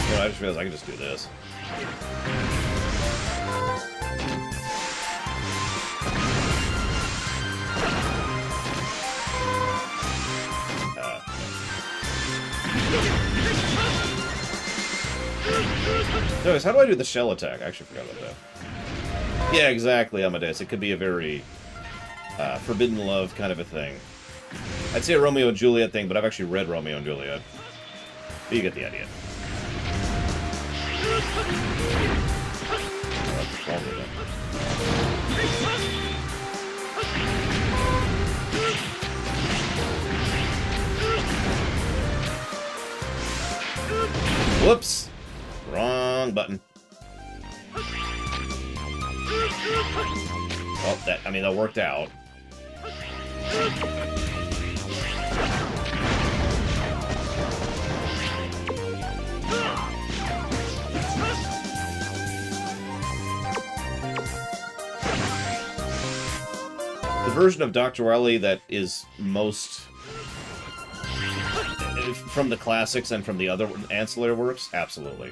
You know, I just realized I can just do this. Anyways, how do I do the shell attack? I actually forgot about that. Yeah, exactly, Amadeus. It could be a very forbidden love kind of a thing. I'd say a Romeo and Juliet thing, but I've actually read Romeo and Juliet. But you get the idea. Whoops! Wrong button. Well, that worked out. The version of Dr. Wily that is most from the classics and from the other ancillary works, absolutely.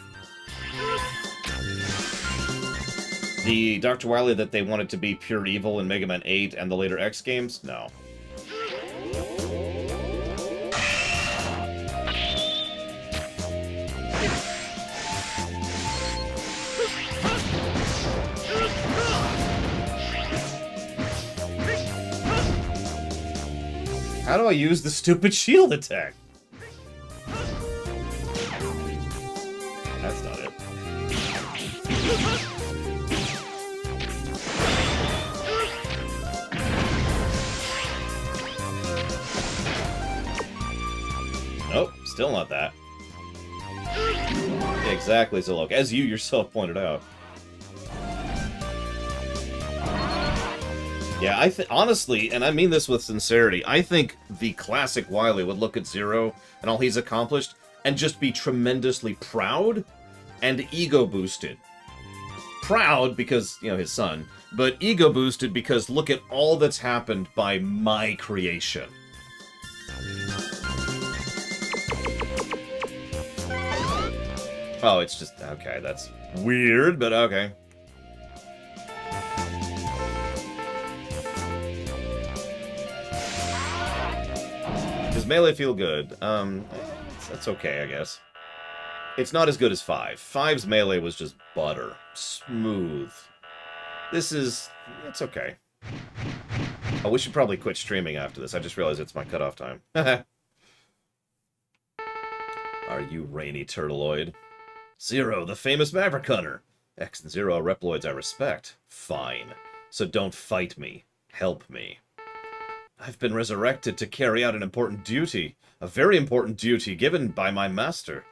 The Dr. Wily that they wanted to be pure evil in Mega Man 8 and the later X games? No. How do I use the stupid shield attack? That's not it. Nope, still not that. Exactly, Zolok, as you yourself pointed out. Yeah, honestly, and I mean this with sincerity, I think the classic Wily would look at Zero and all he's accomplished and just be tremendously proud and ego-boosted. Proud because, you know, his son, but ego-boosted because look at all that's happened by my creation. Oh, it's just, okay, that's weird, but okay. Does Melee feel good? That's okay, I guess. It's not as good as 5. 5's Melee was just butter. Smooth. This is... it's okay. Oh, we should probably quit streaming after this. I just realized it's my cutoff time. Are you rainy turtleoid? Zero, the famous Maverick Hunter. X and Zero are Reploids I respect. Fine. So don't fight me. Help me. I've been resurrected to carry out an important duty. A very important duty given by my master.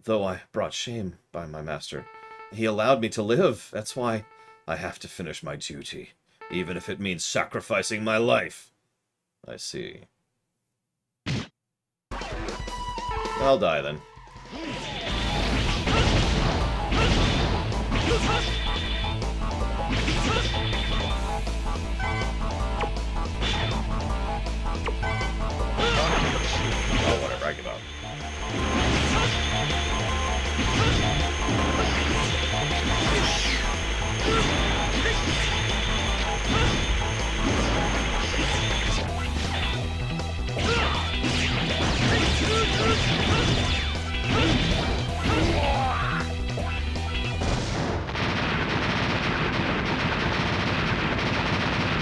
Though I brought shame by my master. He allowed me to live. That's why I have to finish my duty. Even if it means sacrificing my life. I see. I'll die then. Oh, whatever, I give up.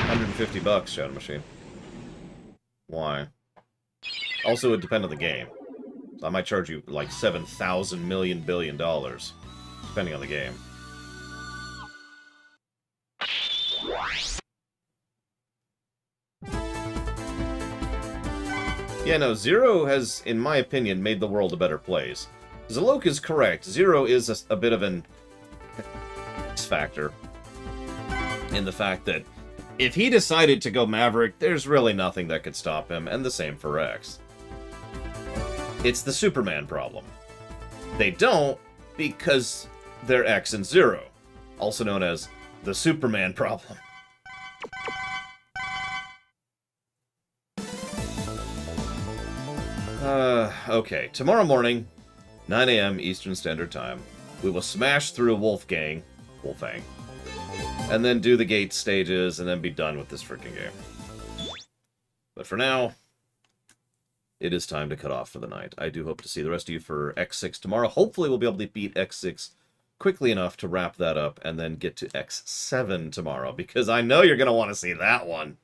$150, Shadow Machine. Why? Also, it would depend on the game. So I might charge you like $7,000 million billion, depending on the game. Yeah, no, Zero has, in my opinion, made the world a better place. Zolok is correct. Zero is a bit of an X-factor in the fact that if he decided to go Maverick, there's really nothing that could stop him, and the same for X. It's the Superman problem. They don't because they're X and Zero, also known as the Superman problem. Okay, tomorrow morning, 9 a.m. Eastern Standard Time, we will smash through Wolfgang, and then do the gate stages, and then be done with this freaking game. But for now, it is time to cut off for the night. I do hope to see the rest of you for X6 tomorrow. Hopefully we'll be able to beat X6 quickly enough to wrap that up, and then get to X7 tomorrow, because I know you're going to want to see that one.